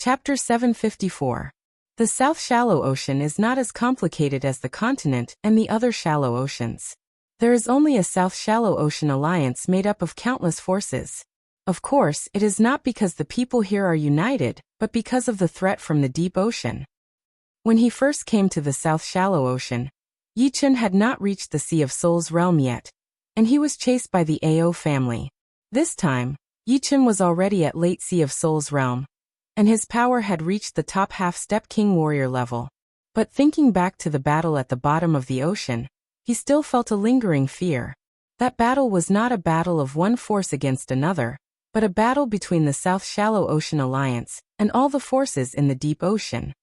Chapter 754. The South Shallow Ocean is not as complicated as the continent and the other shallow oceans. There is only a South Shallow Ocean alliance made up of countless forces. Of course, it is not because the people here are united, but because of the threat from the deep ocean. When he first came to the South Shallow Ocean, Yichen had not reached the Sea of Souls realm yet, and he was chased by the Ao family. This time, Yichen was already at late Sea of Souls realm, and his power had reached the top half-step king warrior level. But thinking back to the battle at the bottom of the ocean, he still felt a lingering fear. That battle was not a battle of one force against another, but a battle between the South Shallow Ocean Alliance and all the forces in the deep ocean.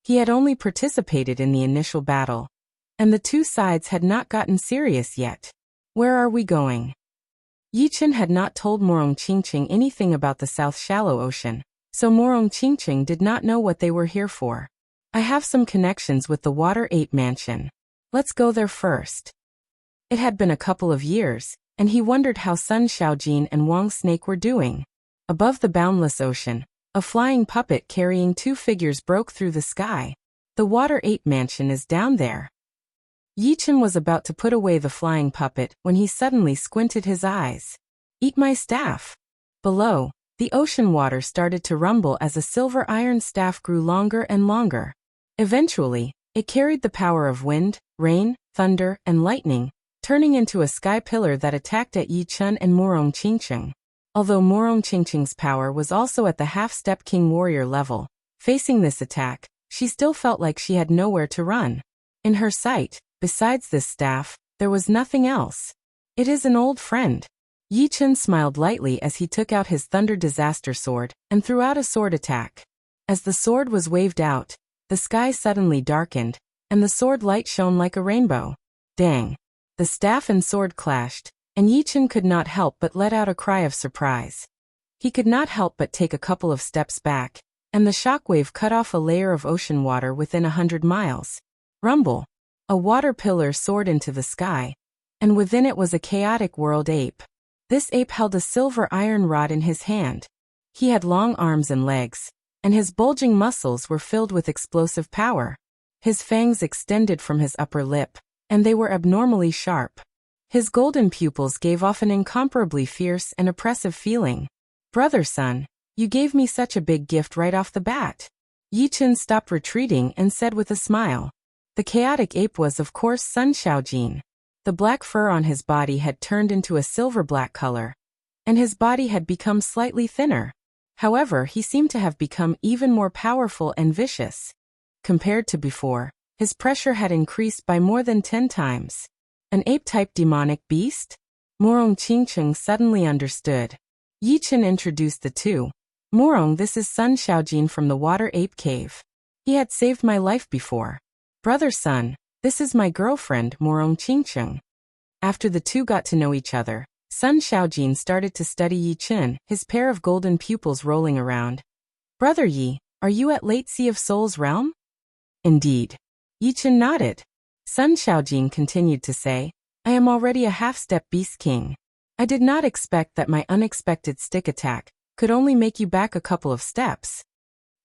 He had only participated in the initial battle, and the two sides had not gotten serious yet. Where are we going? Yichen had not told Morong Qingqing anything about the South Shallow Ocean, so Morong Qingqing did not know what they were here for. I have some connections with the Water Ape Mansion. Let's go there first. It had been a couple of years, and he wondered how Sun Xiaojin and Wang Snake were doing. Above the boundless ocean, a flying puppet carrying two figures broke through the sky. The Water Ape Mansion is down there. Yichen was about to put away the flying puppet when he suddenly squinted his eyes. Eat my staff. Below, the ocean water started to rumble as a silver iron staff grew longer and longer. Eventually, it carried the power of wind, rain, thunder, and lightning, turning into a sky pillar that attacked at Yichen and Morong Qingqing. Although Morong Qingqing's power was also at the half-step king warrior level, facing this attack, she still felt like she had nowhere to run. In her sight, besides this staff, there was nothing else. It is an old friend. Yichen smiled lightly as he took out his Thunder Disaster Sword and threw out a sword attack. As the sword was waved out, the sky suddenly darkened, and the sword light shone like a rainbow. Dang! The staff and sword clashed, and Yichen could not help but let out a cry of surprise. He could not help but take a couple of steps back, and the shockwave cut off a layer of ocean water within 100 miles. Rumble! A water pillar soared into the sky, and within it was a chaotic world ape. This ape held a silver iron rod in his hand. He had long arms and legs, and his bulging muscles were filled with explosive power. His fangs extended from his upper lip, and they were abnormally sharp. His golden pupils gave off an incomparably fierce and oppressive feeling. Brother Sun, you gave me such a big gift right off the bat. Yichen stopped retreating and said with a smile. The chaotic ape was of course Sun Xiaojin. The black fur on his body had turned into a silver-black color, and his body had become slightly thinner. However, he seemed to have become even more powerful and vicious. Compared to before, his pressure had increased by more than 10 times. An ape-type demonic beast? Morong Qingqing suddenly understood. Yichen introduced the two. Morong, this is Sun Xiaojin from the Water Ape Cave. He had saved my life before. Brother Sun, this is my girlfriend, Morong Qingqing. After the two got to know each other, Sun Xiaojin started to study Yichen, his pair of golden pupils rolling around. Brother Yi, are you at late Sea of Souls realm? Indeed. Yichen nodded. Sun Xiaojin continued to say, I am already a half-step beast king. I did not expect that my unexpected stick attack could only make you back a couple of steps.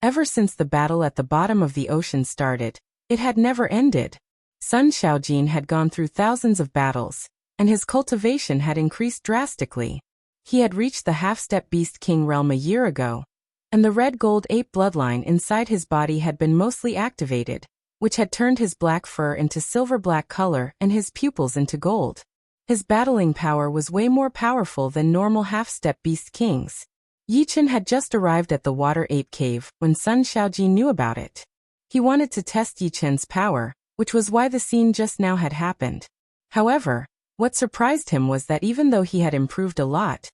Ever since the battle at the bottom of the ocean started, it had never ended. Sun Xiaojin had gone through thousands of battles, and his cultivation had increased drastically. He had reached the half-step beast king realm a year ago, and the red-gold ape bloodline inside his body had been mostly activated, which had turned his black fur into silver-black color and his pupils into gold. His battling power was way more powerful than normal half-step beast kings. Yichen had just arrived at the Water Ape Cave when Sun Xiaojin knew about it. He wanted to test Yichen's power, which was why the scene just now had happened. However, what surprised him was that even though he had improved a lot,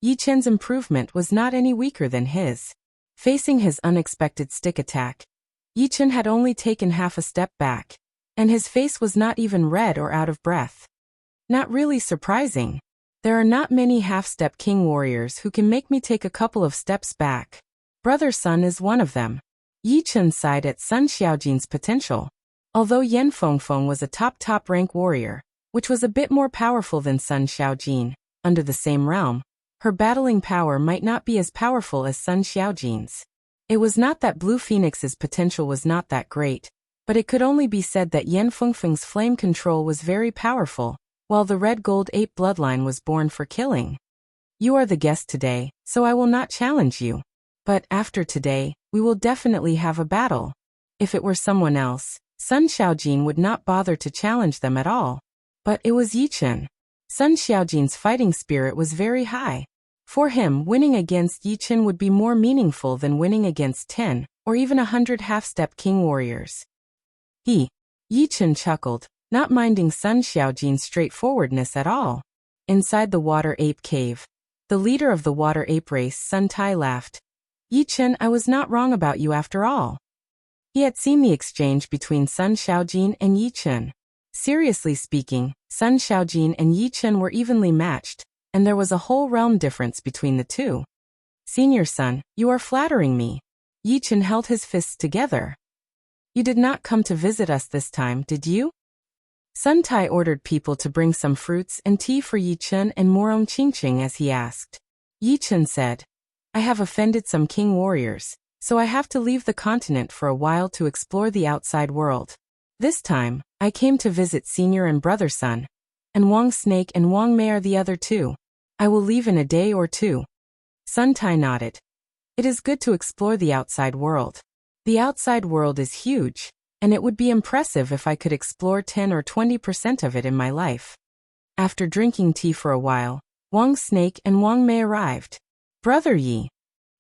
Yichen's improvement was not any weaker than his. Facing his unexpected stick attack, Yichen had only taken half a step back, and his face was not even red or out of breath. Not really surprising. There are not many half-step king warriors who can make me take a couple of steps back. Brother Sun is one of them. Yichen sighed at Sun Xiaojin's potential. Although Yan Fengfeng was a top rank warrior, which was a bit more powerful than Sun Xiaojin, under the same realm, her battling power might not be as powerful as Sun Xiaojin's. It was not that Blue Phoenix's potential was not that great, but it could only be said that Yan Fengfeng's flame control was very powerful, while the red gold ape bloodline was born for killing. You are the guest today, so I will not challenge you. But after today, we will definitely have a battle. If it were someone else, Sun Xiaojin would not bother to challenge them at all. But it was Yi Chen. Sun Xiaojin's fighting spirit was very high. For him, winning against Yi Chen would be more meaningful than winning against 10, or even 100 half-step king warriors. Yi Chen chuckled, not minding Sun Xiaojin's straightforwardness at all. Inside the water ape cave, the leader of the water ape race, Sun Tai, laughed. Yi Chen, I was not wrong about you after all. He had seen the exchange between Sun Xiaojin and Yi Chen. Seriously speaking, Sun Xiaojin and Yi Chen were evenly matched, and there was a whole realm difference between the two. Senior Sun, you are flattering me. Yi Chen held his fists together. You did not come to visit us this time, did you? Sun Tai ordered people to bring some fruits and tea for Yi Chen and Morong Qingqing as he asked. Yi Chen said, I have offended some king warriors, so I have to leave the continent for a while to explore the outside world. This time, I came to visit Senior and Brother Sun, and Wang Snake and Wang Mei are the other two. I will leave in a day or two. Sun Tai nodded. It is good to explore the outside world. The outside world is huge, and it would be impressive if I could explore 10 or 20% of it in my life. After drinking tea for a while, Wang Snake and Wang Mei arrived. Brother Yi.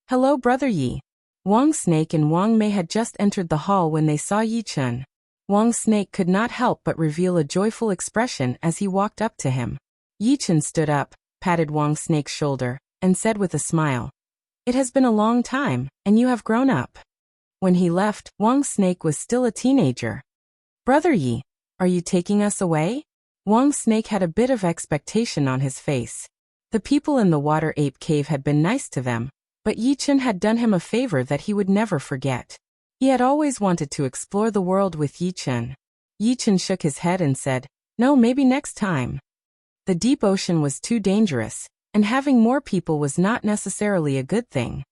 Hello, Brother Yi. Wang Snake and Wang Mei had just entered the hall when they saw Yi Chen. Wang Snake could not help but reveal a joyful expression as he walked up to him. Yi Chen stood up, patted Wang Snake's shoulder, and said with a smile, It has been a long time, and you have grown up. When he left, Wang Snake was still a teenager. Brother Yi, are you taking us away? Wang Snake had a bit of expectation on his face. The people in the water ape cave had been nice to them, but Yi Chen had done him a favor that he would never forget. He had always wanted to explore the world with Yi Chen. Yi Chen shook his head and said, No, maybe next time. The deep ocean was too dangerous, and having more people was not necessarily a good thing.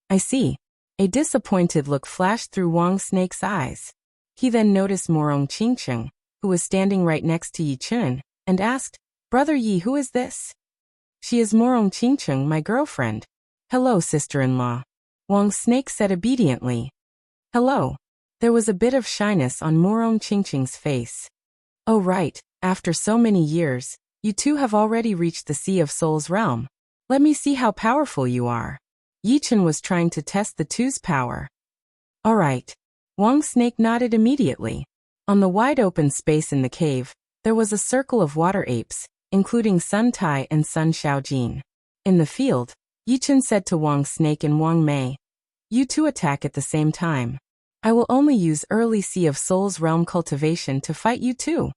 I see. A disappointed look flashed through Wang Snake's eyes. He then noticed Morong Qingqing, who was standing right next to Yi Chen, and asked, Brother Yi, who is this? She is Morong Qingqing, my girlfriend. Hello, sister-in-law. Wang Snake said obediently. Hello. There was a bit of shyness on Morong Qingqing's face. Oh right, after so many years, you two have already reached the Sea of Souls realm. Let me see how powerful you are. Yi Chen was trying to test the two's power. All right. Wang Snake nodded immediately. On the wide open space in the cave, there was a circle of water apes, including Sun Tai and Sun Xiaojin. In the field, Yi Chen said to Wang Snake and Wang Mei, You two attack at the same time. I will only use early Sea of Souls realm cultivation to fight you two.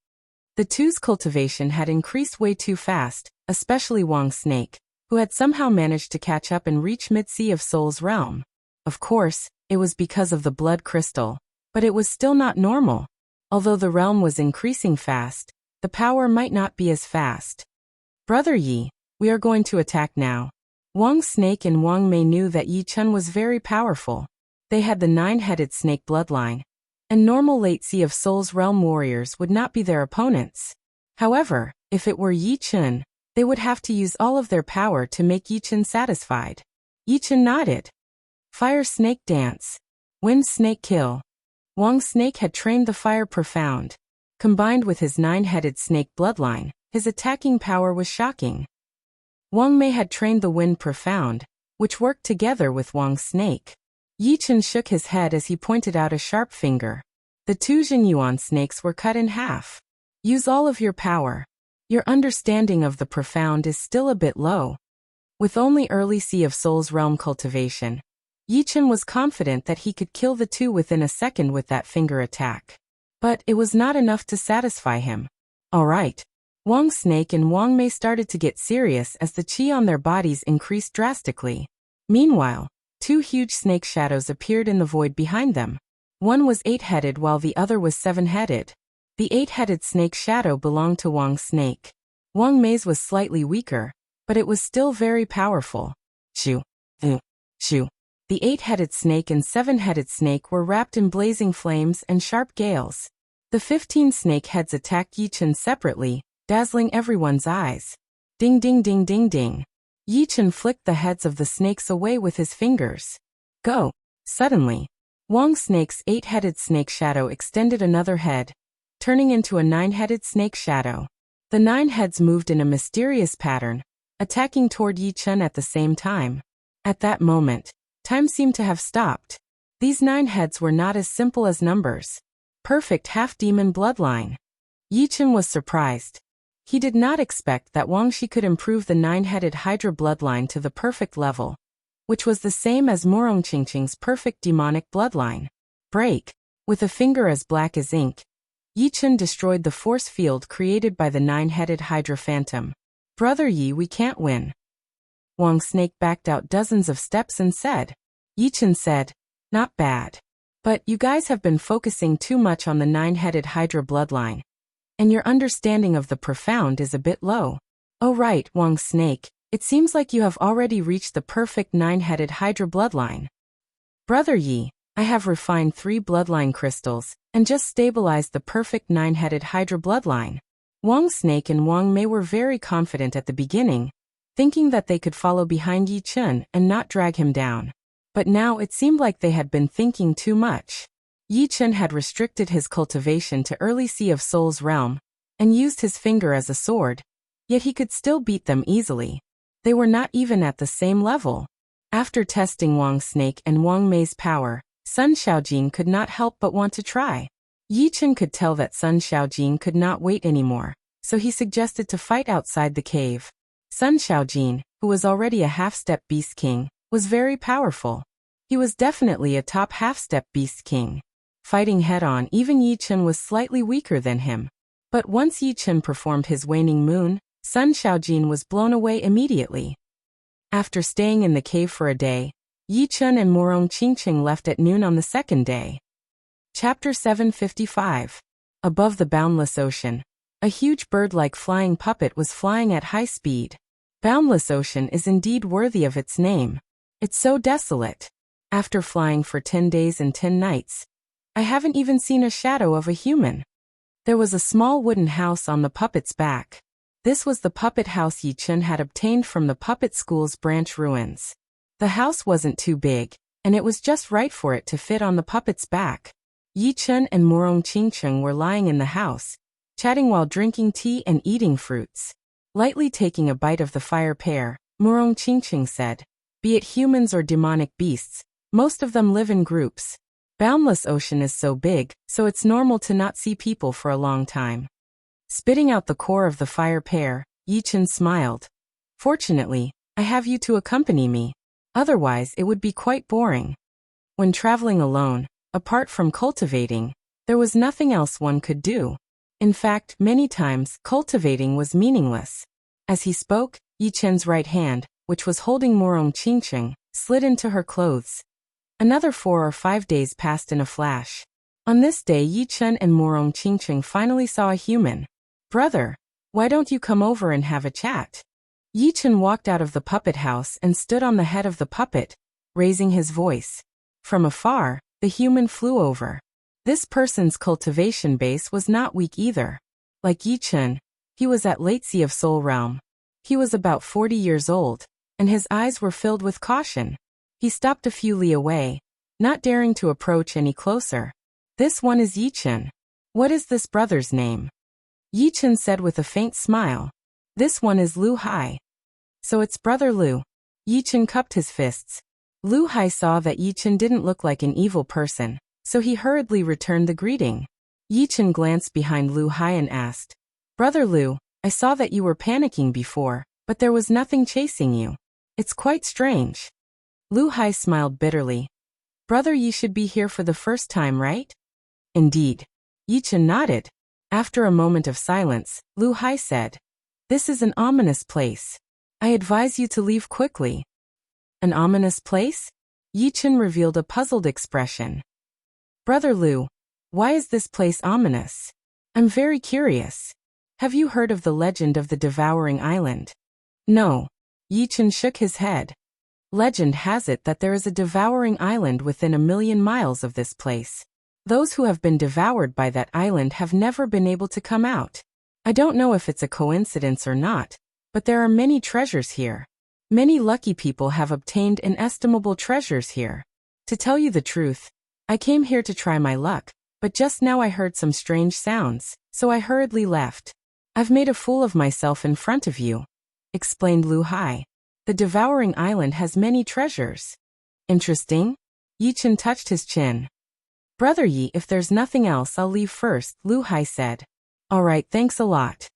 The two's cultivation had increased way too fast, especially Wang Snake, who had somehow managed to catch up and reach mid-Sea of Souls realm. Of course, it was because of the blood crystal, but it was still not normal. Although the realm was increasing fast, the power might not be as fast. Brother Yi, we are going to attack now. Wang Snake and Wang Mei knew that Yi Chen was very powerful. They had the nine-headed snake bloodline, and normal late Sea of Souls realm warriors would not be their opponents. However, if it were Yi Chen, they would have to use all of their power to make Yi Chen satisfied. Yi Chen nodded. Fire snake dance. Wind snake kill. Wang Snake had trained the fire profound. Combined with his nine-headed snake bloodline, his attacking power was shocking. Wang Mei had trained the wind profound, which worked together with Wang Snake. Yi Chen shook his head as he pointed out a sharp finger. The two Jinyuan snakes were cut in half. Use all of your power. Your understanding of the profound is still a bit low. With only early Sea of Souls realm cultivation, Yi Chen was confident that he could kill the two within a second with that finger attack. But it was not enough to satisfy him. All right. Wang Snake and Wang Mei started to get serious as the qi on their bodies increased drastically. Meanwhile, two huge snake shadows appeared in the void behind them. One was 8-headed while the other was 7-headed. The 8-headed snake shadow belonged to Wang Snake. Wang Mei's was slightly weaker, but it was still very powerful. Shoo, shoo, shoo. The 8-headed snake and 7-headed snake were wrapped in blazing flames and sharp gales. The 15 snake heads attacked Yichen separately, dazzling everyone's eyes. Ding ding ding ding ding. Yichen flicked the heads of the snakes away with his fingers. Go! Suddenly, Wang Snake's 8-headed snake shadow extended another head, turning into a 9-headed snake shadow. The 9 heads moved in a mysterious pattern, attacking toward Yichen at the same time. At that moment, time seemed to have stopped. These 9 heads were not as simple as numbers. Perfect half-demon bloodline. Yichen was surprised. He did not expect that Wang Shi could improve the 9-headed Hydra bloodline to the perfect level, which was the same as Murong Qingqing's perfect demonic bloodline. Break. With a finger as black as ink, Yichen destroyed the force field created by the 9-headed Hydra phantom. Brother Yi, we can't win. Wang Snake backed out dozens of steps and said. Yichen said, not bad. But you guys have been focusing too much on the 9-headed Hydra bloodline, and your understanding of the profound is a bit low. Oh right, Wang Snake, it seems like you have already reached the perfect 9-headed Hydra bloodline. Brother Yi, I have refined 3 bloodline crystals, and just stabilized the perfect 9-headed Hydra bloodline. Wang Snake and Wang Mei were very confident at the beginning, thinking that they could follow behind Yichen and not drag him down. But now it seemed like they had been thinking too much. Yichen had restricted his cultivation to early Sea of Soul's realm, and used his finger as a sword, yet he could still beat them easily. They were not even at the same level. After testing Wang Snake and Wang Mei's power, Sun Xiaojin could not help but want to try. Yichen could tell that Sun Xiaojin could not wait anymore, so he suggested to fight outside the cave. Sun Xiaojin, who was already a half-step beast king, was very powerful. He was definitely a top half-step beast king. Fighting head-on, even Yichen was slightly weaker than him. But once Yichen performed his waning moon, Sun Xiaojin was blown away immediately. After staying in the cave for a day, Yichen and Murong Qingqing left at noon on the second day. Chapter 755. Above the boundless ocean, a huge bird-like flying puppet was flying at high speed. Boundless ocean is indeed worthy of its name. It's so desolate. After flying for 10 days and 10 nights, I haven't even seen a shadow of a human. There was a small wooden house on the puppet's back. This was the puppet house Yichen had obtained from the puppet school's branch ruins. The house wasn't too big, and it was just right for it to fit on the puppet's back. Yichen and Murong Qingqing were lying in the house, chatting while drinking tea and eating fruits. Lightly taking a bite of the fire pear, Murong Qingqing said, be it humans or demonic beasts, most of them live in groups. Boundless ocean is so big, so it's normal to not see people for a long time. Spitting out the core of the fire pear, Yichen smiled. Fortunately, I have you to accompany me. Otherwise it would be quite boring. When traveling alone, apart from cultivating, there was nothing else one could do. In fact, many times, cultivating was meaningless. As he spoke, Yichen's right hand, which was holding Murong Qingqing, slid into her clothes. Another 4 or 5 days passed in a flash. On this day, Yichen and Murong Qingqing finally saw a human. Brother, why don't you come over and have a chat? Yichen walked out of the puppet house and stood on the head of the puppet, raising his voice. From afar, the human flew over. This person's cultivation base was not weak either. Like Yichen, he was at late Sea of Soul realm. He was about 40 years old, and his eyes were filled with caution. He stopped a few li away, not daring to approach any closer. This one is Yichen. What is this brother's name? Yichen said with a faint smile. This one is Lu Hai. So it's brother Lu. Yichen cupped his fists. Lu Hai saw that Yichen didn't look like an evil person, so he hurriedly returned the greeting. Yichen glanced behind Lu Hai and asked, Brother Lu, I saw that you were panicking before, but there was nothing chasing you. It's quite strange. Lu Hai smiled bitterly. Brother Yi should be here for the first time, right? Indeed. Yichen nodded. After a moment of silence, Lu Hai said, This is an ominous place. I advise you to leave quickly. An ominous place? Yichen revealed a puzzled expression. Brother Lu, why is this place ominous? I'm very curious. Have you heard of the legend of the Devouring Island? No. Yichen shook his head. Legend has it that there is a devouring island within 1,000,000 miles of this place. Those who have been devoured by that island have never been able to come out. I don't know if it's a coincidence or not, but there are many treasures here. Many lucky people have obtained inestimable treasures here. To tell you the truth, I came here to try my luck, but just now I heard some strange sounds, so I hurriedly left. I've made a fool of myself in front of you, explained Lu Hai. The devouring island has many treasures. Interesting? Yi Chen touched his chin. Brother Yi, if there's nothing else I'll leave first, Lu Hai said. All right, thanks a lot.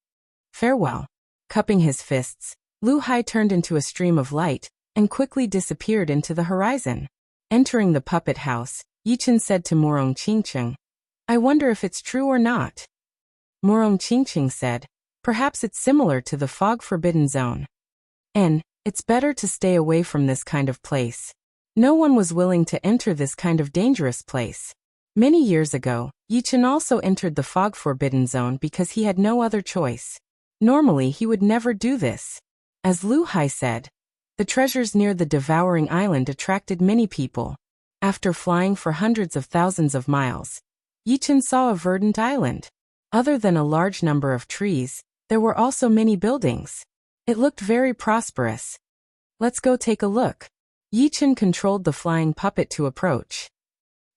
Farewell. Cupping his fists, Lu Hai turned into a stream of light and quickly disappeared into the horizon. Entering the puppet house, Yi Chen said to Morong Qingqing, I wonder if it's true or not. Morong Qingqing said, perhaps it's similar to the fog forbidden zone. It's better to stay away from this kind of place. No one was willing to enter this kind of dangerous place. Many years ago, Yi Chen also entered the fog forbidden zone because he had no other choice. Normally he would never do this. As Lu Hai said, the treasures near the devouring island attracted many people. After flying for hundreds of thousands of miles, Yi Chen saw a verdant island. Other than a large number of trees, there were also many buildings. It looked very prosperous. Let's go take a look. Yi Chen controlled the flying puppet to approach.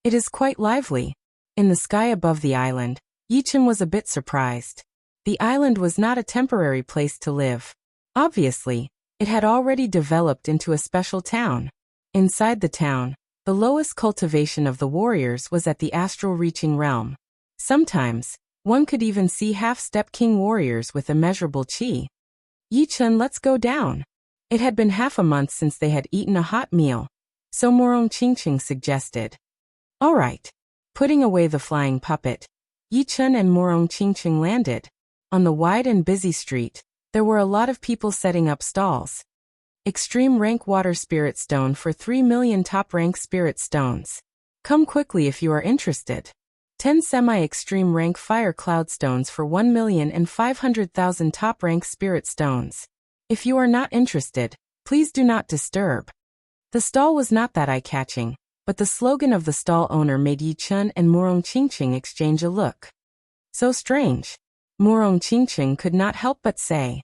It is quite lively. In the sky above the island, Yi Chen was a bit surprised. The island was not a temporary place to live. Obviously, it had already developed into a special town. Inside the town, the lowest cultivation of the warriors was at the astral reaching realm. Sometimes, one could even see half-step king warriors with immeasurable qi. Yi Chen, let's go down. It had been half a month since they had eaten a hot meal, so Morong Qingqing suggested. All right. Putting away the flying puppet, Yi Chen and Morong Qingqing landed. On the wide and busy street, there were a lot of people setting up stalls. Extreme rank water spirit stone for 3 million top rank spirit stones. Come quickly if you are interested. 10 semi-extreme rank fire cloud stones for 1,500,000 top rank spirit stones. If you are not interested, please do not disturb. The stall was not that eye-catching, but the slogan of the stall owner made Yi Chen and Morong Qingqing exchange a look. So strange. Morong Qingqing could not help but say.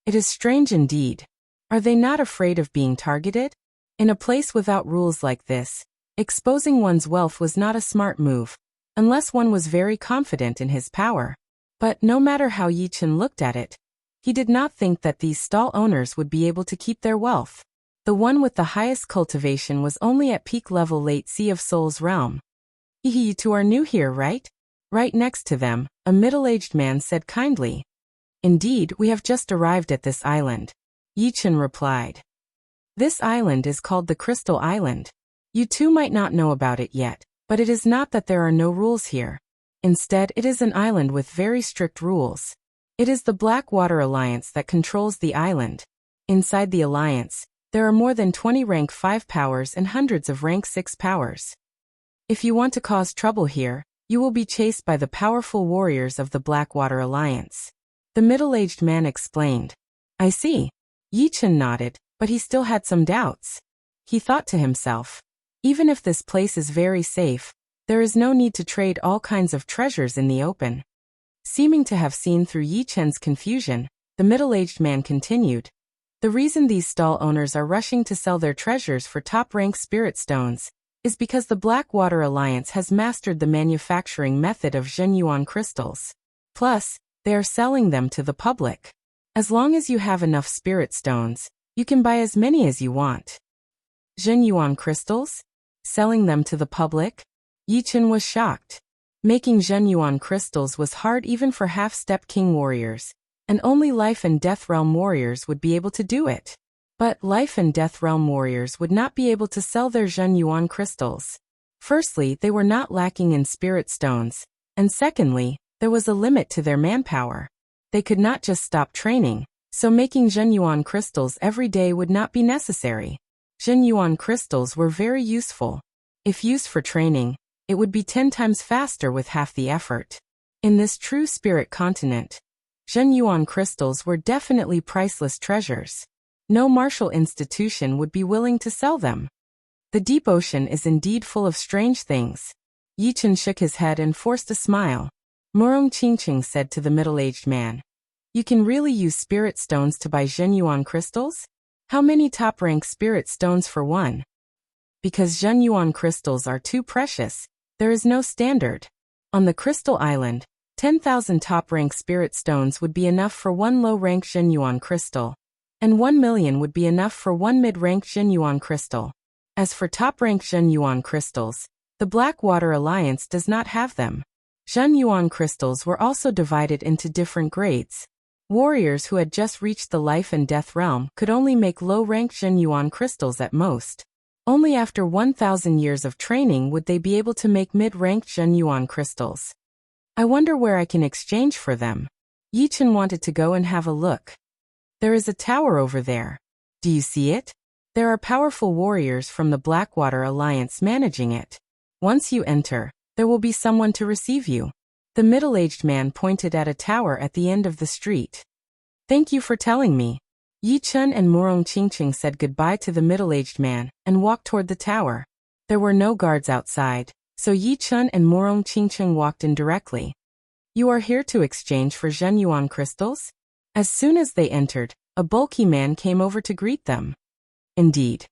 It is strange indeed. Are they not afraid of being targeted? In a place without rules like this, exposing one's wealth was not a smart move, unless one was very confident in his power. But no matter how Yi Chen looked at it, he did not think that these stall owners would be able to keep their wealth. The one with the highest cultivation was only at peak level late Sea of Souls realm. You two are new here, right? Right next to them, a middle-aged man said kindly. Indeed, we have just arrived at this island. Yi Chen replied. This island is called the Crystal Island. You two might not know about it yet, but it is not that there are no rules here. Instead, it is an island with very strict rules. It is the Blackwater Alliance that controls the island. Inside the alliance, there are more than 20 rank 5 powers and hundreds of rank 6 powers. If you want to cause trouble here, you will be chased by the powerful warriors of the Blackwater Alliance. The middle-aged man explained. I see. Yi Chen nodded, but he still had some doubts. He thought to himself, even if this place is very safe, there is no need to trade all kinds of treasures in the open. Seeming to have seen through Yi Chen's confusion, the middle-aged man continued. The reason these stall owners are rushing to sell their treasures for top-rank spirit stones is because the Blackwater Alliance has mastered the manufacturing method of Zhenyuan crystals. Plus, they are selling them to the public. As long as you have enough spirit stones, you can buy as many as you want. Zhenyuan crystals? Selling them to the public? Yi Chen was shocked. Making Zhenyuan crystals was hard even for half-step king warriors, and only Life and Death Realm warriors would be able to do it. But Life and Death Realm warriors would not be able to sell their Zhenyuan crystals. Firstly, they were not lacking in spirit stones, and secondly, there was a limit to their manpower. They could not just stop training, so making Zhenyuan crystals every day would not be necessary. Zhenyuan crystals were very useful. If used for training, it would be 10 times faster with half the effort. In this true spirit continent, Zhenyuan crystals were definitely priceless treasures. No martial institution would be willing to sell them. The deep ocean is indeed full of strange things. Yi Chen shook his head and forced a smile. Murong Qingqing said to the middle-aged man, "You can really use spirit stones to buy Zhenyuan crystals? How many top-rank spirit stones for one?" Because Zhenyuan crystals are too precious, there is no standard. On the Crystal Island, 10,000 top-rank spirit stones would be enough for one low-rank Zhenyuan crystal, and 1 million would be enough for one mid-rank Zhenyuan crystal. As for top-rank Zhenyuan crystals, the Blackwater Alliance does not have them. Zhenyuan crystals were also divided into different grades. Warriors who had just reached the life and death realm could only make low-rank Zhenyuan crystals at most. Only after 1,000 years of training would they be able to make mid-ranked Zhenyuan crystals. I wonder where I can exchange for them. Yi Chen wanted to go and have a look. There is a tower over there. Do you see it? There are powerful warriors from the Blackwater Alliance managing it. Once you enter, there will be someone to receive you. The middle-aged man pointed at a tower at the end of the street. Thank you for telling me. Yi Chen and Murong Qingqing said goodbye to the middle-aged man and walked toward the tower. There were no guards outside, so Yi Chen and Murong Qingqing walked in directly. You are here to exchange for Zhenyuan crystals? As soon as they entered, a bulky man came over to greet them. Indeed.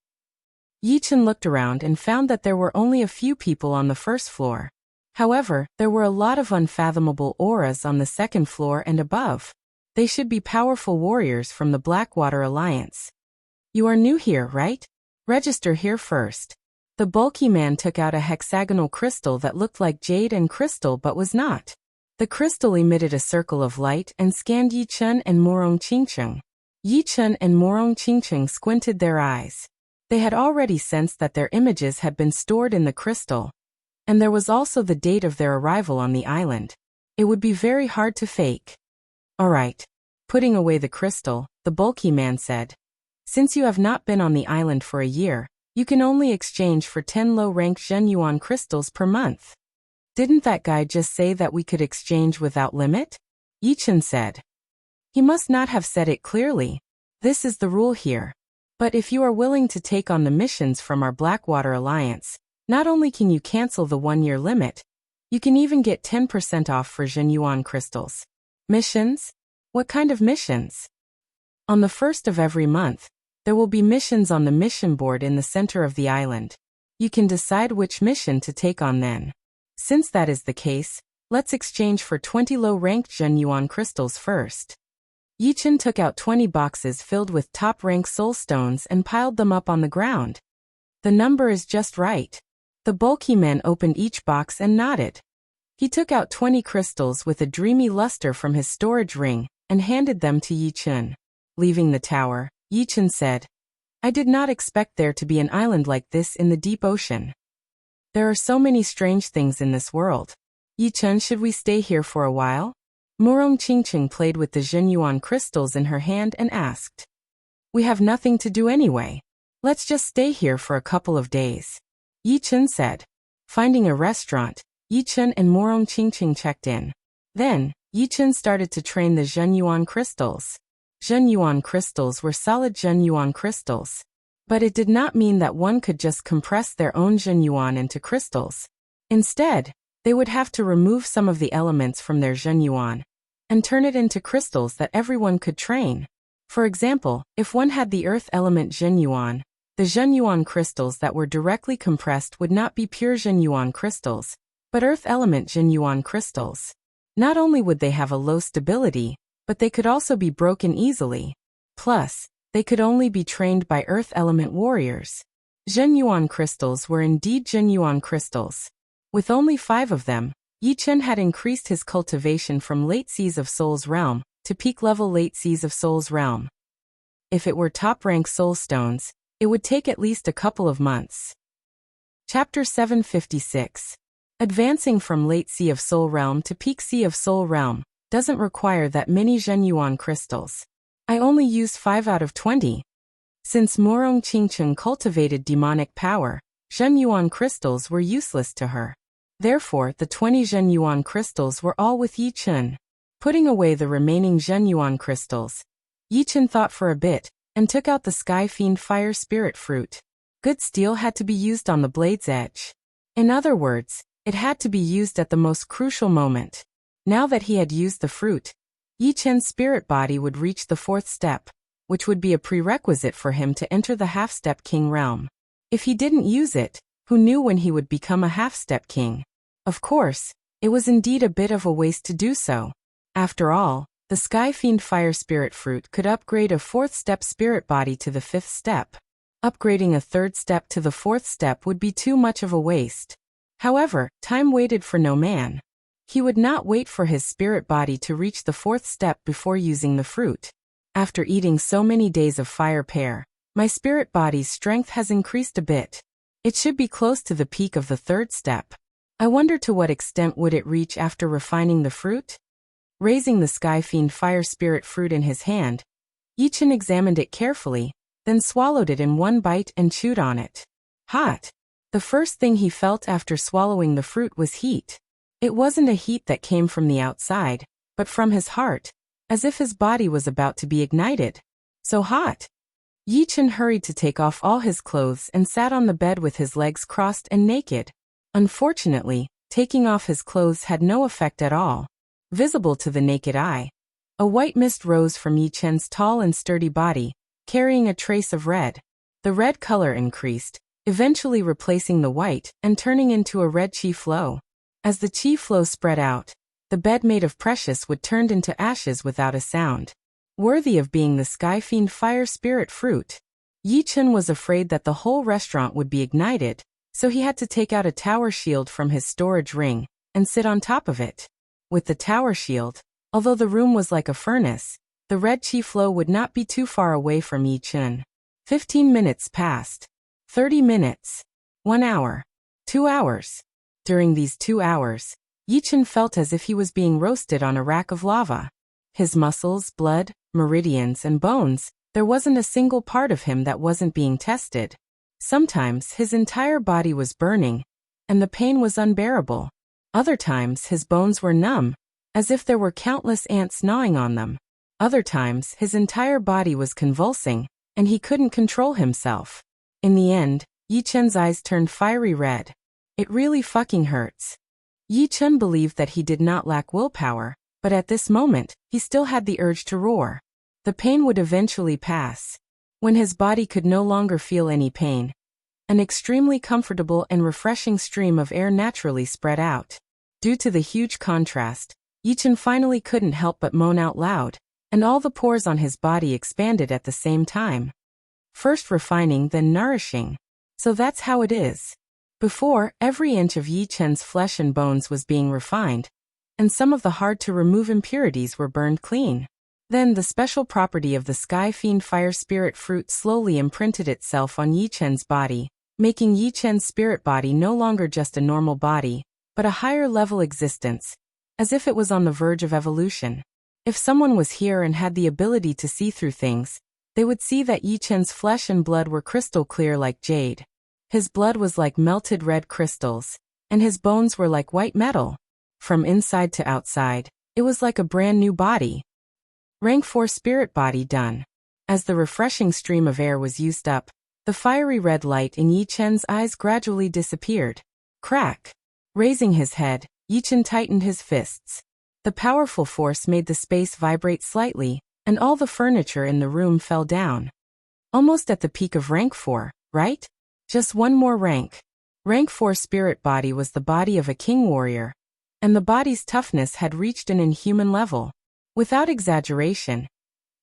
Yi Chen looked around and found that there were only a few people on the first floor. However, there were a lot of unfathomable auras on the second floor and above. They should be powerful warriors from the Blackwater Alliance. You are new here, right? Register here first. The bulky man took out a hexagonal crystal that looked like jade and crystal but was not. The crystal emitted a circle of light and scanned Yi Chen and Murong Qingqing. Yi Chen and Murong Qingqing squinted their eyes. They had already sensed that their images had been stored in the crystal. And there was also the date of their arrival on the island. It would be very hard to fake. All right. Putting away the crystal, the bulky man said. Since you have not been on the island for a year, you can only exchange for 10 low-rank Zhenyuan crystals per month. Didn't that guy just say that we could exchange without limit? Yi Chen said. He must not have said it clearly. This is the rule here. But if you are willing to take on the missions from our Blackwater Alliance, not only can you cancel the 1-year limit, you can even get 10% off for Zhenyuan crystals. Missions? What kind of missions? On the first of every month, there will be missions on the mission board in the center of the island. You can decide which mission to take on then. Since that is the case, let's exchange for 20 low-ranked Zhenyuan crystals first. Yi Chen took out 20 boxes filled with top-rank soul stones and piled them up on the ground. The number is just right. The bulky man opened each box and nodded. He took out 20 crystals with a dreamy luster from his storage ring and handed them to Yi Chen. Leaving the tower, Yi Chen said, I did not expect there to be an island like this in the deep ocean. There are so many strange things in this world. Yi Chen, should we stay here for a while? Murong Qingqing played with the Zhenyuan crystals in her hand and asked. We have nothing to do anyway. Let's just stay here for a couple of days. Yi Chen said. Finding a restaurant, Yi Chen and Murong Qingqing checked in. Then, Yi Chen started to train the Zhenyuan crystals. Zhenyuan crystals were solid Zhenyuan crystals. But it did not mean that one could just compress their own Zhenyuan into crystals. Instead, they would have to remove some of the elements from their Zhenyuan and turn it into crystals that everyone could train. For example, if one had the earth element Zhenyuan, the Zhenyuan crystals that were directly compressed would not be pure Zhenyuan crystals, but earth element Zhenyuan crystals. Not only would they have a low stability, but they could also be broken easily. Plus, they could only be trained by earth element warriors. Zhenyuan crystals were indeed Zhenyuan crystals. With only 5 of them, Yi Chen had increased his cultivation from late seas of Soul's realm to peak level late seas of Soul's realm. If it were top-rank soul stones, it would take at least a couple of months. Chapter 756. Advancing from late sea of Soul realm to peak sea of Soul realm doesn't require that many Zhenyuan crystals. I only used 5 out of 20. Since Murong Qingqing cultivated demonic power, Zhenyuan crystals were useless to her. Therefore, the 20 Zhenyuan crystals were all with Yi Chen. Putting away the remaining Zhenyuan crystals, Yi Chen thought for a bit, and took out the Sky Fiend Fire Spirit fruit. Good steel had to be used on the blade's edge. In other words, it had to be used at the most crucial moment. Now that he had used the fruit, Yi Chen's spirit body would reach the fourth step, which would be a prerequisite for him to enter the half-step king realm. If he didn't use it, who knew when he would become a half-step king? Of course, it was indeed a bit of a waste to do so. After all, the Sky Fiend Fire Spirit fruit could upgrade a fourth-step spirit body to the fifth step. Upgrading a third step to the fourth step would be too much of a waste. However, time waited for no man. He would not wait for his spirit body to reach the fourth step before using the fruit. After eating so many days of fire pear, my spirit body's strength has increased a bit. It should be close to the peak of the third step. I wonder to what extent would it reach after refining the fruit? Raising the Sky Fiend Fire Spirit fruit in his hand, Yi Chen examined it carefully, then swallowed it in one bite and chewed on it. Hot. The first thing he felt after swallowing the fruit was heat. It wasn't a heat that came from the outside, but from his heart, as if his body was about to be ignited. So hot. Yi Chen hurried to take off all his clothes and sat on the bed with his legs crossed and naked. Unfortunately, taking off his clothes had no effect at all. Visible to the naked eye, a white mist rose from Yi Chen's tall and sturdy body, carrying a trace of red. The red color increased, eventually replacing the white and turning into a red chi flow. As the chi flow spread out, the bed made of precious wood turned into ashes without a sound. Worthy of being the Sky Fiend Fire Spirit fruit. Yi Chen was afraid that the whole restaurant would be ignited, so he had to take out a tower shield from his storage ring and sit on top of it. With the tower shield, although the room was like a furnace, the red chi flow would not be too far away from Yi Chen. 15 minutes passed. 30 minutes. 1 hour. 2 hours. During these 2 hours, Yi Chen felt as if he was being roasted on a rack of lava. His muscles, blood, meridians, and bones, there wasn't a single part of him that wasn't being tested. Sometimes his entire body was burning, and the pain was unbearable. Other times his bones were numb, as if there were countless ants gnawing on them. Other times his entire body was convulsing, and he couldn't control himself. In the end, Yi Chen's eyes turned fiery red. It really fucking hurts. Yi Chen believed that he did not lack willpower, but at this moment, he still had the urge to roar. The pain would eventually pass. When his body could no longer feel any pain, an extremely comfortable and refreshing stream of air naturally spread out. Due to the huge contrast, Yi Chen finally couldn't help but moan out loud, and all the pores on his body expanded at the same time. First refining, then nourishing. So that's how it is. Before, every inch of Yi Chen's flesh and bones was being refined, and some of the hard-to-remove impurities were burned clean. Then the special property of the Sky Fiend Fire Spirit fruit slowly imprinted itself on Yi Chen's body, making Yi Chen's spirit body no longer just a normal body, but a higher-level existence, as if it was on the verge of evolution. If someone was here and had the ability to see through things, they would see that Yi Chen's flesh and blood were crystal clear like jade. His blood was like melted red crystals, and his bones were like white metal. From inside to outside, it was like a brand new body. Rank 4 spirit body done. As the refreshing stream of air was used up, the fiery red light in Yi Chen's eyes gradually disappeared. Crack. Raising his head, Yi Chen tightened his fists. The powerful force made the space vibrate slightly, and all the furniture in the room fell down. Almost at the peak of rank 4, right? Just one more rank. Rank 4 spirit body was the body of a king warrior, and the body's toughness had reached an inhuman level. Without exaggeration,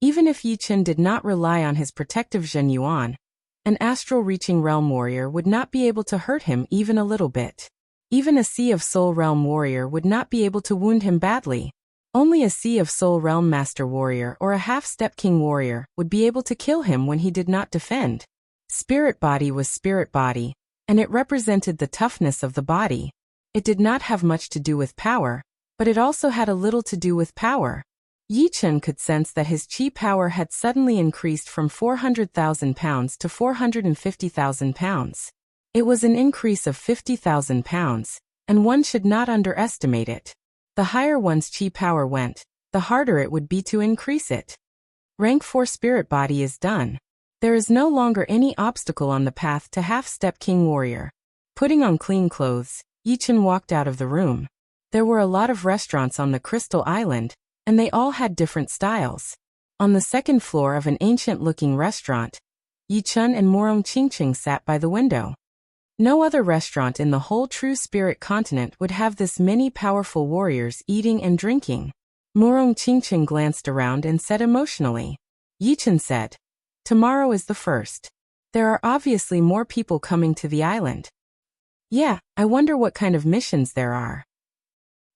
even if Yi Chen did not rely on his protective Zhen Yuan, an astral-reaching realm warrior would not be able to hurt him even a little bit. Even a Sea of Soul Realm warrior would not be able to wound him badly. Only a Sea of Soul Realm Master warrior or a half-step king warrior would be able to kill him when he did not defend. Spirit body was spirit body, and it represented the toughness of the body. It did not have much to do with power, but it also had a little to do with power. Yi Chen could sense that his chi power had suddenly increased from 400,000 pounds to 450,000 pounds. It was an increase of 50,000 pounds, and one should not underestimate it. The higher one's chi power went, the harder it would be to increase it. Rank 4 spirit body is done. There is no longer any obstacle on the path to half-step king warrior. Putting on clean clothes, Yichen walked out of the room. There were a lot of restaurants on the Crystal Island, and they all had different styles. On the second floor of an ancient-looking restaurant, Yichen and Morong Qingqing sat by the window. No other restaurant in the whole True Spirit continent would have this many powerful warriors eating and drinking. Morong Qingqing glanced around and said emotionally. Yichen said, "Tomorrow is the first. There are obviously more people coming to the island. Yeah, I wonder what kind of missions there are."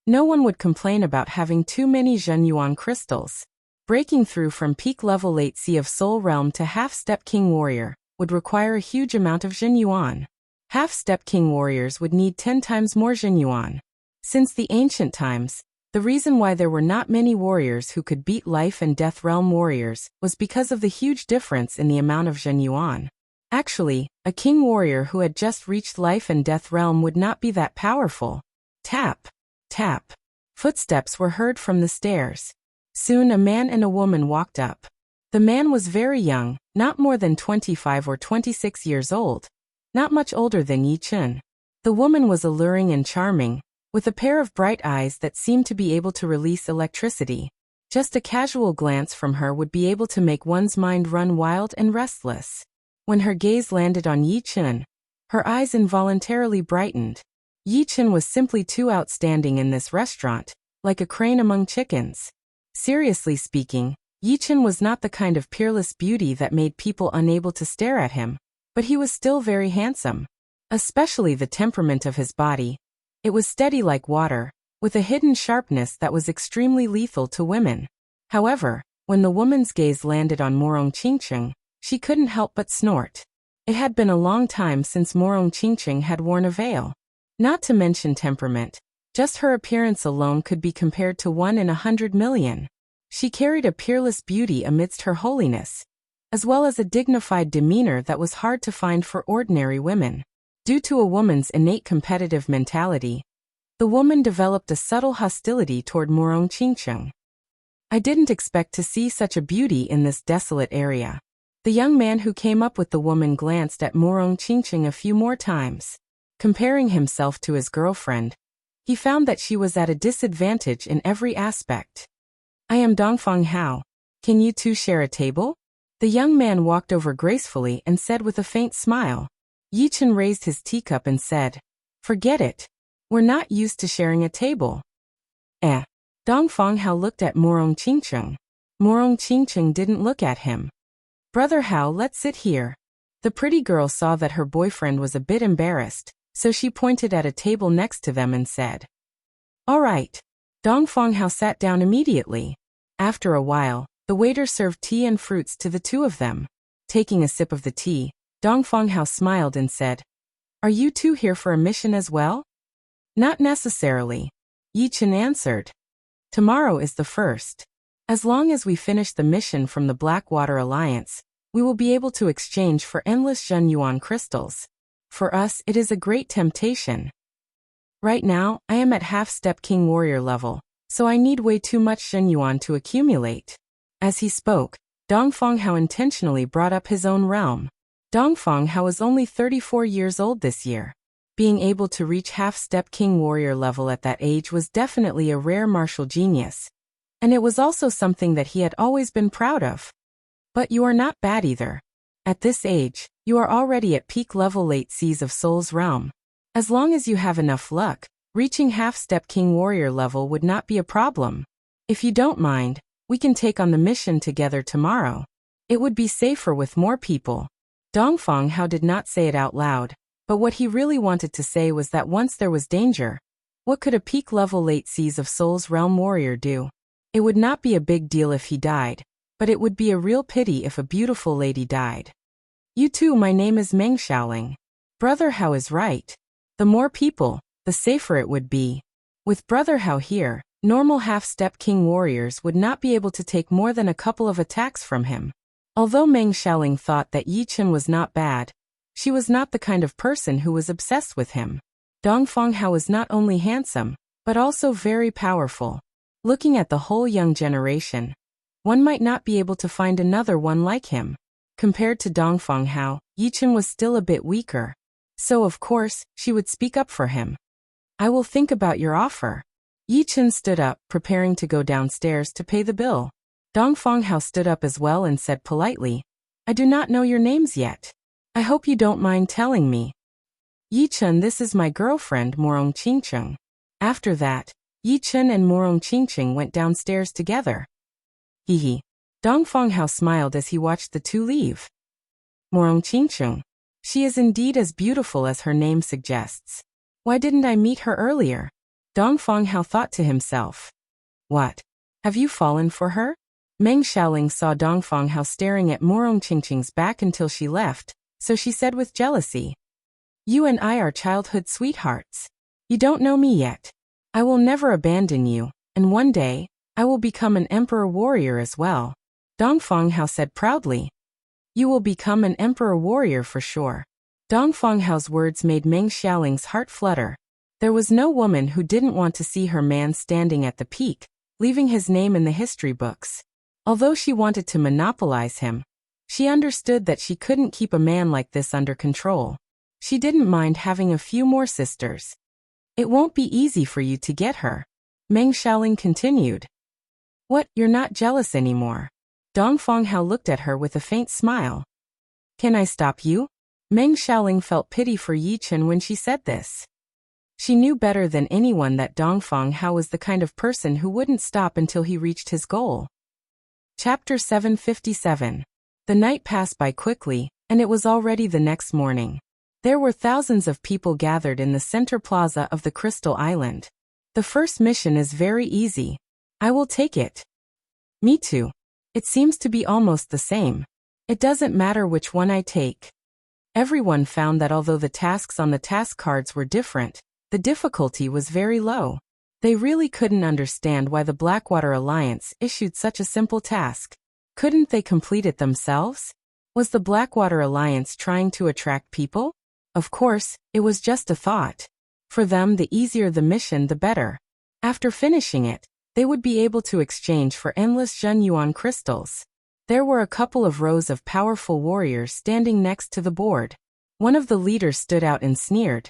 No one would complain about having too many Zhenyuan crystals. Breaking through from peak level late sea of Soul Realm to half-step King Warrior would require a huge amount of Zhenyuan. Half-step King Warriors would need 10 times more Zhenyuan. Since the ancient times, the reason why there were not many warriors who could beat Life and Death Realm warriors was because of the huge difference in the amount of Zhenyuan. Actually, a King Warrior who had just reached Life and Death Realm would not be that powerful. Tap. Tap. Footsteps were heard from the stairs. Soon a man and a woman walked up. The man was very young, not more than 25 or 26 years old, not much older than Yichen. The woman was alluring and charming, with a pair of bright eyes that seemed to be able to release electricity. Just a casual glance from her would be able to make one's mind run wild and restless. When her gaze landed on Yichen, her eyes involuntarily brightened. Yichen was simply too outstanding in this restaurant, like a crane among chickens. Seriously speaking, Yichen was not the kind of peerless beauty that made people unable to stare at him, but he was still very handsome. Especially the temperament of his body. It was steady like water, with a hidden sharpness that was extremely lethal to women. However, when the woman's gaze landed on Morong Qingqing, she couldn't help but snort. It had been a long time since Morong Qingqing had worn a veil. Not to mention temperament, just her appearance alone could be compared to 1 in 100 million. She carried a peerless beauty amidst her holiness, as well as a dignified demeanor that was hard to find for ordinary women. Due to a woman's innate competitive mentality, the woman developed a subtle hostility toward Morong Qingqing. "I didn't expect to see such a beauty in this desolate area." The young man who came up with the woman glanced at Morong Qingqing a few more times. Comparing himself to his girlfriend, he found that she was at a disadvantage in every aspect. "I am Dongfang Hao. Can you two share a table?" The young man walked over gracefully and said with a faint smile. Yichen raised his teacup and said, "Forget it. We're not used to sharing a table." Dongfang Hao looked at Morong Qingqing. Morong Qingqing didn't look at him. "Brother Hao, let's sit here." The pretty girl saw that her boyfriend was a bit embarrassed, so she pointed at a table next to them and said, "All right." Dongfang Hao sat down immediately. After a while, the waiter served tea and fruits to the two of them. Taking a sip of the tea, Dongfang Hao smiled and said, "Are you two here for a mission as well?" "Not necessarily," Yichen answered. "Tomorrow is the first. As long as we finish the mission from the Blackwater Alliance, we will be able to exchange for endless Zhenyuan crystals. For us, it is a great temptation. Right now, I am at half-step King Warrior level, so I need way too much Zhenyuan to accumulate." As he spoke, Dongfang Hao intentionally brought up his own realm. Dongfang Hao was only 34 years old this year. Being able to reach half-step King Warrior level at that age was definitely a rare martial genius. And it was also something that he had always been proud of. But you are not bad either. At this age, you are already at peak level late seas of Soul's realm. As long as you have enough luck, reaching half-step King Warrior level would not be a problem. If you don't mind, we can take on the mission together tomorrow. It would be safer with more people. Dongfang Hao did not say it out loud, but what he really wanted to say was that once there was danger, what could a peak level late seas of Soul's realm warrior do? It would not be a big deal if he died, but it would be a real pity if a beautiful lady died. "You too, my name is Meng Xiaoling. Brother Hao is right. The more people, the safer it would be. With Brother Hao here, normal half-step King warriors would not be able to take more than a couple of attacks from him." Although Meng Xiaoling thought that Yichen was not bad, she was not the kind of person who was obsessed with him. Dongfang Hao was not only handsome, but also very powerful. Looking at the whole young generation, One might not be able to find another one like him. Compared to Dongfang Hao, Yichen was still a bit weaker. So of course, she would speak up for him. I will think about your offer. Yichen stood up, preparing to go downstairs to pay the bill. Dongfang Hao stood up as well and said politely, I do not know your names yet. I hope you don't mind telling me. Yichen, this is my girlfriend Morong Qingcheng. After that, Yichen and Morong Qingcheng went downstairs together. Hee. Dongfang Hao smiled as he watched the two leave. Morong Qingcheng. She is indeed as beautiful as her name suggests. Why didn't I meet her earlier? Dongfang Hao thought to himself. What? Have you fallen for her? Meng Xiaoling saw Dongfang Hao staring at Morong Qingcheng's back until she left, so she said with jealousy. You and I are childhood sweethearts. You don't know me yet. I will never abandon you, and one day, I will become an emperor warrior as well. Dongfang Hao said proudly. You will become an emperor warrior for sure. Dongfang Hao's words made Meng Xiaoling's heart flutter. There was no woman who didn't want to see her man standing at the peak, leaving his name in the history books. Although she wanted to monopolize him, she understood that she couldn't keep a man like this under control. She didn't mind having a few more sisters. It won't be easy for you to get her. Meng Xiaoling continued. What, you're not jealous anymore? Dongfang Hao looked at her with a faint smile. Can I stop you? Meng Xiaoling felt pity for Yichen when she said this. She knew better than anyone that Dongfang Hao was the kind of person who wouldn't stop until he reached his goal. Chapter 757. The night passed by quickly, and it was already the next morning. There were thousands of people gathered in the center plaza of the Crystal Island. The first mission is very easy. I will take it. Me too. It seems to be almost the same. It doesn't matter which one I take. Everyone found that although the tasks on the task cards were different, the difficulty was very low. They really couldn't understand why the Blackwater Alliance issued such a simple task. Couldn't they complete it themselves? Was the Blackwater Alliance trying to attract people? Of course, it was just a thought. For them, the easier the mission, the better. After finishing it, they would be able to exchange for endless Zhenyuan crystals. There were a couple of rows of powerful warriors standing next to the board. One of the leaders stood out and sneered.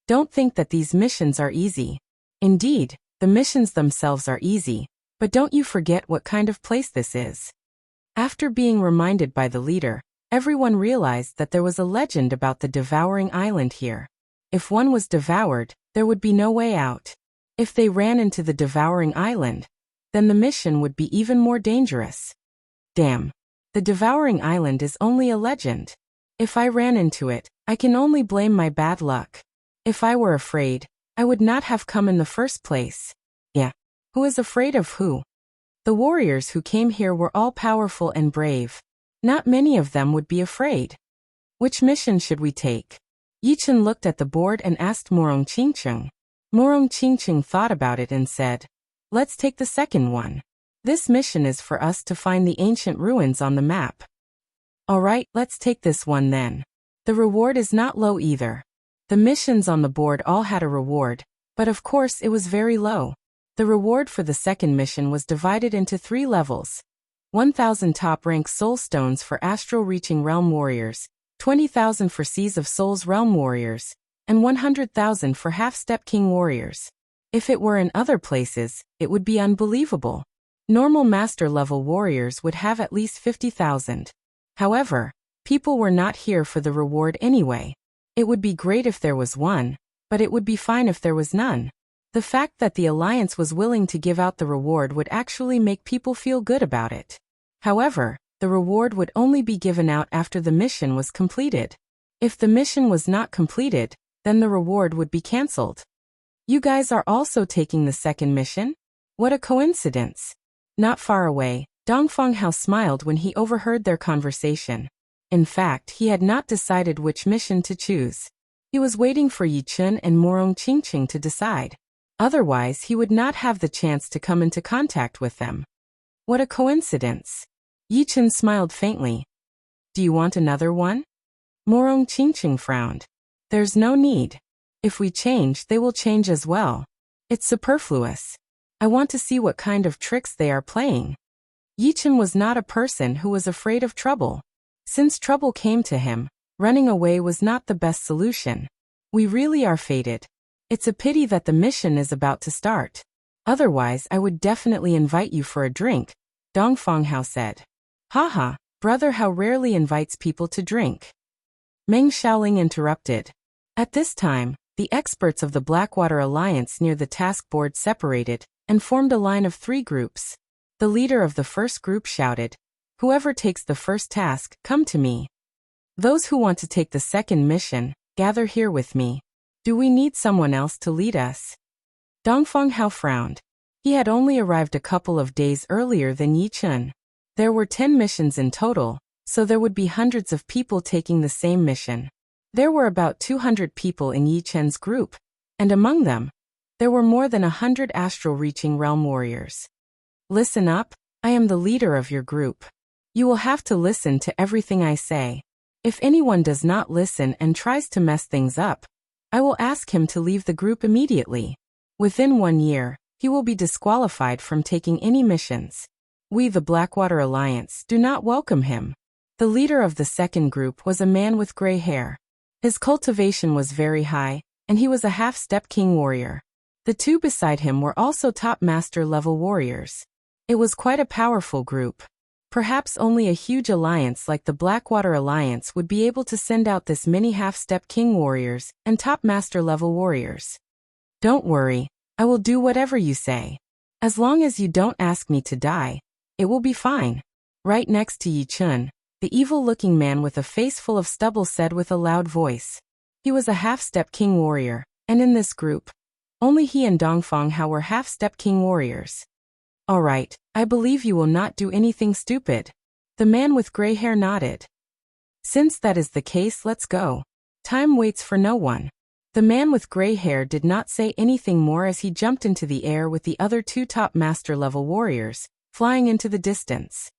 Don't think that these missions are easy. Indeed, the missions themselves are easy, but don't you forget what kind of place this is. After being reminded by the leader, everyone realized that there was a legend about the devouring island here. If one was devoured, there would be no way out. If they ran into the devouring island, then the mission would be even more dangerous. Damn. The devouring island is only a legend. If I ran into it, I can only blame my bad luck. If I were afraid, I would not have come in the first place. Yeah. Who is afraid of who? The warriors who came here were all powerful and brave. Not many of them would be afraid. Which mission should we take? Yichen looked at the board and asked Morong Qingcheng. Morong Qingcheng thought about it and said, let's take the second one. This mission is for us to find the ancient ruins on the map. Alright, let's take this one then. The reward is not low either. The missions on the board all had a reward, but of course it was very low. The reward for the second mission was divided into 3 levels. 1,000 top-rank soul stones for astral-reaching realm warriors, 20,000 for Seas of Souls realm warriors, and 100,000 for half-step king warriors. If it were in other places, it would be unbelievable. Normal master-level warriors would have at least 50,000. However, people were not here for the reward anyway. It would be great if there was one, but it would be fine if there was none. The fact that the Alliance was willing to give out the reward would actually make people feel good about it. However, the reward would only be given out after the mission was completed. If the mission was not completed, then the reward would be cancelled. You guys are also taking the second mission? What a coincidence. Not far away, Dongfang Hao smiled when he overheard their conversation. In fact, he had not decided which mission to choose. He was waiting for Yichen and Morong Qingcheng to decide. Otherwise, he would not have the chance to come into contact with them. What a coincidence. Yichen smiled faintly. Do you want another one? Morong Qingcheng frowned. There's no need. If we change, they will change as well. It's superfluous. I want to see what kind of tricks they are playing. Yi-chan was not a person who was afraid of trouble. Since trouble came to him, running away was not the best solution. We really are fated. It's a pity that the mission is about to start. Otherwise, I would definitely invite you for a drink, Dong Fonghao said. Haha, brother how rarely invites people to drink. Meng Xiaoling interrupted. At this time, the experts of the Blackwater Alliance near the task board separated and formed a line of 3 groups. The leader of the first group shouted, "Whoever takes the first task, come to me. Those who want to take the second mission, gather here with me. Do we need someone else to lead us?" Dong Fonghao frowned. He had only arrived a couple of days earlier than Yi-chan. There were 10 missions in total, so there would be hundreds of people taking the same mission. There were about 200 people in Yi-chan's group, and among them, there were more than 100 astral-reaching realm warriors. Listen up, I am the leader of your group. You will have to listen to everything I say. If anyone does not listen and tries to mess things up, I will ask him to leave the group immediately. Within 1 year, he will be disqualified from taking any missions. We, the Blackwater Alliance, do not welcome him. The leader of the second group was a man with gray hair. His cultivation was very high, and he was a half-step king warrior. The 2 beside him were also top master level warriors. It was quite a powerful group. Perhaps only a huge alliance like the Blackwater Alliance would be able to send out this many half-step king warriors and top master level warriors. Don't worry, I will do whatever you say. As long as you don't ask me to die, it will be fine. Right next to Yi-chan, the evil-looking man with a face full of stubble said with a loud voice. He was a half-step king warrior, and in this group, only he and Dong Fonghao were half-step king warriors. All right, I believe you will not do anything stupid. The man with gray hair nodded. Since that is the case, let's go. Time waits for no one. The man with gray hair did not say anything more as he jumped into the air with the other 2 top master level warriors, flying into the distance.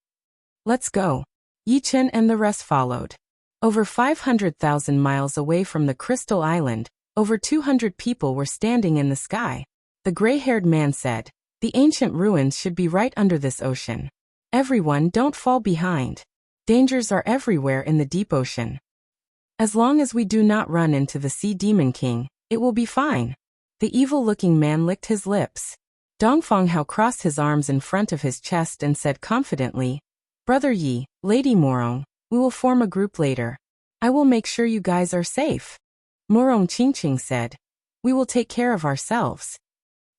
Let's go. Yi-chan and the rest followed. Over 500,000 miles away from the Crystal Island, over 200 people were standing in the sky. The gray-haired man said, "The ancient ruins should be right under this ocean. Everyone, don't fall behind. Dangers are everywhere in the deep ocean. As long as we do not run into the Sea Demon King, it will be fine." The evil-looking man licked his lips. Dong Fonghao crossed his arms in front of his chest and said confidently, "Brother Yi, Lady Morong, we will form a group later. I will make sure you guys are safe." Morong Qingqing said, "We will take care of ourselves."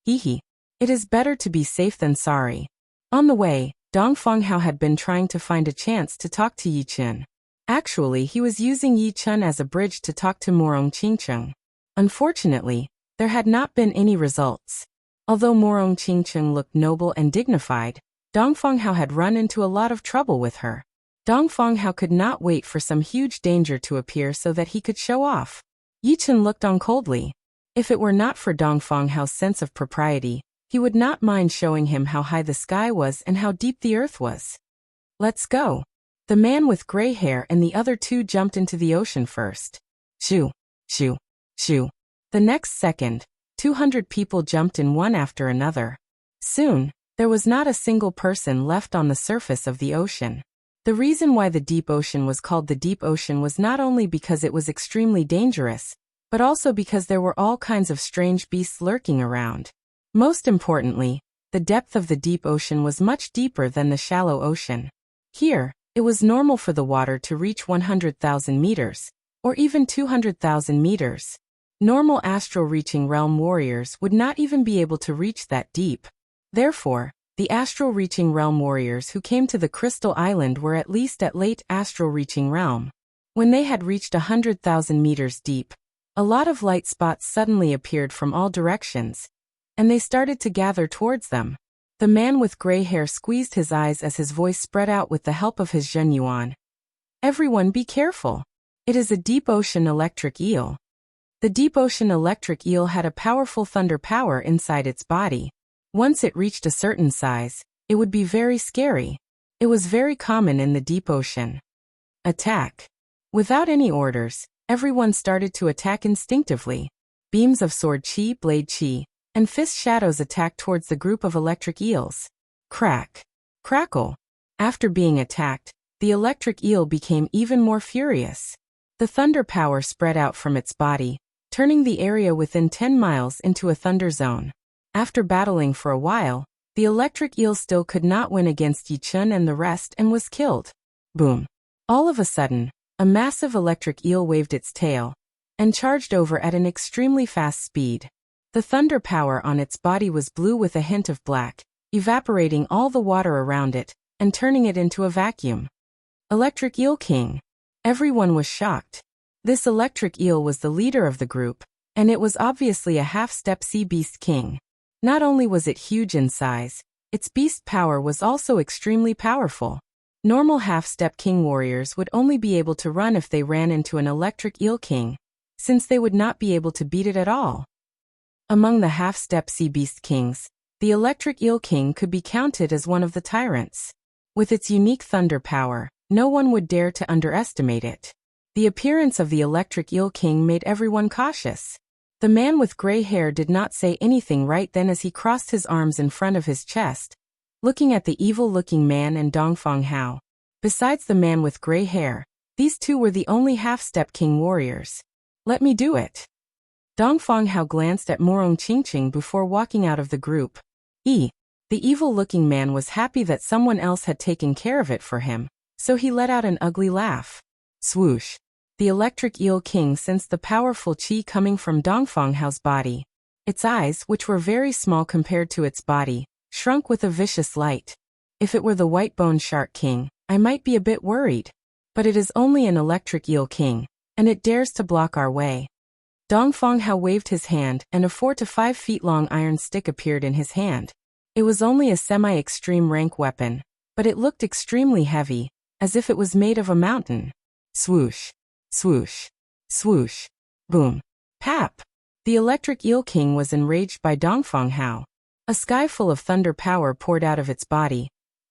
Hehe. It is better to be safe than sorry. On the way, Dong Fonghao had been trying to find a chance to talk to Yi-chan. Actually, he was using Yi-chan as a bridge to talk to Morong Qingqing. Unfortunately, there had not been any results. Although Morong Qingqing looked noble and dignified, Dong Fonghao had run into a lot of trouble with her. Dong Fonghao could not wait for some huge danger to appear so that he could show off. Yi-chan looked on coldly. If it were not for Dong Fonghao's sense of propriety, he would not mind showing him how high the sky was and how deep the earth was. Let's go. The man with gray hair and the other 2 jumped into the ocean first. Shoo, shoo, shoo. The next second, 200 people jumped in one after another. Soon, there was not a single person left on the surface of the ocean. The reason why the deep ocean was called the deep ocean was not only because it was extremely dangerous, but also because there were all kinds of strange beasts lurking around. Most importantly, the depth of the deep ocean was much deeper than the shallow ocean. Here, it was normal for the water to reach 100,000 meters, or even 200,000 meters. Normal astral-reaching realm warriors would not even be able to reach that deep. Therefore, the astral-reaching realm warriors who came to the Crystal Island were at least at late astral-reaching realm. When they had reached 100,000 meters deep, a lot of light spots suddenly appeared from all directions, and they started to gather towards them. The man with gray hair squeezed his eyes as his voice spread out with the help of his Zhenyuan. Everyone be careful. It is a deep ocean electric eel. The deep ocean electric eel had a powerful thunder power inside its body. Once it reached a certain size, it would be very scary. It was very common in the deep ocean. Attack. Without any orders, everyone started to attack instinctively. Beams of sword chi, blade chi, and fist shadows attacked towards the group of electric eels. Crack. Crackle. After being attacked, the electric eel became even more furious. The thunder power spread out from its body, turning the area within 10 miles into a thunder zone. After battling for a while, the electric eel still could not win against Yi-chun and the rest and was killed. Boom. All of a sudden, a massive electric eel waved its tail and charged over at an extremely fast speed. The thunder power on its body was blue with a hint of black, evaporating all the water around it and turning it into a vacuum. Electric Eel King. Everyone was shocked. This electric eel was the leader of the group, and it was obviously a half-step sea beast king. Not only was it huge in size, its beast power was also extremely powerful. Normal half-step king warriors would only be able to run if they ran into an electric eel king, since they would not be able to beat it at all. Among the half-step sea beast kings, the electric eel king could be counted as one of the tyrants. With its unique thunder power, no one would dare to underestimate it. The appearance of the electric eel king made everyone cautious. The man with gray hair did not say anything right then as he crossed his arms in front of his chest, looking at the evil-looking man and Dongfang Hao. Besides the man with gray hair, these two were the only half-step king warriors. Let me do it. Dongfang Hao glanced at Morong Qingqing before walking out of the group. The evil-looking man was happy that someone else had taken care of it for him, so he let out an ugly laugh. Swoosh. The electric eel king sensed the powerful qi coming from Dongfang Hao's body. Its eyes, which were very small compared to its body, shrunk with a vicious light. If it were the white-boned shark king, I might be a bit worried. But it is only an electric eel king, and it dares to block our way. Dongfang Hao waved his hand, and a 4 to 5 feet long iron stick appeared in his hand. It was only a semi-extreme rank weapon, but it looked extremely heavy, as if it was made of a mountain. Swoosh. Swoosh. Swoosh. Boom. Pap. The electric eel king was enraged by Dongfang Hao. A sky full of thunder power poured out of its body,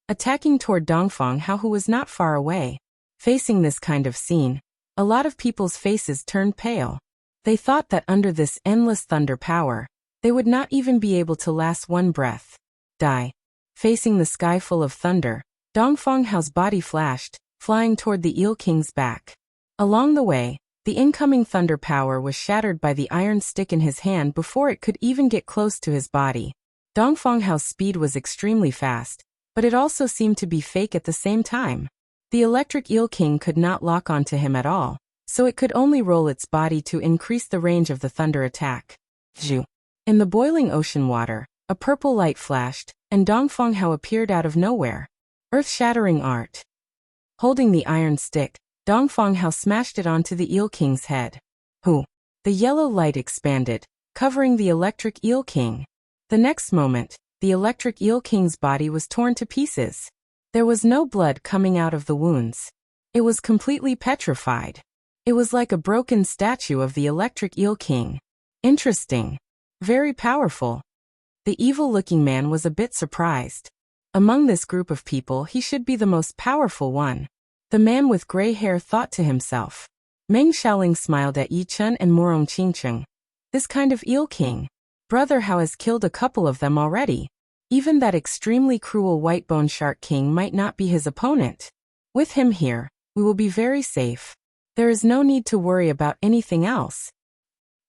attacking toward Dongfang Hao, who was not far away. Facing this kind of scene, a lot of people's faces turned pale. They thought that under this endless thunder power, they would not even be able to last one breath. Die. Facing the sky full of thunder, Dongfang Hao's body flashed, flying toward the eel king's back. Along the way, the incoming thunder power was shattered by the iron stick in his hand before it could even get close to his body. Dongfang Hao's speed was extremely fast, but it also seemed to be fake at the same time. The electric eel king could not lock onto him at all, so it could only roll its body to increase the range of the thunder attack. Zhu. In the boiling ocean water, a purple light flashed, and Dongfang Hao appeared out of nowhere. Earth-shattering art. Holding the iron stick, Dongfang Hao smashed it onto the eel king's head. Hoo! The yellow light expanded, covering the electric eel king. The next moment, the electric eel king's body was torn to pieces. There was no blood coming out of the wounds. It was completely petrified. It was like a broken statue of the electric eel king. Interesting. Very powerful. The evil-looking man was a bit surprised. Among this group of people, he should be the most powerful one. The man with gray hair thought to himself. Meng Xiaoling smiled at Yi-chun and Morong Qingqing. This kind of eel king. Brother Hao has killed a couple of them already. Even that extremely cruel white-bone shark king might not be his opponent. With him here, we will be very safe. There is no need to worry about anything else.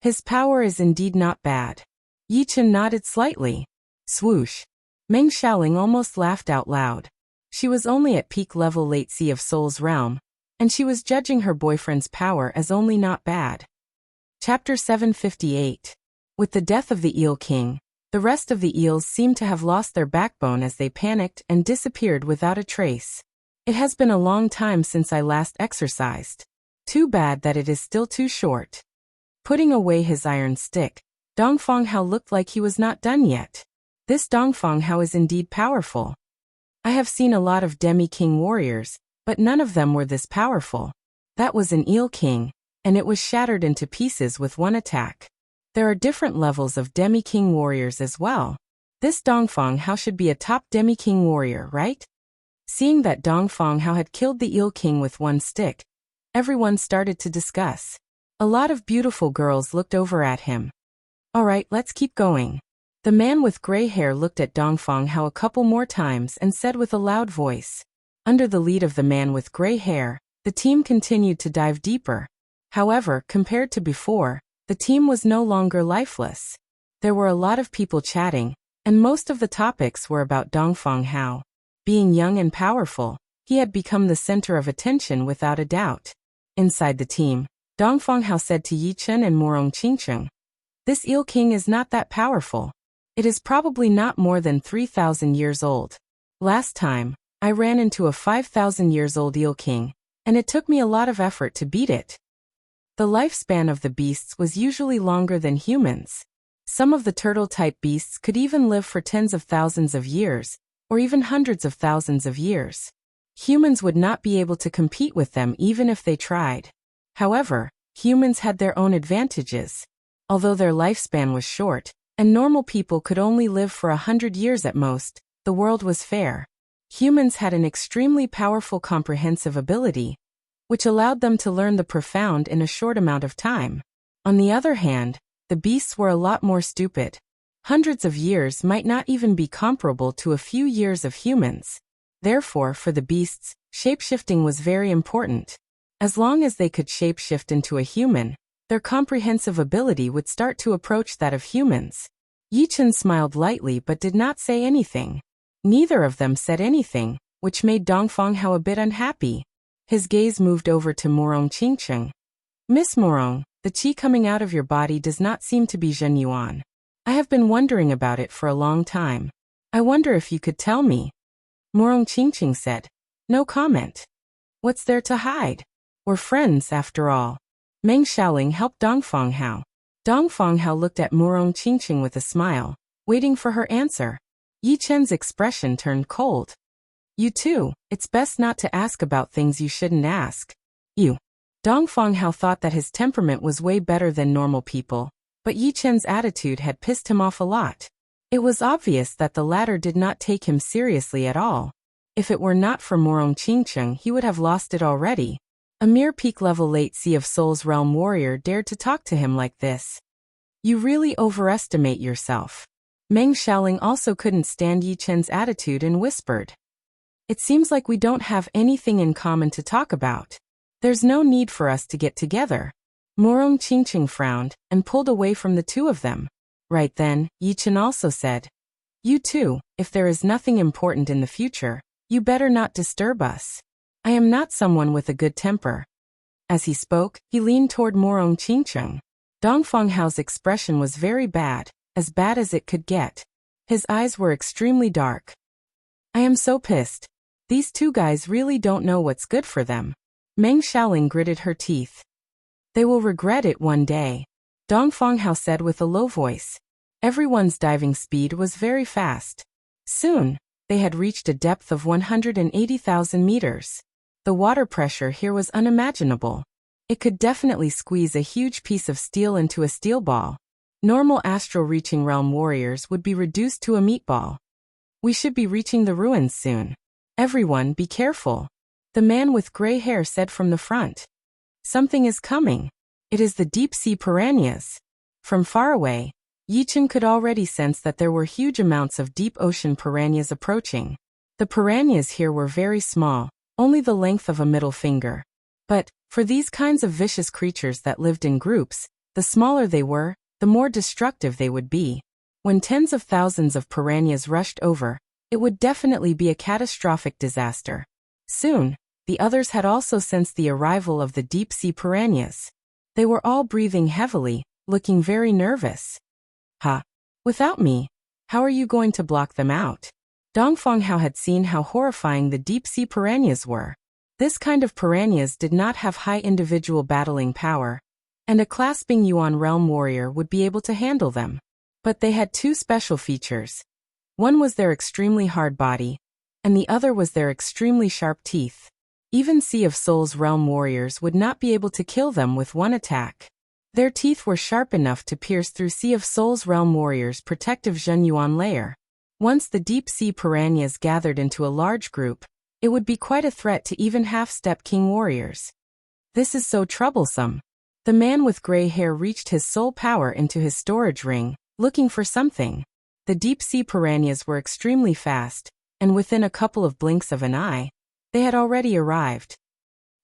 His power is indeed not bad. Yi-chun nodded slightly. Swoosh. Meng Xiaoling almost laughed out loud. She was only at peak level late Sea of Soul's realm, and she was judging her boyfriend's power as only not bad. Chapter 758. With the death of the Eel King, the rest of the eels seemed to have lost their backbone as they panicked and disappeared without a trace. It has been a long time since I last exercised. Too bad that it is still too short. Putting away his iron stick, Dongfang Hao looked like he was not done yet. This Dongfang Hao is indeed powerful. I have seen a lot of demi-king warriors, but none of them were this powerful. That was an eel king, and it was shattered into pieces with one attack. There are different levels of demi-king warriors as well. This Dongfang Hao should be a top demi-king warrior, right? Seeing that Dongfang Hao had killed the eel king with one stick, everyone started to discuss. A lot of beautiful girls looked over at him. Alright, let's keep going. The man with gray hair looked at Dongfang Hao a couple more times and said with a loud voice. Under the lead of the man with gray hair, the team continued to dive deeper. However, compared to before, the team was no longer lifeless. There were a lot of people chatting, and most of the topics were about Dongfang Hao. Being young and powerful, he had become the center of attention without a doubt. Inside the team, Dongfang Hao said to Yi Chen and Morong Qingcheng, "This Eel King is not that powerful. It is probably not more than 3,000 years old. Last time, I ran into a 5,000 years old Eel King, and it took me a lot of effort to beat it." The lifespan of the beasts was usually longer than humans. Some of the turtle-type beasts could even live for tens of thousands of years, or even hundreds of thousands of years. Humans would not be able to compete with them even if they tried. However, humans had their own advantages. Although their lifespan was short, and normal people could only live for 100 years at most, the world was fair. Humans had an extremely powerful comprehensive ability, which allowed them to learn the profound in a short amount of time. On the other hand, the beasts were a lot more stupid. Hundreds of years might not even be comparable to a few years of humans. Therefore, for the beasts, shapeshifting was very important. As long as they could shapeshift into a human, their comprehensive ability would start to approach that of humans. Yi Chen smiled lightly but did not say anything. Neither of them said anything, which made Dongfang Hao a bit unhappy. His gaze moved over to Morong Qingcheng. "Miss Morong, the qi coming out of your body does not seem to be Zhenyuan. I have been wondering about it for a long time. I wonder if you could tell me." Morong Qingcheng said. "No comment. What's there to hide? We're friends, after all." Meng Xiaoling helped Dongfang Hao. Dongfang Hao looked at Morong Qingcheng with a smile, waiting for her answer. Yi Chen's expression turned cold. "You too, it's best not to ask about things you shouldn't ask. You." Dongfang Hao thought that his temperament was way better than normal people, but Yi Chen's attitude had pissed him off a lot. It was obvious that the latter did not take him seriously at all. If it were not for Morong Qingcheng, he would have lost it already. A mere peak-level late Sea of Souls realm warrior dared to talk to him like this. "You really overestimate yourself." Meng Xiaoling also couldn't stand Yi Chen's attitude and whispered, "It seems like we don't have anything in common to talk about. There's no need for us to get together." Morong Qingcheng frowned and pulled away from the two of them. Right then, Yi Chen also said, "You too, if there is nothing important in the future, you better not disturb us. I am not someone with a good temper." As he spoke, he leaned toward Morong Qingcheng. Dongfang Hao's expression was very bad as it could get. His eyes were extremely dark. "I am so pissed. These two guys really don't know what's good for them." Meng Xiaoling gritted her teeth. "They will regret it one day," Dongfang Hao said with a low voice. Everyone's diving speed was very fast. Soon, they had reached a depth of 180,000 meters. The water pressure here was unimaginable. It could definitely squeeze a huge piece of steel into a steel ball. Normal astral-reaching realm warriors would be reduced to a meatball. "We should be reaching the ruins soon. Everyone, be careful," the man with gray hair said from the front. "Something is coming. It is the deep-sea piranhas." From far away, Yi Chen could already sense that there were huge amounts of deep-ocean piranhas approaching. The piranhas here were very small, only the length of a middle finger. But, for these kinds of vicious creatures that lived in groups, the smaller they were, the more destructive they would be. When tens of thousands of piranhas rushed over, it would definitely be a catastrophic disaster. Soon, the others had also sensed the arrival of the deep-sea piranhas. They were all breathing heavily, looking very nervous. "Ha! Without me, how are you going to block them out?" Dongfang Hao had seen how horrifying the deep-sea piranhas were. This kind of piranhas did not have high individual battling power, and a clasping Yuan realm warrior would be able to handle them. But they had two special features. One was their extremely hard body, and the other was their extremely sharp teeth. Even Sea of Souls realm warriors would not be able to kill them with one attack. Their teeth were sharp enough to pierce through Sea of Souls realm warriors' protective Zhenyuan layer. Once the deep-sea piranhas gathered into a large group, it would be quite a threat to even half-step king warriors. "This is so troublesome." The man with gray hair reached his soul power into his storage ring, looking for something. The deep-sea piranhas were extremely fast, and within a couple of blinks of an eye, They had already arrived.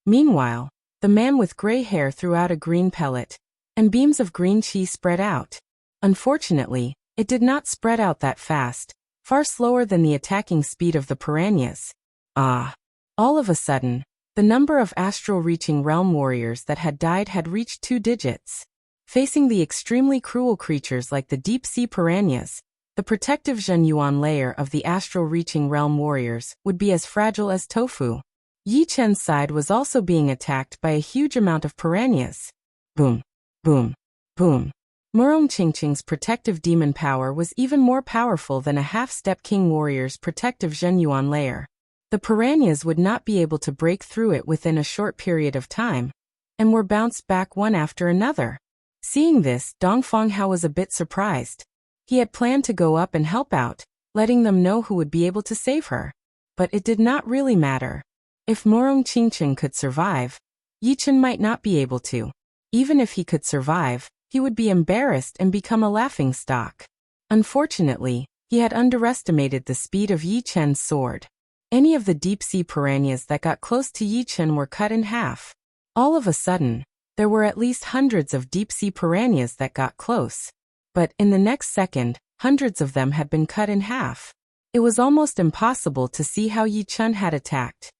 Meanwhile, the man with gray hair threw out a green pellet, and beams of green chi spread out. Unfortunately, it did not spread out that fast, far slower than the attacking speed of the piranhas. All of a sudden, the number of astral-reaching realm warriors that had died had reached 2 digits. Facing the extremely cruel creatures like the deep-sea piranhas, the protective Zhenyuan layer of the astral-reaching realm warriors would be as fragile as tofu. Yi Chen's side was also being attacked by a huge amount of piranhas. Boom, boom, boom. Murong Qingqing's protective demon power was even more powerful than a half-step king warrior's protective Zhenyuan layer. The piranhas would not be able to break through it within a short period of time, and were bounced back one after another. Seeing this, Dong Fanghao was a bit surprised. He had planned to go up and help out, letting them know who would be able to save her. But it did not really matter. If Murong Qingqing could survive, Yi Chen might not be able to. Even if he could survive, he would be embarrassed and become a laughingstock. Unfortunately, he had underestimated the speed of Yi Chen's sword. Any of the deep-sea piranhas that got close to Yi Chen were cut in half. All of a sudden, there were at least hundreds of deep-sea piranhas that got close. But in the next second, hundreds of them had been cut in half. It was almost impossible to see how Yi Chen had attacked.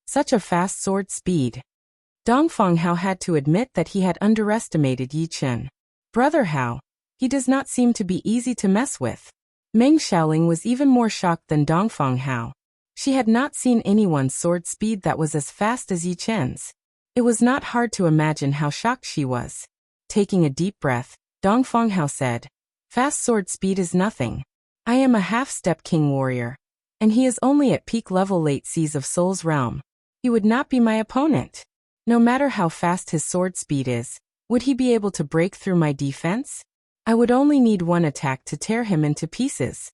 Such a fast sword speed. Dong Fanghao had to admit that he had underestimated Yi Chen. Brother Hao, he does not seem to be easy to mess with. Meng Xiaoling was even more shocked than Dong Fanghao. She had not seen anyone's sword speed that was as fast as Yi Chen's. It was not hard to imagine how shocked she was. Taking a deep breath, Dong Fanghao said, "Fast sword speed is nothing. I am a half-step king warrior, and he is only at peak level late seas of Soul's realm. He would not be my opponent. No matter how fast his sword speed is, would he be able to break through my defense? I would only need one attack to tear him into pieces."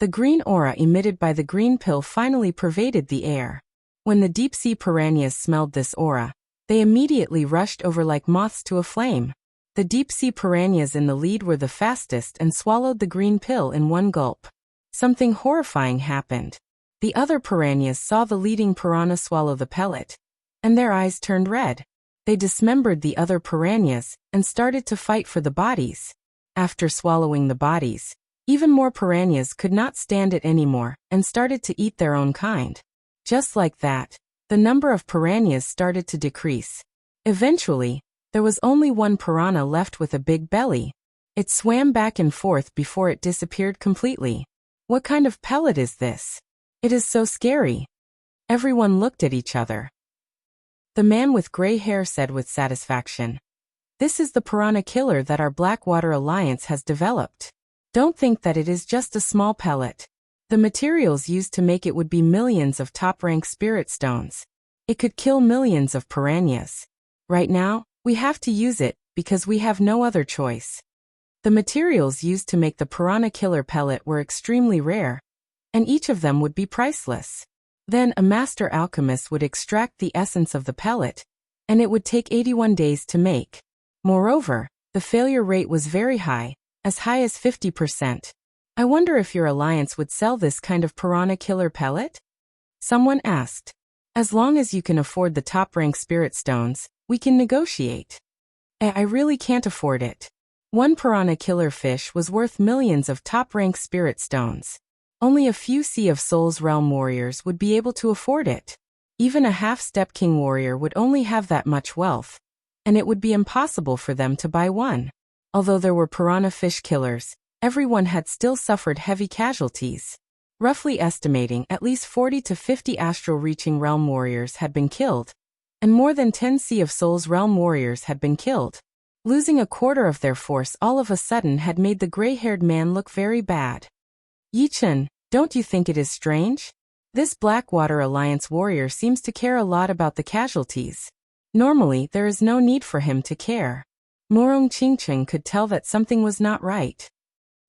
The green aura emitted by the green pill finally pervaded the air. When the deep-sea piranhas smelled this aura, they immediately rushed over like moths to a flame. The deep-sea piranhas in the lead were the fastest and swallowed the green pill in one gulp. Something horrifying happened. The other piranhas saw the leading piranha swallow the pellet, and their eyes turned red. They dismembered the other piranhas and started to fight for the bodies. After swallowing the bodies, even more piranhas could not stand it anymore and started to eat their own kind. Just like that, the number of piranhas started to decrease. Eventually, there was only one piranha left with a big belly. It swam back and forth before it disappeared completely. What kind of pellet is this? It is so scary. Everyone looked at each other. The man with gray hair said with satisfaction, "This is the piranha killer that our Blackwater Alliance has developed. Don't think that it is just a small pellet. The materials used to make it would be millions of top-rank spirit stones. It could kill millions of piranhas. Right now, we have to use it because we have no other choice." The materials used to make the piranha killer pellet were extremely rare, and each of them would be priceless. Then a master alchemist would extract the essence of the pellet, and it would take 81 days to make. Moreover, the failure rate was very high as 50%. "I wonder if your alliance would sell this kind of piranha killer pellet?" Someone asked. "As long as you can afford the top-rank spirit stones, we can negotiate." I really can't afford it. One piranha killer fish was worth millions of top-rank spirit stones. Only a few Sea of Souls realm warriors would be able to afford it. Even a half-step king warrior would only have that much wealth, and it would be impossible for them to buy one. Although there were piranha fish killers, everyone had still suffered heavy casualties. Roughly estimating at least 40 to 50 astral-reaching realm warriors had been killed, and more than 10 Sea of Souls realm warriors had been killed. Losing a quarter of their force all of a sudden had made the gray-haired man look very bad. "Yi Chen, don't you think it is strange? This Blackwater Alliance warrior seems to care a lot about the casualties. Normally, there is no need for him to care." Murong Qingqing could tell that something was not right.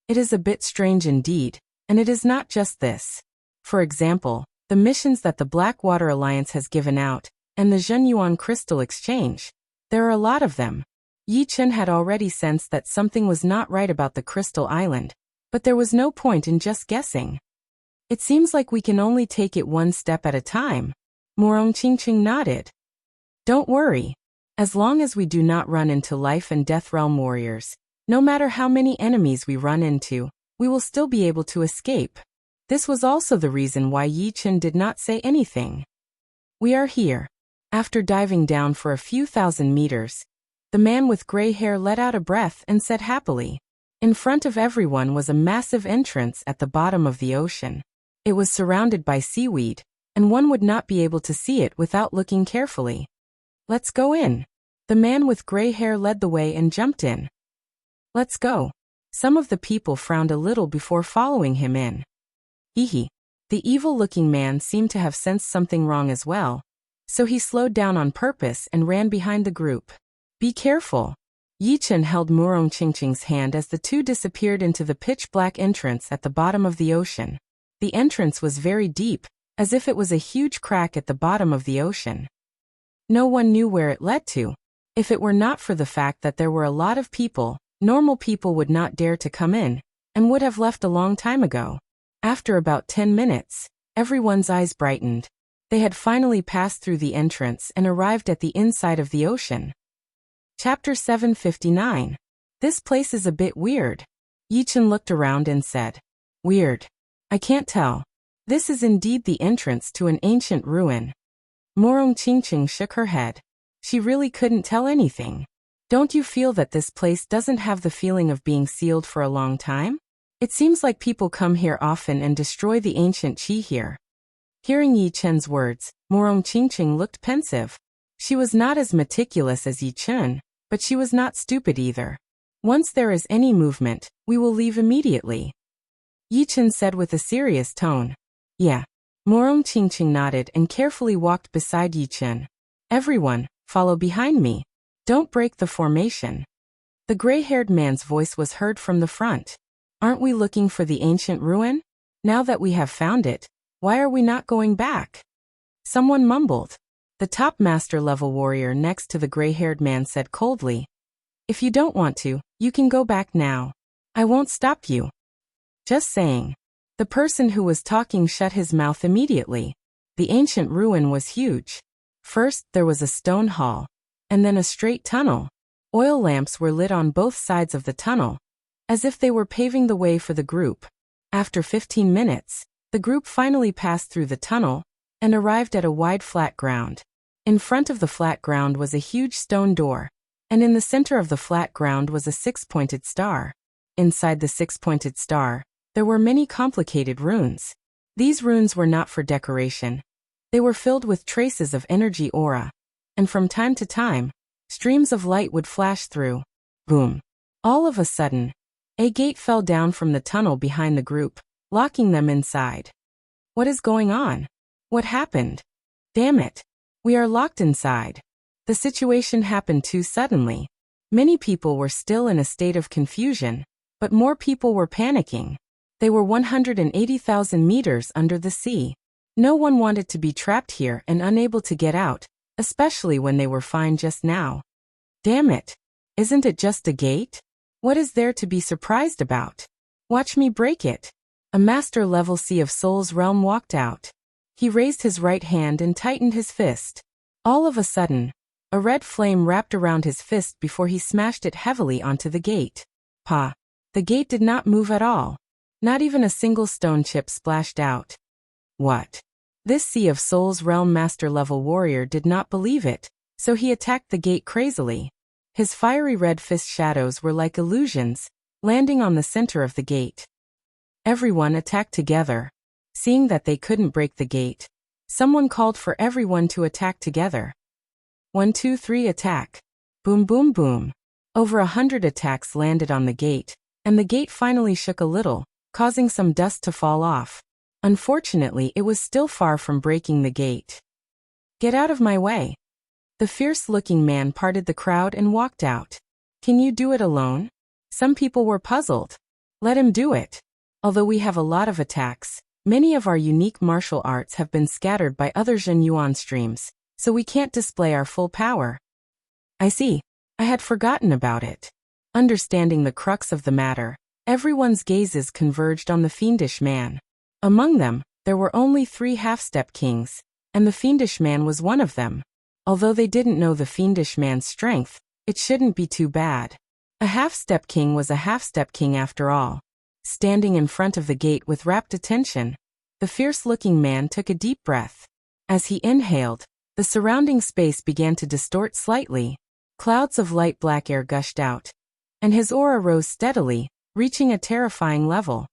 It is a bit strange indeed, and it is not just this. For example, the missions that the Blackwater Alliance has given out, and the Zhenyuan Crystal Exchange. There are a lot of them. Yi Chen had already sensed that something was not right about the Crystal Island, but there was no point in just guessing. It seems like we can only take it one step at a time. Morong Chingching nodded. Don't worry. As long as we do not run into life and death realm warriors, no matter how many enemies we run into, we will still be able to escape. This was also the reason why Yi Chen did not say anything. We are here. After diving down for a few thousand meters, the man with gray hair let out a breath and said happily. In front of everyone was a massive entrance at the bottom of the ocean. It was surrounded by seaweed, and one would not be able to see it without looking carefully. Let's go in. The man with gray hair led the way and jumped in. Let's go. Some of the people frowned a little before following him in. Hehe. The evil-looking man seemed to have sensed something wrong as well, so he slowed down on purpose and ran behind the group. Be careful. Yi Chen held Murong Chingching's hand as the two disappeared into the pitch-black entrance at the bottom of the ocean. The entrance was very deep, as if it was a huge crack at the bottom of the ocean. No one knew where it led to. If it were not for the fact that there were a lot of people, normal people would not dare to come in, and would have left a long time ago. After about 10 minutes, everyone's eyes brightened. They had finally passed through the entrance and arrived at the inside of the ocean. Chapter 759. This place is a bit weird. Yi Chen looked around and said, Weird. I can't tell. This is indeed the entrance to an ancient ruin. Morong Chingching shook her head. She really couldn't tell anything. Don't you feel that this place doesn't have the feeling of being sealed for a long time? It seems like people come here often and destroy the ancient qi here. Hearing Yi Chen's words, Morong Chingching looked pensive. She was not as meticulous as Yi Chen, but she was not stupid either. Once there is any movement, we will leave immediately. Yi Chen said with a serious tone. Yeah. Morong Chingching nodded and carefully walked beside Yi Chen. Everyone, follow behind me. Don't break the formation. The gray-haired man's voice was heard from the front. Aren't we looking for the ancient ruin? Now that we have found it, why are we not going back? Someone mumbled. The top master-level warrior next to the gray-haired man said coldly. If you don't want to, you can go back now. I won't stop you. Just saying. The person who was talking shut his mouth immediately. The ancient ruin was huge. First, there was a stone hall, and then a straight tunnel. Oil lamps were lit on both sides of the tunnel, as if they were paving the way for the group. After 15 minutes, the group finally passed through the tunnel and arrived at a wide flat ground. In front of the flat ground was a huge stone door, and in the center of the flat ground was a six-pointed star. Inside the six-pointed star, there were many complicated runes. These runes were not for decoration. They were filled with traces of energy aura, and from time to time, streams of light would flash through. Boom. All of a sudden, a gate fell down from the tunnel behind the group, locking them inside. What is going on? What happened? Damn it. We are locked inside. The situation happened too suddenly. Many people were still in a state of confusion, but more people were panicking. They were 180,000 meters under the sea. No one wanted to be trapped here and unable to get out, especially when they were fine just now. Damn it. Isn't it just a gate? What is there to be surprised about? Watch me break it. A master-level Sea of Souls realm walked out. He raised his right hand and tightened his fist. All of a sudden, a red flame wrapped around his fist before he smashed it heavily onto the gate. Pa! The gate did not move at all. Not even a single stone chip splashed out. What? This Sea of Souls realm master-level warrior did not believe it, so he attacked the gate crazily. His fiery red fist shadows were like illusions, landing on the center of the gate. Everyone attacked together. Seeing that they couldn't break the gate, someone called for everyone to attack together. 1, 2, 3 attack. Boom boom boom. Over 100 attacks landed on the gate, and the gate finally shook a little, causing some dust to fall off. Unfortunately, it was still far from breaking the gate. Get out of my way. The fierce-looking man parted the crowd and walked out. Can you do it alone? Some people were puzzled. Let him do it. Although we have a lot of attacks, many of our unique martial arts have been scattered by other Zhen Yuan streams, so we can't display our full power. I see. I had forgotten about it. Understanding the crux of the matter, everyone's gazes converged on the fiendish man. Among them, there were only 3 half-step kings, and the fiendish man was one of them. Although they didn't know the fiendish man's strength, it shouldn't be too bad. A half-step king was a half-step king after all. Standing in front of the gate with rapt attention, the fierce-looking man took a deep breath. As he inhaled, the surrounding space began to distort slightly. Clouds of light black air gushed out, and his aura rose steadily, reaching a terrifying level.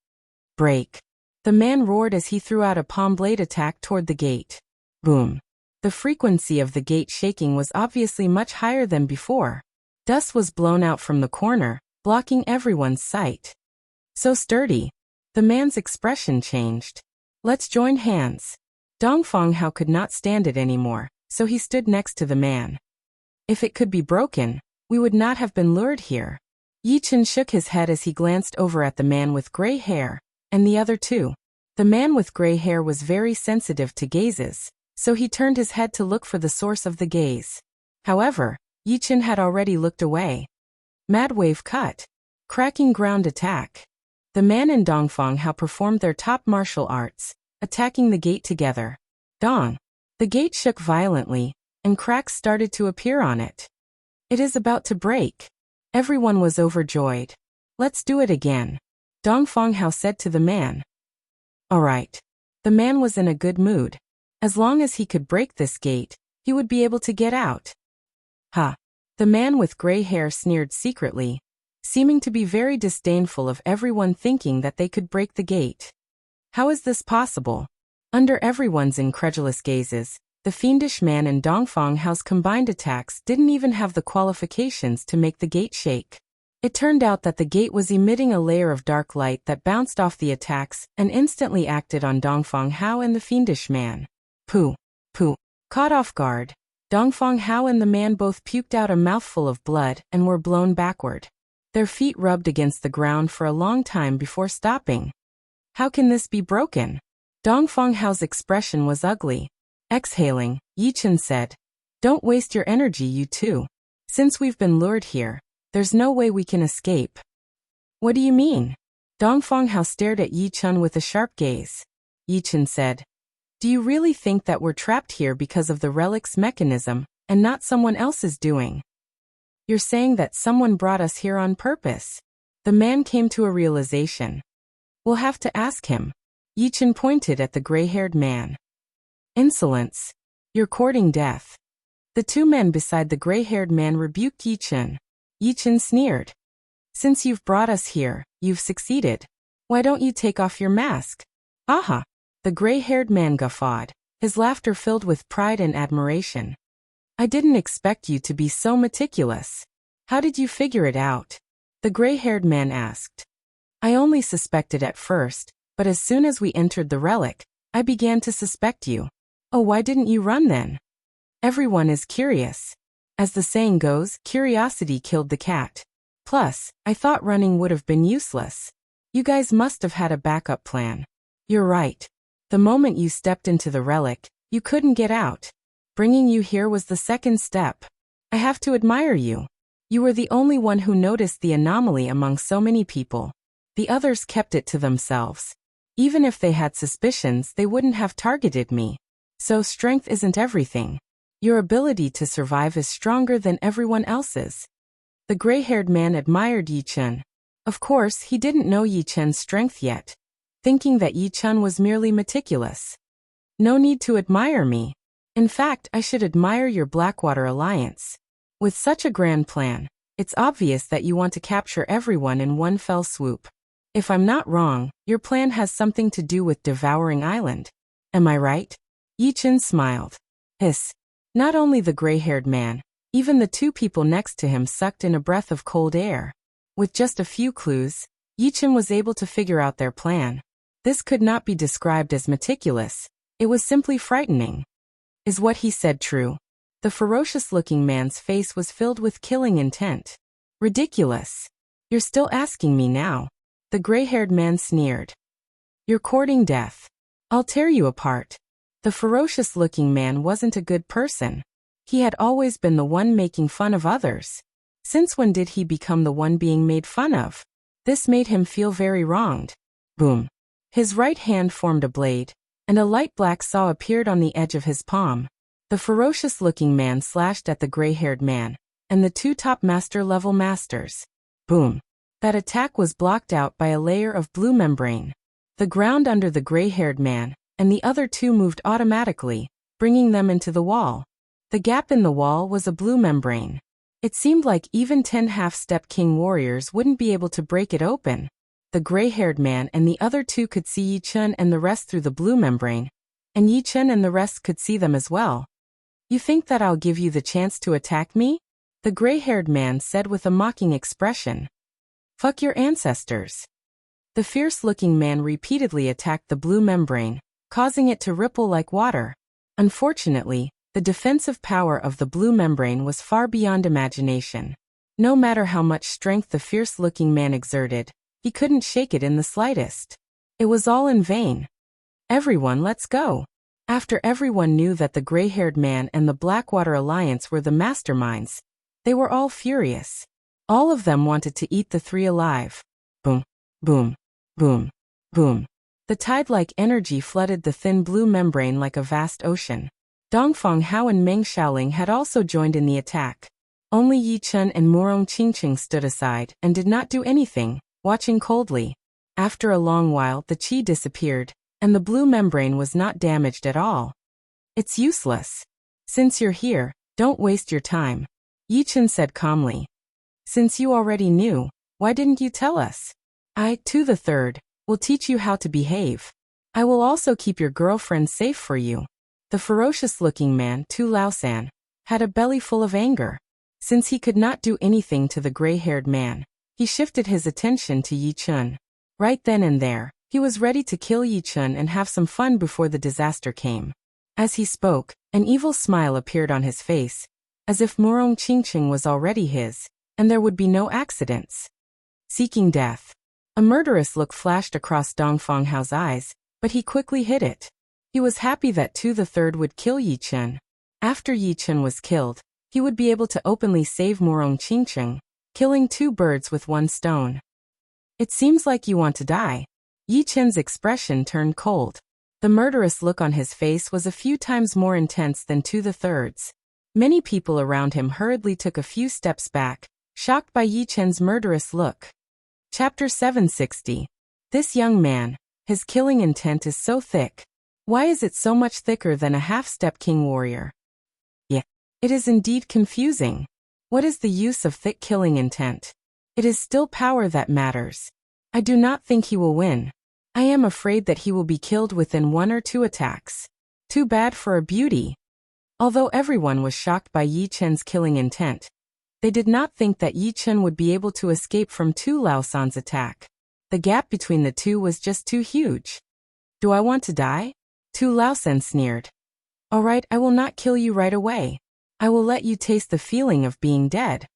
Break! The man roared as he threw out a palm blade attack toward the gate. Boom! The frequency of the gate shaking was obviously much higher than before. Dust was blown out from the corner, blocking everyone's sight. So sturdy. The man's expression changed. Let's join hands. Dongfang Hao could not stand it anymore, so he stood next to the man. If it could be broken, we would not have been lured here. Yi Chen shook his head as he glanced over at the man with gray hair, and the other two. The man with gray hair was very sensitive to gazes, so he turned his head to look for the source of the gaze. However, Yi Chen had already looked away. Mad wave cut. Cracking ground attack. The man and Dongfang Hao performed their top martial arts, attacking the gate together. Dong! The gate shook violently, and cracks started to appear on it. It is about to break. Everyone was overjoyed. Let's do it again. Dongfang Hao said to the man. All right. The man was in a good mood. As long as he could break this gate, he would be able to get out. Ha! The man with gray hair sneered secretly, seeming to be very disdainful of everyone thinking that they could break the gate. How is this possible? Under everyone's incredulous gazes, the fiendish man and Dongfang Hao's combined attacks didn't even have the qualifications to make the gate shake. It turned out that the gate was emitting a layer of dark light that bounced off the attacks and instantly acted on Dongfang Hao and the fiendish man. Pooh! Pooh! Caught off guard, Dongfang Hao and the man both puked out a mouthful of blood and were blown backward. Their feet rubbed against the ground for a long time before stopping. How can this be broken? Dongfang Hao's expression was ugly. Exhaling, Yi Chen said, Don't waste your energy, you two. Since we've been lured here, there's no way we can escape. What do you mean? Dongfang Hao stared at Yi Chen with a sharp gaze. Yi Chen said, Do you really think that we're trapped here because of the relic's mechanism, and not someone else's doing? You're saying that someone brought us here on purpose. The man came to a realization. We'll have to ask him. Yi Chen pointed at the gray-haired man. Insolence. You're courting death. The two men beside the gray-haired man rebuked Yi Chen. Yi Chen sneered. Since you've brought us here, you've succeeded. Why don't you take off your mask? Aha! The gray-haired man guffawed, his laughter filled with pride and admiration. I didn't expect you to be so meticulous. How did you figure it out? The gray-haired man asked. I only suspected at first, but as soon as we entered the relic, I began to suspect you. Oh, why didn't you run then? Everyone is curious. As the saying goes, curiosity killed the cat. Plus, I thought running would have been useless. You guys must have had a backup plan. You're right. The moment you stepped into the relic, you couldn't get out. Bringing you here was the second step. I have to admire you. You were the only one who noticed the anomaly among so many people. The others kept it to themselves. Even if they had suspicions, they wouldn't have targeted me. So strength isn't everything. Your ability to survive is stronger than everyone else's. The gray-haired man admired Yi Chen. Of course, he didn't know Yi Chen's strength yet, thinking that Yi Chen was merely meticulous. No need to admire me. In fact, I should admire your Blackwater alliance. With such a grand plan, it's obvious that you want to capture everyone in one fell swoop. If I'm not wrong, your plan has something to do with Devouring Island. Am I right? Yi Chen smiled. Hiss. Not only the gray-haired man, even the two people next to him sucked in a breath of cold air. With just a few clues, Yi Chen was able to figure out their plan. This could not be described as meticulous. It was simply frightening. Is what he said true? The ferocious-looking man's face was filled with killing intent. Ridiculous. You're still asking me now. The gray-haired man sneered. You're courting death. I'll tear you apart. The ferocious-looking man wasn't a good person. He had always been the one making fun of others. Since when did he become the one being made fun of? This made him feel very wronged. Boom. His right hand formed a blade, and a light black saw appeared on the edge of his palm. The ferocious-looking man slashed at the gray-haired man, and the two top master-level masters. Boom! That attack was blocked out by a layer of blue membrane. The ground under the gray-haired man, and the other two moved automatically, bringing them into the wall. The gap in the wall was a blue membrane. It seemed like even 10 half-step king warriors wouldn't be able to break it open. The gray-haired man and the other two could see Yi Chun and the rest through the blue membrane, and Yi Chun and the rest could see them as well. "You think that I'll give you the chance to attack me?" the gray-haired man said with a mocking expression. "Fuck your ancestors." The fierce-looking man repeatedly attacked the blue membrane, causing it to ripple like water. Unfortunately, the defensive power of the blue membrane was far beyond imagination. No matter how much strength the fierce-looking man exerted, he couldn't shake it in the slightest. It was all in vain. "Everyone, let's go." After everyone knew that the gray-haired man and the Blackwater Alliance were the masterminds, they were all furious. All of them wanted to eat the three alive. Boom, boom, boom, boom. The tide-like energy flooded the thin blue membrane like a vast ocean. Dongfang Hao and Meng Xiaoling had also joined in the attack. Only Yi Chun and Murong Qingqing stood aside and did not do anything, watching coldly. After a long while the qi disappeared, and the blue membrane was not damaged at all. "It's useless. Since you're here, don't waste your time," Yi Chun said calmly. "Since you already knew, why didn't you tell us? I, too the third, will teach you how to behave. I will also keep your girlfriend safe for you." The ferocious-looking man, Tu Laosan, had a belly full of anger. Since he could not do anything to the gray-haired man, he shifted his attention to Yi Chun. Right then and there, he was ready to kill Yi Chun and have some fun before the disaster came. As he spoke, an evil smile appeared on his face, as if Murong Qingqing was already his, and there would be no accidents. Seeking death. A murderous look flashed across Dongfang Hao's eyes, but he quickly hid it. He was happy that Tu the Third would kill Yi Chun. After Yi Chun was killed, he would be able to openly save Murong Qingqing, killing two birds with one stone. "It seems like you want to die." Yi Chun's expression turned cold. The murderous look on his face was a few times more intense than Tu the Third's. Many people around him hurriedly took a few steps back, shocked by Yi Chun's murderous look. Chapter 760. This young man, his killing intent is so thick. Why is it so much thicker than a half-step king warrior? Yeah, it is indeed confusing. What is the use of thick killing intent? It is still power that matters. I do not think he will win. I am afraid that he will be killed within 1 or 2 attacks. Too bad for a beauty. Although everyone was shocked by Yi Chun's killing intent, they did not think that Yi Chun would be able to escape from Tu Laosan's attack. The gap between the two was just too huge. "Do I want to die?" Tu Laosan sneered. "All right, I will not kill you right away. I will let you taste the feeling of being dead.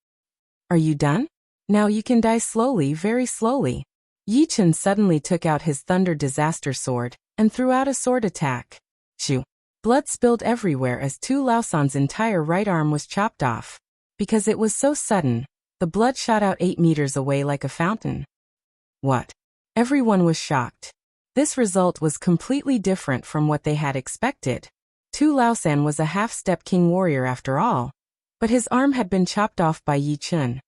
Are you done? Now you can die slowly, very slowly." Yi Chun suddenly took out his Thunder Disaster Sword and threw out a sword attack. Shoo! Blood spilled everywhere as Tu Laosan's entire right arm was chopped off. Because it was so sudden, the blood shot out 8 meters away like a fountain. What? Everyone was shocked. This result was completely different from what they had expected. Tu Laosan was a half-step king warrior after all, but his arm had been chopped off by Yi Chun.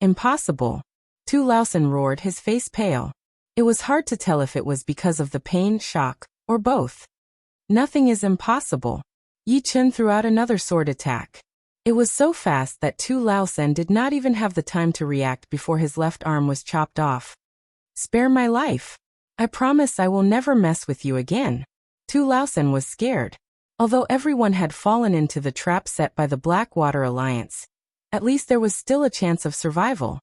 Impossible. Tu Laosan roared, his face pale. It was hard to tell if it was because of the pain, shock, or both. Nothing is impossible. Yi Chun threw out another sword attack. It was so fast that Tu Laosan did not even have the time to react before his left arm was chopped off. "Spare my life. I promise I will never mess with you again." Tu Laosan was scared. Although everyone had fallen into the trap set by the Blackwater Alliance, at least there was still a chance of survival.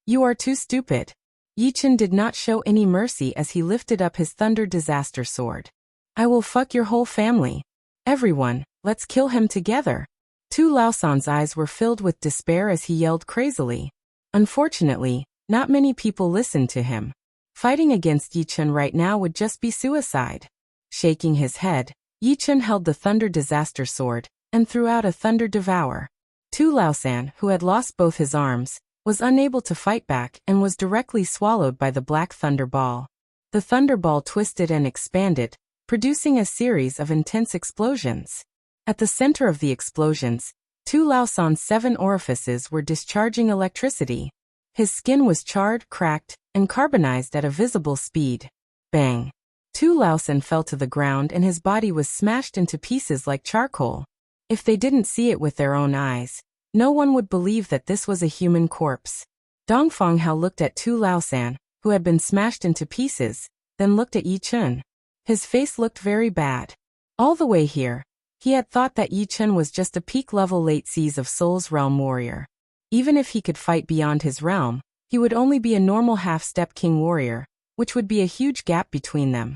"You are too stupid." Yi Chun did not show any mercy as he lifted up his Thunder Disaster Sword. "I will fuck your whole family. Everyone, let's kill him together." Tu Laosan's eyes were filled with despair as he yelled crazily. Unfortunately, not many people listened to him. Fighting against Yi Chun right now would just be suicide. Shaking his head, Yi Chun held the Thunder Disaster Sword and threw out a Thunder Devour. Tu Laosan, who had lost both his arms, was unable to fight back and was directly swallowed by the Black Thunder Ball. The thunderball twisted and expanded, producing a series of intense explosions. At the center of the explosions, Tu Laosan's 7 orifices were discharging electricity. His skin was charred, cracked, and carbonized at a visible speed. Bang! Tu Laosan fell to the ground and his body was smashed into pieces like charcoal. If they didn't see it with their own eyes, no one would believe that this was a human corpse. Dongfang Hao looked at Tu Laosan, who had been smashed into pieces, then looked at Yi Chen. His face looked very bad. All the way here, he had thought that Yi Chen was just a peak-level late seas of Soul's Realm warrior. Even if he could fight beyond his realm, he would only be a normal half-step king warrior, which would be a huge gap between them.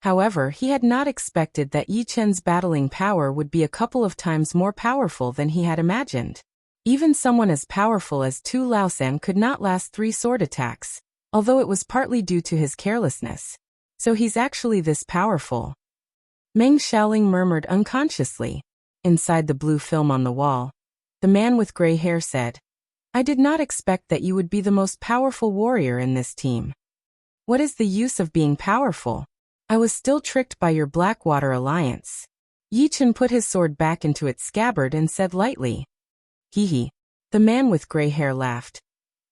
However, he had not expected that Yi Chen's battling power would be a couple of times more powerful than he had imagined. Even someone as powerful as Tu Laosan could not last 3 sword attacks, although it was partly due to his carelessness. So he's actually this powerful. Meng Xiaoling murmured unconsciously. Inside the blue film on the wall, the man with gray hair said, "I did not expect that you would be the most powerful warrior in this team. What is the use of being powerful? I was still tricked by your Blackwater alliance." Yi Chen put his sword back into its scabbard and said lightly, "Hee hee." The man with gray hair laughed.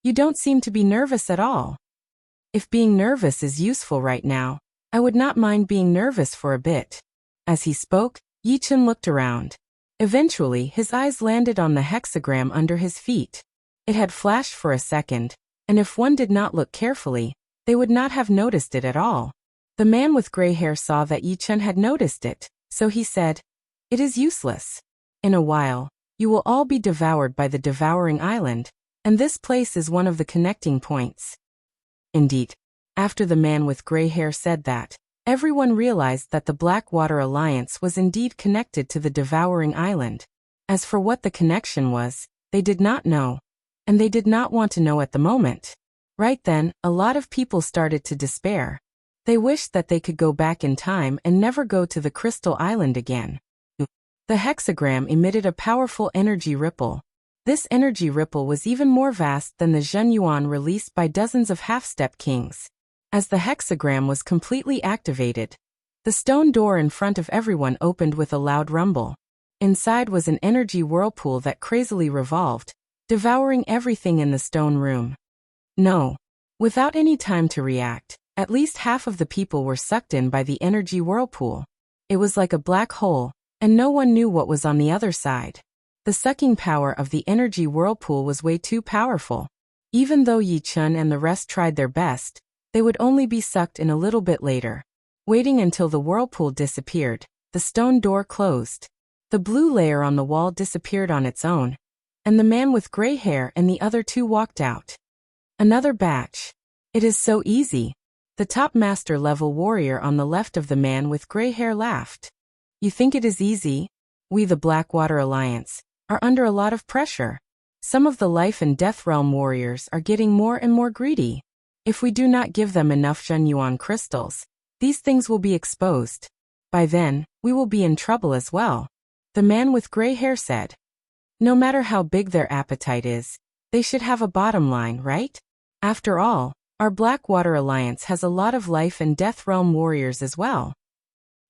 "You don't seem to be nervous at all. If being nervous is useful right now, I would not mind being nervous for a bit." As he spoke, Yi Chen looked around. Eventually, his eyes landed on the hexagram under his feet. It had flashed for a second, and if one did not look carefully, they would not have noticed it at all. The man with gray hair saw that Yi Chen had noticed it, so he said, "It is useless. In a while, you will all be devoured by the devouring island, and this place is one of the connecting points." Indeed, after the man with gray hair said that, everyone realized that the Blackwater Alliance was indeed connected to the devouring island. As for what the connection was, they did not know, and they did not want to know at the moment. Right then, a lot of people started to despair. They wished that they could go back in time and never go to the Crystal Island again. The hexagram emitted a powerful energy ripple. This energy ripple was even more vast than the Zhenyuan released by dozens of half-step kings. As the hexagram was completely activated, the stone door in front of everyone opened with a loud rumble. Inside was an energy whirlpool that crazily revolved, devouring everything in the stone room. No. Without any time to react, at least half of the people were sucked in by the energy whirlpool. It was like a black hole, and no one knew what was on the other side. The sucking power of the energy whirlpool was way too powerful. Even though Yi Chen and the rest tried their best, they would only be sucked in a little bit later. Waiting until the whirlpool disappeared, the stone door closed. The blue layer on the wall disappeared on its own, and the man with gray hair and the other 2 walked out. Another batch. It is so easy. The top master level warrior on the left of the man with gray hair laughed. "You think it is easy? We, the Blackwater Alliance, are under a lot of pressure. Some of the life and death realm warriors are getting more and more greedy. If we do not give them enough Zhenyuan crystals, these things will be exposed. By then, we will be in trouble as well," the man with gray hair said. "No matter how big their appetite is, they should have a bottom line, right? After all, our Blackwater Alliance has a lot of life and death realm warriors as well."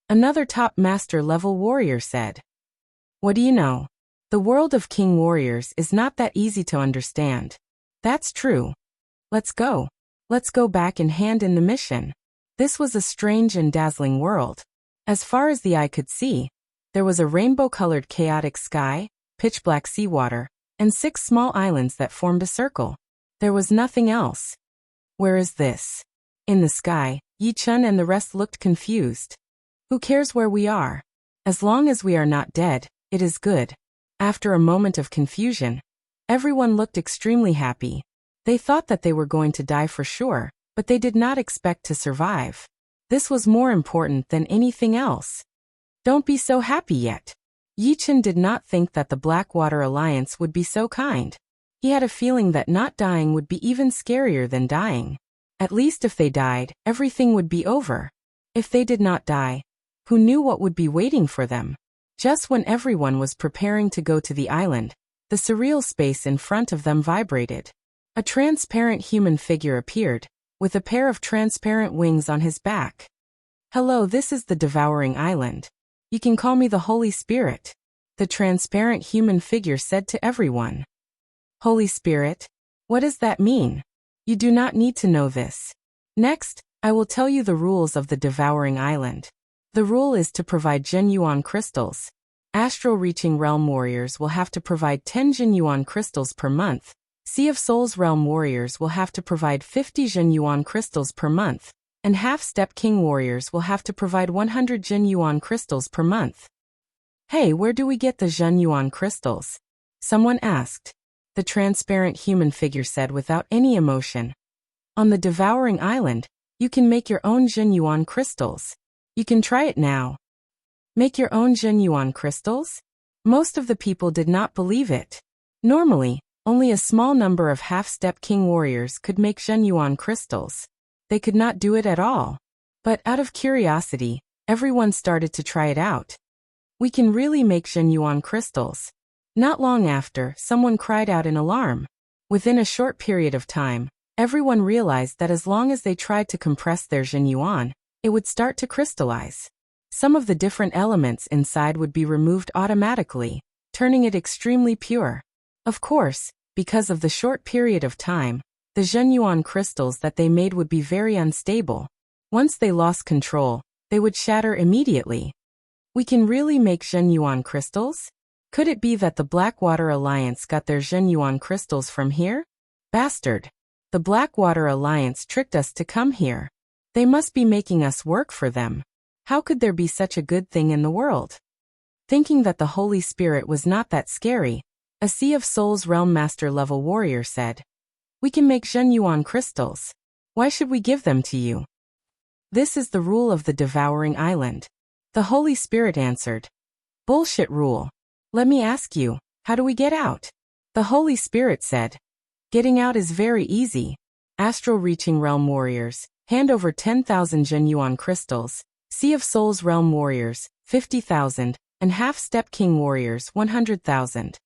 Another top master level warrior said, "What do you know? The world of king warriors is not that easy to understand." "That's true. Let's go. Let's go back and hand in the mission." This was a strange and dazzling world. As far as the eye could see, there was a rainbow-colored chaotic sky, pitch-black seawater, and 6 small islands that formed a circle. There was nothing else. "Where is this?" In the sky, Yi Chen and the rest looked confused. "Who cares where we are? As long as we are not dead, it is good." After a moment of confusion, everyone looked extremely happy. They thought that they were going to die for sure, but they did not expect to survive. This was more important than anything else. "Don't be so happy yet." Yi Chen did not think that the Blackwater Alliance would be so kind. He had a feeling that not dying would be even scarier than dying. At least if they died, everything would be over. If they did not die, who knew what would be waiting for them? Just when everyone was preparing to go to the island, the surreal space in front of them vibrated. A transparent human figure appeared, with a pair of transparent wings on his back. "Hello, this is the Devouring Island. You can call me the Holy Spirit," the transparent human figure said to everyone. "Holy Spirit? What does that mean? You do not need to know this. Next, I will tell you the rules of the Devouring Island. The rule is to provide genuine crystals. Astral Reaching Realm Warriors will have to provide 10 genuine crystals per month. Sea of Souls Realm Warriors will have to provide 50 genuine crystals per month. And Half-Step King Warriors will have to provide 100 genuine crystals per month." "Hey, where do we get the genuine crystals?" someone asked. The transparent human figure said without any emotion. "On the Devouring Island, you can make your own genuine crystals. You can try it now." Make your own genuine crystals? Most of the people did not believe it. Normally, only a small number of Half-Step King Warriors could make genuine crystals. They could not do it at all. But out of curiosity, everyone started to try it out. "We can really make genuine crystals." Not long after, someone cried out in alarm. Within a short period of time, everyone realized that as long as they tried to compress their genuine, it would start to crystallize. Some of the different elements inside would be removed automatically, turning it extremely pure. Of course, because of the short period of time, the genuine crystals that they made would be very unstable. Once they lost control, they would shatter immediately. "We can really make genuine crystals? Could it be that the Blackwater Alliance got their genuine crystals from here? Bastard! The Blackwater Alliance tricked us to come here. They must be making us work for them. How could there be such a good thing in the world?" Thinking that the Holy Spirit was not that scary, a Sea of Souls Realm Master level warrior said, "We can make genuine crystals. Why should we give them to you?" "This is the rule of the Devouring Island." The Holy Spirit answered. "Bullshit rule. Let me ask you, how do we get out?" The Holy Spirit said, "Getting out is very easy. Astral Reaching Realm Warriors, hand over 10,000 genuine crystals. Sea of Souls Realm Warriors, 50,000, and Half-Step King Warriors, 100,000.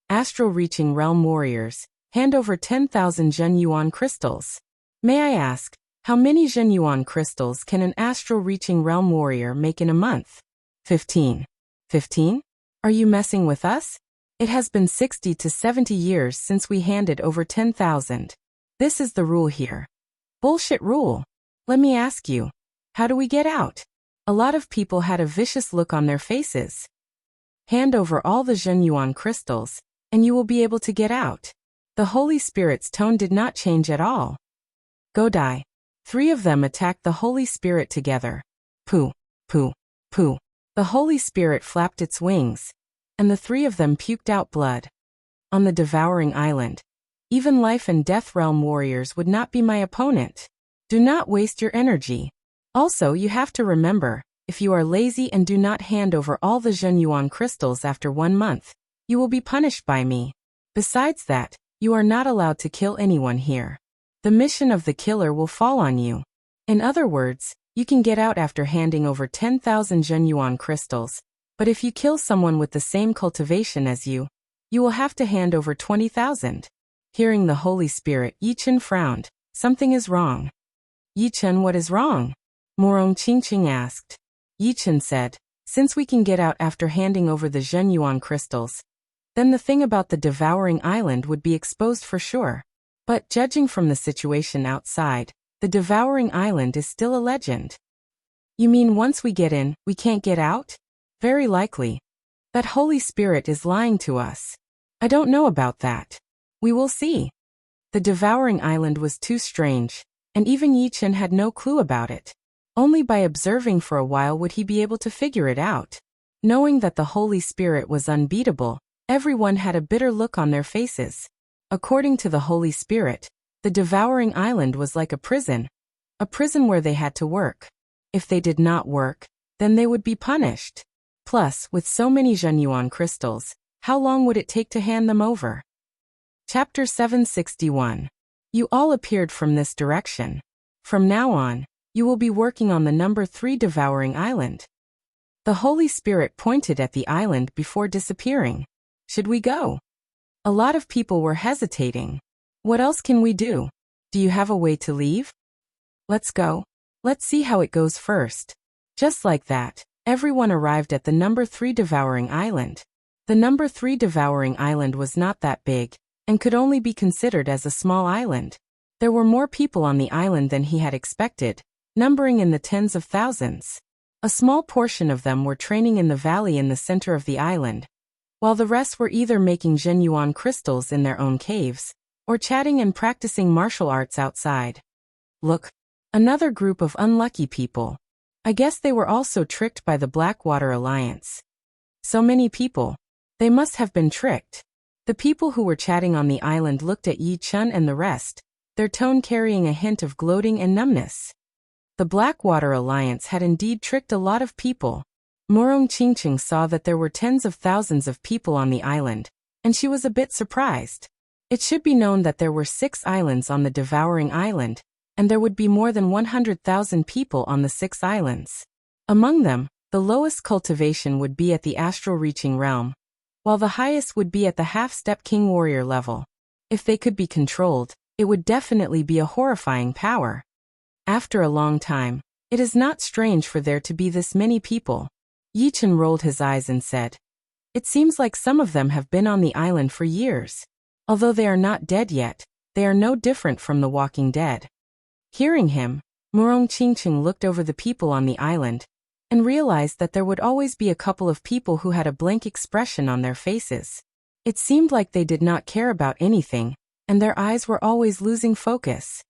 Astral Reaching Realm Warriors, hand over 10,000 genuine crystals. May I ask, how many genuine crystals can an Astral Reaching Realm Warrior make in a month?" 15. 15? Are you messing with us? It has been 60 to 70 years since we handed over 10,000. This is the rule here. Bullshit rule. Let me ask you, how do we get out? A lot of people had a vicious look on their faces. Hand over all the genuine crystals, and you will be able to get out. The Holy Spirit's tone did not change at all. Go die. 3 of them attacked the Holy Spirit together. Pooh, pooh, pooh. The Holy Spirit flapped its wings, and the 3 of them puked out blood. On the Devouring Island, even life and death realm warriors would not be my opponent. Do not waste your energy. Also, you have to remember, if you are lazy and do not hand over all the genuine crystals after 1 month, you will be punished by me. Besides that, you are not allowed to kill anyone here. The mission of the killer will fall on you. In other words, you can get out after handing over 10,000 genuine crystals, but if you kill someone with the same cultivation as you will have to hand over 20,000. Hearing the Holy Spirit, Yichen frowned. Something is wrong. Yichen, what is wrong? Morong Qingqing asked. Yichen said, since we can get out after handing over the genuine crystals, then the thing about the Devouring Island would be exposed for sure. But judging from the situation outside, the Devouring Island is still a legend. You mean once we get in, we can't get out? Very likely. That Holy Spirit is lying to us. I don't know about that. We will see. The Devouring Island was too strange, and even Yichen had no clue about it. Only by observing for a while would he be able to figure it out. Knowing that the Holy Spirit was unbeatable, everyone had a bitter look on their faces. According to the Holy Spirit, the Devouring Island was like a prison where they had to work. If they did not work, then they would be punished. Plus, with so many genuine crystals, how long would it take to hand them over? Chapter 761. You all appeared from this direction. From now on, you will be working on the number 3 Devouring Island. The Holy Spirit pointed at the island before disappearing. Should we go? A lot of people were hesitating. What else can we do? Do you have a way to leave? Let's go. Let's see how it goes first. Just like that, everyone arrived at the number 3 Devouring Island. The number 3 Devouring Island was not that big, and could only be considered as a small island. There were more people on the island than he had expected, numbering in the tens of thousands. A small portion of them were training in the valley in the center of the island, while the rest were either making genuine crystals in their own caves, or chatting and practicing martial arts outside. Look, another group of unlucky people. I guess they were also tricked by the Blackwater Alliance. So many people. They must have been tricked. The people who were chatting on the island looked at Yi Chun and the rest, their tone carrying a hint of gloating and numbness. The Blackwater Alliance had indeed tricked a lot of people. Morong Qingqing saw that there were tens of thousands of people on the island, and she was a bit surprised. It should be known that there were 6 islands on the Devouring Island, and there would be more than 100,000 people on the 6 islands. Among them, the lowest cultivation would be at the astral reaching realm, while the highest would be at the half-step king warrior level. If they could be controlled, it would definitely be a horrifying power. After a long time, it is not strange for there to be this many people. Yi Chen rolled his eyes and said, "It seems like some of them have been on the island for years. Although they are not dead yet, they are no different from the walking dead." Hearing him, Morong Qingqing looked over the people on the island, and realized that there would always be a couple of people who had a blank expression on their faces. It seemed like they did not care about anything, and their eyes were always losing focus.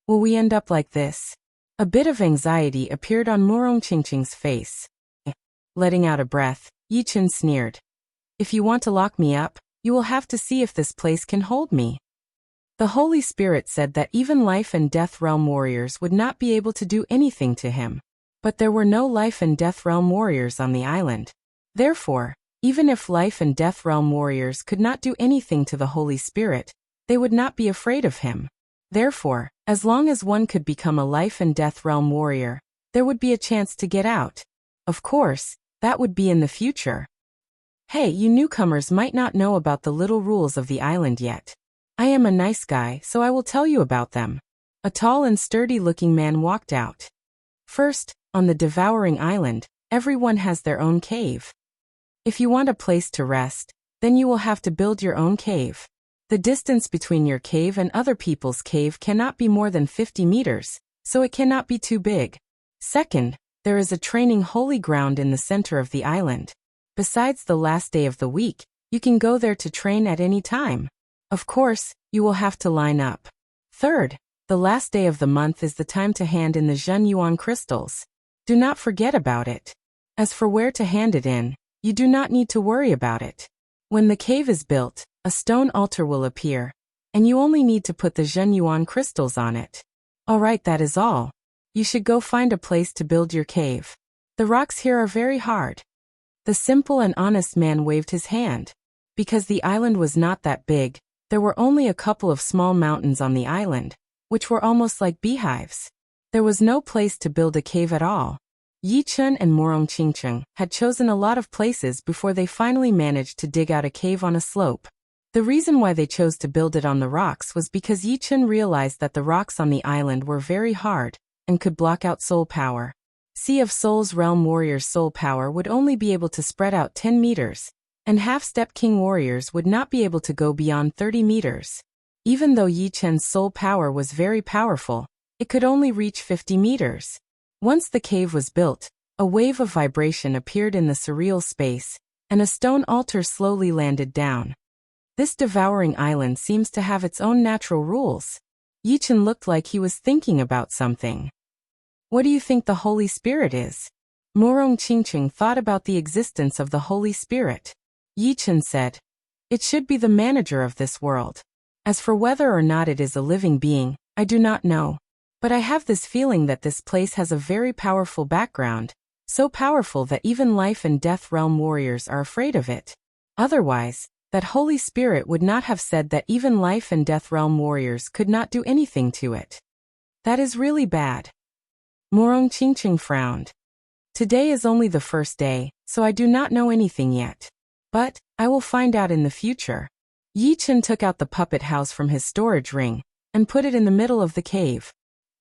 Will we end up like this? A bit of anxiety appeared on Morong Qingqing's face. Letting out a breath, Yi Chen sneered. "If you want to lock me up, you will have to see if this place can hold me." The Holy Spirit said that even life and death realm warriors would not be able to do anything to him. But there were no life and death realm warriors on the island. Therefore, even if life and death realm warriors could not do anything to the Holy Spirit, they would not be afraid of him. Therefore, as long as one could become a life and death realm warrior, there would be a chance to get out. Of course, that would be in the future. Hey, you newcomers might not know about the little rules of the island yet. I am a nice guy, so I will tell you about them. A tall and sturdy-looking man walked out. First, on the Devouring Island, everyone has their own cave. If you want a place to rest, then you will have to build your own cave. The distance between your cave and other people's cave cannot be more than 50 meters, so it cannot be too big. Second, there is a training holy ground in the center of the island. Besides the last day of the week, you can go there to train at any time. Of course, you will have to line up. Third, the last day of the month is the time to hand in the Zhenyuan crystals. Do not forget about it. As for where to hand it in, you do not need to worry about it. When the cave is built, a stone altar will appear, and you only need to put the Zhenyuan crystals on it. Alright, that is all. You should go find a place to build your cave. The rocks here are very hard. The simple and honest man waved his hand. Because the island was not that big, there were only a couple of small mountains on the island, which were almost like beehives. There was no place to build a cave at all. Yi Chun and Morong Qingqing had chosen a lot of places before they finally managed to dig out a cave on a slope. The reason why they chose to build it on the rocks was because Yi Chun realized that the rocks on the island were very hard and could block out soul power. Sea of Souls realm warriors' soul power would only be able to spread out 10 meters, and half-step king warriors would not be able to go beyond 30 meters. Even though Yi Chun's soul power was very powerful, it could only reach 50 meters. Once the cave was built, a wave of vibration appeared in the surreal space, and a stone altar slowly landed down. This devouring island seems to have its own natural rules. Yi Chun looked like he was thinking about something. What do you think the Holy Spirit is? Morong Qingqing thought about the existence of the Holy Spirit. Yi Chun said, "It should be the manager of this world. As for whether or not it is a living being, I do not know. But I have this feeling that this place has a very powerful background, so powerful that even life and death realm warriors are afraid of it. Otherwise, that Holy Spirit would not have said that even life and death realm warriors could not do anything to it. That is really bad." Morong Qingqing frowned. "Today is only the first day, so I do not know anything yet. But I will find out in the future." Yi Chun took out the puppet house from his storage ring and put it in the middle of the cave.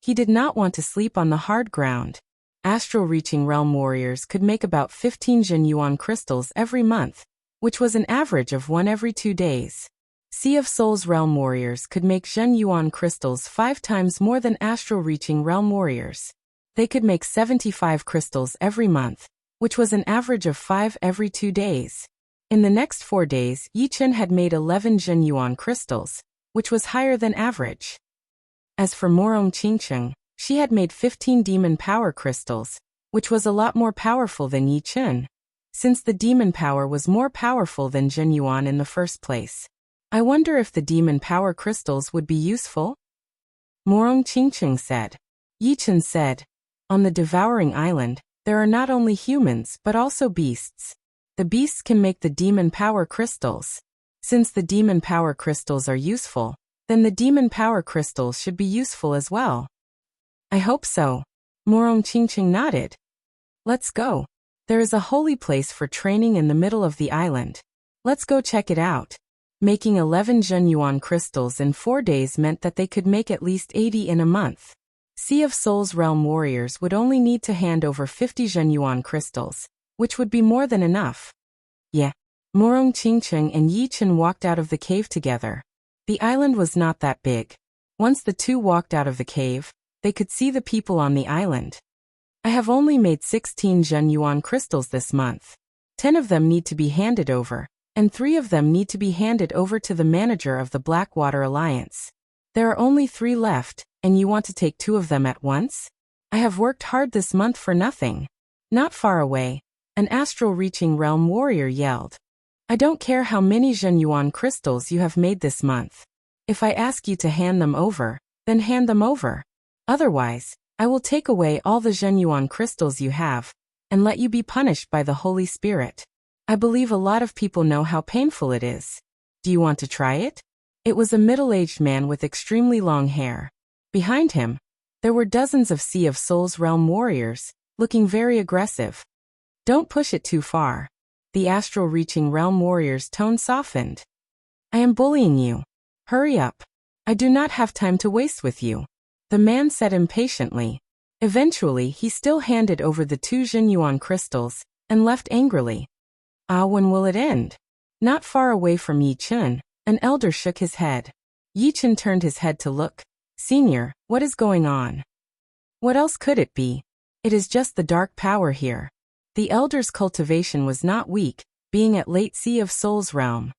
He did not want to sleep on the hard ground. Astral-reaching realm warriors could make about 15 Jin Yuan crystals every month, which was an average of 1 every 2 days. Sea of Souls realm warriors could make Jin Yuan crystals 5 times more than astral-reaching realm warriors. They could make 75 crystals every month, which was an average of 5 every 2 days. In the next 4 days, Yi Chen had made 11 Jin Yuan crystals, which was higher than average. As for Morong Qingcheng, she had made 15 demon power crystals, which was a lot more powerful than Yi Chen, since the demon power was more powerful than Jin Yuan in the first place. I wonder if the demon power crystals would be useful? Morong Qingcheng said. Yi Chen said, on the Devouring Island, there are not only humans but also beasts. The beasts can make the demon power crystals. Since the demon power crystals are useful, then the demon power crystals should be useful as well. I hope so. Morong Qingcheng nodded. Let's go. There is a holy place for training in the middle of the island. Let's go check it out. Making 11 Jin Yuan crystals in 4 days meant that they could make at least 80 in a month. Sea of Souls realm warriors would only need to hand over 50 Jin Yuan crystals, which would be more than enough. Yeah. Morong Qingcheng and Yi Chen walked out of the cave together. The island was not that big. Once the two walked out of the cave, they could see the people on the island. I have only made 16 Jin Yuan crystals this month. 10 of them need to be handed over, and 3 of them need to be handed over to the manager of the Blackwater Alliance. There are only 3 left, and you want to take 2 of them at once? I have worked hard this month for nothing. Not far away, an astral-reaching realm warrior yelled. I don't care how many Jin Yuan crystals you have made this month. If I ask you to hand them over, then hand them over. Otherwise, I will take away all the Jin Yuan crystals you have, and let you be punished by the Holy Spirit. I believe a lot of people know how painful it is. Do you want to try it? It was a middle-aged man with extremely long hair. Behind him, there were dozens of Sea of Souls realm warriors, looking very aggressive. Don't push it too far. The astral-reaching realm warrior's tone softened. I am bullying you. Hurry up. I do not have time to waste with you. The man said impatiently. Eventually, he still handed over the 2 Jin Yuan crystals, and left angrily. When will it end? Not far away from Yi Chen, an elder shook his head. Yi Chen turned his head to look. Senior, what is going on? What else could it be? It is just the dark power here. The elder's cultivation was not weak, being at late Sea of Souls realm.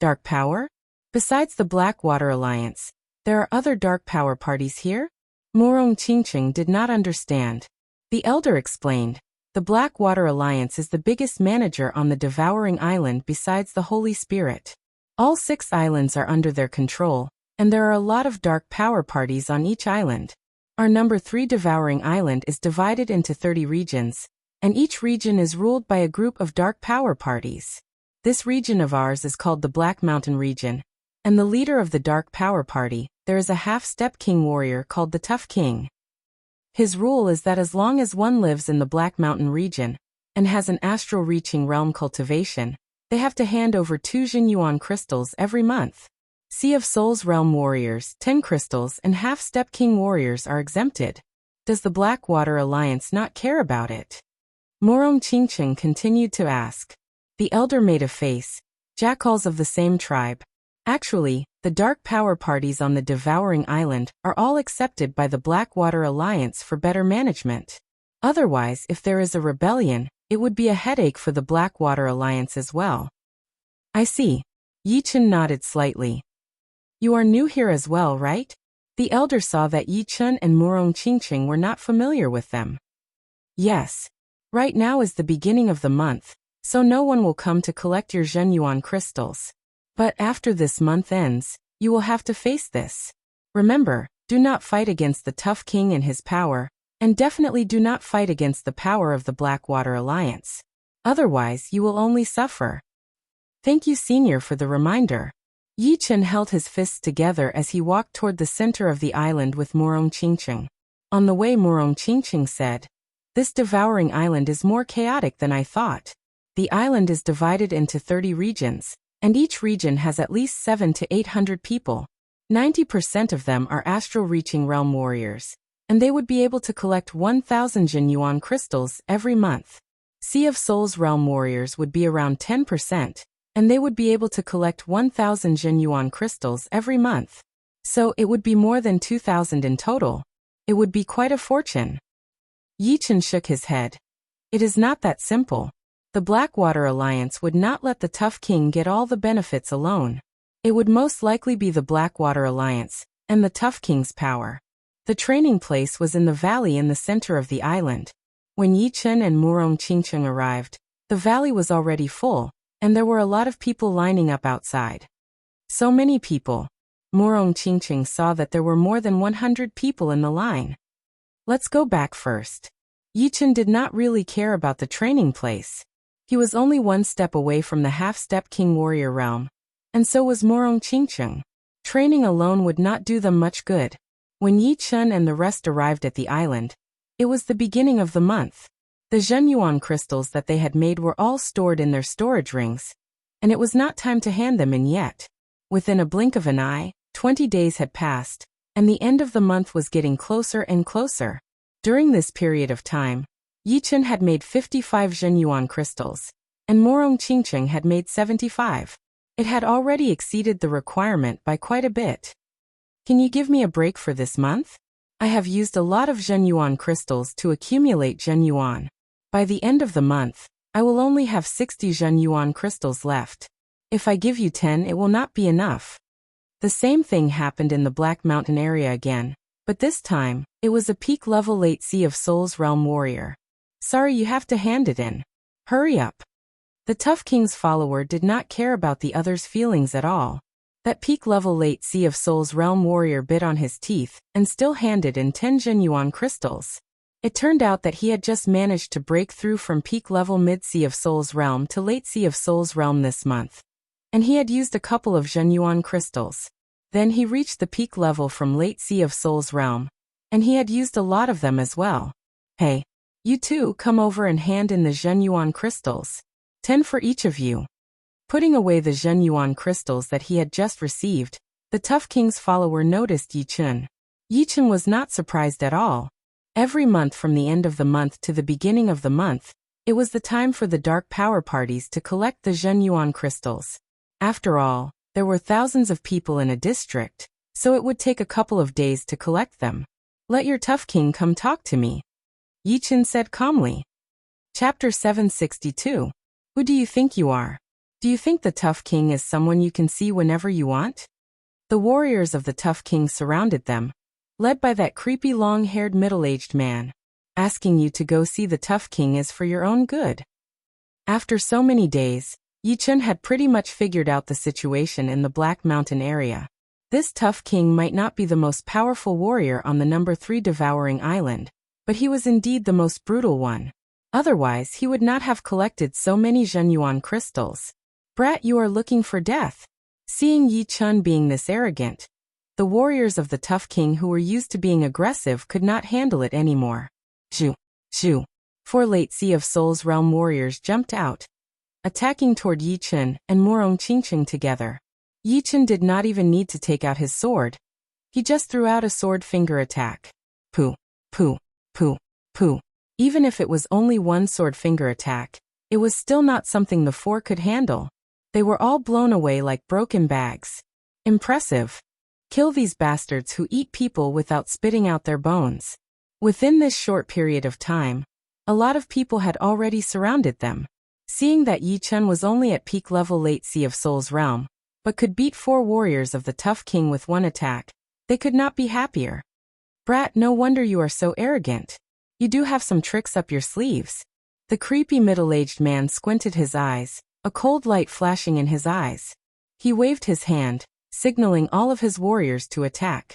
Dark power? Besides the Blackwater Alliance, there are other dark power parties here? Morong Qingcheng did not understand. The elder explained, the Blackwater Alliance is the biggest manager on the Devouring Island besides the Holy Spirit. All 6 islands are under their control, and there are a lot of dark power parties on each island. Our number 3 Devouring Island is divided into 30 regions, and each region is ruled by a group of dark power parties. This region of ours is called the Black Mountain region, and the leader of the dark power party, there is a half-step king warrior called the Tough King. His rule is that as long as one lives in the Black Mountain region, and has an astral-reaching realm cultivation, they have to hand over 2 Jin Yuan crystals every month. Sea of Souls realm warriors, 10 crystals, and half-step king warriors are exempted. Does the Blackwater Alliance not care about it? Morong Qingcheng continued to ask. The elder made a face. Jackals of the same tribe. Actually, the dark power parties on the Devouring Island are all accepted by the Blackwater Alliance for better management. Otherwise, if there is a rebellion, it would be a headache for the Blackwater Alliance as well. I see. Yi Chen nodded slightly. You are new here as well, right? The elder saw that Yi Chen and Morong Qingcheng were not familiar with them. Yes. Right now is the beginning of the month, so no one will come to collect your Jin Yuan crystals. But after this month ends, you will have to face this. Remember, do not fight against the Tough King and his power, and definitely do not fight against the power of the Blackwater Alliance. Otherwise, you will only suffer. Thank you, Senior, for the reminder. Yi Chen held his fists together as he walked toward the center of the island with Morong Qingcheng. On the way, Morong Qingcheng said, this Devouring Island is more chaotic than I thought. The island is divided into 30 regions, and each region has at least 700 to 800 people. 90% of them are astral-reaching realm warriors, and they would be able to collect 1,000 Jinyuan crystals every month. Sea of Souls Realm warriors would be around 10%, and they would be able to collect 1,000 Jinyuan crystals every month. So it would be more than 2,000 in total. It would be quite a fortune. Yi Chen shook his head. It is not that simple. The Blackwater Alliance would not let the Tough King get all the benefits alone. It would most likely be the Blackwater Alliance and the Tough King's power. The training place was in the valley in the center of the island. When Yi Chen and Murong Qingcheng arrived, the valley was already full, and there were a lot of people lining up outside. So many people. Murong Qingcheng saw that there were more than 100 people in the line. Let's go back first. Yi Chen did not really care about the training place. He was only one step away from the half-step King Warrior realm, and so was Murong Qingcheng. Training alone would not do them much good. When Yi Chen and the rest arrived at the island, it was the beginning of the month. The Jinyuan crystals that they had made were all stored in their storage rings, and it was not time to hand them in yet. Within a blink of an eye, 20 days had passed, and the end of the month was getting closer and closer. During this period of time, Yi Chen had made 55 Jinyuan crystals, and Murong Qingcheng had made 75. It had already exceeded the requirement by quite a bit. Can you give me a break for this month? I have used a lot of Jinyuan crystals to accumulate Jinyuan. By the end of the month, I will only have 60 Jinyuan crystals left. If I give you 10, it will not be enough. The same thing happened in the Black Mountain area again, but this time, it was a peak-level late Sea of Souls Realm warrior. Sorry, you have to hand it in. Hurry up. The Tough King's follower did not care about the other's feelings at all. That peak-level late Sea of Souls Realm warrior bit on his teeth and still handed in 10 Jinyuan crystals. It turned out that he had just managed to break through from peak-level mid-Sea of Souls Realm to late Sea of Souls Realm this month. And he had used a couple of Jinyuan crystals. Then he reached the peak level from late Sea of Souls Realm, and he had used a lot of them as well. Hey, you two, come over and hand in the Jinyuan crystals. 10 for each of you. Putting away the Jinyuan crystals that he had just received, the Tough King's follower noticed Yi Chen. Yi Chen was not surprised at all. Every month from the end of the month to the beginning of the month, it was the time for the dark power parties to collect the Jinyuan crystals. After all, there were thousands of people in a district, so it would take a couple of days to collect them. Let your Tough King come talk to me, Yi Chen said calmly. Chapter 762. Who do you think you are? Do you think the Tough King is someone you can see whenever you want? The warriors of the Tough King surrounded them, led by that creepy long-haired middle-aged man. Asking you to go see the Tough King is for your own good. After so many days, Yi Chen had pretty much figured out the situation in the Black Mountain area. This Tough King might not be the most powerful warrior on the number 3 Devouring Island, but he was indeed the most brutal one. Otherwise, he would not have collected so many Jinyuan crystals. Brat, you are looking for death. Seeing Yi Chen being this arrogant, the warriors of the Tough King who were used to being aggressive could not handle it anymore. Shoo! Shoo! 4 late Sea of Souls Realm warriors jumped out, attacking toward Yi Chen and Murong Qingcheng together. Yi Chen did not even need to take out his sword. He just threw out a sword finger attack. Pooh, pooh, pooh, pooh. Even if it was only one sword finger attack, it was still not something the 4 could handle. They were all blown away like broken bags. Impressive. Kill these bastards who eat people without spitting out their bones. Within this short period of time, a lot of people had already surrounded them. Seeing that Yi Chen was only at peak level late Sea of Souls realm, but could beat 4 warriors of the Tough King with one attack, they could not be happier. Brat, no wonder you are so arrogant. You do have some tricks up your sleeves. The creepy middle-aged man squinted his eyes, a cold light flashing in his eyes. He waved his hand, signaling all of his warriors to attack.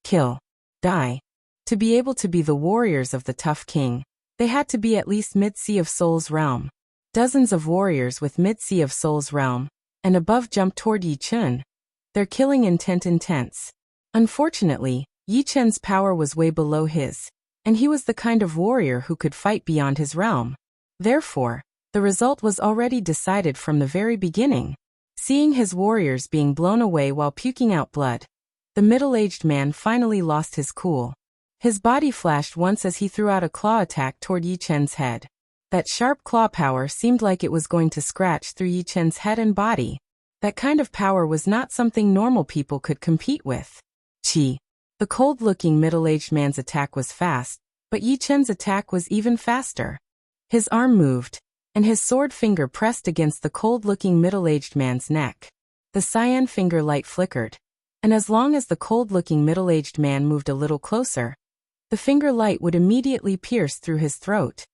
Kill. Die. To be able to be the warriors of the Tough King, they had to be at least mid-Sea of Souls realm. Dozens of warriors with mid-Sea of Souls realm and above jumped toward Yi Chen. Their killing intent intense. Unfortunately, Yi Chen's power was way below his, and he was the kind of warrior who could fight beyond his realm. Therefore, the result was already decided from the very beginning. Seeing his warriors being blown away while puking out blood, the middle-aged man finally lost his cool. His body flashed once as he threw out a claw attack toward Yi Chen's head. That sharp claw power seemed like it was going to scratch through Yi Chen's head and body. That kind of power was not something normal people could compete with. Chi. The cold-looking middle-aged man's attack was fast, but Yi Chen's attack was even faster. His arm moved, and his sword finger pressed against the cold-looking middle-aged man's neck. The cyan finger light flickered, and as long as the cold-looking middle-aged man moved a little closer, the finger light would immediately pierce through his throat.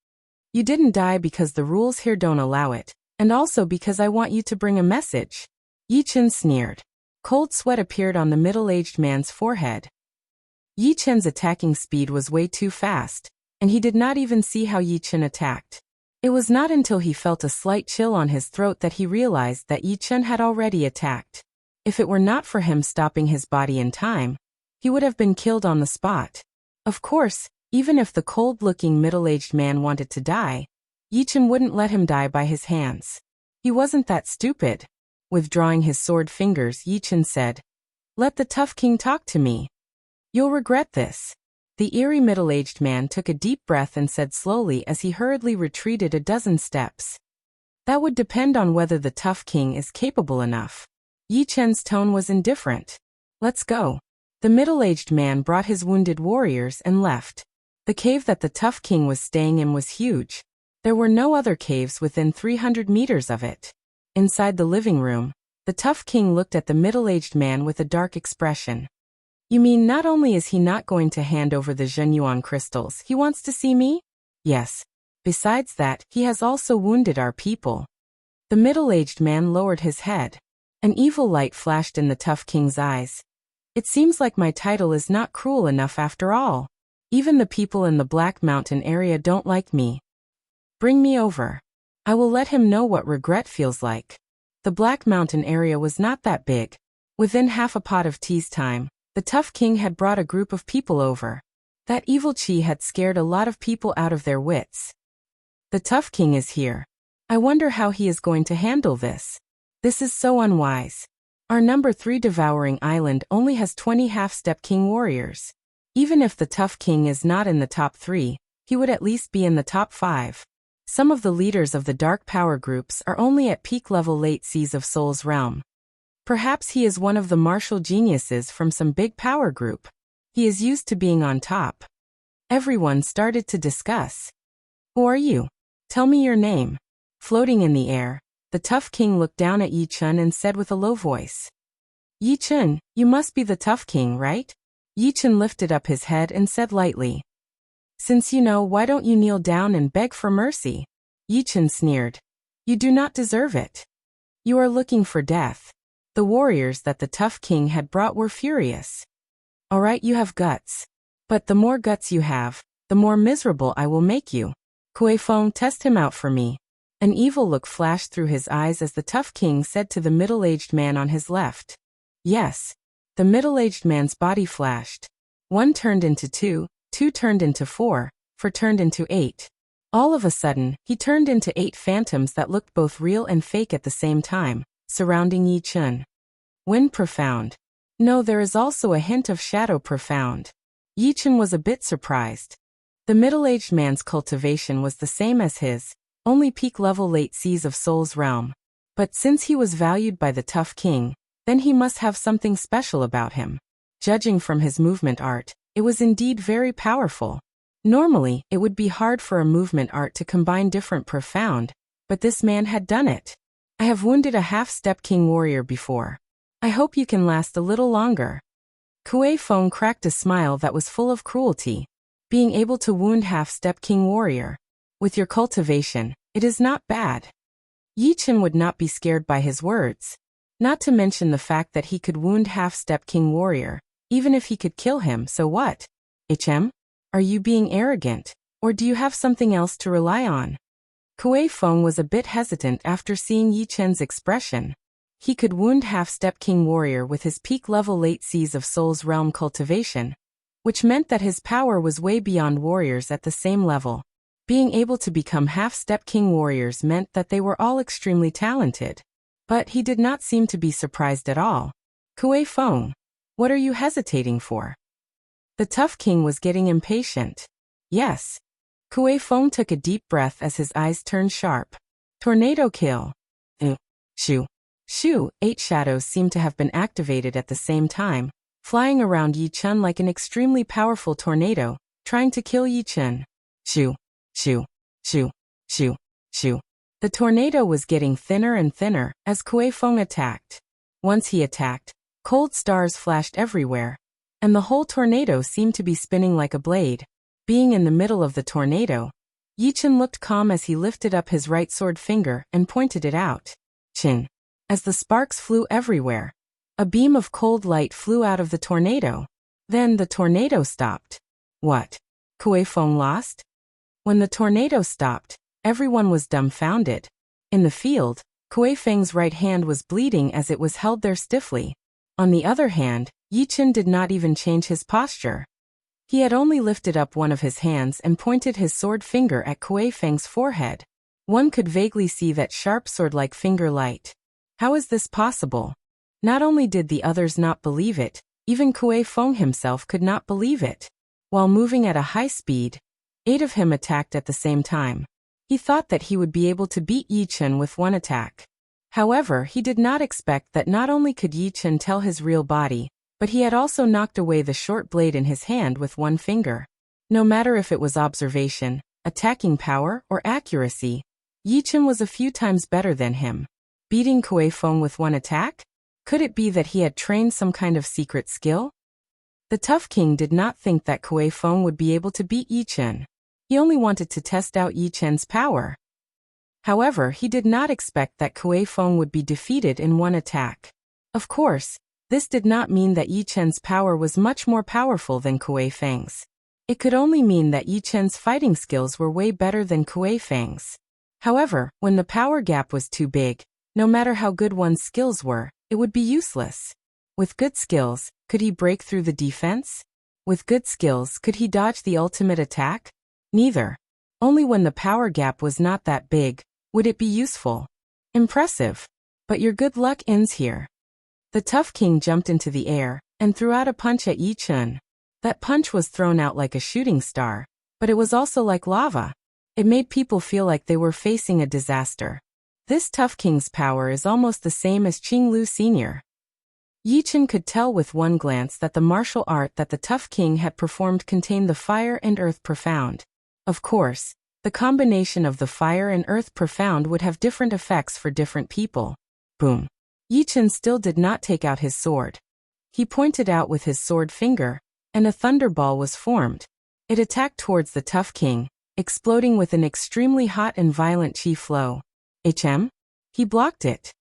You didn't die because the rules here don't allow it, and also because I want you to bring a message. Yi Chen sneered. Cold sweat appeared on the middle-aged man's forehead. Yi Chen's attacking speed was way too fast, and he did not even see how Yi Chen attacked. It was not until he felt a slight chill on his throat that he realized that Yi Chen had already attacked. If it were not for him stopping his body in time, he would have been killed on the spot. Of course, even if the cold-looking middle-aged man wanted to die, Yi Chen wouldn't let him die by his hands. He wasn't that stupid. Withdrawing his sword fingers, Yi Chen said, "Let the tough king talk to me. You'll regret this." The eerie middle-aged man took a deep breath and said slowly as he hurriedly retreated a dozen steps, "That would depend on whether the tough king is capable enough." Yi Chen's tone was indifferent. "Let's go." The middle-aged man brought his wounded warriors and left. The cave that the tough king was staying in was huge. There were no other caves within 300 meters of it. Inside the living room, the tough king looked at the middle-aged man with a dark expression. "You mean not only is he not going to hand over the Zhenyuan crystals, he wants to see me?" "Yes. Besides that, he has also wounded our people." The middle-aged man lowered his head. An evil light flashed in the tough king's eyes. "It seems like my title is not cruel enough after all. Even the people in the Black Mountain area don't like me. Bring me over. I will let him know what regret feels like." The Black Mountain area was not that big. Within half a pot of tea's time, the tough king had brought a group of people over. That evil Chi had scared a lot of people out of their wits. The tough king is here. I wonder how he is going to handle this. This is so unwise. Our number 3 devouring island only has 20 half-step king warriors. Even if the tough king is not in the top 3, he would at least be in the top 5. Some of the leaders of the dark power groups are only at peak level late seas of Soul's realm. Perhaps he is one of the martial geniuses from some big power group. He is used to being on top. Everyone started to discuss. "Who are you? Tell me your name." Floating in the air, the tough king looked down at Yi Chen and said with a low voice, "Yi Chen, you must be the tough king, right?" Yi Chen lifted up his head and said lightly, "Since you know, why don't you kneel down and beg for mercy?" Yi Chen sneered, "You do not deserve it. You are looking for death." The warriors that the tough king had brought were furious. "All right, you have guts. But the more guts you have, the more miserable I will make you. Kuei Feng, test him out for me." An evil look flashed through his eyes as the tough king said to the middle-aged man on his left. "Yes." The middle-aged man's body flashed. 1 turned into 2, 2 turned into 4, 4 turned into 8. All of a sudden, he turned into 8 phantoms that looked both real and fake at the same time, surrounding Yi Chen. Wind profound. No, there is also a hint of shadow profound. Yi Chen was a bit surprised. The middle-aged man's cultivation was the same as his, only peak level late seas of Soul's realm. But since he was valued by the tough king, then he must have something special about him. Judging from his movement art, it was indeed very powerful. Normally, it would be hard for a movement art to combine different profound, but this man had done it. "I have wounded a half-step king warrior before. I hope you can last a little longer." Kuei Feng cracked a smile that was full of cruelty. Being able to wound half-step king warrior. With your cultivation, it is not bad. Yi Chen would not be scared by his words. Not to mention the fact that he could wound half-step king warrior, even if he could kill him, so what? "HM? Are you being arrogant, or do you have something else to rely on?" Kuei Feng was a bit hesitant after seeing Yi Chen's expression. He could wound half-step king warrior with his peak level late seas of Soul's realm cultivation, which meant that his power was way beyond warriors at the same level. Being able to become half-step king warriors meant that they were all extremely talented. But he did not seem to be surprised at all. "Kuei Feng, what are you hesitating for?" The tough king was getting impatient. Yes. Kuei Feng took a deep breath as his eyes turned sharp. Tornado kill. Shoo. Shoo. 8 shadows seemed to have been activated at the same time, flying around Yi Chen like an extremely powerful tornado, trying to kill Yi Chen. Shoo. Shoo. Shoo. Shoo. Shoo. The tornado was getting thinner and thinner as Kuei Feng attacked. Once he attacked, cold stars flashed everywhere, and the whole tornado seemed to be spinning like a blade. Being in the middle of the tornado, Yi Chen looked calm as he lifted up his right sword finger and pointed it out. Chin. As the sparks flew everywhere, a beam of cold light flew out of the tornado. Then the tornado stopped. What? Kuei Feng lost? When the tornado stopped, everyone was dumbfounded. In the field, Kuei Feng's right hand was bleeding as it was held there stiffly. On the other hand, Yi Chen did not even change his posture. He had only lifted up one of his hands and pointed his sword finger at Kuei Feng's forehead. One could vaguely see that sharp sword-like finger light. How is this possible? Not only did the others not believe it, even Kuei Feng himself could not believe it. While moving at a high speed, 8 of him attacked at the same time. He thought that he would be able to beat Yi Chen with one attack. However, he did not expect that not only could Yi Chen tell his real body, but he had also knocked away the short blade in his hand with one finger. No matter if it was observation, attacking power, or accuracy, Yi Chen was a few times better than him. Beating Kuei Feng with one attack? Could it be that he had trained some kind of secret skill? The tough king did not think that Kuei Feng would be able to beat Yi Chen. He only wanted to test out Yi Chen's power. However, he did not expect that Kuei Feng would be defeated in one attack. Of course, this did not mean that Yi Chen's power was much more powerful than Kuei Feng's. It could only mean that Yi Chen's fighting skills were way better than Kuei Feng's. However, when the power gap was too big, no matter how good one's skills were, it would be useless. With good skills, could he break through the defense? With good skills, could he dodge the ultimate attack? Neither. Only when the power gap was not that big, would it be useful. Impressive. But your good luck ends here. The tough king jumped into the air and threw out a punch at Yi Chen. That punch was thrown out like a shooting star, but it was also like lava. It made people feel like they were facing a disaster. This tough king's power is almost the same as Qing Lu Sr. Yi Chen could tell with one glance that the martial art that the tough king had performed contained the fire and earth profound. Of course, the combination of the fire and earth profound would have different effects for different people. Boom. Yi Chen still did not take out his sword. He pointed out with his sword finger, and a thunderball was formed. It attacked towards the tough king, exploding with an extremely hot and violent chi flow. He blocked it.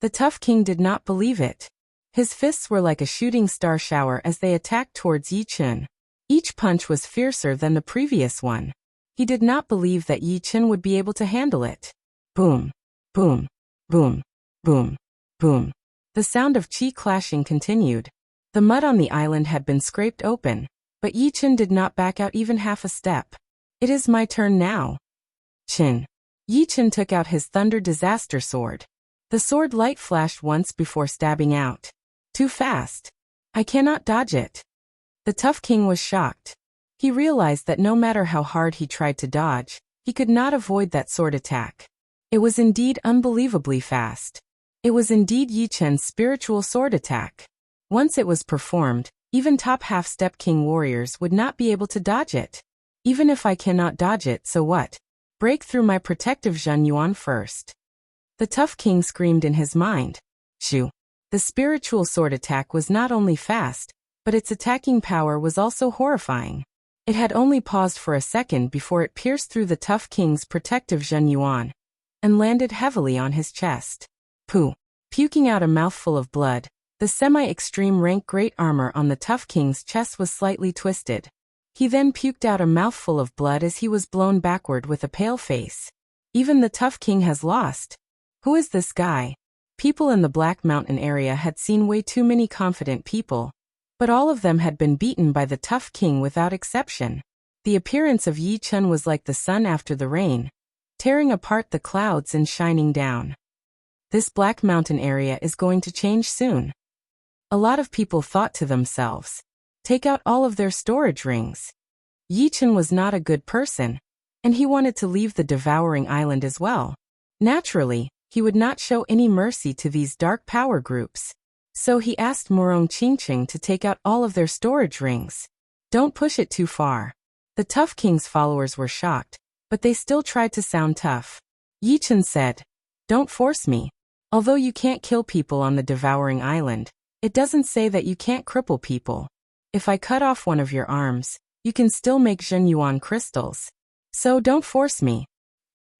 The tough king did not believe it. His fists were like a shooting star shower as they attacked towards Yi Chen. Each punch was fiercer than the previous one. He did not believe that Yi Chen would be able to handle it. Boom. Boom. Boom. Boom. Boom. The sound of chi clashing continued. The mud on the island had been scraped open, but Yi Chen did not back out even half a step. It is my turn now. Chin. Yi Chen took out his Thunder Disaster Sword. The sword light flashed once before stabbing out. Too fast. I cannot dodge it. The tough king was shocked. He realized that no matter how hard he tried to dodge, he could not avoid that sword attack. It was indeed unbelievably fast. It was indeed Yi Chen's spiritual sword attack. Once it was performed, even top half-step king warriors would not be able to dodge it. Even if I cannot dodge it, so what? Break through my protective Zhen Yuan first. The tough king screamed in his mind. Shoo. The spiritual sword attack was not only fast, but its attacking power was also horrifying. It had only paused for a second before it pierced through the tough king's protective Zhen Yuan and landed heavily on his chest. Pooh. Puking out a mouthful of blood, the semi-extreme rank great armor on the tough king's chest was slightly twisted. He then puked out a mouthful of blood as he was blown backward with a pale face. Even the tough king has lost. Who is this guy? People in the Black Mountain area had seen way too many confident people, but all of them had been beaten by the tough king without exception. The appearance of Yi Chen was like the sun after the rain, tearing apart the clouds and shining down. This Black Mountain area is going to change soon. A lot of people thought to themselves, Take out all of their storage rings. Yi Chen was not a good person, and he wanted to leave the devouring island as well. Naturally, he would not show any mercy to these dark power groups. So he asked Murong Qingqing to take out all of their storage rings. Don't push it too far. The Tough King's followers were shocked, but they still tried to sound tough. Yi Chen said, "Don't force me. Although you can't kill people on the devouring island, it doesn't say that you can't cripple people. If I cut off one of your arms, you can still make Zhenyuan crystals. So don't force me."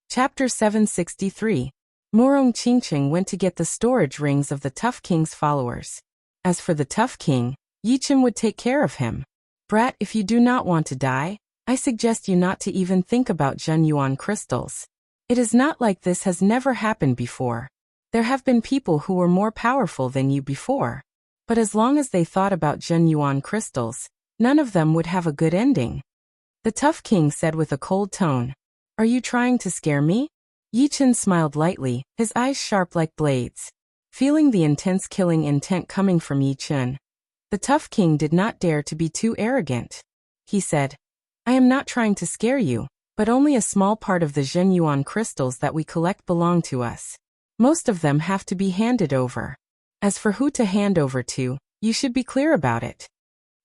Chapter 763. Murong Qingqing went to get the storage rings of the Tough King's followers. As for the Tough King, Yi Chen would take care of him. "Brat, if you do not want to die, I suggest you not to even think about Zhenyuan crystals. It is not like this has never happened before. There have been people who were more powerful than you before. But as long as they thought about Zhenyuan crystals, none of them would have a good ending." The Tough King said with a cold tone, "Are you trying to scare me?" Yi Chen smiled lightly, his eyes sharp like blades. Feeling the intense killing intent coming from Yi Chen, the Tough King did not dare to be too arrogant. He said, "I am not trying to scare you, but only a small part of the Zhenyuan crystals that we collect belong to us. Most of them have to be handed over. As for who to hand over to, you should be clear about it."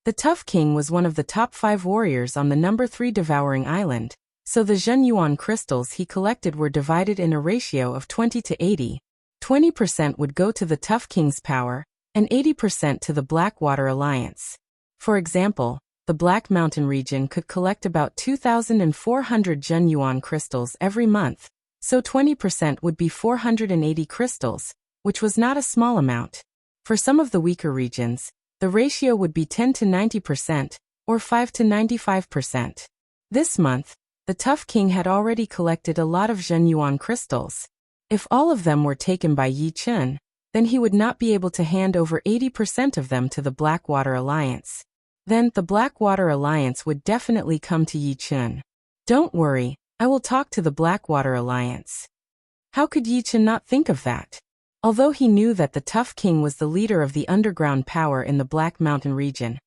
The Tough King was one of the top 5 warriors on the number 3 devouring island, so the Zhenyuan crystals he collected were divided in a ratio of 20 to 80. 20% would go to the Tough King's power, and 80% to the Blackwater Alliance. For example, the Black Mountain region could collect about 2,400 Zhenyuan crystals every month, so 20% would be 480 crystals, which was not a small amount. For some of the weaker regions, the ratio would be 10 to 90%, or 5 to 95%. This month, the Tough King had already collected a lot of Zhenyuan crystals. If all of them were taken by Yi Chen, then he would not be able to hand over 80% of them to the Blackwater Alliance. Then the Blackwater Alliance would definitely come to Yi Chen. "Don't worry, I will talk to the Blackwater Alliance." How could Yi Chen not think of that? Although he knew that the Tough King was the leader of the underground power in the Black Mountain region,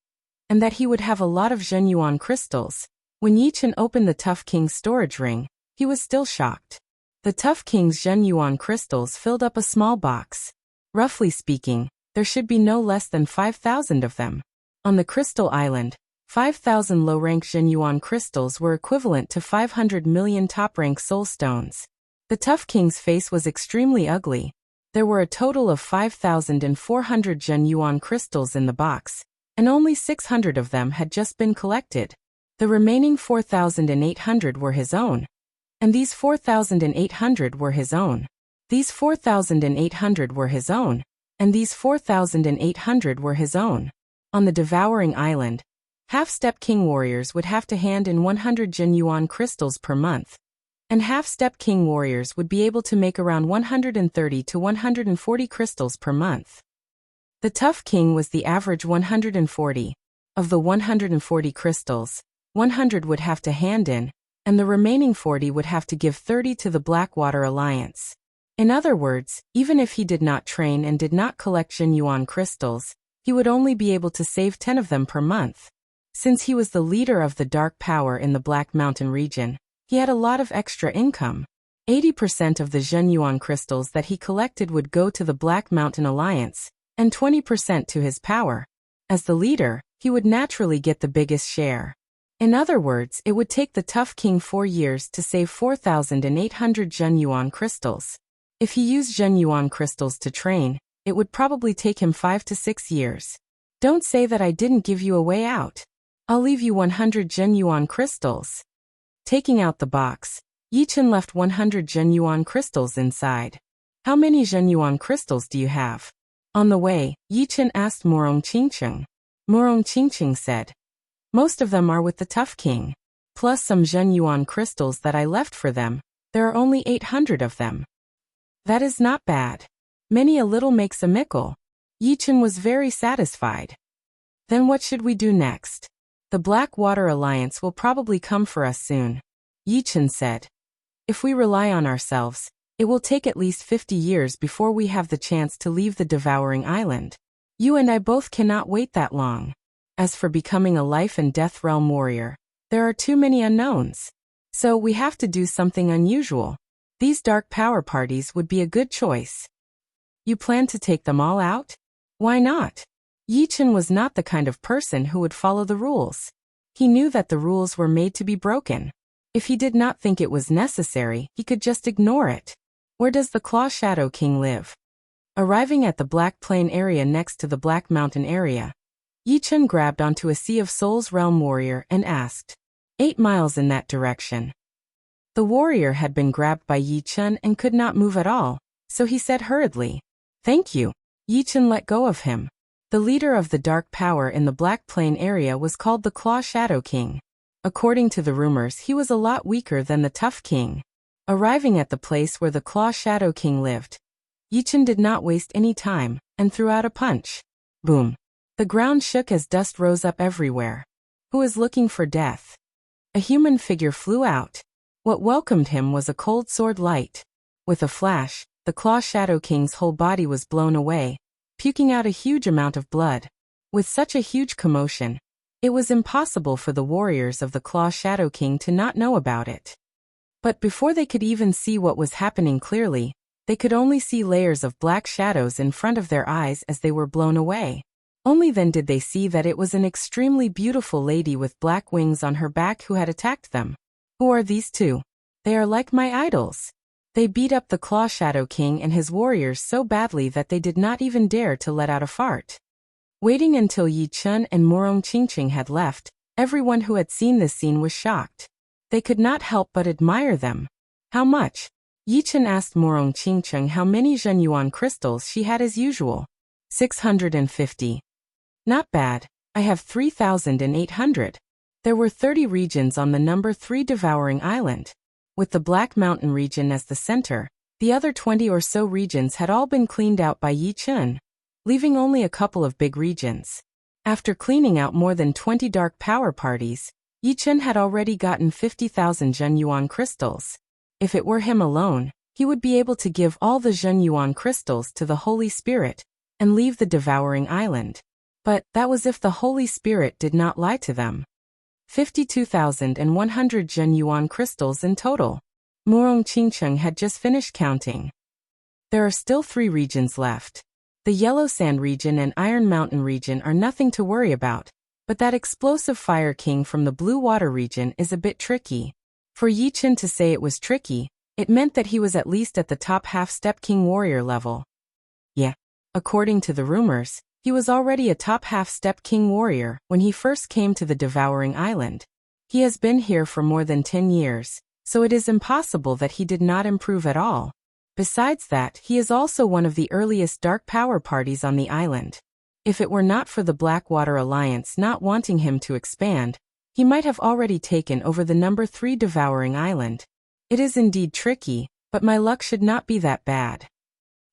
and that he would have a lot of Zhenyuan crystals, when Yi Chen opened the Tough King's storage ring, he was still shocked. The Tough King's Zhenyuan crystals filled up a small box. Roughly speaking, there should be no less than 5,000 of them. On the Crystal Island, 5,000 low-rank Zhenyuan crystals were equivalent to 500 million top-rank soul stones. The Tough King's face was extremely ugly. There were a total of 5,400 Zhenyuan crystals in the box, and only 600 of them had just been collected. The remaining 4,800 were his own. And these 4,800 were his own. These 4,800 were his own. And these 4,800 were his own. On the devouring island, half-step king warriors would have to hand in 100 Zhenyuan crystals per month. And half-step king warriors would be able to make around 130 to 140 crystals per month. The Tough King was the average 140. Of the 140 crystals, 100 would have to hand in, and the remaining 40 would have to give 30 to the Blackwater Alliance. In other words, even if he did not train and did not collect Zhenyuan crystals, he would only be able to save 10 of them per month. Since he was the leader of the dark power in the Black Mountain region, he had a lot of extra income. 80% of the Zhenyuan crystals that he collected would go to the Black Mountain Alliance, and 20% to his power. As the leader, he would naturally get the biggest share. In other words, it would take the Tough King 4 years to save 4,800 Zhenyuan crystals. If he used Zhenyuan crystals to train, it would probably take him 5 to 6 years. Don't say that I didn't give you a way out. I'll leave you 100 Zhenyuan crystals. Taking out the box, Yi Chen left 100 Zhenyuan crystals inside. How many Zhenyuan crystals do you have? On the way, Yi Chen asked Murong Qingqing. Murong Qingqing said, "Most of them are with the Tough King. Plus some Zhenyuan crystals that I left for them, there are only 800 of them." That is not bad. Many a little makes a mickle. Yi Chen was very satisfied. Then what should we do next? The Blackwater Alliance will probably come for us soon. Yi Chen said. If we rely on ourselves, it will take at least 50 years before we have the chance to leave the devouring island. You and I both cannot wait that long. As for becoming a life and death realm warrior, there are too many unknowns. So we have to do something unusual. These dark power parties would be a good choice. You plan to take them all out? Why not? Yi Chen was not the kind of person who would follow the rules. He knew that the rules were made to be broken. If he did not think it was necessary, he could just ignore it. Where does the Claw Shadow King live? Arriving at the Black Plain area next to the Black Mountain area, Yi Chen grabbed onto a Sea of Souls realm warrior and asked, 8 miles in that direction. The warrior had been grabbed by Yi Chen and could not move at all, so he said hurriedly, "Thank you." Yi Chen let go of him. The leader of the dark power in the Black Plain area was called the Claw Shadow King. According to the rumors, he was a lot weaker than the Tough King. Arriving at the place where the Claw Shadow King lived, Yi Chen did not waste any time, and threw out a punch. Boom. The ground shook as dust rose up everywhere. Who is looking for death? A human figure flew out. What welcomed him was a cold sword light. With a flash, the Claw Shadow King's whole body was blown away, puking out a huge amount of blood. With such a huge commotion, it was impossible for the warriors of the Claw Shadow King to not know about it. But before they could even see what was happening clearly, they could only see layers of black shadows in front of their eyes as they were blown away. Only then did they see that it was an extremely beautiful lady with black wings on her back who had attacked them. Who are these two? They are like my idols. They beat up the Claw Shadow King and his warriors so badly that they did not even dare to let out a fart. Waiting until Yi Chen and Morong Qingqing had left, everyone who had seen this scene was shocked. They could not help but admire them. How much? Yi Chen asked Morong Qingqing how many Zhenyuan crystals she had as usual. 650. Not bad. I have 3,800. There were 30 regions on the number 3 Devouring Island. With the Black Mountain region as the center, the other 20 or so regions had all been cleaned out by Yi Chen, leaving only a couple of big regions. After cleaning out more than 20 dark power parties, Yi Chen had already gotten 50,000 Zhenyuan crystals. If it were him alone, he would be able to give all the Zhenyuan crystals to the Holy Spirit and leave the Devouring Island. But that was if the Holy Spirit did not lie to them. 52,100 Zhenyuan crystals in total. Morong Qingqing had just finished counting. There are still 3 regions left. The Yellow Sand region and Iron Mountain region are nothing to worry about, but that explosive Fire King from the Blue Water region is a bit tricky. For Yi Chen to say it was tricky, it meant that he was at least at the top half-step King Warrior level. Yeah. According to the rumors, he was already a top half-step King Warrior when he first came to the Devouring Island. He has been here for more than 10 years, so it is impossible that he did not improve at all. Besides that, he is also one of the earliest dark power parties on the island. If it were not for the Blackwater Alliance not wanting him to expand, he might have already taken over the number 3 Devouring Island. It is indeed tricky, but my luck should not be that bad.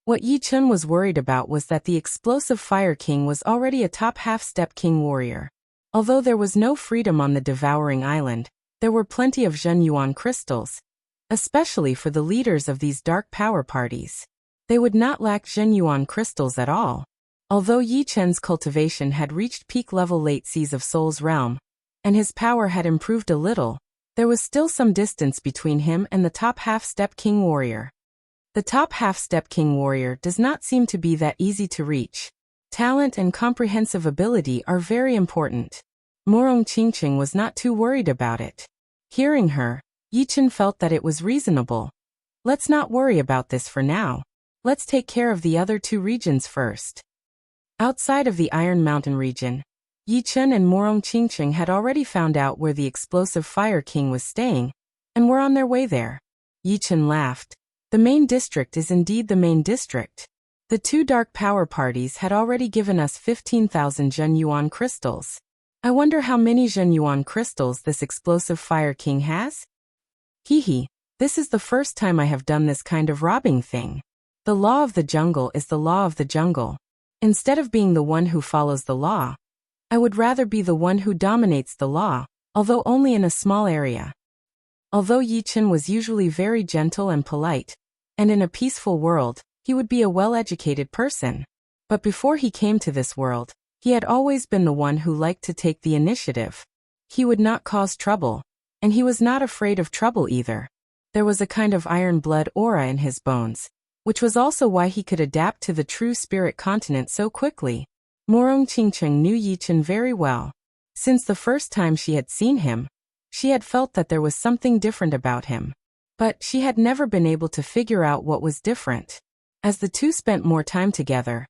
What Yi Chen was worried about was that the explosive Fire King was already a top half-step King Warrior. Although there was no freedom on the Devouring Island, there were plenty of Zhenyuan crystals, especially for the leaders of these dark power parties. They would not lack Zhenyuan crystals at all. Although Yi Chen's cultivation had reached peak level late Seas of Souls realm, and his power had improved a little, there was still some distance between him and the top half-step King Warrior. The top half-step King Warrior does not seem to be that easy to reach. Talent and comprehensive ability are very important. Morong Qingqing was not too worried about it. Hearing her, Yi Chen felt that it was reasonable. Let's not worry about this for now. Let's take care of the other 2 regions first. Outside of the Iron Mountain region, Yi Chen and Morong Qingqing had already found out where the explosive Fire King was staying, and were on their way there. Yi Chen laughed. The main district is indeed the main district. The 2 dark power parties had already given us 15,000 Zhenyuan crystals. I wonder how many Zhenyuan crystals this explosive Fire King has? Hee, this is the first time I have done this kind of robbing thing. The law of the jungle is the law of the jungle. Instead of being the one who follows the law, I would rather be the one who dominates the law, although only in a small area. Although Yi Chen was usually very gentle and polite, and in a peaceful world, he would be a well-educated person. But before he came to this world, He had always been the one who liked to take the initiative. He would not cause trouble, and he was not afraid of trouble either. There was a kind of iron blood aura in his bones, which was also why he could adapt to the true spirit continent so quickly. Morong Qingcheng knew Yi Chen very well. Since the first time she had seen him, she had felt that there was something different about him. But she had never been able to figure out what was different. As the two spent more time together,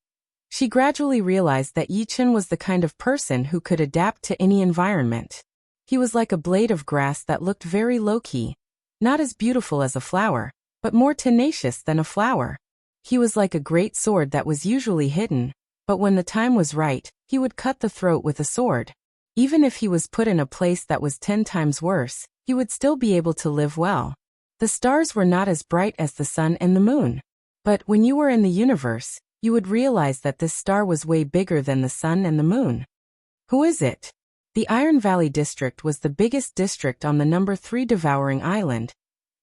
she gradually realized that Yi Chen was the kind of person who could adapt to any environment. He was like a blade of grass that looked very low-key, not as beautiful as a flower, but more tenacious than a flower. He was like a great sword that was usually hidden, but when the time was right, he would cut the throat with a sword. Even if he was put in a place that was 10 times worse, he would still be able to live well. The stars were not as bright as the sun and the moon. But when you were in the universe, you would realize that this star was way bigger than the sun and the moon. Who is it? The Iron Valley district was the biggest district on the number 3 Devouring Island,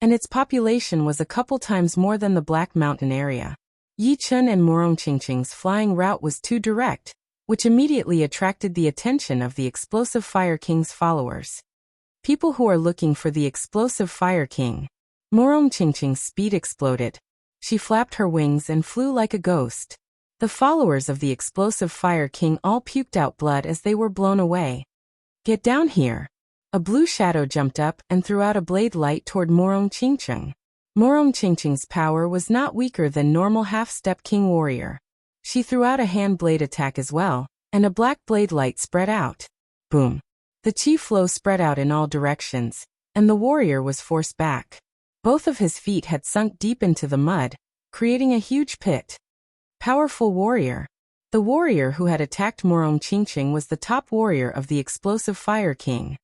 and its population was a couple times more than the Black Mountain area. Yi Chen and Morong Qingcheng's flying route was too direct, which immediately attracted the attention of the Explosive Fire King's followers. People who are looking for the Explosive Fire King. Morong Qingcheng's speed exploded. She flapped her wings and flew like a ghost. The followers of the Explosive Fire King all puked out blood as they were blown away. Get down here. A blue shadow jumped up and threw out a blade light toward Morong Qingcheng. Morong Qingcheng's power was not weaker than normal half-step king warrior. She threw out a hand blade attack as well, and a black blade light spread out. Boom. The chi flow spread out in all directions, and the warrior was forced back. Both of his feet had sunk deep into the mud, creating a huge pit. Powerful warrior. The warrior who had attacked Morong Qingcheng was the top warrior of the Explosive Fire King.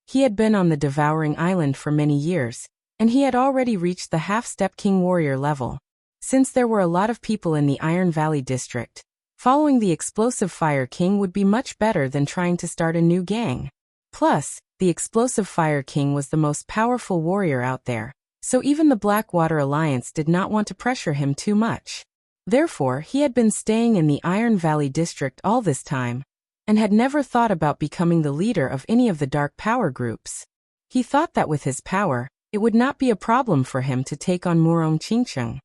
He had been on the Devouring Island for many years, and he had already reached the half-step king warrior level. Since there were a lot of people in the Iron Valley district, following the Explosive Fire King would be much better than trying to start a new gang. Plus, the Explosive Fire King was the most powerful warrior out there, so even the Blackwater Alliance did not want to pressure him too much. Therefore, he had been staying in the Iron Valley district all this time, and had never thought about becoming the leader of any of the dark power groups. He thought that with his power, it would not be a problem for him to take on Morong Qingcheng.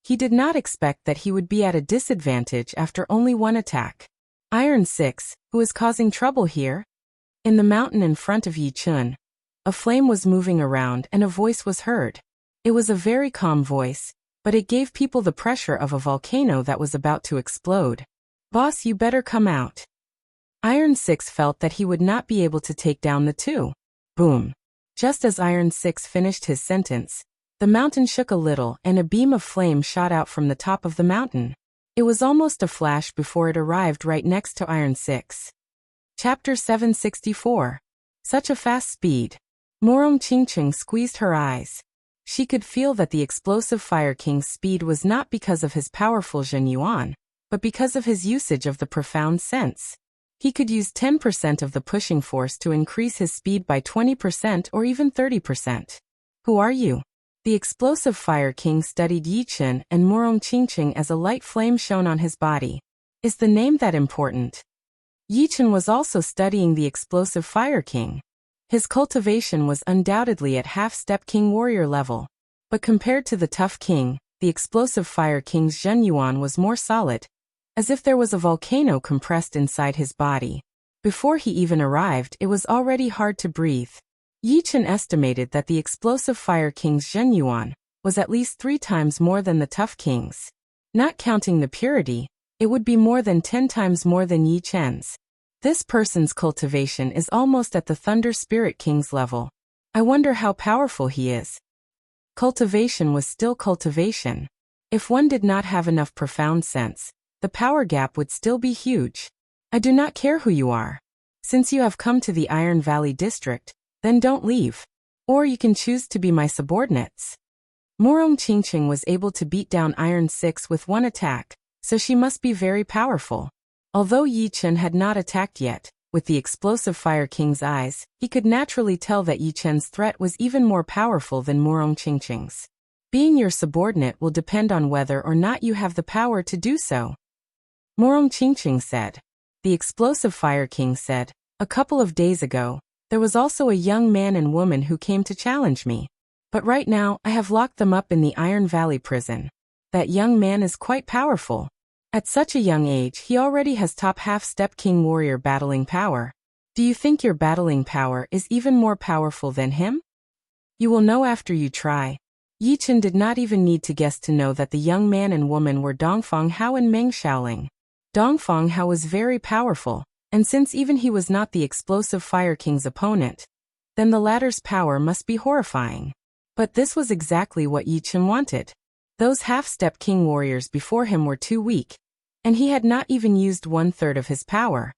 He did not expect that he would be at a disadvantage after only one attack. Iron 6, who is causing trouble here? In the mountain in front of Yi Chen, a flame was moving around and a voice was heard. It was a very calm voice, but it gave people the pressure of a volcano that was about to explode. Boss, you better come out. Iron 6 felt that he would not be able to take down the two. Boom. Just as Iron 6 finished his sentence, the mountain shook a little and a beam of flame shot out from the top of the mountain. It was almost a flash before it arrived right next to Iron 6. Chapter 764. Such a fast speed. Morong Qingcheng squeezed her eyes. She could feel that the Explosive Fire King's speed was not because of his powerful Zhen Yuan, but because of his usage of the profound sense. He could use 10% of the pushing force to increase his speed by 20% or even 30%. Who are you? The Explosive Fire King studied Yi Chen and Morong Qingcheng as a light flame shone on his body. Is the name that important? Yi Chen was also studying the Explosive Fire King. His cultivation was undoubtedly at half-step king warrior level. But compared to the tough king, the Explosive Fire King's Zhen Yuan was more solid, as if there was a volcano compressed inside his body. Before he even arrived, it was already hard to breathe. Yi Chen estimated that the Explosive Fire King's Zhen Yuan was at least 3 times more than the tough king's. Not counting the purity, it would be more than 10 times more than Yi Chen's. This person's cultivation is almost at the Thunder Spirit King's level. I wonder how powerful he is. Cultivation was still cultivation. If one did not have enough profound sense, the power gap would still be huge. I do not care who you are. Since you have come to the Iron Valley district, then don't leave. Or you can choose to be my subordinates. Morong Qingcheng was able to beat down Iron 6 with one attack, so she must be very powerful. Although Yi Chen had not attacked yet, with the Explosive Fire King's eyes, he could naturally tell that Yi Chen's threat was even more powerful than Morong Qingcheng's. Being your subordinate will depend on whether or not you have the power to do so. Morong Qingcheng said. The explosive Fire King said. "A couple of days ago, there was also a young man and woman who came to challenge me. But right now, I have locked them up in the Iron Valley prison. That young man is quite powerful. At such a young age, he already has top half-step king warrior battling power. Do you think your battling power is even more powerful than him? You will know after you try." Yi Chen did not even need to guess to know that the young man and woman were Dongfang Hao and Meng Xiaoling. Dongfang Hao was very powerful, and since even he was not the explosive Fire King's opponent, then the latter's power must be horrifying. But this was exactly what Yi Chen wanted. Those half-step king warriors before him were too weak, and he had not even used 1/3 of his power.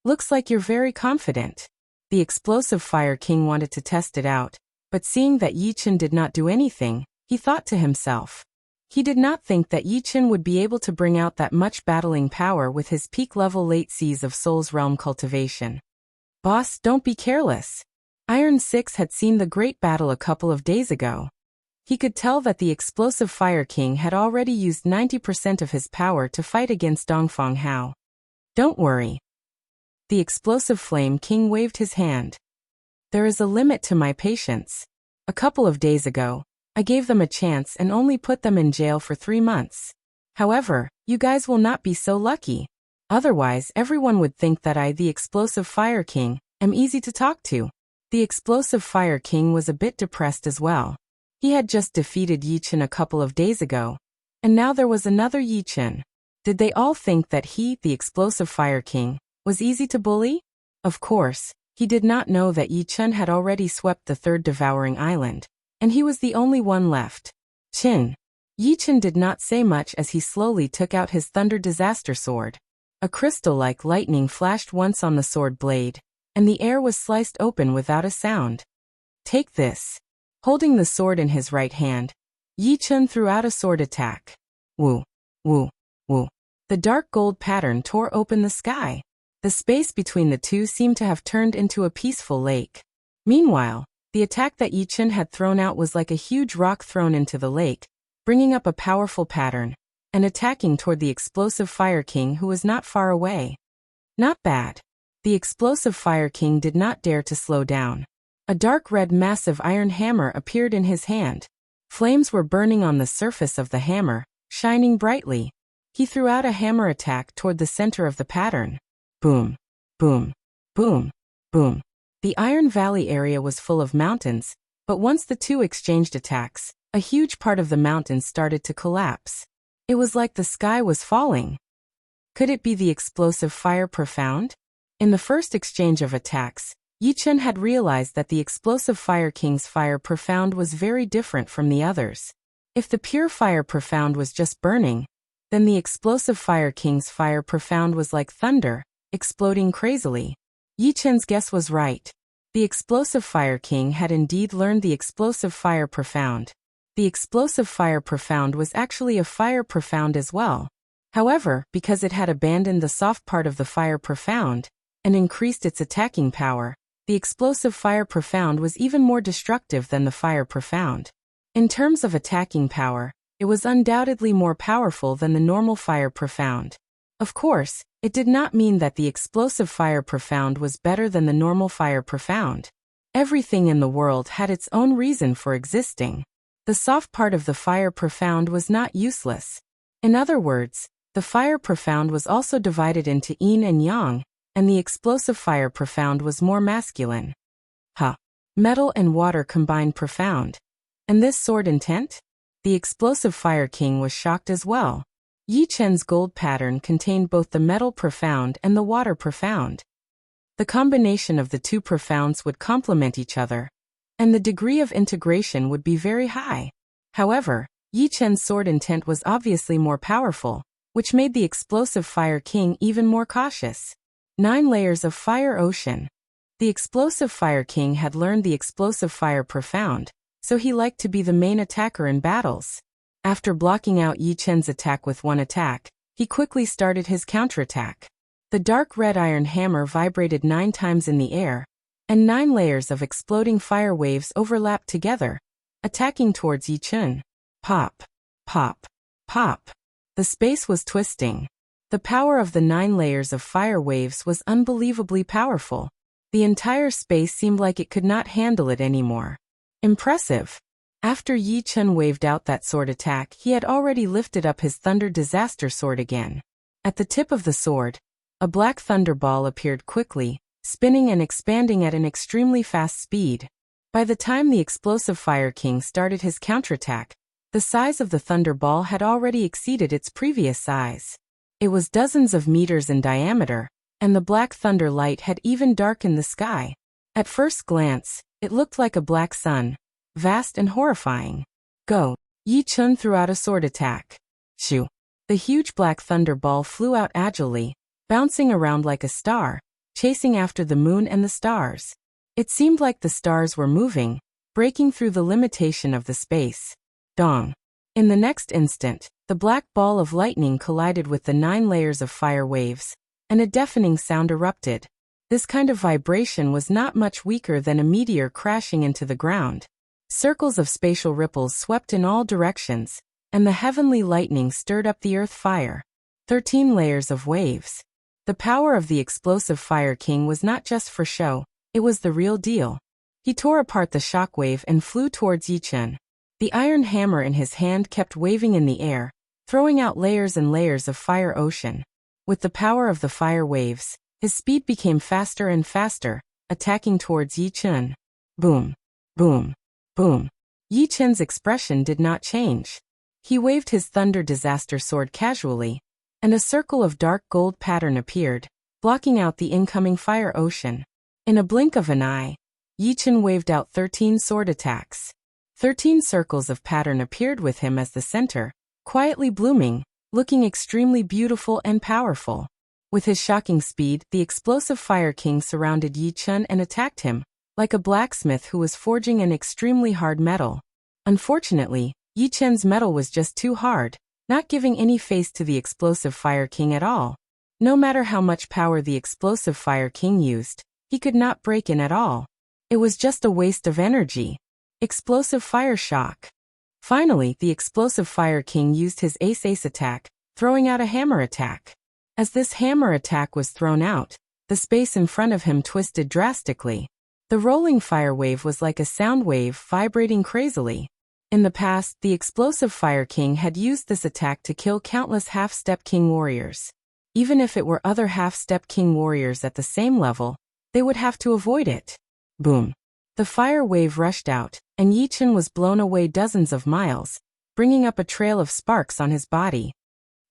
"Looks like you're very confident." The explosive Fire King wanted to test it out, but seeing that Yi Chen did not do anything, he thought to himself. He did not think that Yi Chen would be able to bring out that much battling power with his peak-level late seas of Soul's Realm cultivation. "Boss, don't be careless." Iron 6 had seen the great battle a couple of days ago. He could tell that the explosive Fire King had already used 90% of his power to fight against Dongfang Hao. "Don't worry." The explosive Flame King waved his hand. "There is a limit to my patience. A couple of days ago, I gave them a chance and only put them in jail for 3 months. However, you guys will not be so lucky. Otherwise, everyone would think that I, the explosive Fire King, am easy to talk to." The explosive Fire King was a bit depressed as well. He had just defeated Yi Chen a couple of days ago, and now there was another Yi Chen. Did they all think that he, the explosive Fire King, was easy to bully? Of course, he did not know that Yi Chen had already swept the third devouring island, and he was the only one left. "Chin." Yi Chen did not say much as he slowly took out his Thunder Disaster Sword. A crystal-like lightning flashed once on the sword blade, and the air was sliced open without a sound. "Take this." Holding the sword in his right hand, Yi Chen threw out a sword attack. Woo, woo, woo. The dark gold pattern tore open the sky. The space between the two seemed to have turned into a peaceful lake. Meanwhile, the attack that Yi Chen had thrown out was like a huge rock thrown into the lake, bringing up a powerful pattern, and attacking toward the explosive Fire King who was not far away. Not bad. The explosive Fire King did not dare to slow down. A dark red massive iron hammer appeared in his hand. Flames were burning on the surface of the hammer, shining brightly. He threw out a hammer attack toward the center of the pattern. Boom, boom, boom, boom. The Iron Valley area was full of mountains, but once the two exchanged attacks, a huge part of the mountains started to collapse. It was like the sky was falling. Could it be the explosive Fire Profound? In the first exchange of attacks, Yi Chen had realized that the explosive Fire King's Fire Profound was very different from the others. If the pure Fire Profound was just burning, then the explosive Fire King's Fire Profound was like thunder, exploding crazily. Yi Chen's guess was right. The explosive Fire King had indeed learned the explosive Fire Profound. The explosive Fire Profound was actually a Fire Profound as well. However, because it had abandoned the soft part of the Fire Profound and increased its attacking power, the explosive Fire Profound was even more destructive than the Fire Profound. In terms of attacking power, it was undoubtedly more powerful than the normal Fire Profound. Of course, it did not mean that the explosive Fire Profound was better than the normal Fire Profound. Everything in the world had its own reason for existing. The soft part of the Fire Profound was not useless. In other words, the Fire Profound was also divided into yin and yang, and the explosive Fire Profound was more masculine. Metal and water combined profound. And this sword intent? The explosive Fire King was shocked as well. Yi Chen's gold pattern contained both the metal profound and the water profound. The combination of the two profounds would complement each other, and the degree of integration would be very high. However, Yi Chen's sword intent was obviously more powerful, which made the explosive Fire King even more cautious. 9 layers of Fire Ocean. The explosive Fire King had learned the explosive Fire Profound, so he liked to be the main attacker in battles. After blocking out Yi Chen's attack with one attack, he quickly started his counterattack. The dark red iron hammer vibrated 9 times in the air, and 9 layers of exploding fire waves overlapped together, attacking towards Yi Chen. Pop, pop, pop. The space was twisting. The power of the 9 layers of fire waves was unbelievably powerful. The entire space seemed like it could not handle it anymore. Impressive. After Yi Chun waved out that sword attack, he had already lifted up his Thunder Disaster Sword again. At the tip of the sword, a black thunder ball appeared quickly, spinning and expanding at an extremely fast speed. By the time the Explosive Fire King started his counterattack, the size of the thunder ball had already exceeded its previous size. It was dozens of meters in diameter, and the black thunder light had even darkened the sky. At first glance, it looked like a black sun, vast and horrifying. Go! Yi Chun threw out a sword attack. Shoo! The huge black thunder ball flew out agilely, bouncing around like a star, chasing after the moon and the stars. It seemed like the stars were moving, breaking through the limitation of the space. Dong! In the next instant, the black ball of lightning collided with the 9 layers of fire waves, and a deafening sound erupted. This kind of vibration was not much weaker than a meteor crashing into the ground. Circles of spatial ripples swept in all directions, and the heavenly lightning stirred up the earth fire. 13 layers of waves. The power of the Explosive Fire King was not just for show, it was the real deal. He tore apart the shockwave and flew towards Yi Chun. The iron hammer in his hand kept waving in the air, throwing out layers and layers of fire ocean. With the power of the fire waves, his speed became faster and faster, attacking towards Yi Chun. Boom! Boom! Boom! Yi Chun's expression did not change. He waved his Thunder Disaster Sword casually, and a circle of dark gold pattern appeared, blocking out the incoming fire ocean. In a blink of an eye, Yi Chun waved out 13 sword attacks. 13 circles of pattern appeared with him as the center, quietly blooming, looking extremely beautiful and powerful. With his shocking speed, the Explosive Fire King surrounded Yi Chun and attacked him, like a blacksmith who was forging an extremely hard metal. Unfortunately, Yi Chun's metal was just too hard, not giving any face to the Explosive Fire King at all. No matter how much power the Explosive Fire King used, he could not break in at all. It was just a waste of energy. Explosive Fire Shock. Finally, the Explosive Fire King used his ace attack, throwing out a hammer attack. As this hammer attack was thrown out, the space in front of him twisted drastically. The rolling fire wave was like a sound wave vibrating crazily. In the past, the Explosive Fire King had used this attack to kill countless half-step king warriors. Even if it were other half-step king warriors at the same level, they would have to avoid it. Boom! The fire wave rushed out, and Yi Chun was blown away dozens of miles, bringing up a trail of sparks on his body.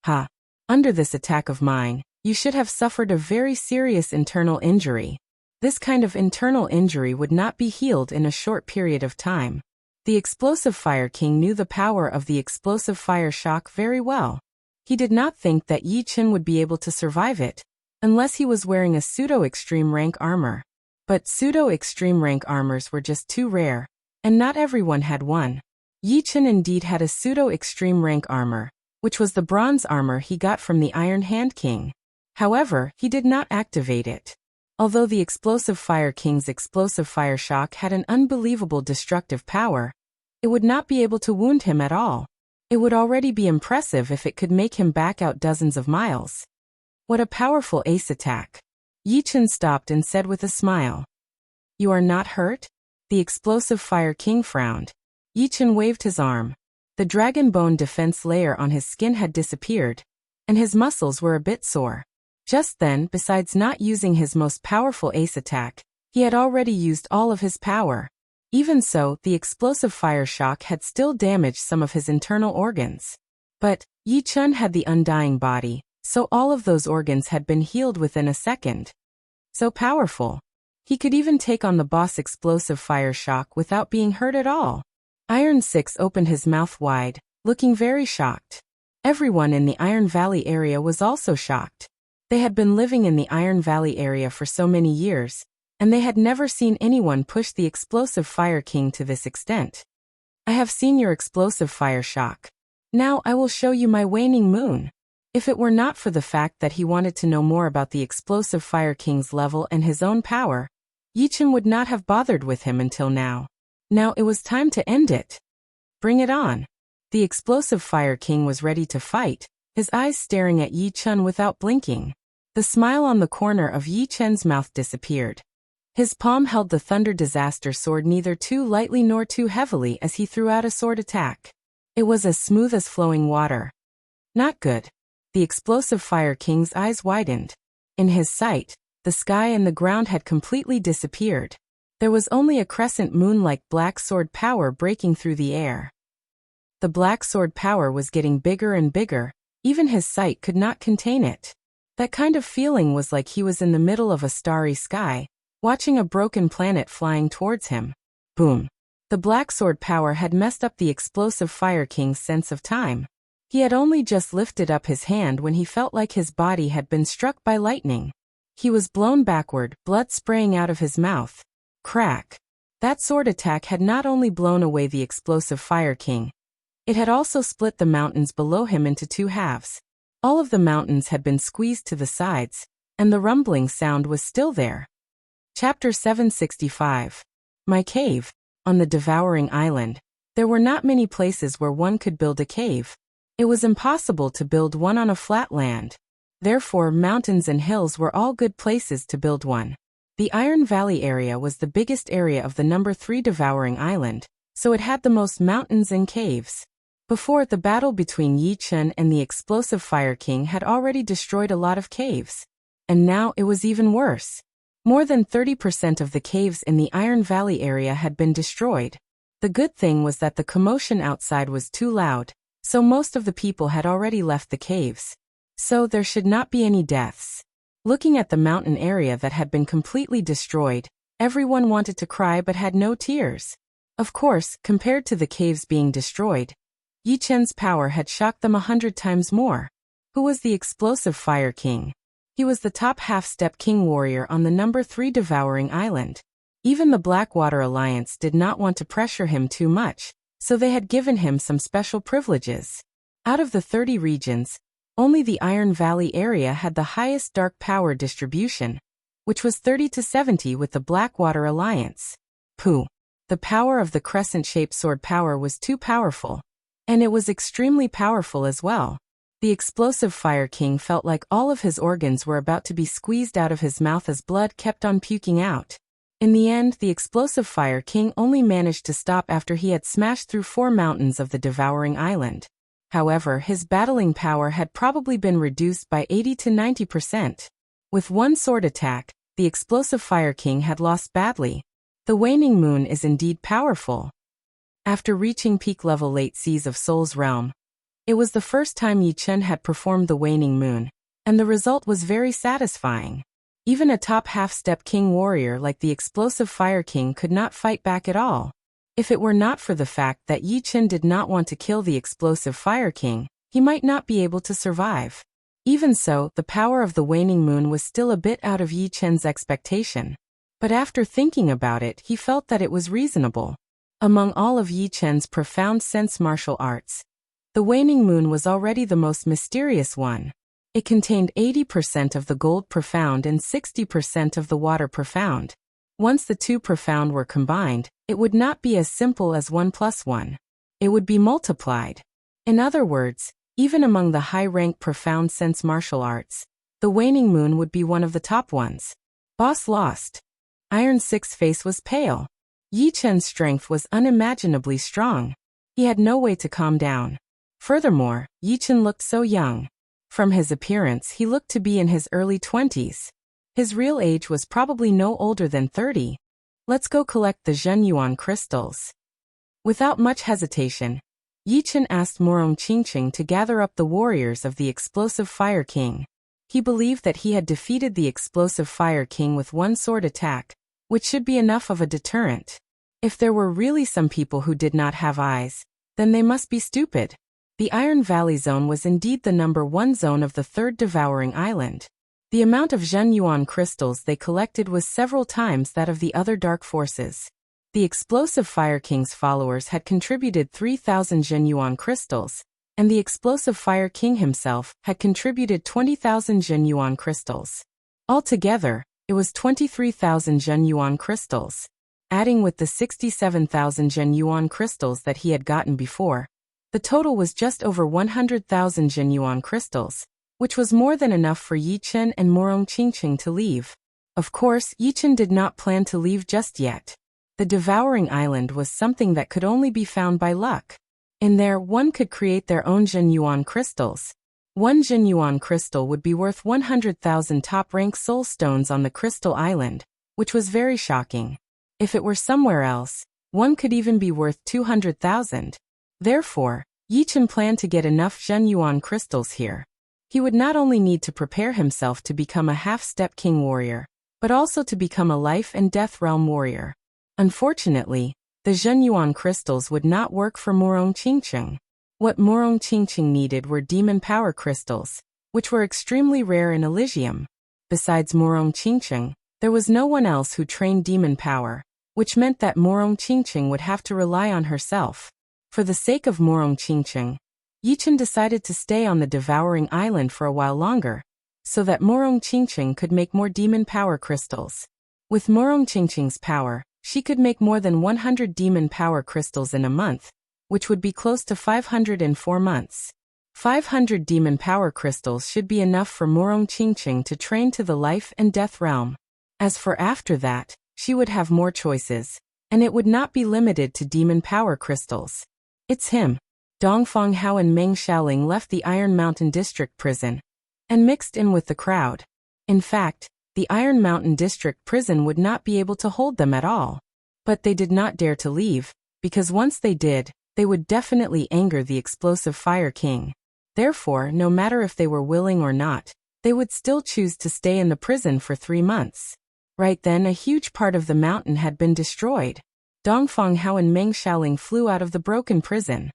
Ha! Under this attack of mine, you should have suffered a very serious internal injury. This kind of internal injury would not be healed in a short period of time. The Explosive Fire King knew the power of the Explosive Fire Shock very well. He did not think that Yi Chun would be able to survive it, unless he was wearing a pseudo-extreme rank armor. But pseudo-extreme rank armors were just too rare, and not everyone had one. Yi Chun indeed had a pseudo-extreme rank armor, which was the bronze armor he got from the Iron Hand King. However, he did not activate it. Although the Explosive Fire King's Explosive Fire Shock had an unbelievable destructive power, it would not be able to wound him at all. It would already be impressive if it could make him back out dozens of miles. What a powerful ace attack! Yi Chun stopped and said with a smile. You are not hurt? The Explosive Fire King frowned. Yi Chun waved his arm. The dragon bone defense layer on his skin had disappeared, and his muscles were a bit sore. Just then, besides not using his most powerful ace attack, he had already used all of his power. Even so, the Explosive Fire Shock had still damaged some of his internal organs. But Yi Chun had the undying body, so all of those organs had been healed within a second. So powerful. He could even take on the boss Explosive Fire Shock without being hurt at all. Iron 6 opened his mouth wide, looking very shocked. Everyone in the Iron Valley area was also shocked. They had been living in the Iron Valley area for so many years, and they had never seen anyone push the Explosive Fire King to this extent. I have seen your Explosive Fire Shock. Now I will show you my waning moon. If it were not for the fact that he wanted to know more about the Explosive Fire King's level and his own power, Yi Chun would not have bothered with him until now. Now it was time to end it. Bring it on. The Explosive Fire King was ready to fight, his eyes staring at Yi Chen without blinking. The smile on the corner of Yi Chen's mouth disappeared. His palm held the Thunder Disaster sword neither too lightly nor too heavily as he threw out a sword attack. It was as smooth as flowing water. Not good. The explosive Fire King's eyes widened. In his sight, the sky and the ground had completely disappeared. There was only a crescent moon-like black sword power breaking through the air. The black sword power was getting bigger and bigger, even his sight could not contain it. That kind of feeling was like he was in the middle of a starry sky, watching a broken planet flying towards him. Boom. The black sword power had messed up the explosive Fire King's sense of time. He had only just lifted up his hand when he felt like his body had been struck by lightning. He was blown backward, blood spraying out of his mouth. Crack. That sword attack had not only blown away the explosive Fire King, it had also split the mountains below him into two halves. All of the mountains had been squeezed to the sides, and the rumbling sound was still there. Chapter 765. My Cave. On the Devouring Island, there were not many places where one could build a cave. It was impossible to build one on a flat land. Therefore, mountains and hills were all good places to build one. The Iron Valley area was the biggest area of the number 3 Devouring Island, so it had the most mountains and caves. Before, the battle between Yi Chen and the explosive Fire King had already destroyed a lot of caves. And now it was even worse. More than 30% of the caves in the Iron Valley area had been destroyed. The good thing was that the commotion outside was too loud, so most of the people had already left the caves. So there should not be any deaths. Looking at the mountain area that had been completely destroyed, everyone wanted to cry but had no tears. Of course, compared to the caves being destroyed, Yi Chen's power had shocked them 100 times more. Who was the explosive Fire King? He was the top half-step king warrior on the number 3 Devouring Island. Even the Blackwater Alliance did not want to pressure him too much, so they had given him some special privileges. Out of the 30 regions, only the Iron Valley area had the highest dark power distribution, which was 30 to 70 with the Blackwater Alliance. Pooh. The power of the crescent-shaped sword power was too powerful. And it was extremely powerful as well. The explosive Fire King felt like all of his organs were about to be squeezed out of his mouth as blood kept on puking out. In the end, the explosive Fire King only managed to stop after he had smashed through 4 mountains of the Devouring Island. However, his battling power had probably been reduced by 80 to 90%. With one sword attack, the explosive Fire King had lost badly. The waning moon is indeed powerful. After reaching peak level late seas of Soul's realm, it was the first time Yi Chen had performed the waning moon, and the result was very satisfying. Even a top half-step king warrior like the explosive Fire King could not fight back at all. If it were not for the fact that Yi Chen did not want to kill the explosive Fire King, he might not be able to survive. Even so, the power of the waning moon was still a bit out of Yi Chen's expectation. But after thinking about it, he felt that it was reasonable. Among all of Yi Chen's profound sense martial arts, the waning moon was already the most mysterious one. It contained 80% of the gold profound and 60% of the water profound. Once the two profound were combined, it would not be as simple as 1 plus 1. It would be multiplied. In other words, even among the high-rank profound sense martial arts, the waning moon would be one of the top ones. Boss lost. Iron Six Face was pale. Yi Chen's strength was unimaginably strong. He had no way to calm down. Furthermore, Yi Chen looked so young. From his appearance, he looked to be in his early 20s. His real age was probably no older than 30. Let's go collect the Zhenyuan crystals. Without much hesitation, Yi Chen asked Morong Qingqing to gather up the warriors of the explosive Fire King. He believed that he had defeated the explosive Fire King with one sword attack, which should be enough of a deterrent. If there were really some people who did not have eyes, then they must be stupid. The Iron Valley Zone was indeed the number 1 zone of the 3rd Devouring Island. The amount of Zhenyuan crystals they collected was several times that of the other dark forces. The explosive Fire King's followers had contributed 3,000 Zhenyuan crystals, and the explosive Fire King himself had contributed 20,000 Zhenyuan crystals. Altogether, it was 23,000 Zhenyuan crystals. Adding with the 67,000 Zhenyuan crystals that he had gotten before, The total was just over 100,000 Zhenyuan crystals, which was more than enough for Yi Chen and Morong Qingqing to leave. Of course, Yi Chen did not plan to leave just yet. The Devouring Island was something that could only be found by luck. In there, one could create their own Zhenyuan crystals. One Zhenyuan crystal would be worth 100,000 top-rank soul stones on the Crystal Island, which was very shocking. If it were somewhere else, one could even be worth 200,000. Therefore, Yi Chen planned to get enough Zhenyuan crystals here. He would not only need to prepare himself to become a half-step king warrior, but also to become a life and death realm warrior. Unfortunately, the Zhenyuan crystals would not work for Morong Qingqing. What Morong Qingqing needed were demon power crystals, which were extremely rare in Elysium. Besides Morong Qingqing, there was no one else who trained demon power, which meant that Morong Qingqing would have to rely on herself. For the sake of Morong Qingqing, Yi Chen decided to stay on the Devouring Island for a while longer, so that Morong Qingqing could make more demon power crystals. With Morong Qingqing's power, she could make more than 100 demon power crystals in a month, which would be close to 500 in 4 months. 500 demon power crystals should be enough for Morong Qingqing to train to the life and death realm. As for after that, she would have more choices, and it would not be limited to demon power crystals. It's him. Dongfang Hao and Meng Xiaoling left the Iron Mountain District prison and mixed in with the crowd. In fact, the Iron Mountain District prison would not be able to hold them at all. But they did not dare to leave, because once they did, they would definitely anger the explosive Fire King. Therefore, no matter if they were willing or not, they would still choose to stay in the prison for 3 months. Right then, a huge part of the mountain had been destroyed. Dongfang Hao and Meng Xiaoling flew out of the broken prison.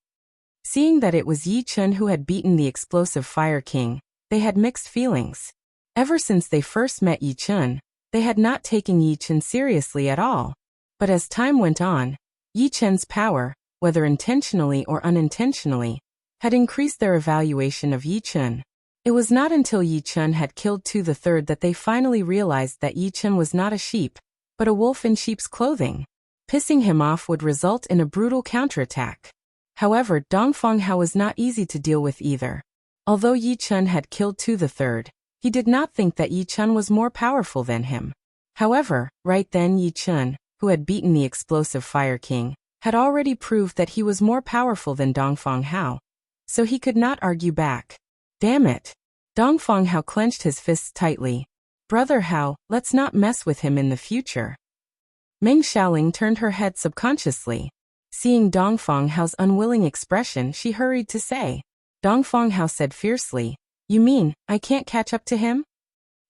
Seeing that it was Yi Chen who had beaten the explosive Fire King, they had mixed feelings. Ever since they first met Yi Chen, they had not taken Yi Chen seriously at all. But as time went on, Yi Chen's power, whether intentionally or unintentionally, had increased their evaluation of Yi Chen. It was not until Yi Chen had killed Tu the Third that they finally realized that Yi Chen was not a sheep, but a wolf in sheep's clothing. Pissing him off would result in a brutal counterattack. However, Dongfang Hao was not easy to deal with either. Although Yi Chen had killed Tu the Third, he did not think that Yi Chen was more powerful than him. However, right then Yi Chen, who had beaten the explosive Fire King, had already proved that he was more powerful than Dongfang Hao, so he could not argue back. Damn it! Dongfang Hao clenched his fists tightly. Brother Hao, let's not mess with him in the future. Meng Xiaoling turned her head subconsciously. Seeing Dongfang Hao's unwilling expression, she hurried to say. Dongfang Hao said fiercely, "You mean, I can't catch up to him?"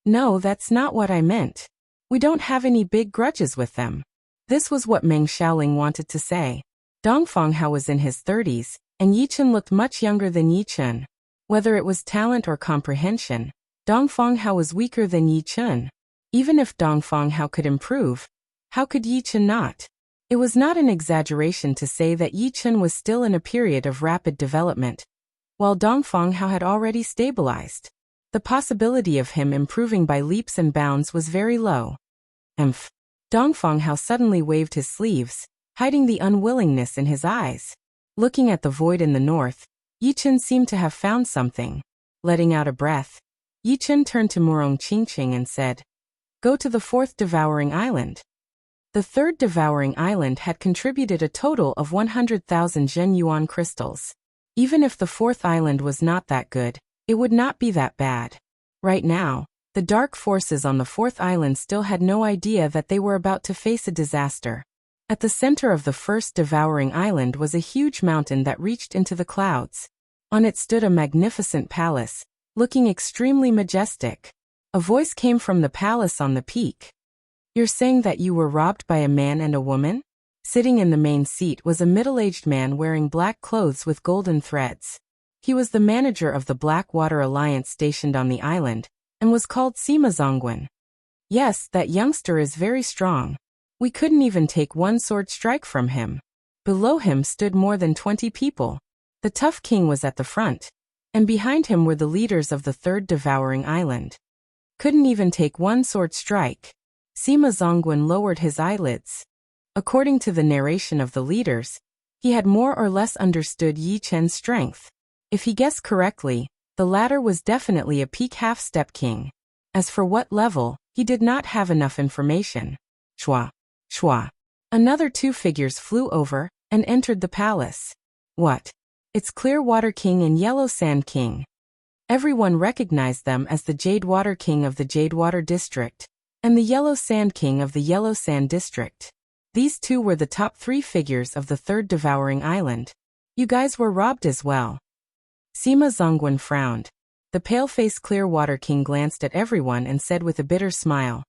"No, that's not what I meant. We don't have any big grudges with them." This was what Meng Xiaoling wanted to say. Dongfang Hao was in his 30s, and Yi Chen looked much younger than Yi Chen. Whether it was talent or comprehension, Dongfang Hao was weaker than Yi Chen. Even if Dongfang Hao could improve, how could Yi Chen not? It was not an exaggeration to say that Yi Chen was still in a period of rapid development, while Dongfang Hao had already stabilized. The possibility of him improving by leaps and bounds was very low. Emph. Dongfang Hao suddenly waved his sleeves, hiding the unwillingness in his eyes. Looking at the void in the north, Yi Chen seemed to have found something. Letting out a breath, Yi Chen turned to Morong Qingqing and said, "Go to the 4th Devouring Island." The 3rd Devouring Island had contributed a total of 100,000 Zhenyuan crystals. Even if the 4th island was not that good, it would not be that bad. Right now, the dark forces on the 4th island still had no idea that they were about to face a disaster. At the center of the 1st Devouring Island was a huge mountain that reached into the clouds. On it stood a magnificent palace, looking extremely majestic. A voice came from the palace on the peak. "You're saying that you were robbed by a man and a woman?" Sitting in the main seat was a middle-aged man wearing black clothes with golden threads. He was the manager of the Blackwater Alliance stationed on the island, and was called Sima Zongguan. "Yes, that youngster is very strong. We couldn't even take one sword strike from him." Below him stood more than 20 people. The tough king was at the front, and behind him were the leaders of the 3rd Devouring Island. Couldn't even take one sword strike. Sima Zongguan lowered his eyelids. According to the narration of the leaders, He had more or less understood Yi Chen's strength. If he guessed correctly, the latter was definitely a peak half-step king. As for what level, he did not have enough information. Shwa. Shwa. Another 2 figures flew over and entered the palace. What? It's Clearwater King and Yellow Sand King. Everyone recognized them as the Jade Water King of the Jadewater District and the Yellow Sand King of the Yellow Sand District. These 2 were the top 3 figures of the 3rd Devouring Island. You guys were robbed as well. Sima Zongwen frowned. The pale-faced Clearwater King glanced at everyone and said with a bitter smile,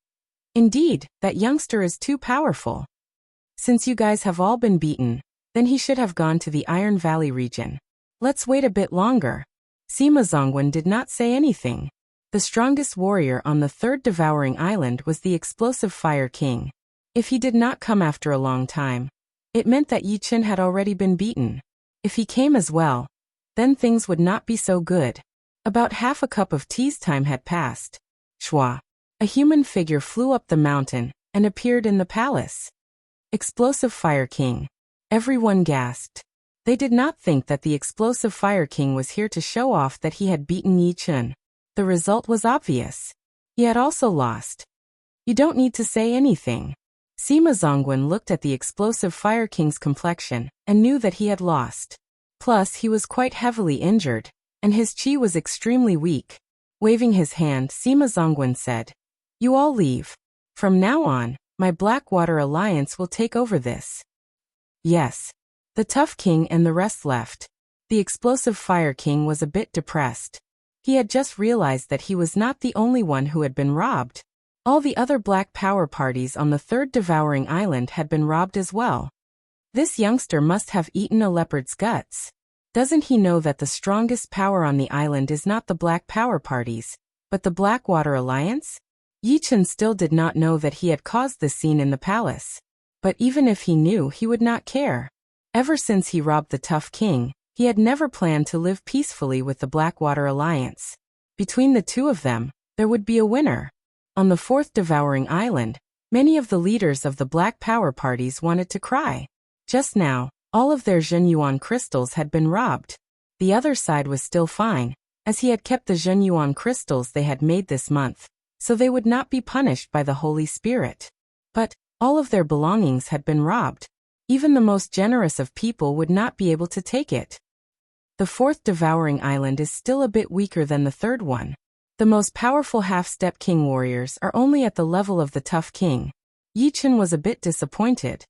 "Indeed, that youngster is too powerful. Since you guys have all been beaten, then he should have gone to the Iron Valley region. Let's wait a bit longer." Sima Zongwen did not say anything. The strongest warrior on the 3rd Devouring Island was the Explosive Fire King. If he did not come after a long time, it meant that Yi Chen had already been beaten. If he came as well, then things would not be so good. About half a cup of tea's time had passed. Shwa. A human figure flew up the mountain and appeared in the palace. Explosive Fire King. Everyone gasped. They did not think that the Explosive Fire King was here to show off that he had beaten Yi Chen. The result was obvious. He had also lost. You don't need to say anything. Sima Zongwen looked at the Explosive Fire King's complexion and knew that he had lost. Plus, he was quite heavily injured, and his chi was extremely weak. Waving his hand, Sima Zongwen said, "You all leave. From now on, my Blackwater Alliance will take over this." Yes. The Tough King and the rest left. The Explosive Fire King was a bit depressed. He had just realized that he was not the only one who had been robbed. All the other black power parties on the 3rd Devouring Island had been robbed as well. This youngster must have eaten a leopard's guts. Doesn't he know that the strongest power on the island is not the black power parties, but the Blackwater Alliance? Yi Chen still did not know that he had caused this scene in the palace. But even if he knew, he would not care. Ever since he robbed the Tough King, he had never planned to live peacefully with the Blackwater Alliance. Between the 2 of them, there would be a winner. On the 4th Devouring Island, many of the leaders of the black power parties wanted to cry. Just now, all of their Zhenyuan crystals had been robbed. The other side was still fine, as he had kept the Zhenyuan crystals they had made this month, so they would not be punished by the Holy Spirit. But all of their belongings had been robbed. Even the most generous of people would not be able to take it. The 4th Devouring Island is still a bit weaker than the 3rd one. The most powerful half-step king warriors are only at the level of the Tough King. Yi Chen was a bit disappointed.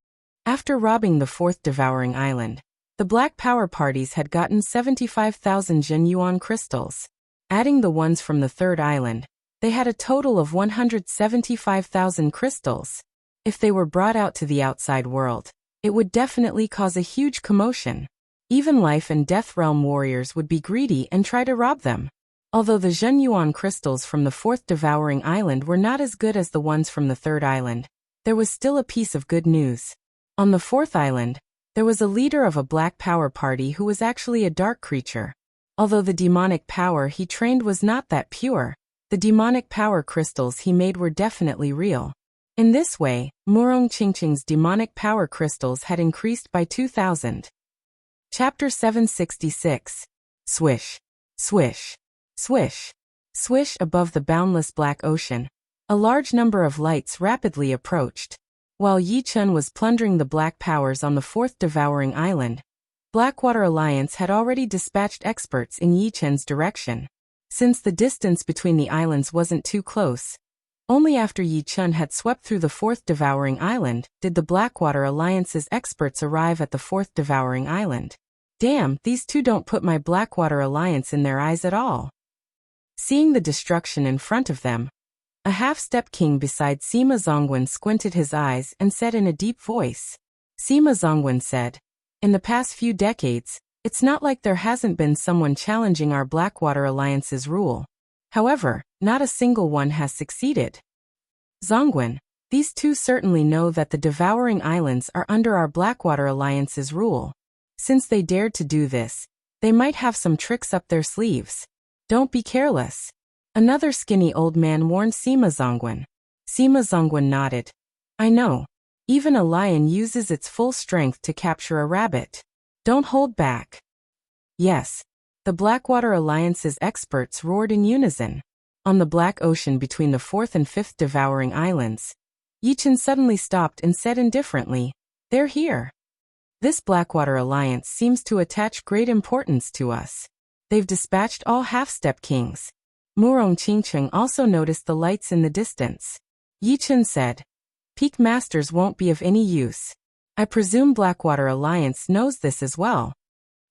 After robbing the 4th Devouring Island, the black power parties had gotten 75,000 Zhenyuan crystals. Adding the ones from the 3rd island, they had a total of 175,000 crystals. If they were brought out to the outside world, it would definitely cause a huge commotion. Even life and death realm warriors would be greedy and try to rob them. Although the Zhenyuan crystals from the 4th Devouring Island were not as good as the ones from the 3rd island, there was still a piece of good news. On the 4th island, there was a leader of a black power party who was actually a dark creature. Although the demonic power he trained was not that pure, the demonic power crystals he made were definitely real. In this way, Murong Qingqing's demonic power crystals had increased by 2,000. Chapter 766. Swish. Swish. Swish. Swish. Above the boundless black ocean, a large number of lights rapidly approached. While Yi Chen was plundering the black powers on the 4th Devouring Island, Blackwater Alliance had already dispatched experts in Yi Chen's direction. Since the distance between the islands wasn't too close, only after Yi Chen had swept through the 4th Devouring Island did the Blackwater Alliance's experts arrive at the 4th Devouring Island. Damn, these 2 don't put my Blackwater Alliance in their eyes at all. Seeing the destruction in front of them, a half-step king beside Sima Zongwen squinted his eyes and said in a deep voice. Sima Zongwen said, "In the past few decades, it's not like there hasn't been someone challenging our Blackwater Alliance's rule. However, not a single one has succeeded. Zongwen, these 2 certainly know that the Devouring Islands are under our Blackwater Alliance's rule. Since they dared to do this, they might have some tricks up their sleeves. Don't be careless." Another skinny old man warned Sima Zongwen. Sima Zongwen nodded. "I know. Even a lion uses its full strength to capture a rabbit. Don't hold back. Yes. The Blackwater Alliance's experts roared in unison. On the Black Ocean between the fourth and fifth devouring islands, Yichen suddenly stopped and said indifferently, "They're here. This Blackwater Alliance seems to attach great importance to us. They've dispatched all half-step kings." Murong Qingcheng also noticed the lights in the distance. Yichen said, "Peak Masters won't be of any use. I presume Blackwater Alliance knows this as well."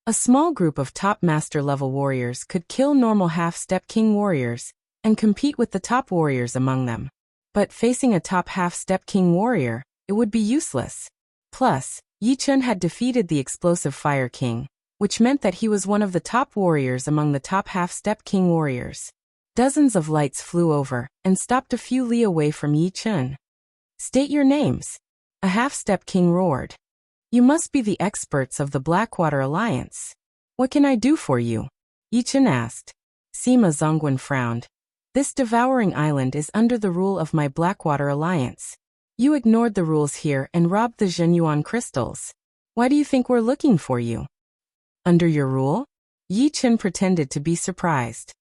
A small group of top master-level warriors could kill normal half-step king warriors and compete with the top warriors among them. But facing a top half-step king warrior, it would be useless. Plus, Yichen had defeated the explosive Fire King, which meant that he was one of the top warriors among the top half-step king warriors. Dozens of lights flew over and stopped a few li away from Yichen. "State your names," a half-step king roared. "You must be the experts of the Blackwater Alliance. What can I do for you?" Yichen asked. Sima Zongwen frowned. "This devouring island is under the rule of my Blackwater Alliance. You ignored the rules here and robbed the Zhenyuan crystals. Why do you think we're looking for you?" "Under your rule?" Yichen pretended to be surprised.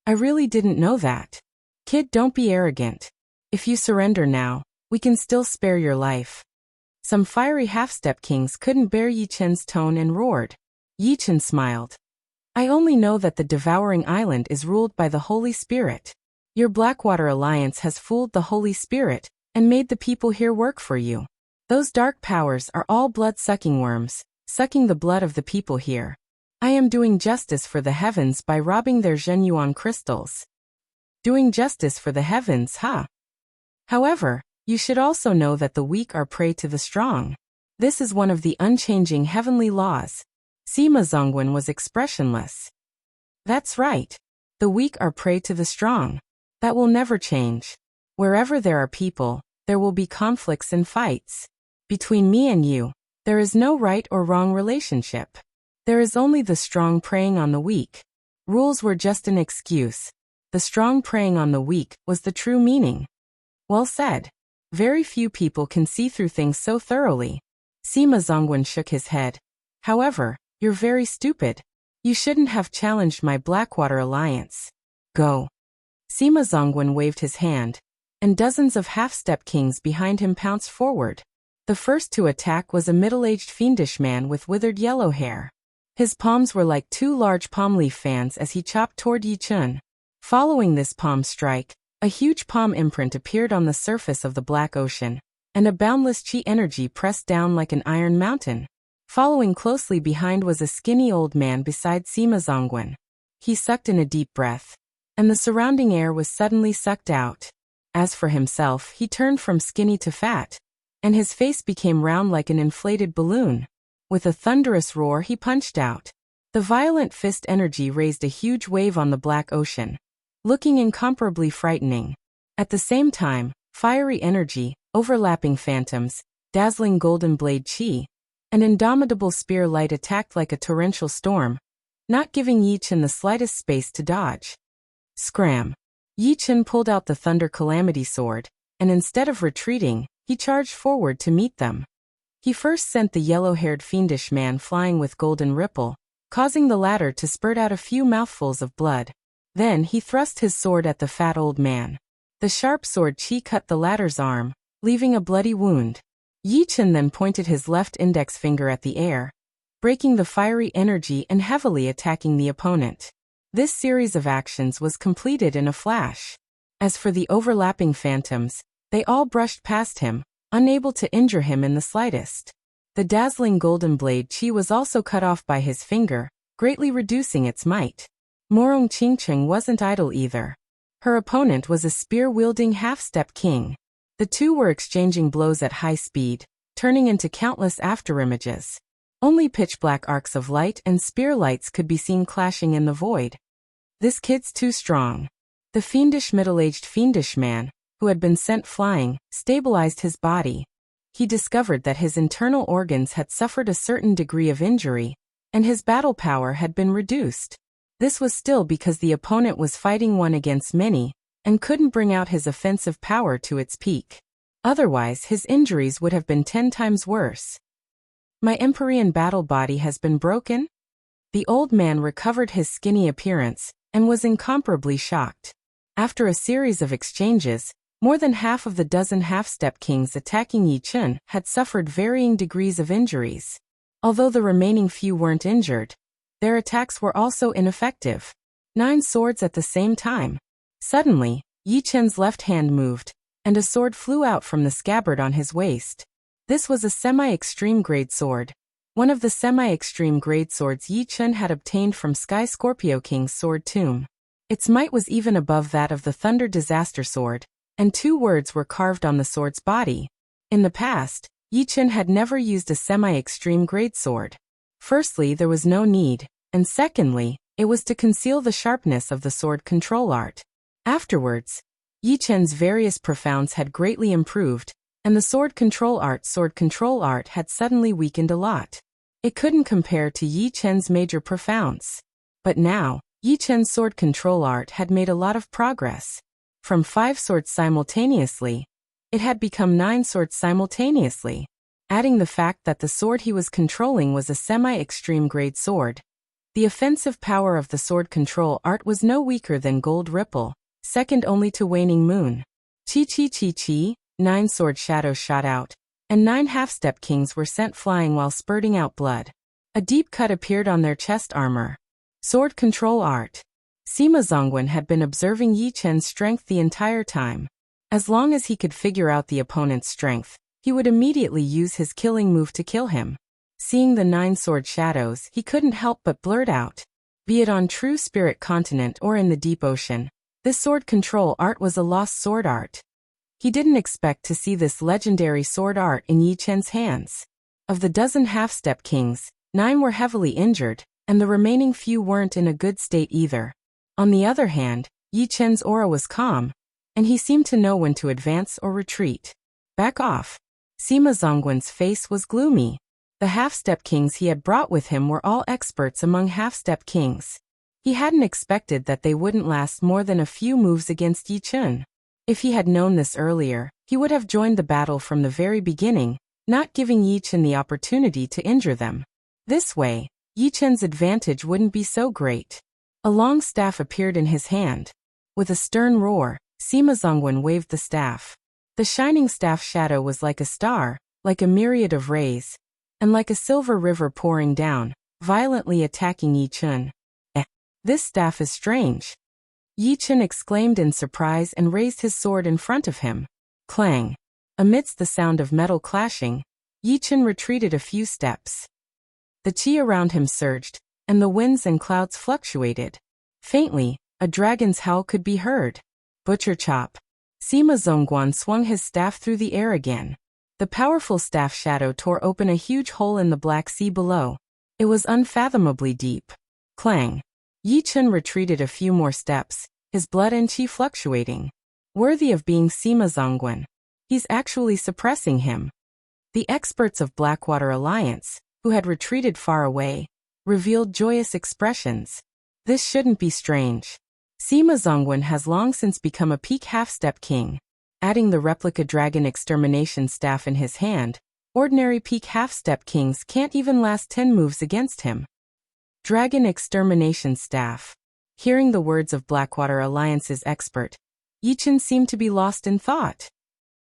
"I really didn't know that. Kid, don't be arrogant. If you surrender now, we can still spare your life." Some fiery half-step kings couldn't bear Yichen's tone and roared. Yichen smiled. "I only know that the devouring island is ruled by the Holy Spirit. Your Blackwater Alliance has fooled the Holy Spirit and made the people here work for you. Those dark powers are all blood-sucking worms, sucking the blood of the people here. I am doing justice for the heavens by robbing their Zhenyuan crystals." Doing justice for the heavens, huh? However, you should also know that the weak are prey to the strong. This is one of the unchanging heavenly laws. Sima Zongwen was expressionless. "That's right. The weak are prey to the strong. That will never change. Wherever there are people, there will be conflicts and fights. Between me and you, there is no right or wrong relationship. There is only the strong preying on the weak. Rules were just an excuse. The strong preying on the weak was the true meaning." "Well said. Very few people can see through things so thoroughly." Sima Zongwen shook his head. "However, you're very stupid. You shouldn't have challenged my Blackwater Alliance. Go." Sima Zongwen waved his hand, and dozens of half-step kings behind him pounced forward. The first to attack was a middle-aged fiendish man with withered yellow hair. His palms were like two large palm leaf fans as he chopped toward Yichen. Following this palm strike, a huge palm imprint appeared on the surface of the Black Ocean, and a boundless chi energy pressed down like an iron mountain. Following closely behind was a skinny old man beside Sima Zongwen. He sucked in a deep breath, and the surrounding air was suddenly sucked out. As for himself, he turned from skinny to fat, and his face became round like an inflated balloon. With a thunderous roar, he punched out. The violent fist energy raised a huge wave on the Black Ocean, looking incomparably frightening. At the same time, fiery energy, overlapping phantoms, dazzling golden blade chi, and indomitable spear light attacked like a torrential storm, not giving Yichen the slightest space to dodge. Scram! Yichen pulled out the Thunder Calamity Sword, and instead of retreating, he charged forward to meet them. He first sent the yellow-haired fiendish man flying with Golden Ripple, causing the latter to spurt out a few mouthfuls of blood. Then he thrust his sword at the fat old man. The sharp sword chi cut the latter's arm, leaving a bloody wound. Yichen then pointed his left index finger at the air, breaking the fiery energy and heavily attacking the opponent. This series of actions was completed in a flash. As for the overlapping phantoms, they all brushed past him, unable to injure him in the slightest. The dazzling golden blade chi was also cut off by his finger, greatly reducing its might. Murong Qingcheng wasn't idle either. Her opponent was a spear-wielding half-step king. The two were exchanging blows at high speed, turning into countless afterimages. Only pitch-black arcs of light and spear lights could be seen clashing in the void. "This kid's too strong." The fiendish middle-aged fiendish man, who had been sent flying, stabilized his body. He discovered that his internal organs had suffered a certain degree of injury, and his battle power had been reduced. This was still because the opponent was fighting one against many, and couldn't bring out his offensive power to its peak. Otherwise, his injuries would have been 10 times worse. My Empyrean battle body has been broken? The old man recovered his skinny appearance and was incomparably shocked. After a series of exchanges, more than half of the dozen half-step kings attacking Yi Chen had suffered varying degrees of injuries. Although the remaining few weren't injured, their attacks were also ineffective. 9 swords at the same time. Suddenly, Yi Chen's left hand moved, and a sword flew out from the scabbard on his waist. This was a semi-extreme grade sword. One of the semi-extreme grade swords Yi Chen had obtained from Sky Scorpio King's sword tomb. Its might was even above that of the Thunder Disaster sword, and 2 words were carved on the sword's body. In the past, Yi Chen had never used a semi-extreme grade sword. Firstly, there was no need, and secondly, it was to conceal the sharpness of the sword control art. Afterwards, Yi Chen's various profounds had greatly improved, and the sword control art had suddenly weakened a lot. It couldn't compare to Yi Chen's major profounds. But now, Yi Chen's sword control art had made a lot of progress. From 5 swords simultaneously, it had become 9 swords simultaneously. Adding the fact that the sword he was controlling was a semi-extreme grade sword, the offensive power of the sword control art was no weaker than Gold Ripple, second only to Waning Moon. Chi, 9 sword shadows shot out, and 9 half-step kings were sent flying while spurting out blood. A deep cut appeared on their chest armor. Sword control art. Sima Zongwen had been observing Yi Chen's strength the entire time. As long as he could figure out the opponent's strength, he would immediately use his killing move to kill him. Seeing the 9 sword shadows, he couldn't help but blurt out. Be it on True Spirit Continent or in the deep ocean, this sword control art was a lost sword art. He didn't expect to see this legendary sword art in Yi Chen's hands. Of the dozen half-step kings, 9 were heavily injured, and the remaining few weren't in a good state either. On the other hand, Yi Chen's aura was calm, and he seemed to know when to advance or retreat. Back off. Sima Zongwen's face was gloomy. The half-step kings he had brought with him were all experts among half-step kings. He hadn't expected that they wouldn't last more than a few moves against Yi Chen. If he had known this earlier, he would have joined the battle from the very beginning, not giving Yi Chen the opportunity to injure them. This way, Yi Chen's advantage wouldn't be so great. A long staff appeared in his hand. With a stern roar, Sima Zongwen waved the staff. The shining staff shadow was like a star, like a myriad of rays, and like a silver river pouring down, violently attacking Yi Chen. This staff is strange. Yi Chen exclaimed in surprise and raised his sword in front of him. Clang. Amidst the sound of metal clashing, Yi Chen retreated a few steps. The qi around him surged, and the winds and clouds fluctuated. Faintly, a dragon's howl could be heard. Butcher chop. Sima Zongguan swung his staff through the air again. The powerful staff shadow tore open a huge hole in the Black Sea below. It was unfathomably deep. Clang. Yi Chen retreated a few more steps, his blood and qi fluctuating. Worthy of being Sima Zongguan. He's actually suppressing him. The experts of Blackwater Alliance, who had retreated far away, revealed joyous expressions. This shouldn't be strange. Sima Zongwen has long since become a peak half-step king. Adding the replica dragon extermination staff in his hand, ordinary peak half-step kings can't even last 10 moves against him. Dragon extermination staff. Hearing the words of Blackwater Alliance's expert, Yi Chen seemed to be lost in thought.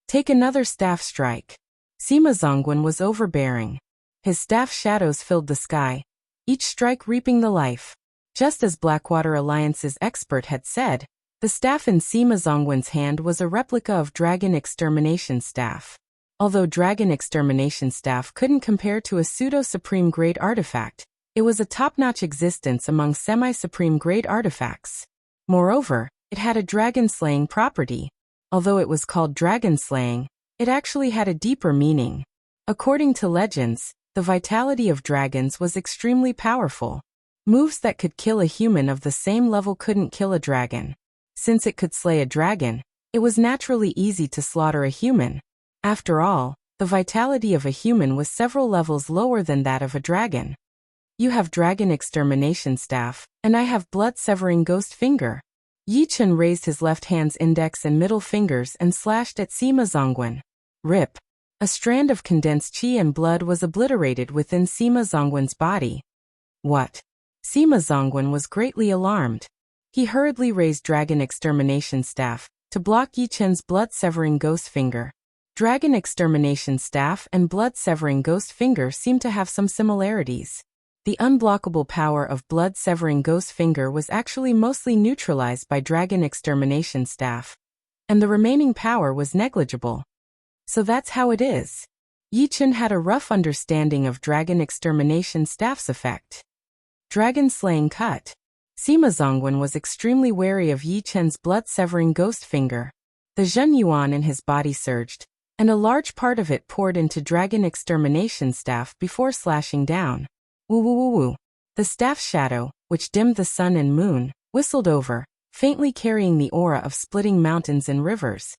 Take another staff strike. Sima Zongwen was overbearing. His staff shadows filled the sky, each strike reaping the life. Just as Blackwater Alliance's expert had said, the staff in Sima Zongwen's hand was a replica of Dragon Extermination Staff. Although Dragon Extermination Staff couldn't compare to a pseudo-supreme grade artifact, it was a top-notch existence among semi-supreme grade artifacts. Moreover, it had a dragon-slaying property. Although it was called dragon-slaying, it actually had a deeper meaning. According to legends, the vitality of dragons was extremely powerful. Moves that could kill a human of the same level couldn't kill a dragon. Since it could slay a dragon, it was naturally easy to slaughter a human. After all, the vitality of a human was several levels lower than that of a dragon. You have Dragon Extermination Staff, and I have Blood-Severing Ghost Finger. Yi Chen raised his left hand's index and middle fingers and slashed at Sima Zongwen. Rip. A strand of condensed qi and blood was obliterated within Sima Zongwen's body. What? Sima Zongwen was greatly alarmed. He hurriedly raised Dragon Extermination Staff to block Yi Chen's blood-severing ghost finger. Dragon Extermination Staff and blood-severing ghost finger seemed to have some similarities. The unblockable power of blood-severing ghost finger was actually mostly neutralized by Dragon Extermination Staff, and the remaining power was negligible. So that's how it is. Yi Chen had a rough understanding of Dragon Extermination Staff's effect. Dragon Slaying Cut. Sima Zongwen was extremely wary of Yi Chen's blood-severing ghost finger. The Zhen Yuan in his body surged, and a large part of it poured into Dragon Extermination Staff before slashing down. Woo woo woo woo. The staff's shadow, which dimmed the sun and moon, whistled over, faintly carrying the aura of splitting mountains and rivers.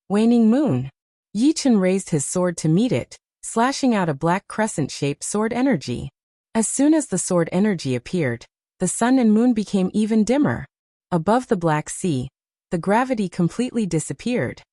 Waning moon. Yi Chen raised his sword to meet it, slashing out a black crescent-shaped sword energy. As soon as the sword energy appeared, the sun and moon became even dimmer. Above the Black Sea, the gravity completely disappeared.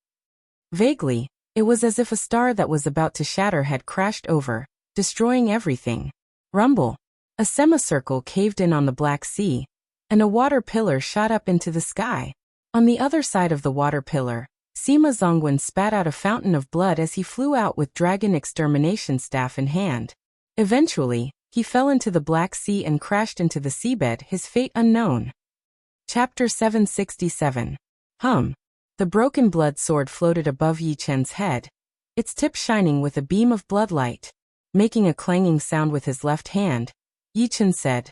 Vaguely, it was as if a star that was about to shatter had crashed over, destroying everything. Rumble. A semicircle caved in on the Black Sea, and a water pillar shot up into the sky. On the other side of the water pillar, Sima Zongwen spat out a fountain of blood as he flew out with Dragon Extermination Staff in hand. Eventually, he fell into the Black Sea and crashed into the seabed, his fate unknown. Chapter 767. The broken blood sword floated above Yi Chen's head, its tip shining with a beam of bloodlight. Making a clanging sound with his left hand, Yi Chen said,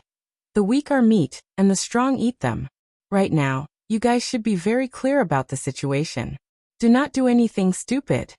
"The weak are meat, and the strong eat them. Right now, you guys should be very clear about the situation. Do not do anything stupid."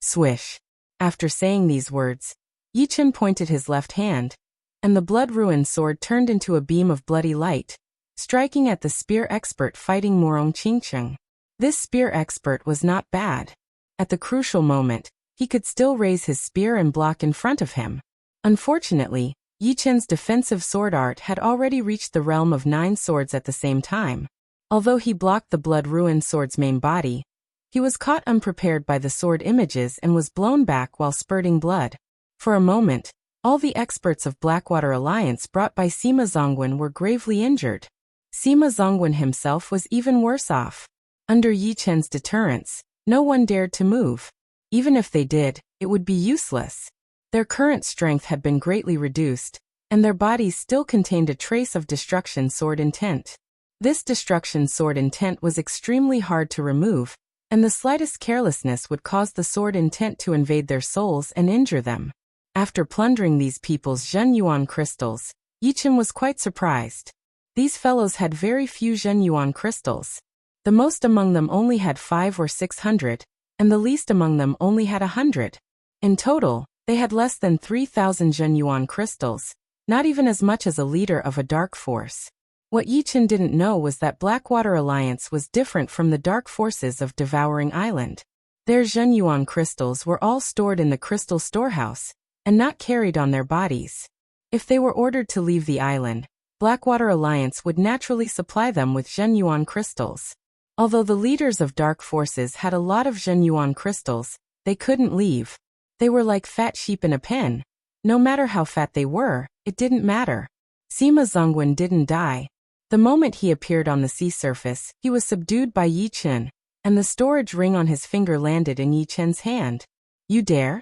Swish. After saying these words, Yi Chen pointed his left hand, and the blood-ruined sword turned into a beam of bloody light, striking at the spear expert fighting Morong Qingcheng. This spear expert was not bad. At the crucial moment, he could still raise his spear and block in front of him. Unfortunately, Yi Chen's defensive sword art had already reached the realm of 9 swords at the same time. Although he blocked the blood-ruined sword's main body, he was caught unprepared by the sword images and was blown back while spurting blood. For a moment, all the experts of Blackwater Alliance brought by Sima Zongwen were gravely injured. Sima Zongwen himself was even worse off. Under Yi Chen's deterrence, no one dared to move. Even if they did, it would be useless. Their current strength had been greatly reduced, and their bodies still contained a trace of destruction sword intent. This destruction sword intent was extremely hard to remove, and the slightest carelessness would cause the sword intent to invade their souls and injure them. After plundering these people's Zhen Yuan crystals, Yi Chen was quite surprised. These fellows had very few Zhen Yuan crystals. The most among them only had 500 or 600, and the least among them only had 100. In total, they had less than 3,000 Zhen Yuan crystals, not even as much as a leader of a dark force. What Yi Chen didn't know was that Blackwater Alliance was different from the dark forces of Devouring Island. Their Zhen Yuan crystals were all stored in the crystal storehouse, and not carried on their bodies. If they were ordered to leave the island, Blackwater Alliance would naturally supply them with Zhen Yuan crystals. Although the leaders of dark forces had a lot of Zhen Yuan crystals, they couldn't leave. They were like fat sheep in a pen. No matter how fat they were, it didn't matter. Sima Zongwen didn't die. The moment he appeared on the sea surface, he was subdued by Yi Chen, and the storage ring on his finger landed in Yi Chen's hand. "You dare?"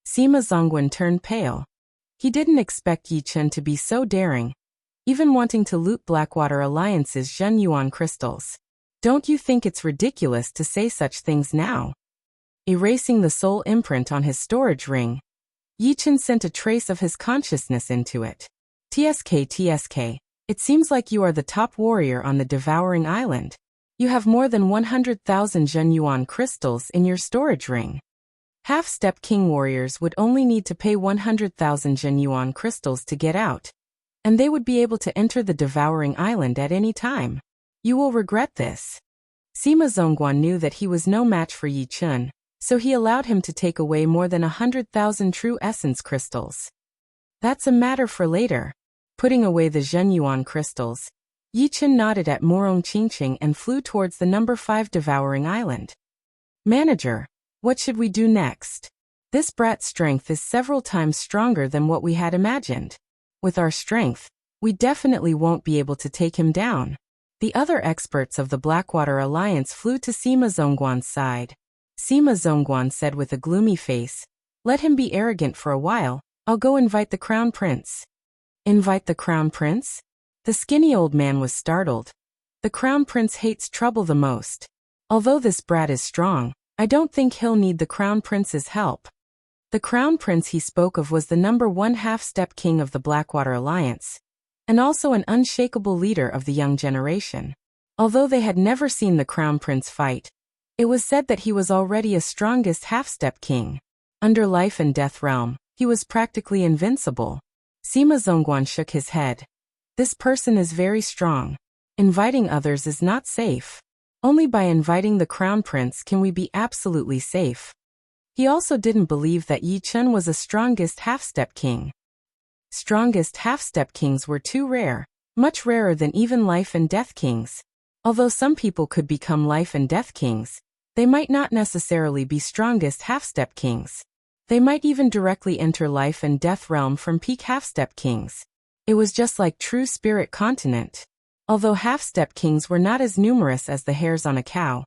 Sima Zongwen turned pale. He didn't expect Yi Chen to be so daring, even wanting to loot Blackwater Alliance's Zhen Yuan crystals. "Don't you think it's ridiculous to say such things now?" Erasing the soul imprint on his storage ring, Yi Chen sent a trace of his consciousness into it. TSK, it seems like you are the top warrior on the Devouring Island. You have more than 100,000 Zhen Yuan crystals in your storage ring. Half-step king warriors would only need to pay 100,000 Zhen Yuan crystals to get out, and they would be able to enter the Devouring Island at any time. You will regret this. Sima Zongguan knew that he was no match for Yi Chen, so he allowed him to take away more than 100,000 true essence crystals. That's a matter for later. Putting away the Zhen Yuan crystals, Yi Chen nodded at Morong Qingcheng and flew towards the number 5 Devouring Island. "Manager, what should we do next?" This brat's strength is several times stronger than what we had imagined. With our strength, we definitely won't be able to take him down. The other experts of the Blackwater Alliance flew to Sima Zhongguan's side. Sima Zhongguan said with a gloomy face, "Let him be arrogant for a while, I'll go invite the Crown Prince." Invite the Crown Prince? The skinny old man was startled. The Crown Prince hates trouble the most. Although this brat is strong, I don't think he'll need the Crown Prince's help. The Crown Prince he spoke of was the #1 half-step king of the Blackwater Alliance, and also an unshakable leader of the young generation. Although they had never seen the Crown Prince fight, it was said that he was already a strongest half-step king. Under life and death realm, he was practically invincible. Sima Zhongguan shook his head. This person is very strong. Inviting others is not safe. Only by inviting the Crown Prince can we be absolutely safe. He also didn't believe that Yi Chen was a strongest half-step king. Strongest half-step kings were too rare, much rarer than even life and death kings. Although some people could become life and death kings, they might not necessarily be strongest half-step kings. They might even directly enter life and death realm from peak half-step kings. It was just like true spirit continent. Although half-step kings were not as numerous as the hairs on a cow,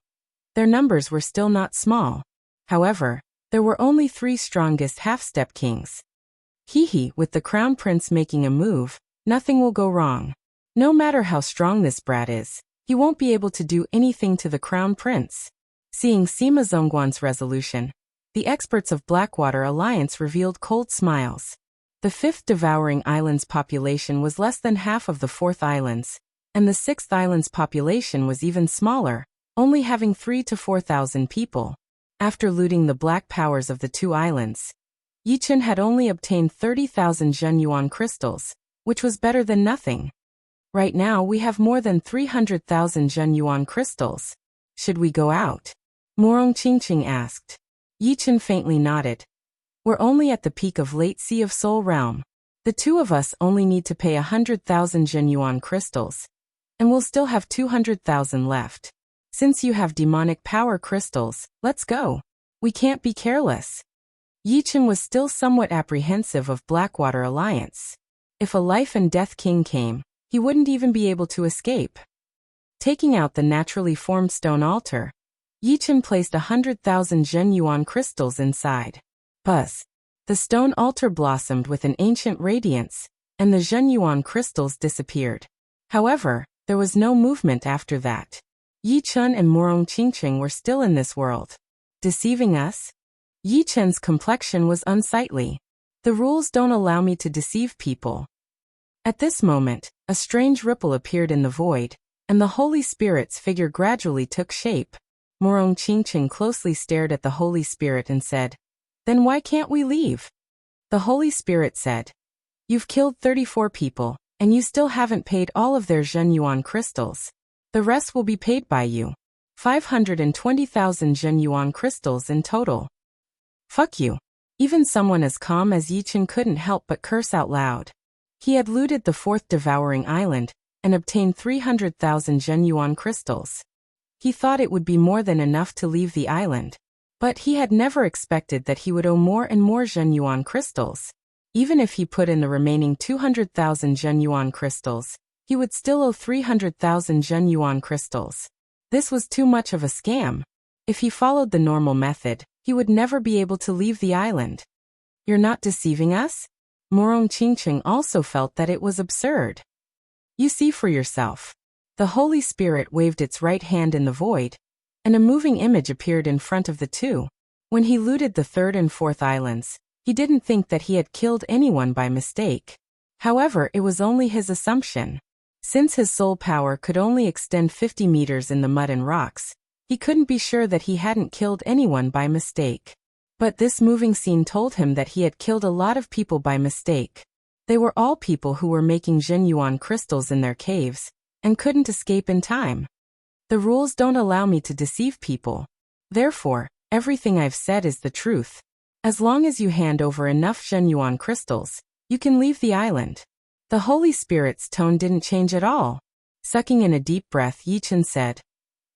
their numbers were still not small. However, there were only 3 strongest half-step kings. With the Crown Prince making a move, nothing will go wrong. No matter how strong this brat is, he won't be able to do anything to the Crown Prince. Seeing Sima Zhongguan's resolution, the experts of Blackwater Alliance revealed cold smiles. The 5th Devouring Island's population was less than half of the 4th Island's, and the 6th Island's population was even smaller, only having 3,000 to 4,000 people. After looting the black powers of the 2 islands, Yi Chen had only obtained 30,000 Zhenyuan crystals, which was better than nothing. Right now we have more than 300,000 Zhenyuan crystals. Should we go out? Morong Qingqing asked. Yi Chen faintly nodded. We're only at the peak of Late Sea of Soul Realm. The 2 of us only need to pay 100,000 Zhenyuan crystals, and we'll still have 200,000 left. Since you have demonic power crystals, let's go. We can't be careless. Yi Chen was still somewhat apprehensive of Blackwater Alliance. If a life and death king came, he wouldn't even be able to escape. Taking out the naturally formed stone altar, Yi Chen placed 100,000 Zhenyuan crystals inside. Buzz! The stone altar blossomed with an ancient radiance, and the Zhenyuan crystals disappeared. However, there was no movement after that. Yi Chen and Morong Qingqing were still in this world. Deceiving us? Yi Chen's complexion was unsightly. The rules don't allow me to deceive people. At this moment, a strange ripple appeared in the void, and the Holy Spirit's figure gradually took shape. Morong Qingqing closely stared at the Holy Spirit and said, "Then why can't we leave?" The Holy Spirit said, "You've killed 34 people, and you still haven't paid all of their Zhenyuan crystals. The rest will be paid by you. 520,000 Zhenyuan crystals in total." Fuck you. Even someone as calm as Yi Chen couldn't help but curse out loud. He had looted the 4th Devouring Island, and obtained 300,000 Zhenyuan crystals. He thought it would be more than enough to leave the island. But he had never expected that he would owe more and more Zhenyuan crystals. Even if he put in the remaining 200,000 Zhenyuan crystals, he would still owe 300,000 Zhenyuan crystals. This was too much of a scam. If he followed the normal method, he would never be able to leave the island. You're not deceiving us? Morong Qingqing also felt that it was absurd. You see for yourself. The Holy Spirit waved its right hand in the void, and a moving image appeared in front of the 2. When he looted the 3rd and 4th islands, he didn't think that he had killed anyone by mistake. However, it was only his assumption. Since his soul power could only extend 50 meters in the mud and rocks, he couldn't be sure that he hadn't killed anyone by mistake. But this moving scene told him that he had killed a lot of people by mistake. They were all people who were making Zhenyuan crystals in their caves, and couldn't escape in time. The rules don't allow me to deceive people. Therefore, everything I've said is the truth. As long as you hand over enough Zhenyuan crystals, you can leave the island. The Holy Spirit's tone didn't change at all. Sucking in a deep breath, Yi Chen said,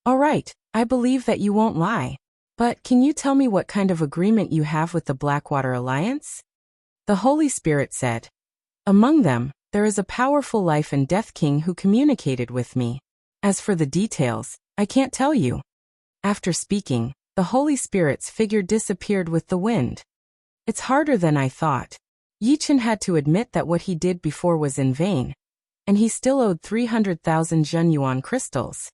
"All right, I believe that you won't lie. But can you tell me what kind of agreement you have with the Blackwater Alliance? The Holy Spirit said. Among them, there is a powerful life and death king who communicated with me. As for the details, I can't tell you. After speaking, the Holy Spirit's figure disappeared with the wind. It's harder than I thought. Yichen had to admit that what he did before was in vain, and he still owed 300,000 Zhenyuan crystals.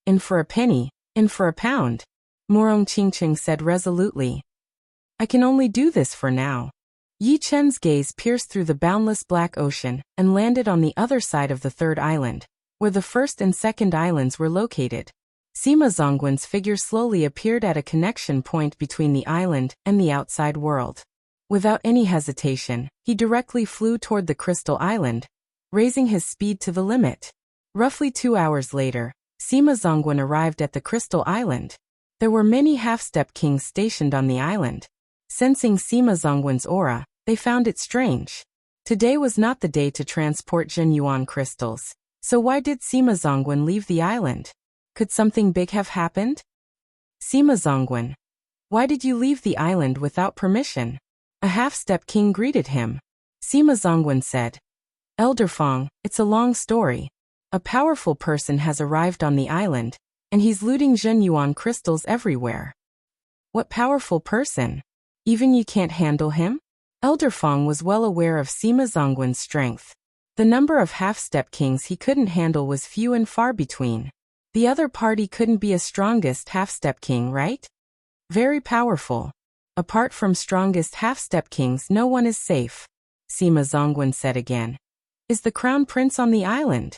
In for a penny, in for a pound, Murong Qingqing said resolutely. I can only do this for now. Yi Chen's gaze pierced through the boundless black ocean and landed on the other side of the third island, where the first and second islands were located. Sima Zongwen's figure slowly appeared at a connection point between the island and the outside world. Without any hesitation, he directly flew toward the Crystal Island, raising his speed to the limit. Roughly 2 hours later, Sima Zongwen arrived at the Crystal Island. There were many half-step kings stationed on the island. Sensing Sima Zongwen's aura, they found it strange. Today was not the day to transport Zhenyuan crystals, so why did Sima Zongwen leave the island? Could something big have happened? Sima Zongwen, why did you leave the island without permission? A half-step king greeted him. Sima Zongwen said, Elder Fong, it's a long story. A powerful person has arrived on the island, and he's looting Zhenyuan crystals everywhere. What powerful person? Even you can't handle him? Elder Fong was well aware of Sima Zongwen's strength. The number of half-step kings he couldn't handle was few and far between. The other party couldn't be a strongest half-step king, right? Very powerful. Apart from strongest half-step kings, no one is safe, Sima Zongwen said again. Is the Crown Prince on the island?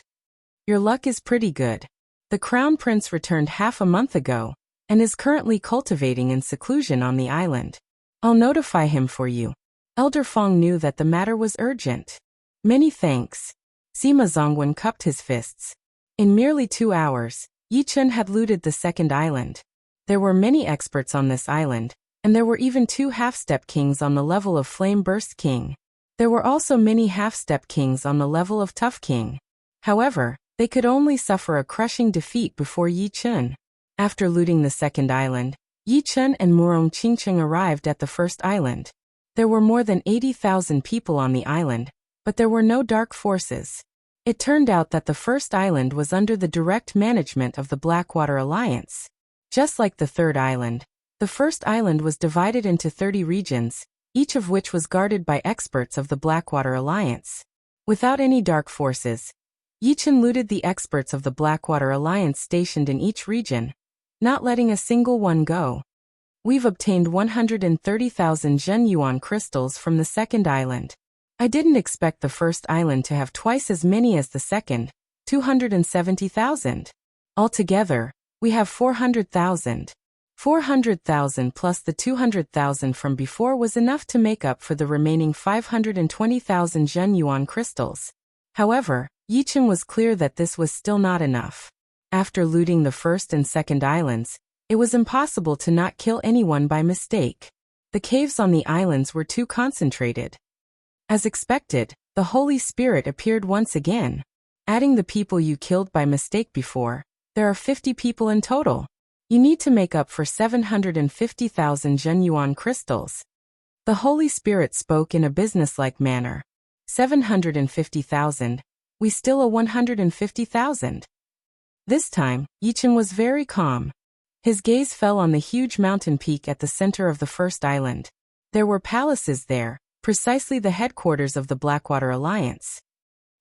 Your luck is pretty good. The Crown Prince returned half a month ago, and is currently cultivating in seclusion on the island. I'll notify him for you. Elder Fong knew that the matter was urgent. Many thanks. Sima Zongwen cupped his fists. In merely 2 hours, Yichen had looted the second island. There were many experts on this island, and there were even 2 half-step kings on the level of Flame Burst King. There were also many half-step kings on the level of Tough King. However, they could only suffer a crushing defeat before Yichen. After looting the second island, Yichen and Murong Qingqing arrived at the first island. There were more than 80,000 people on the island, but there were no dark forces. It turned out that the first island was under the direct management of the Blackwater Alliance. Just like the third island, the first island was divided into 30 regions, each of which was guarded by experts of the Blackwater Alliance. Without any dark forces, Yichen looted the experts of the Blackwater Alliance stationed in each region, not letting a single one go. We've obtained 130,000 Zhenyuan crystals from the second island. I didn't expect the first island to have twice as many as the second, 270,000. Altogether, we have 400,000. 400,000 plus the 200,000 from before was enough to make up for the remaining 520,000 Zhenyuan crystals. However, Yichen was clear that this was still not enough. After looting the first and second islands, it was impossible to not kill anyone by mistake. The caves on the islands were too concentrated. As expected, the Holy Spirit appeared once again. Adding the people you killed by mistake before, there are 50 people in total. You need to make up for 750,000 Zhenyuan crystals. The Holy Spirit spoke in a businesslike manner. 750,000. We still owe 150,000. This time, Yichen was very calm. His gaze fell on the huge mountain peak at the center of the first island. There were palaces there, precisely the headquarters of the Blackwater Alliance.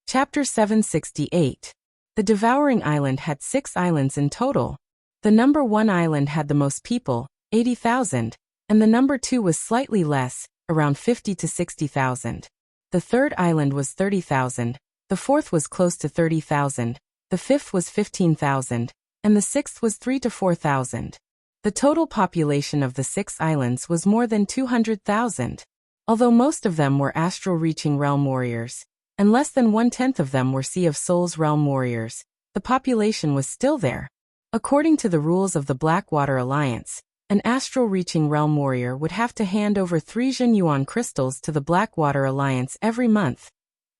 Chapter 768. The Devouring Island had 6 islands in total. The number 1 island had the most people, 80,000, and the number 2 was slightly less, around 50 to 60,000. The third island was 30,000, the fourth was close to 30,000, the fifth was 15,000, and the sixth was 3 to 4,000. The total population of the 6 islands was more than 200,000. Although most of them were astral-reaching realm warriors, and less than 1/10 of them were Sea of Souls realm warriors, the population was still there. According to the rules of the Blackwater Alliance, an astral-reaching realm warrior would have to hand over 3 Zhenyuan crystals to the Blackwater Alliance every month,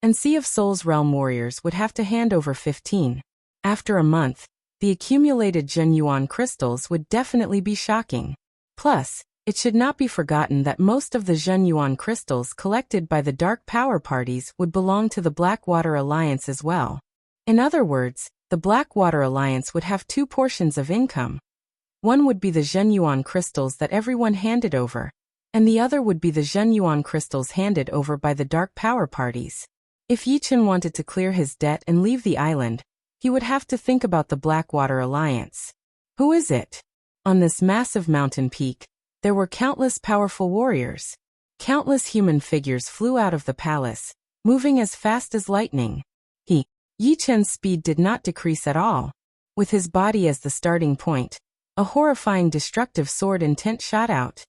and Sea of Souls realm warriors would have to hand over 15. After a month, the accumulated Zhenyuan crystals would definitely be shocking. Plus, it should not be forgotten that most of the Zhenyuan crystals collected by the Dark Power parties would belong to the Blackwater Alliance as well. In other words, the Blackwater Alliance would have two portions of income. One would be the Zhenyuan crystals that everyone handed over, and the other would be the Zhenyuan crystals handed over by the Dark Power parties. If Yichen wanted to clear his debt and leave the island, he would have to think about the Blackwater Alliance. Who is it? On this massive mountain peak, there were countless powerful warriors. Countless human figures flew out of the palace, moving as fast as lightning. Yichen's speed did not decrease at all. With his body as the starting point, a horrifying destructive sword intent shot out,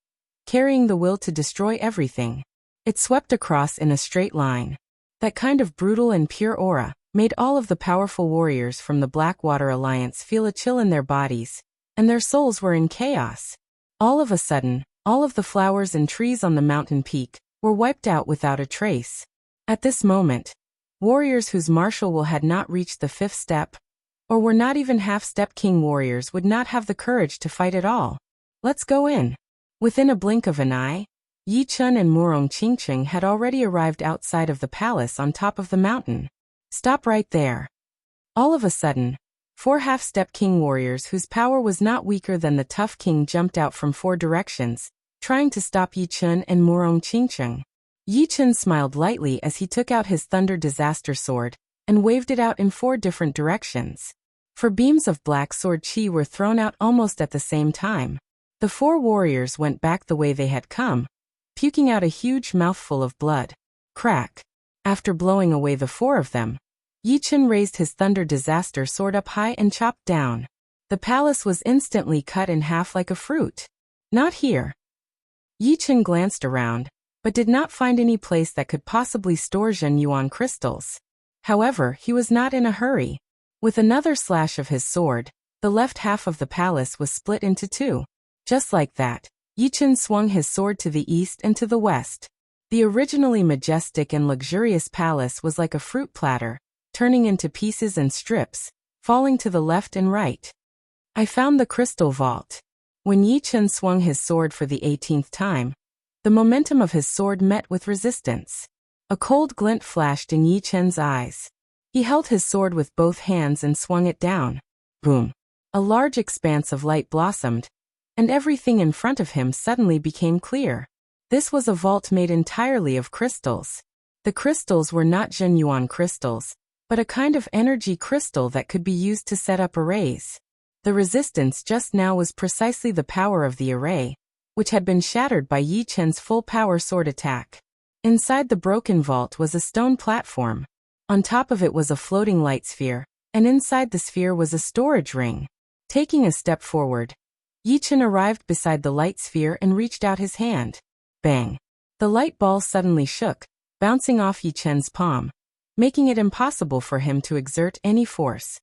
carrying the will to destroy everything. It swept across in a straight line. That kind of brutal and pure aura made all of the powerful warriors from the Blackwater Alliance feel a chill in their bodies, and their souls were in chaos. All of a sudden, all of the flowers and trees on the mountain peak were wiped out without a trace. At this moment, warriors whose martial will had not reached the 5th step, or were not even half-step king warriors would not have the courage to fight at all. Let's go in. Within a blink of an eye, Yi Chun and Murong Qingqing had already arrived outside of the palace on top of the mountain. Stop right there. All of a sudden, 4 half-step king warriors whose power was not weaker than the tough king jumped out from 4 directions, trying to stop Yi Chun and Murong Qingqing. Yi Chun smiled lightly as he took out his Thunder Disaster Sword and waved it out in 4 different directions. 4 beams of black sword chi were thrown out almost at the same time. The 4 warriors went back the way they had come, puking out a huge mouthful of blood. Crack. After blowing away the 4 of them, Yi Chun raised his Thunder Disaster Sword up high and chopped down. The palace was instantly cut in half like a fruit. Not here. Yi Chun glanced around, but did not find any place that could possibly store Zhenyuan crystals. However, he was not in a hurry. With another slash of his sword, the left half of the palace was split into 2. Just like that, Yi Chun swung his sword to the east and to the west. The originally majestic and luxurious palace was like a fruit platter, turning into pieces and strips, falling to the left and right. I found the crystal vault. When Yi Chun swung his sword for the 18th time, the momentum of his sword met with resistance. A cold glint flashed in Yi Chun's eyes. He held his sword with both hands and swung it down. Boom! A large expanse of light blossomed, and everything in front of him suddenly became clear. This was a vault made entirely of crystals. The crystals were not Zhenyuan crystals, but a kind of energy crystal that could be used to set up arrays. The resistance just now was precisely the power of the array, which had been shattered by Yi Chun's full-power sword attack. Inside the broken vault was a stone platform. On top of it was a floating light sphere, and inside the sphere was a storage ring. Taking a step forward, Yi Chun arrived beside the light sphere and reached out his hand. Bang! The light ball suddenly shook, bouncing off Yi Chun's palm, making it impossible for him to exert any force.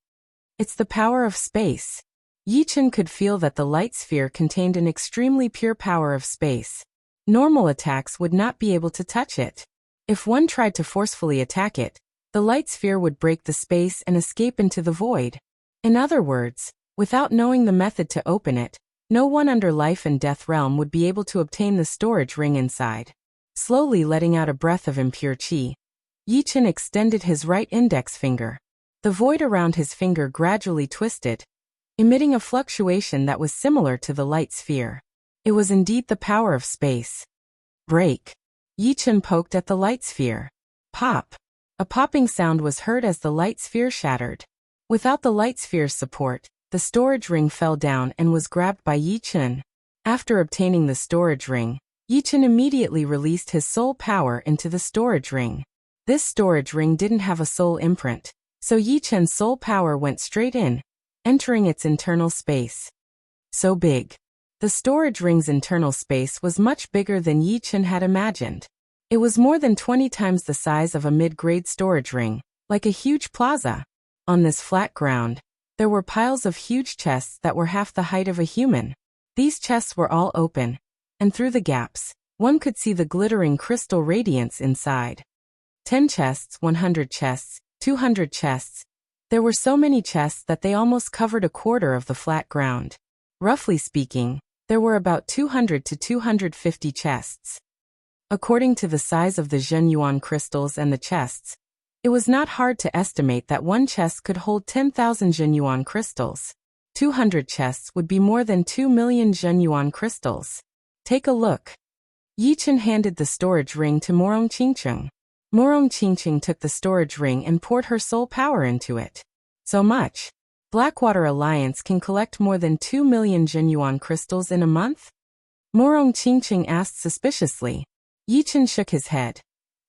It's the power of space. Yi Chun could feel that the light sphere contained an extremely pure power of space. Normal attacks would not be able to touch it. If one tried to forcefully attack it, the light sphere would break the space and escape into the void. In other words, without knowing the method to open it, no one under life and death realm would be able to obtain the storage ring inside. Slowly letting out a breath of impure chi, Yi Chun extended his right index finger. The void around his finger gradually twisted, emitting a fluctuation that was similar to the light sphere. It was indeed the power of space. Break. Yi Chun poked at the light sphere. Pop. A popping sound was heard as the light sphere shattered. Without the light sphere's support, the storage ring fell down and was grabbed by Yi Chun. After obtaining the storage ring, Yi Chun immediately released his soul power into the storage ring. This storage ring didn't have a soul imprint, so Yi Chun's soul power went straight in, entering its internal space. So big. The storage ring's internal space was much bigger than Yi Chun had imagined. It was more than 20 times the size of a mid-grade storage ring, like a huge plaza. On this flat ground, there were piles of huge chests that were half the height of a human. These chests were all open, and through the gaps, one could see the glittering crystal radiance inside. 10 chests, 100 chests, 200 chests. There were so many chests that they almost covered a quarter of the flat ground. Roughly speaking, There were about 200 to 250 chests. According to the size of the Zhenyuan crystals and the chests, it was not hard to estimate that one chest could hold 10,000 Zhenyuan crystals. 200 chests would be more than 2 million Zhenyuan crystals. Take a look. Yichen handed the storage ring to Morong Qingcheng. Morong Qingcheng took the storage ring and poured her soul power into it. So much. Blackwater Alliance can collect more than 2 million Zhenyuan crystals in a month? Morong Qingcheng asked suspiciously. Yichen shook his head.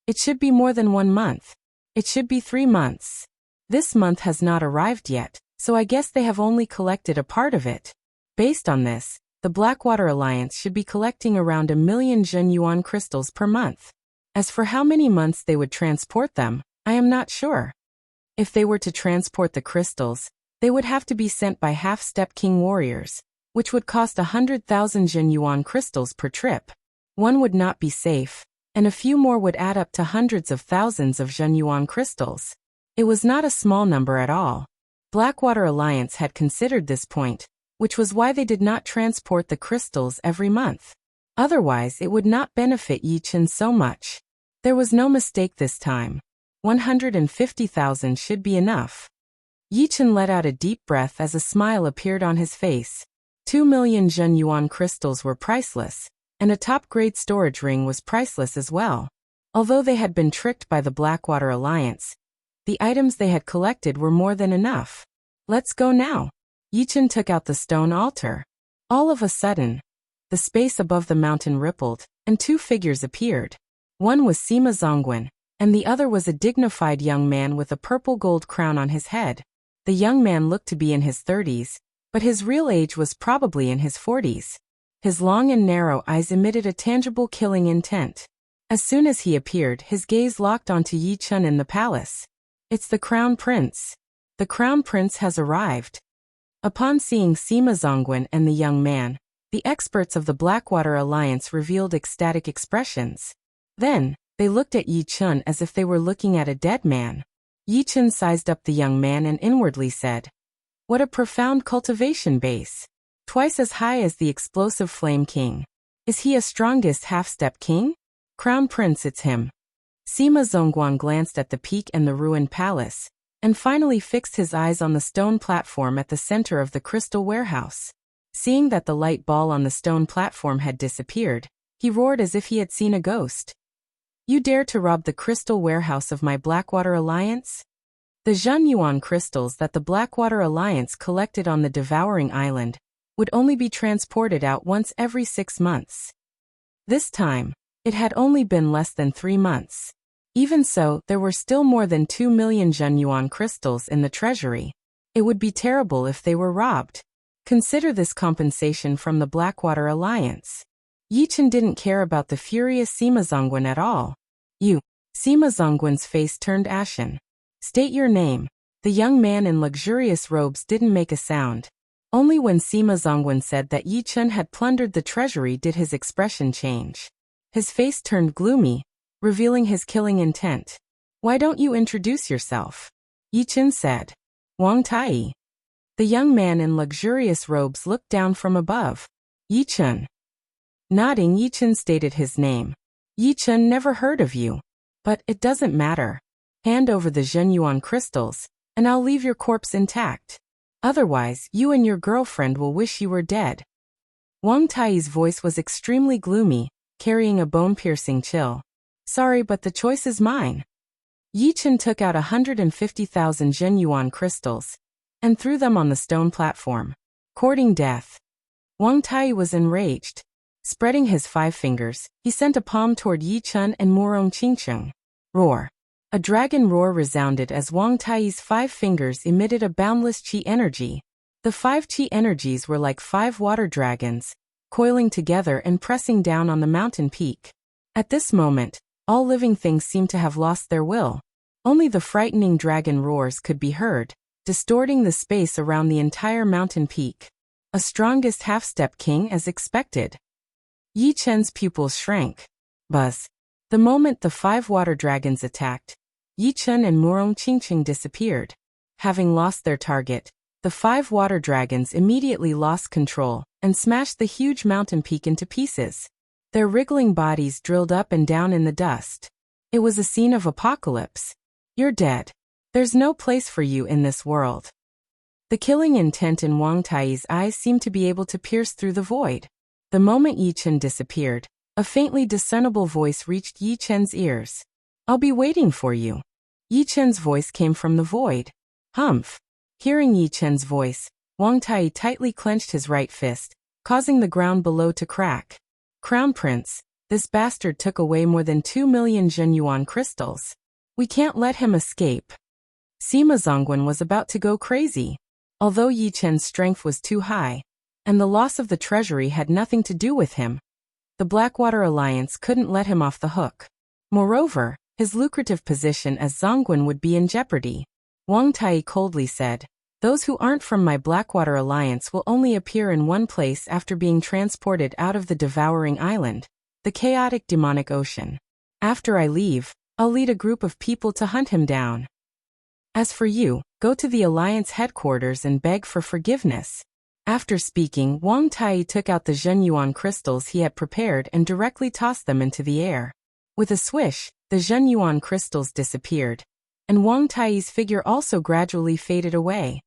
It should be more than 1 month. It should be 3 months. This month has not arrived yet, so I guess they have only collected a part of it. Based on this, the Blackwater Alliance should be collecting around 1 million Zhenyuan crystals per month. As for how many months they would transport them, I am not sure. If they were to transport the crystals, they would have to be sent by half-step king warriors, which would cost 100,000 Zhenyuan crystals per trip. One would not be safe, and a few more would add up to hundreds of thousands of Zhenyuan crystals. It was not a small number at all. Blackwater Alliance had considered this point, which was why they did not transport the crystals every month. Otherwise, it would not benefit Yichen so much. There was no mistake this time. 150,000 should be enough. Yichen let out a deep breath as a smile appeared on his face. 2 million Zhenyuan crystals were priceless, and a top-grade storage ring was priceless as well. Although they had been tricked by the Blackwater Alliance, the items they had collected were more than enough. Let's go now. Yichen took out the stone altar. All of a sudden, the space above the mountain rippled, and 2 figures appeared. One was Sima Zongwen, and the other was a dignified young man with a purple gold crown on his head. The young man looked to be in his 30s, but his real age was probably in his 40s. His long and narrow eyes emitted a tangible killing intent. As soon as he appeared, his gaze locked onto Yichen in the palace. It's the Crown Prince. The Crown Prince has arrived. Upon seeing Sima Zongwen and the young man, the experts of the Blackwater Alliance revealed ecstatic expressions. Then, they looked at Yichen as if they were looking at a dead man. Yichen sized up the young man and inwardly said, "What a profound cultivation base. Twice as high as the explosive Flame King. Is he a strongest half-step king? Crown Prince, it's him." Sima Zongguan glanced at the peak and the ruined palace, and finally fixed his eyes on the stone platform at the center of the crystal warehouse. Seeing that the light ball on the stone platform had disappeared, he roared as if he had seen a ghost. "You dare to rob the crystal warehouse of my Blackwater Alliance?" The Zhenyuan crystals that the Blackwater Alliance collected on the Devouring Island would only be transported out once every 6 months. This time, it had only been less than 3 months. Even so, there were still more than 2 million Zhenyuan crystals in the treasury. It would be terrible if they were robbed. Consider this compensation from the Blackwater Alliance. Yichen didn't care about the furious Sima Zongwen at all. "You." Sima Zongwen's face turned ashen. "State your name." The young man in luxurious robes didn't make a sound. Only when Sima Zongwen said that Yichen had plundered the treasury did his expression change. His face turned gloomy, revealing his killing intent. "Why don't you introduce yourself?" Yichen said. "Wang Tai." The young man in luxurious robes looked down from above. "Yichen." Nodding, Yichen stated his name. "Yichen, never heard of you. But it doesn't matter. Hand over the Zhenyuan crystals, and I'll leave your corpse intact. Otherwise, you and your girlfriend will wish you were dead." Wang Tai's voice was extremely gloomy, carrying a bone-piercing chill. "Sorry, but the choice is mine." Yichen took out 150,000 Zhenyuan crystals and threw them on the stone platform. Courting death. Wang Tai was enraged. Spreading his 5 fingers, he sent a palm toward Yichen and Morong Qingcheng. Roar. A dragon roar resounded as Wang Tai's 5 fingers emitted a boundless qi energy. The 5 qi energies were like 5 water dragons, coiling together and pressing down on the mountain peak. At this moment, all living things seemed to have lost their will. Only the frightening dragon roars could be heard, distorting the space around the entire mountain peak. A strongest half-step king as expected. Yichen's pupils shrank. Buzz. The moment the 5 water dragons attacked, Yichen and Morong Qingcheng disappeared. Having lost their target, the The 5 water dragons immediately lost control and smashed the huge mountain peak into pieces. Their wriggling bodies drilled up and down in the dust. It was a scene of apocalypse. You're dead. There's no place for you in this world. The killing intent in Wang Tai's eyes seemed to be able to pierce through the void. The moment Yi Chen disappeared, a faintly discernible voice reached Yi Chen's ears. I'll be waiting for you. Yi Chen's voice came from the void. Humph. Hearing Yi Chen's voice, Wang Tai tightly clenched his right fist, causing the ground below to crack. Crown Prince, this bastard took away more than 2 million Zhenyuan crystals. We can't let him escape. Sima Zongwen was about to go crazy. Although Yi Chen's strength was too high, and the loss of the treasury had nothing to do with him, the Blackwater Alliance couldn't let him off the hook. Moreover, his lucrative position as Zongwen would be in jeopardy. Wang Tai coldly said, "Those who aren't from my Blackwater Alliance will only appear in one place after being transported out of the Devouring Island, the chaotic demonic ocean. After I leave, I'll lead a group of people to hunt him down. As for you, go to the Alliance headquarters and beg for forgiveness." After speaking, Wang Tai took out the Zhenyuan crystals he had prepared and directly tossed them into the air. With a swish, the Zhenyuan crystals disappeared, and Wang Tai's figure also gradually faded away.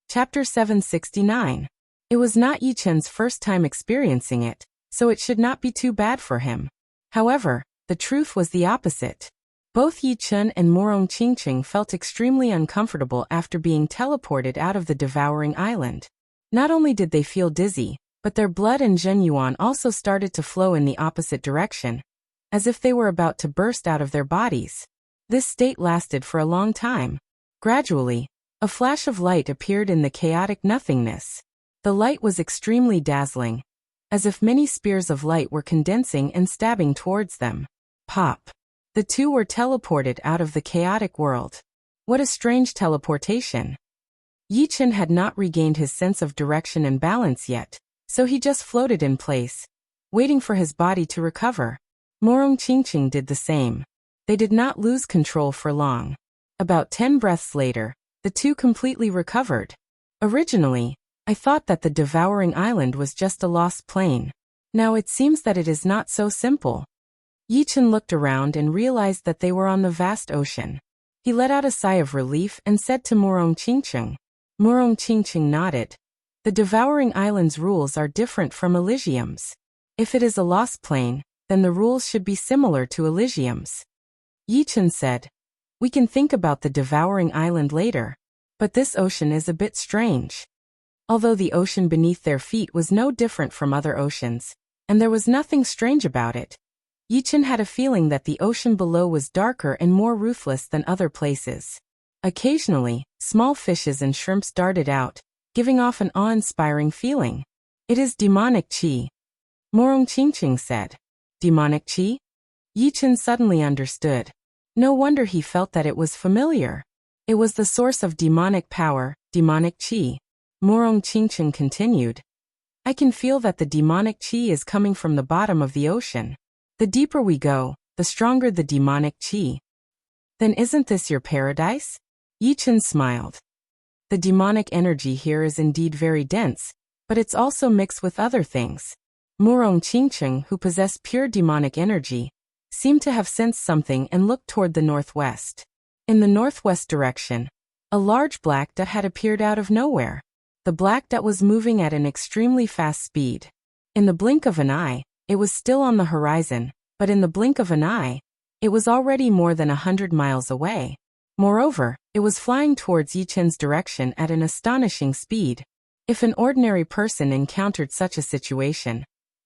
Chapter 769. It was not Yi Chen's first time experiencing it, so it should not be too bad for him. However, the truth was the opposite. Both Yi Chen and Morong Qingqing felt extremely uncomfortable after being teleported out of the Devouring Island. Not only did they feel dizzy, but their blood and Zhenyuan also started to flow in the opposite direction, as if they were about to burst out of their bodies. This state lasted for a long time. Gradually, a flash of light appeared in the chaotic nothingness. The light was extremely dazzling, as if many spears of light were condensing and stabbing towards them. Pop. The two were teleported out of the chaotic world. What a strange teleportation. Yi Chen had not regained his sense of direction and balance yet, so he just floated in place, waiting for his body to recover. Morong Qingqing did the same. They did not lose control for long. About 10 breaths later, the two completely recovered. Originally, I thought that the Devouring Island was just a lost plane. Now it seems that it is not so simple. Yi Chen looked around and realized that they were on the vast ocean. He let out a sigh of relief and said to Morong Qingqing. Morong Qingqing nodded. The Devouring Island's rules are different from Elysium's. If it is a lost plane, then the rules should be similar to Elysium's. Yi Chen said, "We can think about the Devouring Island later, but this ocean is a bit strange." Although the ocean beneath their feet was no different from other oceans, and there was nothing strange about it, Yi Chen had a feeling that the ocean below was darker and more ruthless than other places. Occasionally, small fishes and shrimps darted out, giving off an awe-inspiring feeling. "It is demonic qi," Morong Qingqing said. Demonic qi? Yi Chen suddenly understood. No wonder he felt that it was familiar. It was the source of demonic power, demonic qi. Morong Qingqing continued. "I can feel that the demonic qi is coming from the bottom of the ocean. The deeper we go, the stronger the demonic qi." "Then isn't this your paradise?" Yi Chen smiled. "The demonic energy here is indeed very dense, but it's also mixed with other things." Morong Qingqing, who possessed pure demonic energy, seemed to have sensed something and looked toward the northwest. In the northwest direction, a large black dot had appeared out of nowhere. The black dot was moving at an extremely fast speed. In the blink of an eye, it was still on the horizon, but in the blink of an eye, it was already more than 100 miles away. Moreover, it was flying towards Yi Chen's direction at an astonishing speed. If an ordinary person encountered such a situation,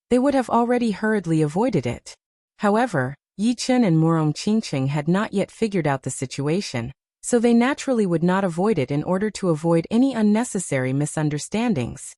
they would have already hurriedly avoided it. However, Yi Chen and Morong Qingqing had not yet figured out the situation, so they naturally would not avoid it in order to avoid any unnecessary misunderstandings.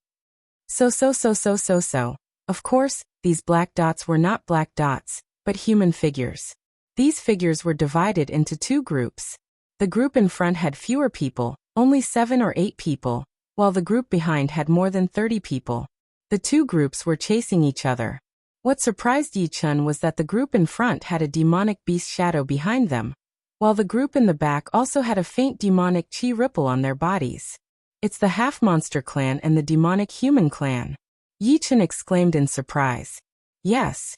Of course, these black dots were not black dots, but human figures. These figures were divided into two groups. The group in front had fewer people, only 7 or 8 people, while the group behind had more than 30 people. The two groups were chasing each other. What surprised Yi Chen was that the group in front had a demonic beast shadow behind them, while the group in the back also had a faint demonic qi ripple on their bodies. It's the half-monster clan and the demonic human clan. Yi Chen exclaimed in surprise. Yes.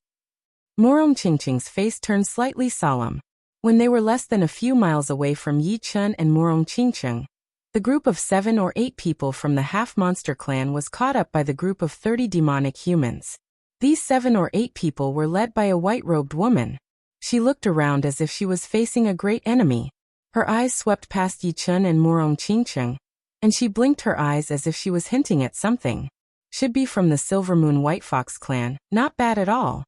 Murong Qingqing's face turned slightly solemn. When they were less than a few miles away from Yi Chen and Murong Qingqing, the group of 7 or 8 people from the half-monster clan was caught up by the group of 30 demonic humans. These 7 or 8 people were led by a white-robed woman. She looked around as if she was facing a great enemy. Her eyes swept past Yi Chen and Murong Qingqing, and she blinked her eyes as if she was hinting at something. Should be from the Silver Moon White Fox clan, not bad at all.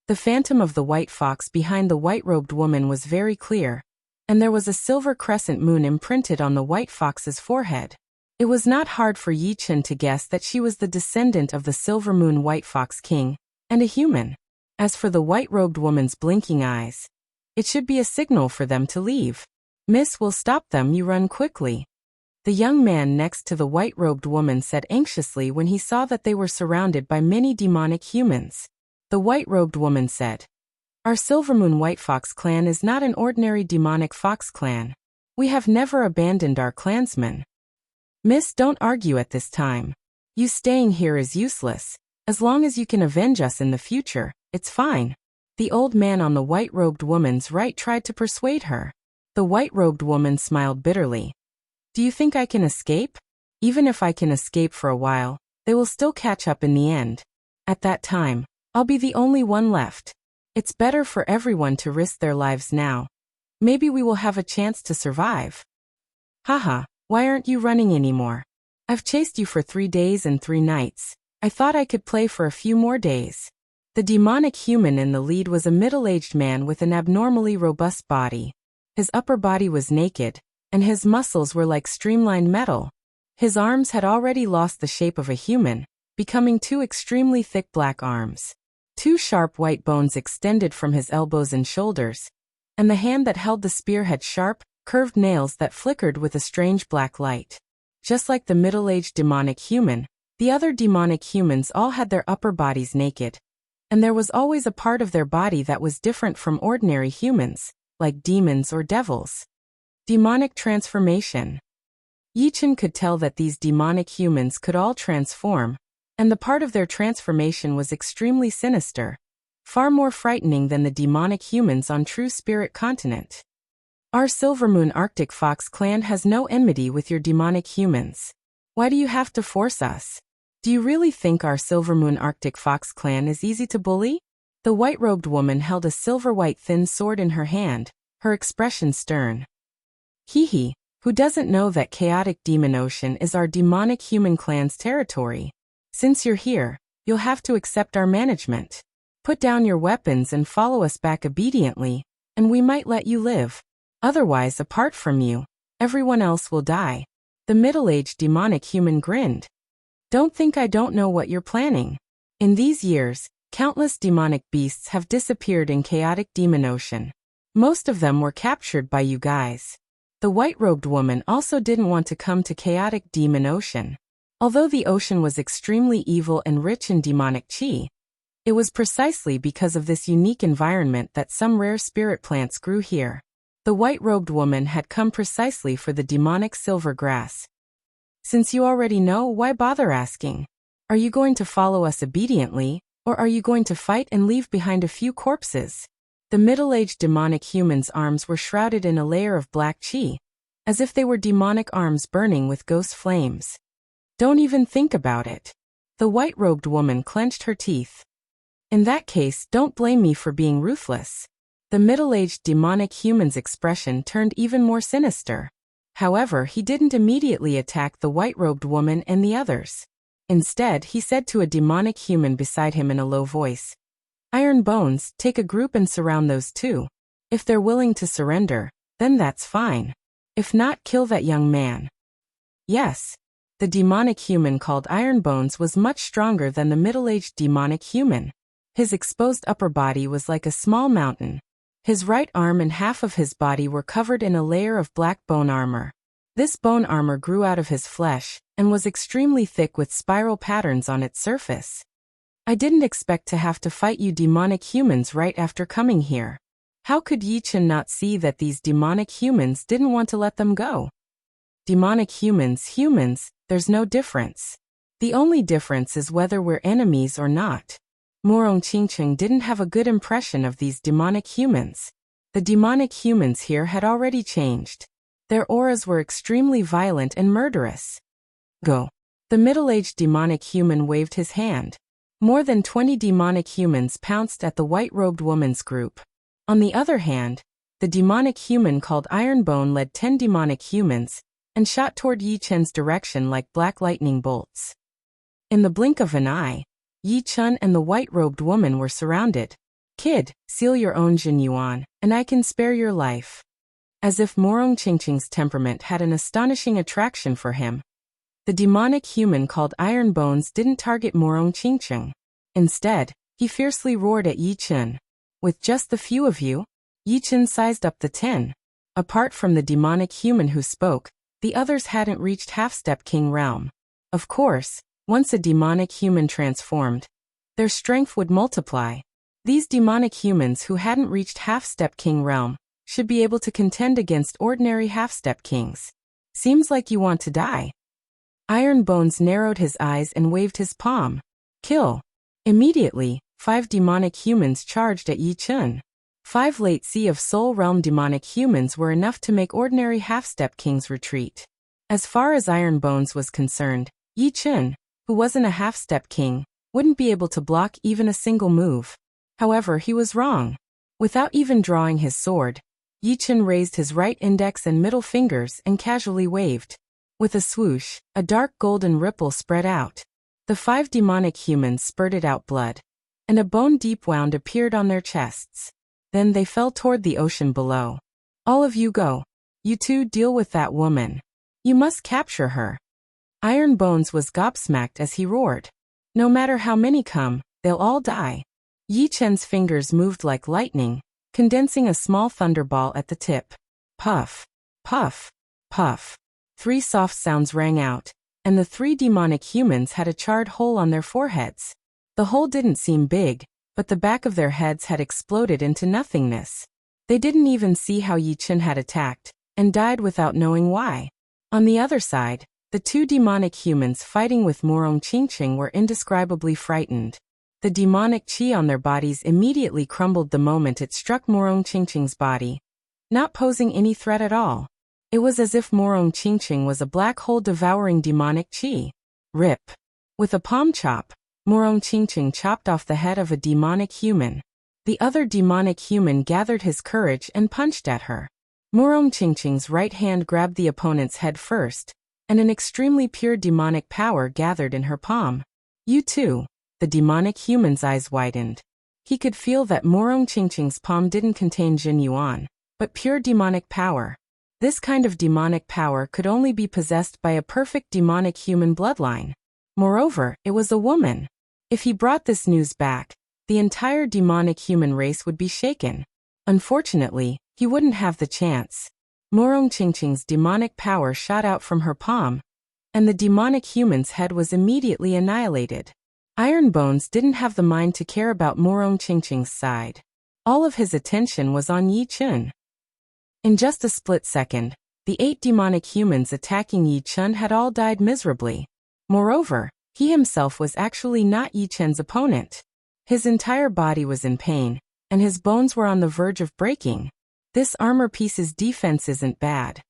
The phantom of the white fox behind the white-robed woman was very clear, and there was a silver crescent moon imprinted on the white fox's forehead. It was not hard for Yi Chen to guess that she was the descendant of the Silver Moon White Fox King, and a human. As for the white-robed woman's blinking eyes, it should be a signal for them to leave. Miss, will stop them, you run quickly. The young man next to the white-robed woman said anxiously when he saw that they were surrounded by many demonic humans. The white-robed woman said, Our Silvermoon White Fox clan is not an ordinary demonic fox clan. We have never abandoned our clansmen. Miss, don't argue at this time. You staying here is useless. As long as you can avenge us in the future, it's fine. The old man on the white-robed woman's right tried to persuade her. The white-robed woman smiled bitterly. Do you think I can escape? Even if I can escape for a while, they will still catch up in the end. At that time, I'll be the only one left. It's better for everyone to risk their lives now. Maybe we will have a chance to survive. Haha, why aren't you running anymore? I've chased you for 3 days and 3 nights. I thought I could play for a few more days. The demonic human in the lead was a middle-aged man with an abnormally robust body. His upper body was naked, and his muscles were like streamlined metal. His arms had already lost the shape of a human, becoming 2 extremely thick black arms. 2 sharp white bones extended from his elbows and shoulders, and the hand that held the spear had sharp, curved nails that flickered with a strange black light. Just like the middle-aged demonic human, the other demonic humans all had their upper bodies naked, and there was always a part of their body that was different from ordinary humans, like demons or devils. Demonic transformation. Yi Chen could tell that these demonic humans could all transform, and the part of their transformation was extremely sinister, far more frightening than the demonic humans on True Spirit Continent. Our Silvermoon Arctic Fox clan has no enmity with your demonic humans. Why do you have to force us? Do you really think our Silvermoon Arctic Fox clan is easy to bully? The white-robed woman held a silver-white thin sword in her hand, her expression stern. Hee, who doesn't know that Chaotic Demon Ocean is our demonic human clan's territory? Since you're here, you'll have to accept our management. Put down your weapons and follow us back obediently, and we might let you live. Otherwise, apart from you, everyone else will die. The middle-aged demonic human grinned. Don't think I don't know what you're planning. In these years, countless demonic beasts have disappeared in Chaotic Demon Ocean. Most of them were captured by you guys. The white-robed woman also didn't want to come to Chaotic Demon Ocean. Although the ocean was extremely evil and rich in demonic chi, it was precisely because of this unique environment that some rare spirit plants grew here. The white-robed woman had come precisely for the demonic silver grass. Since you already know, why bother asking? Are you going to follow us obediently, or are you going to fight and leave behind a few corpses? The middle-aged demonic human's arms were shrouded in a layer of black chi, as if they were demonic arms burning with ghost flames. Don't even think about it. The white-robed woman clenched her teeth. In that case, don't blame me for being ruthless. The middle-aged demonic human's expression turned even more sinister. However, he didn't immediately attack the white-robed woman and the others. Instead, he said to a demonic human beside him in a low voice, Iron Bones, take a group and surround those 2. If they're willing to surrender, then that's fine. If not, kill that young man. Yes. The demonic human called Iron Bones was much stronger than the middle-aged demonic human. His exposed upper body was like a small mountain. His right arm and half of his body were covered in a layer of black bone armor. This bone armor grew out of his flesh, and was extremely thick with spiral patterns on its surface. I didn't expect to have to fight you demonic humans right after coming here. How could Yi Chen not see that these demonic humans didn't want to let them go? demonic humans, there's no difference. The only difference is whether we're enemies or not. Morong Qingqing didn't have a good impression of these demonic humans. The demonic humans here had already changed. Their auras were extremely violent and murderous. Go. The middle-aged demonic human waved his hand. More than 20 demonic humans pounced at the white-robed woman's group. On the other hand, the demonic human called Ironbone led 10 demonic humans and shot toward Yi Chen's direction like black lightning bolts. In the blink of an eye, Yi Chen and the white-robed woman were surrounded. Kid, seal your own Jin Yuan, and I can spare your life. As if Morong Qingqing's temperament had an astonishing attraction for him, the demonic human called Iron Bones didn't target Morong Qingqing. Instead, he fiercely roared at Yi Chen. With just the few of you? Yi Chen sized up the 10. Apart from the demonic human who spoke, the others hadn't reached half-step king realm. Of course, once a demonic human transformed, their strength would multiply. These demonic humans who hadn't reached half-step king realm should be able to contend against ordinary half-step kings. Seems like you want to die. Iron Bones narrowed his eyes and waved his palm. Kill. Immediately, 5 demonic humans charged at Yi Chen. 5 late Sea of Soul Realm demonic humans were enough to make ordinary half-step kings retreat. As far as Iron Bones was concerned, Yi Chen, who wasn't a half-step king, wouldn't be able to block even a single move. However, he was wrong. Without even drawing his sword, Yi Chen raised his right index and middle fingers and casually waved. With a swoosh, a dark golden ripple spread out. The 5 demonic humans spurted out blood, and a bone-deep wound appeared on their chests. Then they fell toward the ocean below. All of you go. You two deal with that woman. You must capture her. Iron Bones was gobsmacked as he roared. No matter how many come, they'll all die. Yi Chen's fingers moved like lightning, condensing a small thunderball at the tip. Puff, puff, puff. 3 soft sounds rang out, and the 3 demonic humans had a charred hole on their foreheads. The hole didn't seem big, but the back of their heads had exploded into nothingness. They didn't even see how Yi Chen had attacked, and died without knowing why. On the other side, the 2 demonic humans fighting with Morong Qingqing were indescribably frightened. The demonic chi on their bodies immediately crumbled the moment it struck Morong Qingqing's body, not posing any threat at all. It was as if Morong Qingqing was a black hole devouring demonic chi. Rip. With a palm chop, Morong Qingqing chopped off the head of a demonic human. The other demonic human gathered his courage and punched at her. Morong Qingqing's right hand grabbed the opponent's head first, and an extremely pure demonic power gathered in her palm. You too. The demonic human's eyes widened. He could feel that Morong Qingqing's palm didn't contain Jin Yuan, but pure demonic power. This kind of demonic power could only be possessed by a perfect demonic human bloodline. Moreover, it was a woman. If he brought this news back, the entire demonic human race would be shaken. Unfortunately, he wouldn't have the chance. Morong Qingqing's demonic power shot out from her palm, and the demonic human's head was immediately annihilated. Iron Bones didn't have the mind to care about Morong Qingqing's side. All of his attention was on Yi Chen. In just a split second, the 8 demonic humans attacking Yi Chen had all died miserably. Moreover, he himself was actually not Yi Chen's opponent. His entire body was in pain, and his bones were on the verge of breaking. This armor piece's defense isn't bad.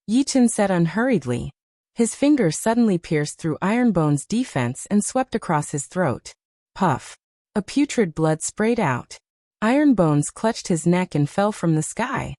Yi Chen said unhurriedly. His fingers suddenly pierced through Iron Bone's defense and swept across his throat. Puff. A putrid blood sprayed out. Iron Bones clutched his neck and fell from the sky.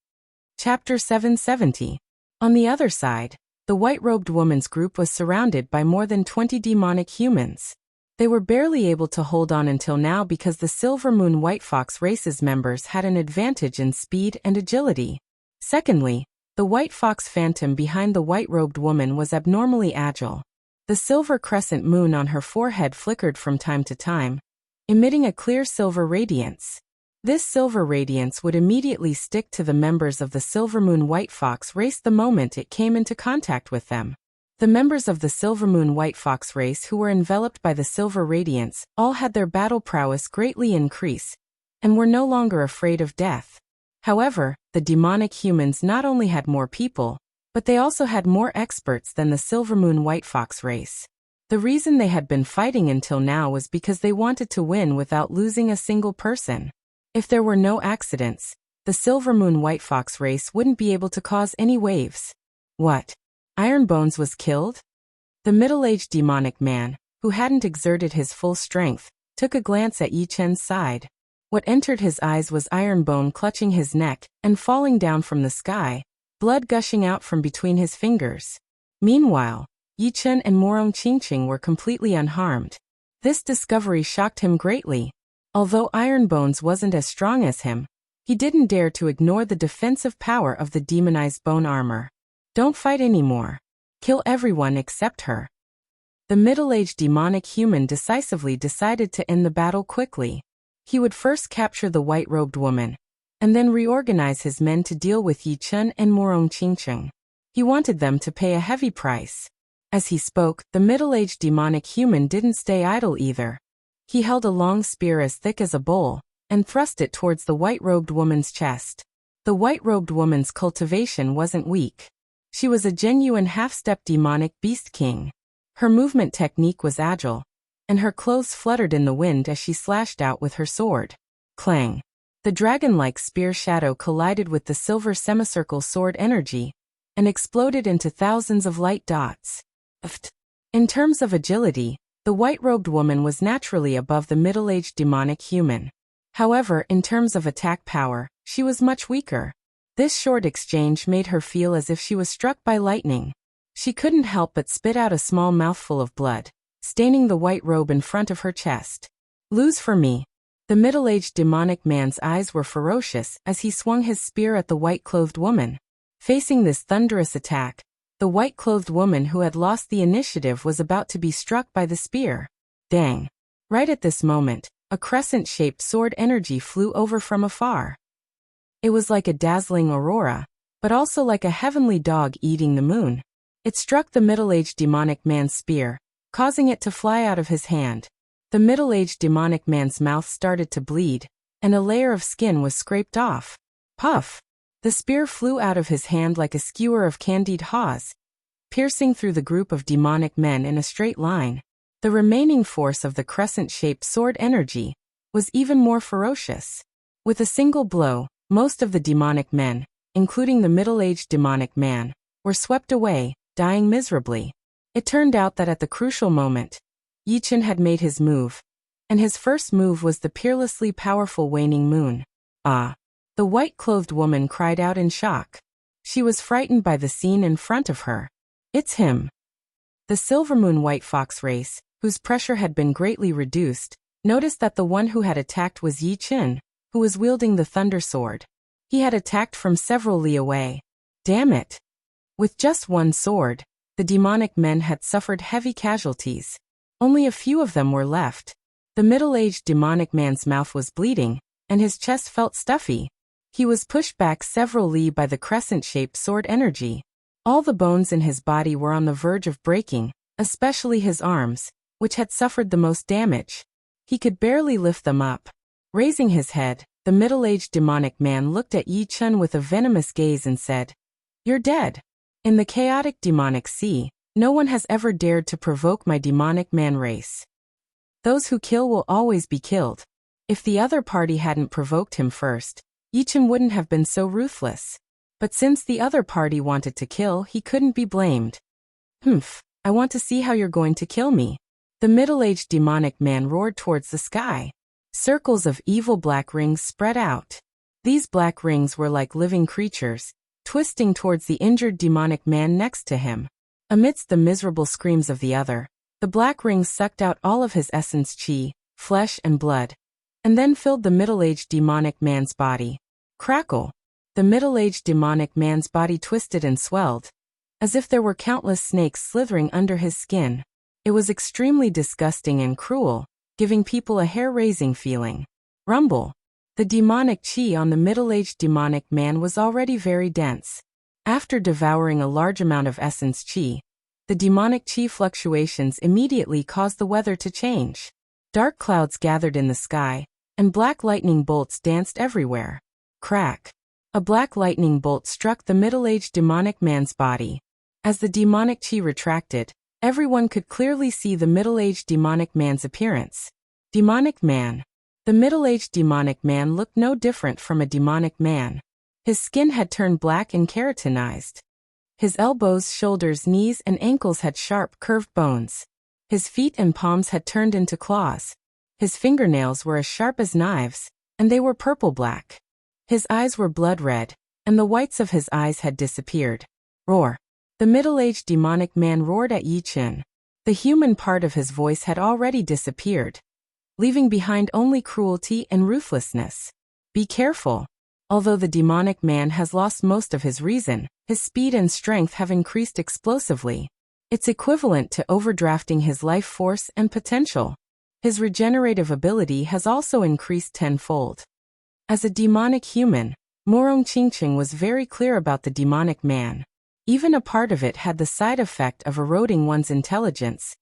Chapter 770. On the other side, the white-robed woman's group was surrounded by more than 20 demonic humans. They were barely able to hold on until now because the Silver Moon White Fox race's members had an advantage in speed and agility. Secondly, the White Fox phantom behind the white-robed woman was abnormally agile. The silver crescent moon on her forehead flickered from time to time, emitting a clear silver radiance. This silver radiance would immediately stick to the members of the Silver Moon White Fox race the moment it came into contact with them. The members of the Silver Moon White Fox race who were enveloped by the silver radiance all had their battle prowess greatly increase, and were no longer afraid of death. However, the demonic humans not only had more people, But they also had more experts than the Silvermoon White Fox race. The reason they had been fighting until now was because they wanted to win without losing a single person. If there were no accidents, the Silvermoon White Fox race wouldn't be able to cause any waves. What? Ironbones was killed? The middle-aged demonic man, who hadn't exerted his full strength, took a glance at Yi Chen's side. What entered his eyes was Ironbone clutching his neck and falling down from the sky, blood gushing out from between his fingers. Meanwhile, Yi Chen and Morong Qingqing were completely unharmed. This discovery shocked him greatly. Although Ironbones wasn't as strong as him, he didn't dare to ignore the defensive power of the demonized bone armor. Don't fight anymore. Kill everyone except her. The middle-aged demonic human decisively decided to end the battle quickly. He would first capture the white-robed woman, and then reorganize his men to deal with Yi Chen and Morong Qingqing. He wanted them to pay a heavy price. As he spoke, the middle-aged demonic human didn't stay idle either. He held a long spear as thick as a bowl, and thrust it towards the white-robed woman's chest. The white-robed woman's cultivation wasn't weak. She was a genuine half-step demonic beast king. Her movement technique was agile, and her clothes fluttered in the wind as she slashed out with her sword. Clang! The dragon-like spear shadow collided with the silver semicircle sword energy, and exploded into thousands of light dots. In terms of agility, the white-robed woman was naturally above the middle-aged demonic human. However, in terms of attack power, she was much weaker. This short exchange made her feel as if she was struck by lightning. She couldn't help but spit out a small mouthful of blood, staining the white robe in front of her chest. Lose for me. The middle-aged demonic man's eyes were ferocious as he swung his spear at the white-clothed woman. Facing this thunderous attack, the white-clothed woman who had lost the initiative was about to be struck by the spear. Dang! Right at this moment, a crescent-shaped sword energy flew over from afar. It was like a dazzling aurora, but also like a heavenly dog eating the moon. It struck the middle-aged demonic man's spear, causing it to fly out of his hand. The middle-aged demonic man's mouth started to bleed, and a layer of skin was scraped off. Puff! The spear flew out of his hand like a skewer of candied haws, piercing through the group of demonic men in a straight line. The remaining force of the crescent-shaped sword energy was even more ferocious. With a single blow, most of the demonic men, including the middle-aged demonic man, were swept away, dying miserably. It turned out that at the crucial moment, Yi Chen had made his move, and his first move was the peerlessly powerful waning moon. Ah! The white-clothed woman cried out in shock. She was frightened by the scene in front of her. It's him. The Silvermoon White Fox race, whose pressure had been greatly reduced, noticed that the one who had attacked was Yi Chen, who was wielding the thunder sword. He had attacked from several li away. Damn it! With just one sword, the demonic men had suffered heavy casualties. Only a few of them were left. The middle-aged demonic man's mouth was bleeding, and his chest felt stuffy. He was pushed back several li by the crescent-shaped sword energy. All the bones in his body were on the verge of breaking, especially his arms, which had suffered the most damage. He could barely lift them up. Raising his head, the middle-aged demonic man looked at Yi Chen with a venomous gaze and said, "You're dead. In the chaotic demonic sea, no one has ever dared to provoke my demonic man race. Those who kill will always be killed." If the other party hadn't provoked him first, Yi Chen wouldn't have been so ruthless. But since the other party wanted to kill, he couldn't be blamed. I want to see how you're going to kill me." The middle-aged demonic man roared towards the sky. Circles of evil black rings spread out. These black rings were like living creatures, twisting towards the injured demonic man next to him. Amidst the miserable screams of the other, the black rings sucked out all of his essence chi, flesh and blood, and then filled the middle-aged demonic man's body. Crackle! The middle-aged demonic man's body twisted and swelled, as if there were countless snakes slithering under his skin. It was extremely disgusting and cruel, giving people a hair-raising feeling. Rumble! The demonic chi on the middle-aged demonic man was already very dense. After devouring a large amount of essence chi, the demonic chi fluctuations immediately caused the weather to change. Dark clouds gathered in the sky, and black lightning bolts danced everywhere. Crack! A black lightning bolt struck the middle-aged demonic man's body. As the demonic chi retracted, everyone could clearly see the middle-aged demonic man's appearance. Demonic man. The middle-aged demonic man looked no different from a demonic man. His skin had turned black and keratinized. His elbows, shoulders, knees, and ankles had sharp, curved bones. His feet and palms had turned into claws. His fingernails were as sharp as knives, and they were purple-black. His eyes were blood-red, and the whites of his eyes had disappeared. Roar. The middle-aged demonic man roared at Yi Chen. The human part of his voice had already disappeared, leaving behind only cruelty and ruthlessness. Be careful. Although the demonic man has lost most of his reason, his speed and strength have increased explosively. It's equivalent to overdrafting his life force and potential. His regenerative ability has also increased tenfold. As a demonic human, Morong Qingqing was very clear about the demonic man. Even a part of it had the side effect of eroding one's intelligence,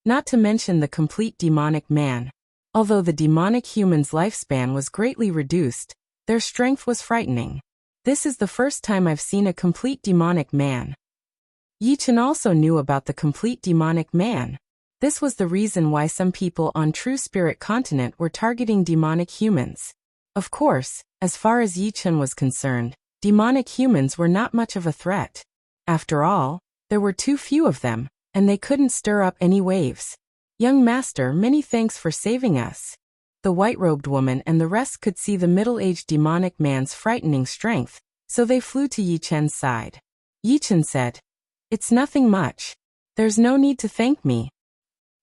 not to mention the complete demonic man. Although the demonic human's lifespan was greatly reduced, their strength was frightening. This is the first time I've seen a complete demonic man. Yi Chen also knew about the complete demonic man. This was the reason why some people on True Spirit Continent were targeting demonic humans. Of course, as far as Yi Chen was concerned, demonic humans were not much of a threat. After all, there were too few of them, and they couldn't stir up any waves. Young master, many thanks for saving us. The white-robed woman and the rest could see the middle-aged demonic man's frightening strength, so they flew to Yi Chen's side. Yi Chen said, "It's nothing much. There's no need to thank me.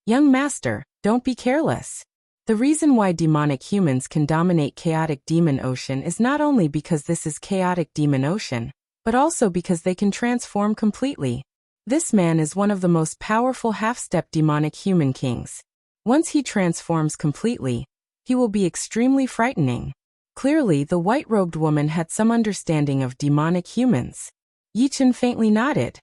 Young master, don't be careless." The reason why demonic humans can dominate chaotic demon ocean is not only because this is chaotic demon ocean, but also because they can transform completely. This man is one of the most powerful half-step demonic human kings. Once he transforms completely, he will be extremely frightening. Clearly, the white-robed woman had some understanding of demonic humans. Yi Chen faintly nodded.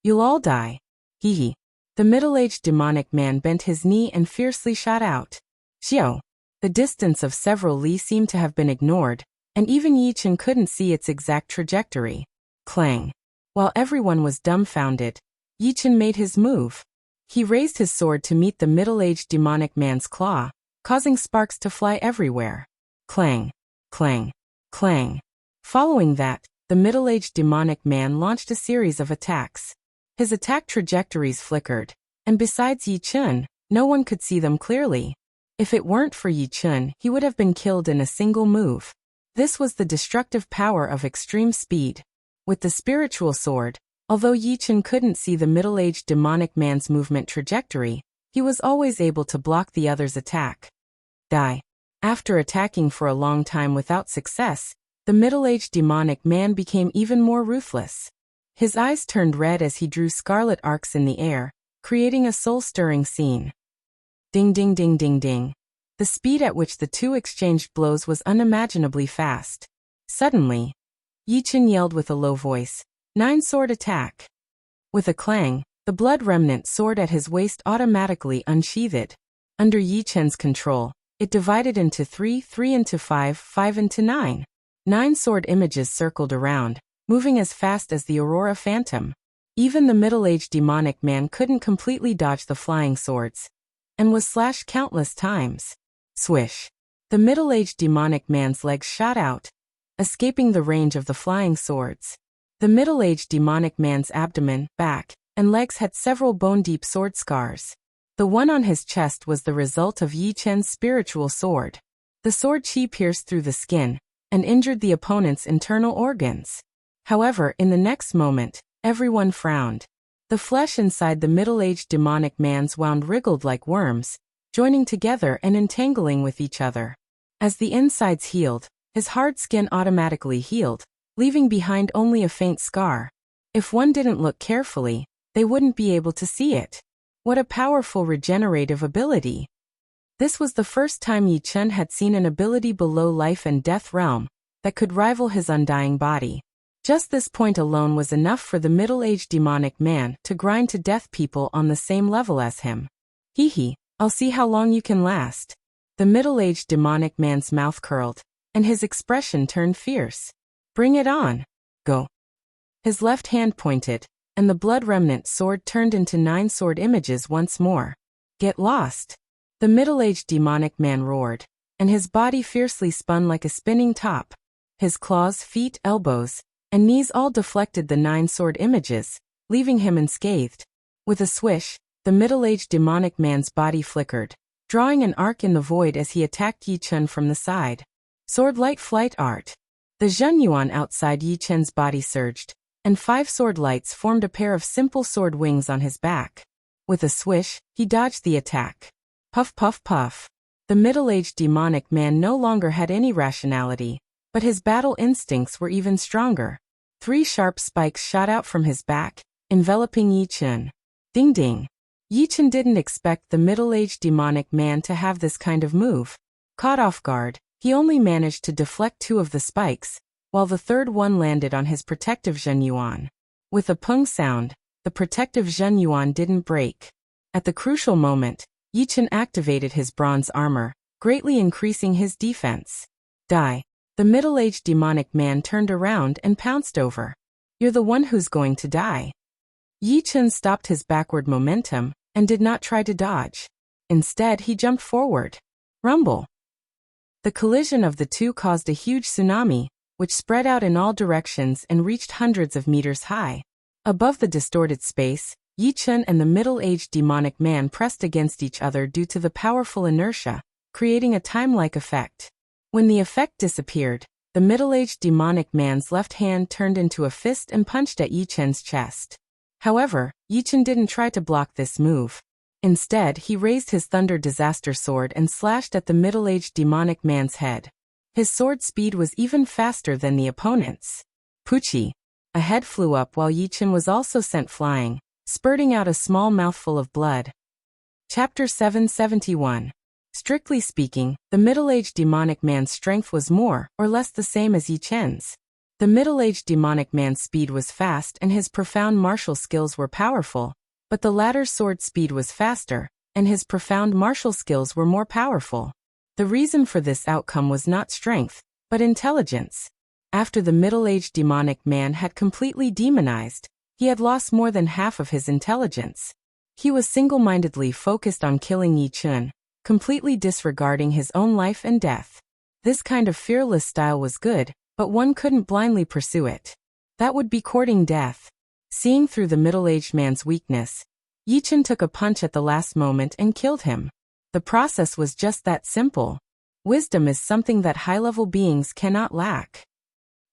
"You'll all die. Hee hee." The middle-aged demonic man bent his knee and fiercely shot out. Xiao. The distance of several li seemed to have been ignored, and even Yi Chen couldn't see its exact trajectory. Clang. While everyone was dumbfounded, Yi Chen made his move. He raised his sword to meet the middle-aged demonic man's claw, causing sparks to fly everywhere. Clang. Clang. Clang. Following that, the middle-aged demonic man launched a series of attacks. His attack trajectories flickered, and besides Yi Chen, no one could see them clearly. If it weren't for Yi Chen, he would have been killed in a single move. This was the destructive power of extreme speed. With the spiritual sword, although Yi Chen couldn't see the middle-aged demonic man's movement trajectory, he was always able to block the other's attack. Die. After attacking for a long time without success, the middle-aged demonic man became even more ruthless. His eyes turned red as he drew scarlet arcs in the air, creating a soul-stirring scene. Ding ding ding ding ding. The speed at which the two exchanged blows was unimaginably fast. Suddenly, Yi Chen yelled with a low voice, "Nine-sword attack!" With a clang, the blood remnant sword at his waist automatically unsheathed. Under Yi Chen's control, it divided into 3, 3 into 5, 5 into 9. 9 sword images circled around, moving as fast as the Aurora Phantom. Even the middle-aged demonic man couldn't completely dodge the flying swords, and was slashed countless times. Swish. The middle-aged demonic man's legs shot out, escaping the range of the flying swords. The middle-aged demonic man's abdomen, back, and legs had several bone-deep sword scars. The one on his chest was the result of Yi Chen's spiritual sword. The sword chi pierced through the skin, and injured the opponent's internal organs. However, in the next moment, everyone frowned. The flesh inside the middle-aged demonic man's wound wriggled like worms, joining together and entangling with each other. As the insides healed, his hard skin automatically healed, leaving behind only a faint scar. If one didn't look carefully, they wouldn't be able to see it. What a powerful regenerative ability! This was the first time Yi Chen had seen an ability below life and death realm that could rival his undying body. Just this point alone was enough for the middle-aged demonic man to grind to death people on the same level as him. Hee hee, I'll see how long you can last. The middle-aged demonic man's mouth curled, and his expression turned fierce. Bring it on. Go. His left hand pointed, and the blood remnant sword turned into 9 sword images once more. Get lost. The middle-aged demonic man roared, and his body fiercely spun like a spinning top. His claws, feet, elbows, and knees all deflected the 9 sword images, leaving him unscathed. With a swish, the middle-aged demonic man's body flickered, drawing an arc in the void as he attacked Yi Chun from the side. Sword light flight art. The Zhenyuan outside Yi Chun's body surged, and 5 sword lights formed a pair of simple sword wings on his back. With a swish, he dodged the attack. Puff puff puff. The middle-aged demonic man no longer had any rationality, but his battle instincts were even stronger. 3 sharp spikes shot out from his back, enveloping Yi Chun. Ding ding. Yi Chun didn't expect the middle-aged demonic man to have this kind of move. Caught off guard, he only managed to deflect 2 of the spikes, while the third one landed on his protective Zhenyuan. With a pung sound, the protective Zhenyuan didn't break. At the crucial moment, Yi Chun activated his bronze armor, greatly increasing his defense. Die. The middle-aged demonic man turned around and pounced over. You're the one who's going to die. Yi Chun stopped his backward momentum and did not try to dodge. Instead, he jumped forward. Rumble. The collision of the two caused a huge tsunami, which spread out in all directions and reached hundreds of meters high. Above the distorted space, Yi Chun and the middle-aged demonic man pressed against each other due to the powerful inertia, creating a time-like effect. When the effect disappeared, the middle-aged demonic man's left hand turned into a fist and punched at Yi Chun's chest. However, Yi Chun didn't try to block this move. Instead, he raised his Thunder Disaster Sword and slashed at the middle-aged demonic man's head. His sword speed was even faster than the opponent's. Poochie. A head flew up while Yi Chun was also sent flying, spurting out a small mouthful of blood. Chapter 771. Strictly speaking, the middle-aged demonic man's strength was more or less the same as Yi Chun's. The middle-aged demonic man's speed was fast and his profound martial skills were powerful, but the latter's sword speed was faster, and his profound martial skills were more powerful. The reason for this outcome was not strength, but intelligence. After the middle-aged demonic man had completely demonized, he had lost more than half of his intelligence. He was single-mindedly focused on killing Yi Chun, completely disregarding his own life and death. This kind of fearless style was good, but one couldn't blindly pursue it. That would be courting death. Seeing through the middle-aged man's weakness, Yi Chun took a punch at the last moment and killed him. The process was just that simple. Wisdom is something that high-level beings cannot lack.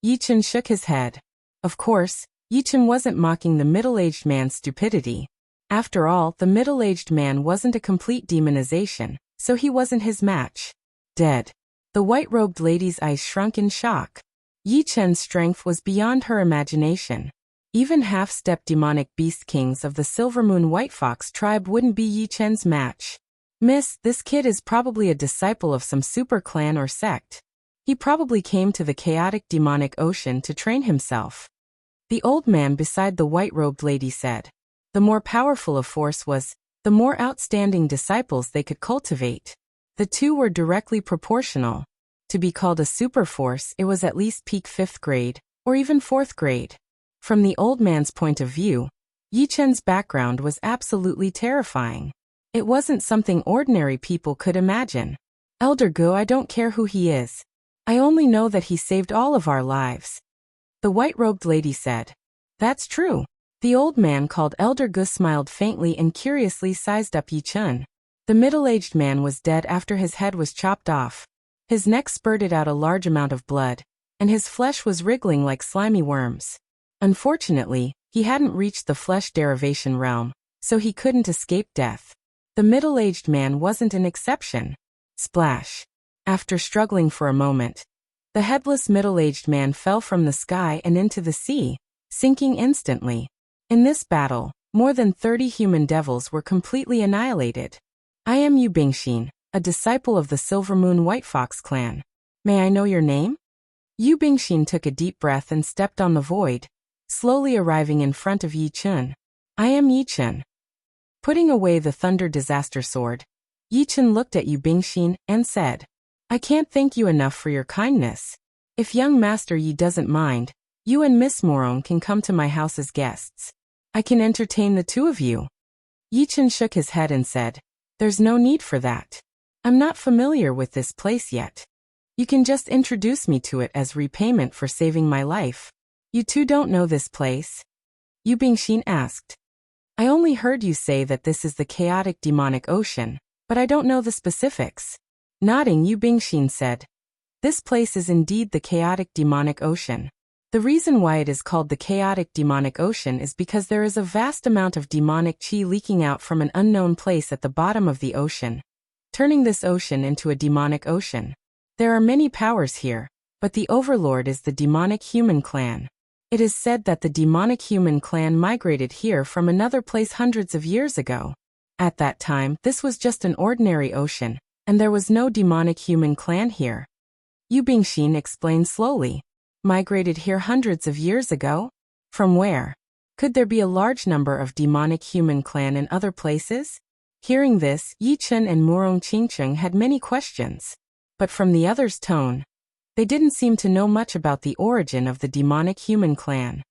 Yi Chun shook his head. Of course, Yi Chun wasn't mocking the middle-aged man's stupidity. After all, the middle-aged man wasn't a complete demonization, so he wasn't his match. Dead. The white-robed lady's eyes shrunk in shock. Yi Chun's strength was beyond her imagination. Even half-step demonic beast kings of the Silver Moon White Fox tribe wouldn't be Yi Chun's match. Miss, this kid is probably a disciple of some super clan or sect. He probably came to the chaotic demonic ocean to train himself. The old man beside the white-robed lady said. The more powerful a force was, the more outstanding disciples they could cultivate. The two were directly proportional. To be called a super force, it was at least peak 5th grade, or even 4th grade. From the old man's point of view, Yi Chun's background was absolutely terrifying. It wasn't something ordinary people could imagine. Elder Gu, I don't care who he is. I only know that he saved all of our lives. The white-robed lady said. That's true. The old man called Elder Gu smiled faintly and curiously sized up Yi Chun. The middle-aged man was dead after his head was chopped off. His neck spurted out a large amount of blood, and his flesh was wriggling like slimy worms. Unfortunately, he hadn't reached the flesh derivation realm, so he couldn't escape death. The middle-aged man wasn't an exception. Splash. After struggling for a moment, the headless middle-aged man fell from the sky and into the sea, sinking instantly. In this battle, more than 30 human devils were completely annihilated. I am Yu Bingxin, a disciple of the Silver Moon White Fox clan. May I know your name? Yu Bingxin took a deep breath and stepped on the void, slowly arriving in front of Yi Chun. I am Yi Chun. Putting away the Thunder Disaster Sword, Yi Chun looked at Yu Bingxin and said, I can't thank you enough for your kindness. If young Master Yi doesn't mind, you and Miss Morong can come to my house as guests. I can entertain the two of you." Yi Chen shook his head and said, "There's no need for that. I'm not familiar with this place yet. You can just introduce me to it as repayment for saving my life." "You two don't know this place?" Yu Bingxin asked. "I only heard you say that this is the chaotic demonic ocean, but I don't know the specifics." Nodding, Yu Bingxin said, "This place is indeed the chaotic demonic ocean. The reason why it is called the chaotic demonic ocean is because there is a vast amount of demonic chi leaking out from an unknown place at the bottom of the ocean, turning this ocean into a demonic ocean. There are many powers here, but the overlord is the demonic human clan. It is said that the demonic human clan migrated here from another place hundreds of years ago. At that time, this was just an ordinary ocean, and there was no demonic human clan here." Yu Bingxin explained slowly. "Migrated here hundreds of years ago? From where? Could there be a large number of demonic human clan in other places?" Hearing this, Yi Chen and Murong Qingcheng had many questions. But from the others' tone, they didn't seem to know much about the origin of the demonic human clan.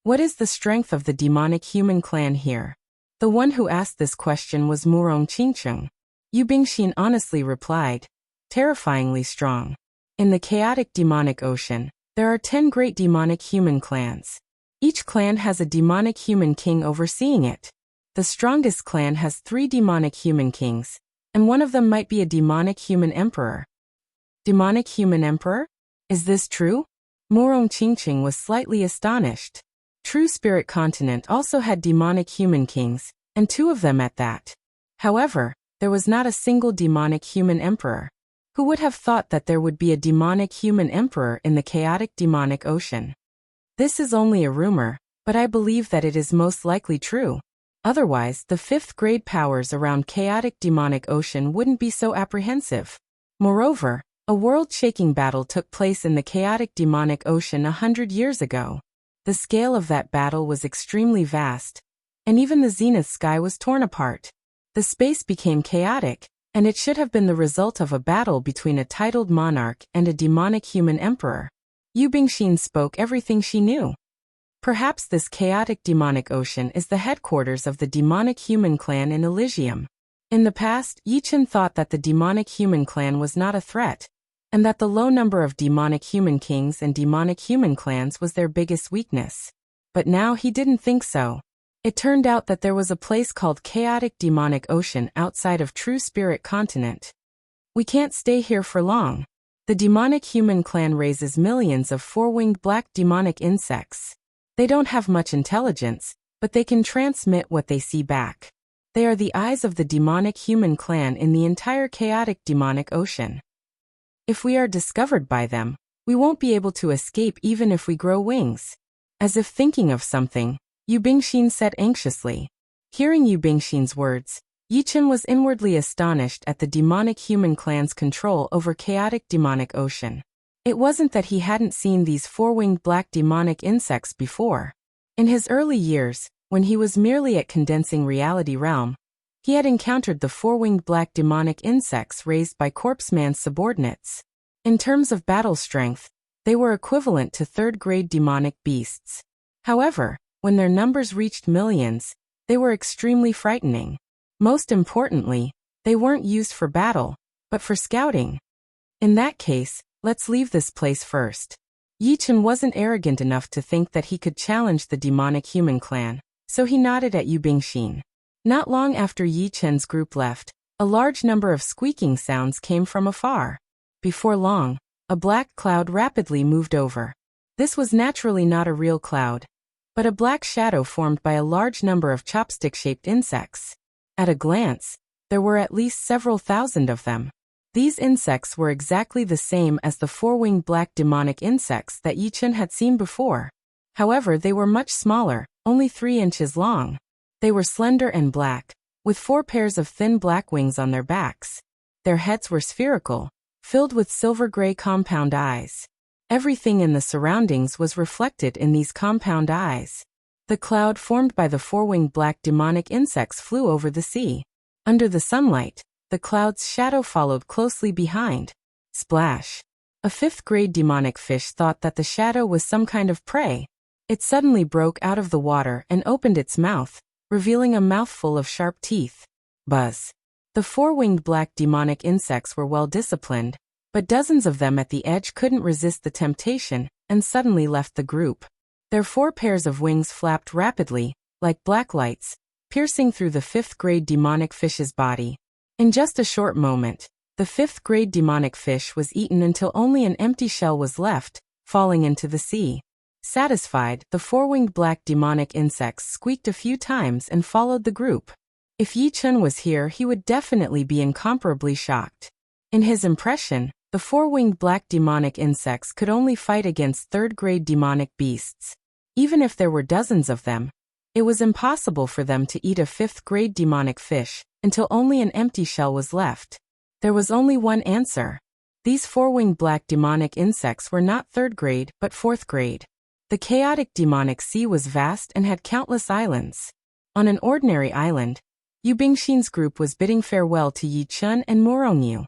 "What is the strength of the demonic human clan here?" The one who asked this question was Murong Qingcheng. Yu Bingxin honestly replied, "Terrifyingly strong. In the chaotic demonic ocean, there are 10 great demonic human clans. Each clan has a demonic human king overseeing it. The strongest clan has 3 demonic human kings, and one of them might be a demonic human emperor." "Demonic human emperor? Is this true?" Murong Qingcheng was slightly astonished. True Spirit Continent also had demonic human kings, and 2 of them at that. However, there was not a single demonic human emperor. Who would have thought that there would be a demonic human emperor in the chaotic demonic ocean? This is only a rumor, but I believe that it is most likely true. Otherwise, the 5th grade powers around chaotic demonic ocean wouldn't be so apprehensive. Moreover, a world-shaking battle took place in the chaotic demonic ocean 100 years ago. The scale of that battle was extremely vast, and even the zenith sky was torn apart. The space became chaotic, and it should have been the result of a battle between a titled monarch and a demonic human emperor. Yu Bingxin spoke everything she knew. Perhaps this chaotic demonic ocean is the headquarters of the demonic human clan in Elysium. In the past, Yi Chen thought that the demonic human clan was not a threat, and that the low number of demonic human kings and demonic human clans was their biggest weakness. But now he didn't think so. It turned out that there was a place called Chaotic Demonic Ocean outside of True Spirit Continent. "We can't stay here for long. The demonic human clan raises millions of 4-winged black demonic insects. They don't have much intelligence, but they can transmit what they see back. They are the eyes of the demonic human clan in the entire Chaotic Demonic Ocean. If we are discovered by them, we won't be able to escape even if we grow wings." As if thinking of something, Yu Bingxin said anxiously. Hearing Yu Bingxin's words, Yi Chen was inwardly astonished at the demonic human clan's control over chaotic demonic ocean. It wasn't that he hadn't seen these 4-winged black demonic insects before. In his early years, when he was merely at Condensing Reality Realm, he had encountered the 4-winged black demonic insects raised by Corpseman's subordinates. In terms of battle strength, they were equivalent to 3rd-grade demonic beasts. However, when their numbers reached millions, they were extremely frightening. Most importantly, they weren't used for battle, but for scouting. In that case, let's leave this place first. Yi Chen wasn't arrogant enough to think that he could challenge the demonic human clan, so he nodded at Yu Bingxin. Not long after Yi Chen's group left, a large number of squeaking sounds came from afar. Before long, a black cloud rapidly moved over. This was naturally not a real cloud, but a black shadow formed by a large number of chopstick-shaped insects. At a glance, there were at least several thousand of them. These insects were exactly the same as the 4-winged black demonic insects that Yi Chen had seen before. However, they were much smaller, only 3 inches long. They were slender and black, with 4 pairs of thin black wings on their backs. Their heads were spherical, filled with silver-gray compound eyes. Everything in the surroundings was reflected in these compound eyes. The cloud formed by the 4-winged black demonic insects flew over the sea. Under the sunlight, the cloud's shadow followed closely behind. Splash! A fifth-grade demonic fish thought that the shadow was some kind of prey. It suddenly broke out of the water and opened its mouth, revealing a mouthful of sharp teeth. Buzz. The four-winged black demonic insects were well disciplined, but dozens of them at the edge couldn't resist the temptation and suddenly left the group. Their 4 pairs of wings flapped rapidly, like black lights, piercing through the fifth-grade demonic fish's body. In just a short moment, the fifth-grade demonic fish was eaten until only an empty shell was left, falling into the sea. Satisfied, the four-winged black demonic insects squeaked a few times and followed the group. If Yi Chun was here, he would definitely be incomparably shocked. In his impression, the four-winged black demonic insects could only fight against third-grade demonic beasts. Even if there were dozens of them, it was impossible for them to eat a fifth-grade demonic fish until only an empty shell was left. There was only one answer. These four-winged black demonic insects were not third-grade but fourth-grade. The chaotic demonic sea was vast and had countless islands. On an ordinary island, Yu Bingxin's group was bidding farewell to Yi Chun and Morongyu.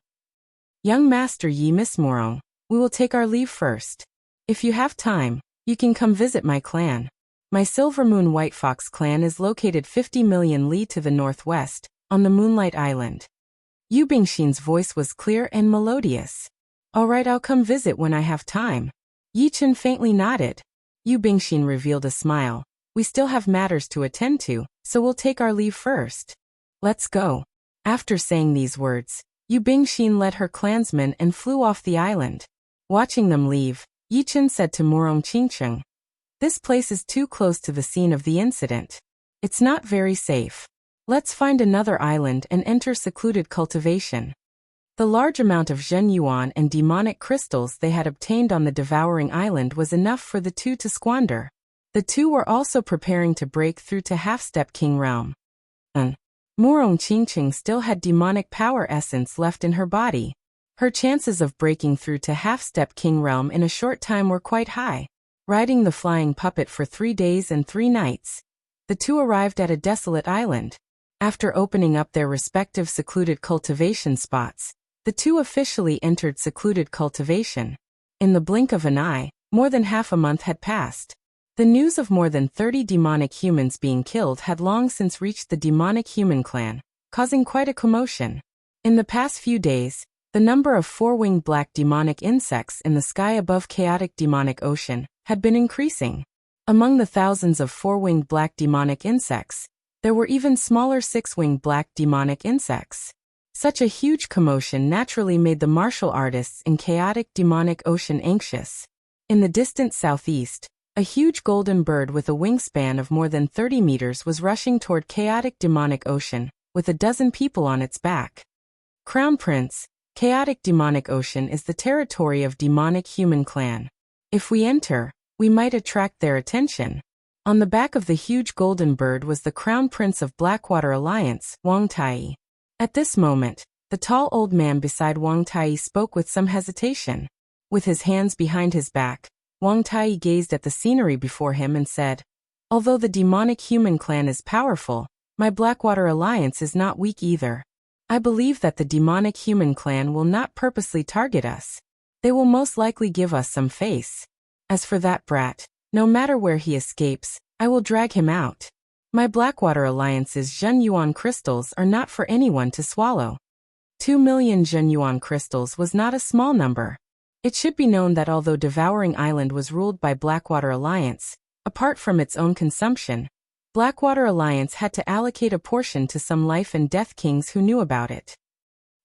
Young Master Yi, Miss Morong, we will take our leave first. If you have time, you can come visit my clan. My Silver Moon White Fox clan is located 50 million li to the northwest, on the Moonlight Island. Yu Bingxin's voice was clear and melodious. All right, I'll come visit when I have time. Yi Chun faintly nodded. Yu Bingxin revealed a smile. We still have matters to attend to, so we'll take our leave first. Let's go. After saying these words, Yu Bingxin led her clansmen and flew off the island. Watching them leave, Yi Chun said to Morong Qingcheng, "This place is too close to the scene of the incident. It's not very safe. Let's find another island and enter secluded cultivation." The large amount of Zhen Yuan and demonic crystals they had obtained on the Devouring Island was enough for the two to squander. The two were also preparing to break through to Half-Step King realm. Morong Qingcheng still had demonic power essence left in her body. Her chances of breaking through to Half-Step King realm in a short time were quite high. Riding the flying puppet for 3 days and 3 nights, the two arrived at a desolate island. After opening up their respective secluded cultivation spots, the two officially entered secluded cultivation. In the blink of an eye, more than half a month had passed. The news of more than 30 demonic humans being killed had long since reached the demonic human clan, causing quite a commotion. In the past few days, the number of four-winged black demonic insects in the sky above chaotic demonic ocean had been increasing. Among the thousands of four-winged black demonic insects, there were even smaller six-winged black demonic insects. Such a huge commotion naturally made the martial artists in chaotic demonic ocean anxious. In the distant southeast, a huge golden bird with a wingspan of more than 30 meters was rushing toward chaotic demonic ocean, with a dozen people on its back. Crown Prince, chaotic demonic ocean is the territory of demonic human clan. If we enter, we might attract their attention. On the back of the huge golden bird was the Crown Prince of Blackwater Alliance, Wang Tai. At this moment, the tall old man beside Wang Tai spoke with some hesitation. With his hands behind his back, Wang Tai gazed at the scenery before him and said, "Although the demonic human clan is powerful, my Blackwater Alliance is not weak either. I believe that the demonic human clan will not purposely target us. They will most likely give us some face. As for that brat, no matter where he escapes, I will drag him out. My Blackwater Alliance's Zhen Yuan crystals are not for anyone to swallow." 2 million Zhen Yuan crystals was not a small number. It should be known that although Devouring Island was ruled by Blackwater Alliance, apart from its own consumption, Blackwater Alliance had to allocate a portion to some life and death kings who knew about it.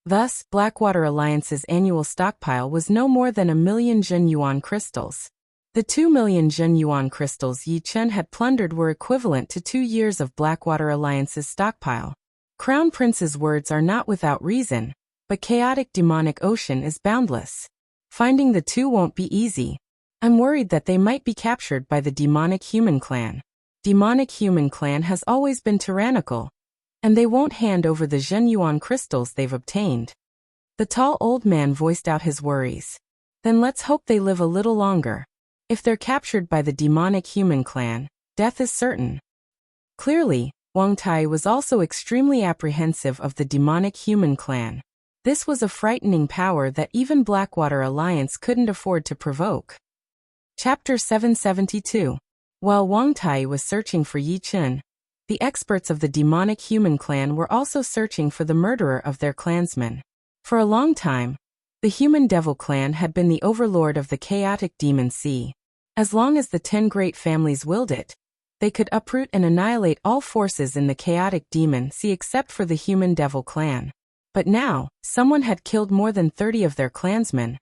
Thus, Blackwater Alliance's annual stockpile was no more than 1 million Zhen Yuan crystals. The 2 million Zhen Yuan crystals Yi Chun had plundered were equivalent to 2 years of Blackwater Alliance's stockpile. Crown Prince's words are not without reason, but chaotic demonic ocean is boundless. Finding the two won't be easy. I'm worried that they might be captured by the demonic human clan. Demonic human clan has always been tyrannical, and they won't hand over the Zhen Yuan crystals they've obtained. The tall old man voiced out his worries. Then let's hope they live a little longer. If they're captured by the demonic human clan, death is certain. Clearly, Wang Tai was also extremely apprehensive of the demonic human clan. This was a frightening power that even Blackwater Alliance couldn't afford to provoke. Chapter 772. While Wang Tai was searching for Yi Chen, the experts of the demonic human clan were also searching for the murderer of their clansmen. For a long time, the human devil clan had been the overlord of the chaotic demon sea. As long as the 10 great families willed it, they could uproot and annihilate all forces in the chaotic demon sea except for the human devil clan. But now, someone had killed more than 30 of their clansmen,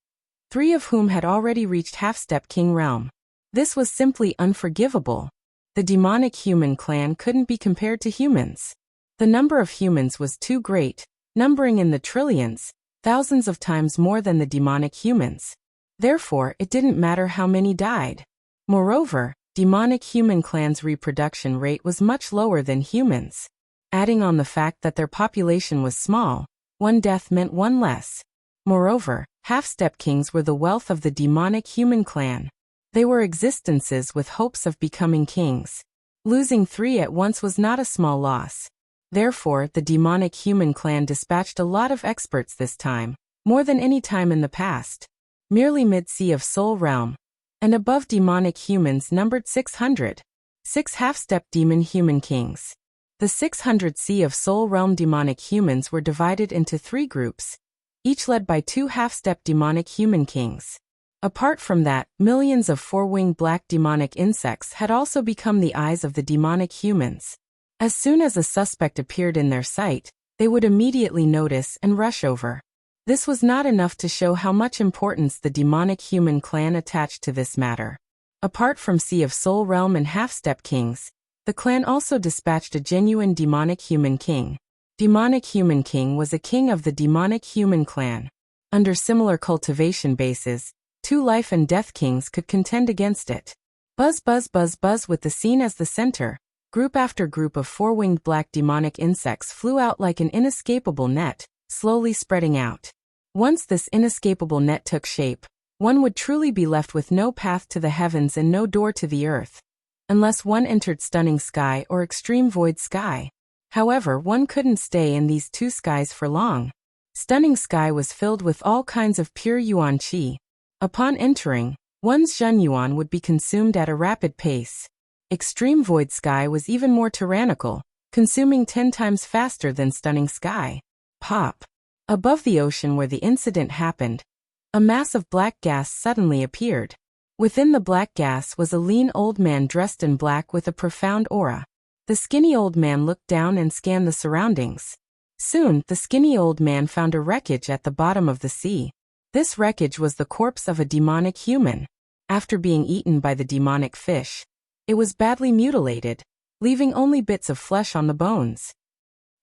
3 of whom had already reached half-step king realm. This was simply unforgivable. The demonic human clan couldn't be compared to humans. The number of humans was too great, numbering in the trillions, thousands of times more than the demonic humans. Therefore, it didn't matter how many died. Moreover, demonic human clans' reproduction rate was much lower than humans. Adding on the fact that their population was small, 1 death meant 1 less. Moreover, half-step kings were the wealth of the demonic human clan. They were existences with hopes of becoming kings. Losing 3 at once was not a small loss. Therefore, the demonic human clan dispatched a lot of experts this time, more than any time in the past. Merely mid-sea of Soul Realm, and above demonic humans numbered 600. 6 half-step demon human kings. The 600 Sea of Soul Realm demonic humans were divided into 3 groups, each led by 2 half-step demonic human kings. Apart from that, millions of 4-winged black demonic insects had also become the eyes of the demonic humans. As soon as a suspect appeared in their sight, they would immediately notice and rush over. This was not enough to show how much importance the demonic human clan attached to this matter. Apart from Sea of Soul Realm and half-step kings, the clan also dispatched a genuine demonic human king. Demonic human king was a king of the demonic human clan. Under similar cultivation bases, 2 life and death kings could contend against it. Buzz buzz buzz buzz with the scene as the center, group after group of 4-winged black demonic insects flew out like an inescapable net, slowly spreading out. Once this inescapable net took shape, one would truly be left with no path to the heavens and no door to the earth, unless one entered Stunning Sky or Extreme Void Sky. However, one couldn't stay in these 2 skies for long. Stunning Sky was filled with all kinds of pure yuan qi. Upon entering, one's Zhen Yuan would be consumed at a rapid pace. Extreme Void Sky was even more tyrannical, consuming 10 times faster than Stunning Sky. Pop. Above the ocean where the incident happened, a mass of black gas suddenly appeared. Within the black gas was a lean old man dressed in black with a profound aura. The skinny old man looked down and scanned the surroundings. Soon, the skinny old man found a wreckage at the bottom of the sea. This wreckage was the corpse of a demonic human. After being eaten by the demonic fish, it was badly mutilated, leaving only bits of flesh on the bones.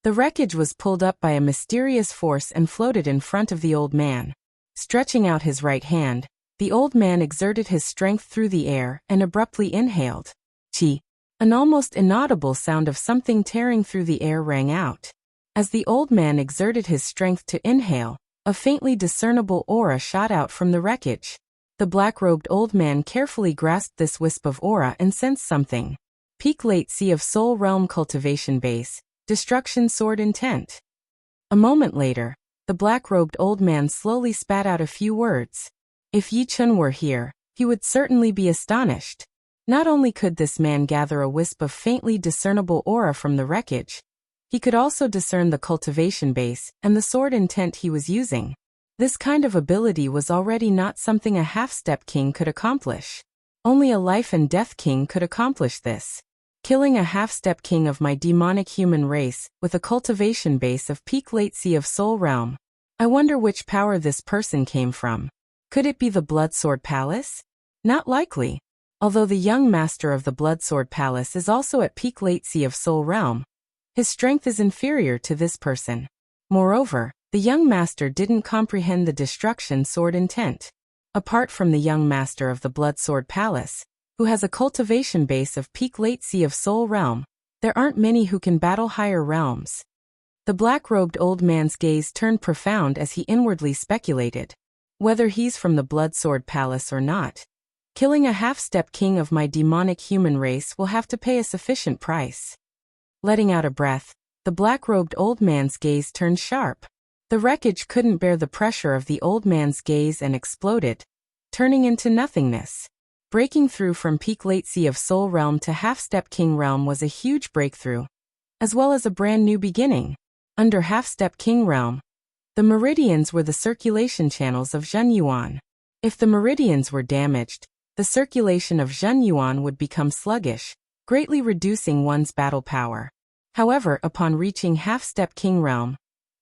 The wreckage was pulled up by a mysterious force and floated in front of the old man. Stretching out his right hand, the old man exerted his strength through the air and abruptly inhaled. Chi. An almost inaudible sound of something tearing through the air rang out. As the old man exerted his strength to inhale, a faintly discernible aura shot out from the wreckage. The black-robed old man carefully grasped this wisp of aura and sensed something. Peak Late Sea of Soul Realm Cultivation Base, Destruction Sword Intent. A moment later, the black-robed old man slowly spat out a few words. If Yi Chen were here, he would certainly be astonished. Not only could this man gather a wisp of faintly discernible aura from the wreckage, he could also discern the cultivation base and the sword intent he was using. This kind of ability was already not something a half-step king could accomplish. Only a life and death king could accomplish this. Killing a half-step king of my demonic human race with a cultivation base of Peak Late Sea of Soul Realm. I wonder which power this person came from. Could it be the Bloodsword Palace? Not likely. Although the young master of the Bloodsword Palace is also at Peak Late Sea of Soul Realm, his strength is inferior to this person. Moreover, the young master didn't comprehend the destruction sword intent. Apart from the young master of the Bloodsword Palace, who has a cultivation base of Peak Late Sea of Soul Realm, there aren't many who can battle higher realms. The black-robed old man's gaze turned profound as he inwardly speculated. Whether he's from the Bloodsword Palace or not, killing a half-step king of my demonic human race will have to pay a sufficient price. Letting out a breath, the black-robed old man's gaze turned sharp. The wreckage couldn't bear the pressure of the old man's gaze and exploded, turning into nothingness. Breaking through from peak late sea of Soul Realm to Half-Step King Realm was a huge breakthrough, as well as a brand new beginning. Under Half-Step King Realm, the meridians were the circulation channels of Zhen Yuan. If the meridians were damaged, the circulation of Zhen Yuan would become sluggish, greatly reducing one's battle power. However, upon reaching Half-Step King Realm,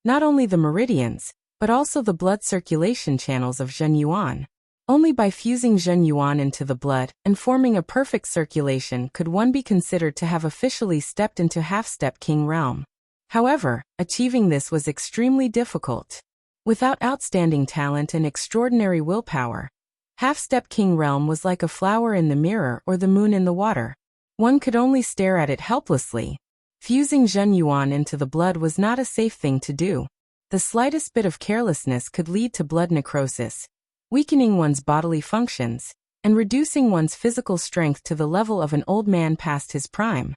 not only the meridians, but also the blood circulation channels of Zhen Yuan. Only by fusing Zhen Yuan into the blood and forming a perfect circulation could one be considered to have officially stepped into Half-Step King Realm. However, achieving this was extremely difficult. Without outstanding talent and extraordinary willpower, Half-Step King Realm was like a flower in the mirror or the moon in the water. One could only stare at it helplessly. Fusing Zhen Yuan into the blood was not a safe thing to do. The slightest bit of carelessness could lead to blood necrosis, weakening one's bodily functions, and reducing one's physical strength to the level of an old man past his prime.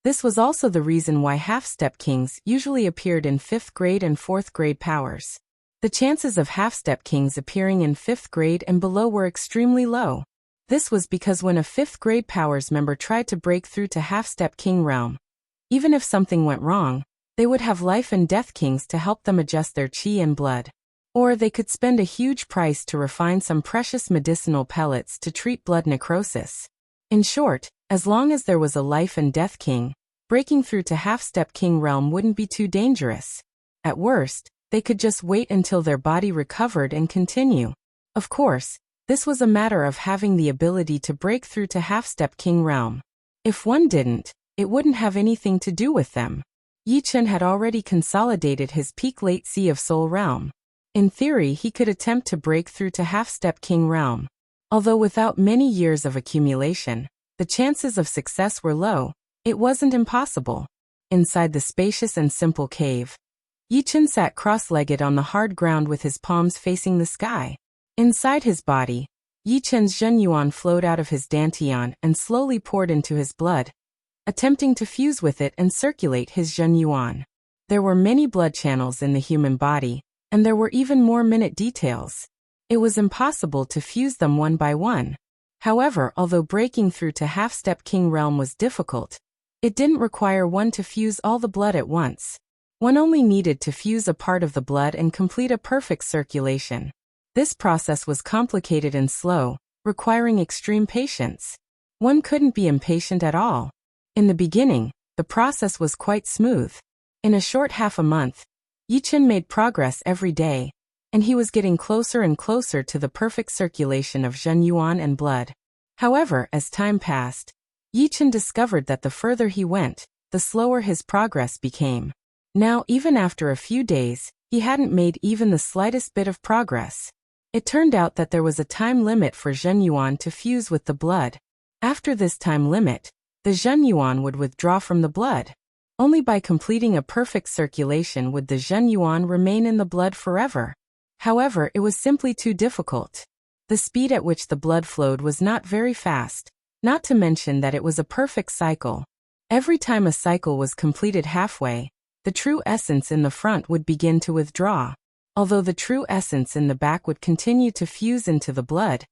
This was also the reason why Half-Step Kings usually appeared in 5th grade and 4th grade powers. The chances of Half-Step Kings appearing in 5th grade and below were extremely low. This was because when a 5th grade powers member tried to break through to Half-Step King Realm, even if something went wrong, they would have life and death kings to help them adjust their chi and blood. Or they could spend a huge price to refine some precious medicinal pellets to treat blood necrosis. In short, as long as there was a life and death king, breaking through to Half-Step King Realm wouldn't be too dangerous. At worst, they could just wait until their body recovered and continue. Of course, this was a matter of having the ability to break through to Half-Step King Realm. If one didn't, it wouldn't have anything to do with them. Yi Chen had already consolidated his peak late sea of Soul Realm. In theory, he could attempt to break through to Half-Step King Realm. Although without many years of accumulation, the chances of success were low, it wasn't impossible. Inside the spacious and simple cave, Yi Chen sat cross-legged on the hard ground with his palms facing the sky. Inside his body, Yi Chen's Zhen Yuan flowed out of his dantian and slowly poured into his blood, attempting to fuse with it and circulate his Zhen Yuan. There were many blood channels in the human body, and there were even more minute details. It was impossible to fuse them one by one. However, although breaking through to Half-Step King Realm was difficult, it didn't require one to fuse all the blood at once. One only needed to fuse a part of the blood and complete a perfect circulation. This process was complicated and slow, requiring extreme patience. One couldn't be impatient at all. In the beginning, the process was quite smooth. In a short half a month, Yi Chen made progress every day, and he was getting closer and closer to the perfect circulation of Zhen Yuan and blood. However, as time passed, Yi Chen discovered that the further he went, the slower his progress became. Now, even after a few days, he hadn't made even the slightest bit of progress. It turned out that there was a time limit for Zhen Yuan to fuse with the blood. After this time limit, the Zhen Yuan would withdraw from the blood. Only by completing a perfect circulation would the Zhen Yuan remain in the blood forever. However, it was simply too difficult. The speed at which the blood flowed was not very fast, not to mention that it was a perfect cycle. Every time a cycle was completed halfway, the true essence in the front would begin to withdraw. Although the true essence in the back would continue to fuse into the blood,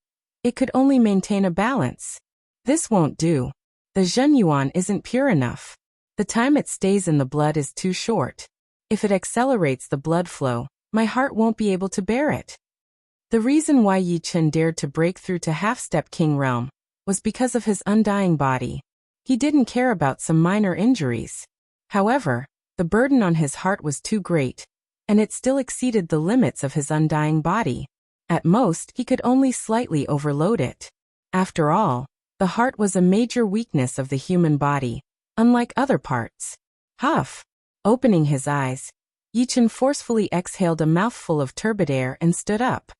it could only maintain a balance. This won't do. The Zhen Yuan isn't pure enough. The time it stays in the blood is too short. If it accelerates the blood flow, my heart won't be able to bear it. The reason why Yi Chen dared to break through to Half-Step King Realm was because of his undying body. He didn't care about some minor injuries. However, the burden on his heart was too great, and it still exceeded the limits of his undying body. At most, he could only slightly overload it. After all, the heart was a major weakness of the human body, unlike other parts. Huff! Opening his eyes, Yi Chen forcefully exhaled a mouthful of turbid air and stood up.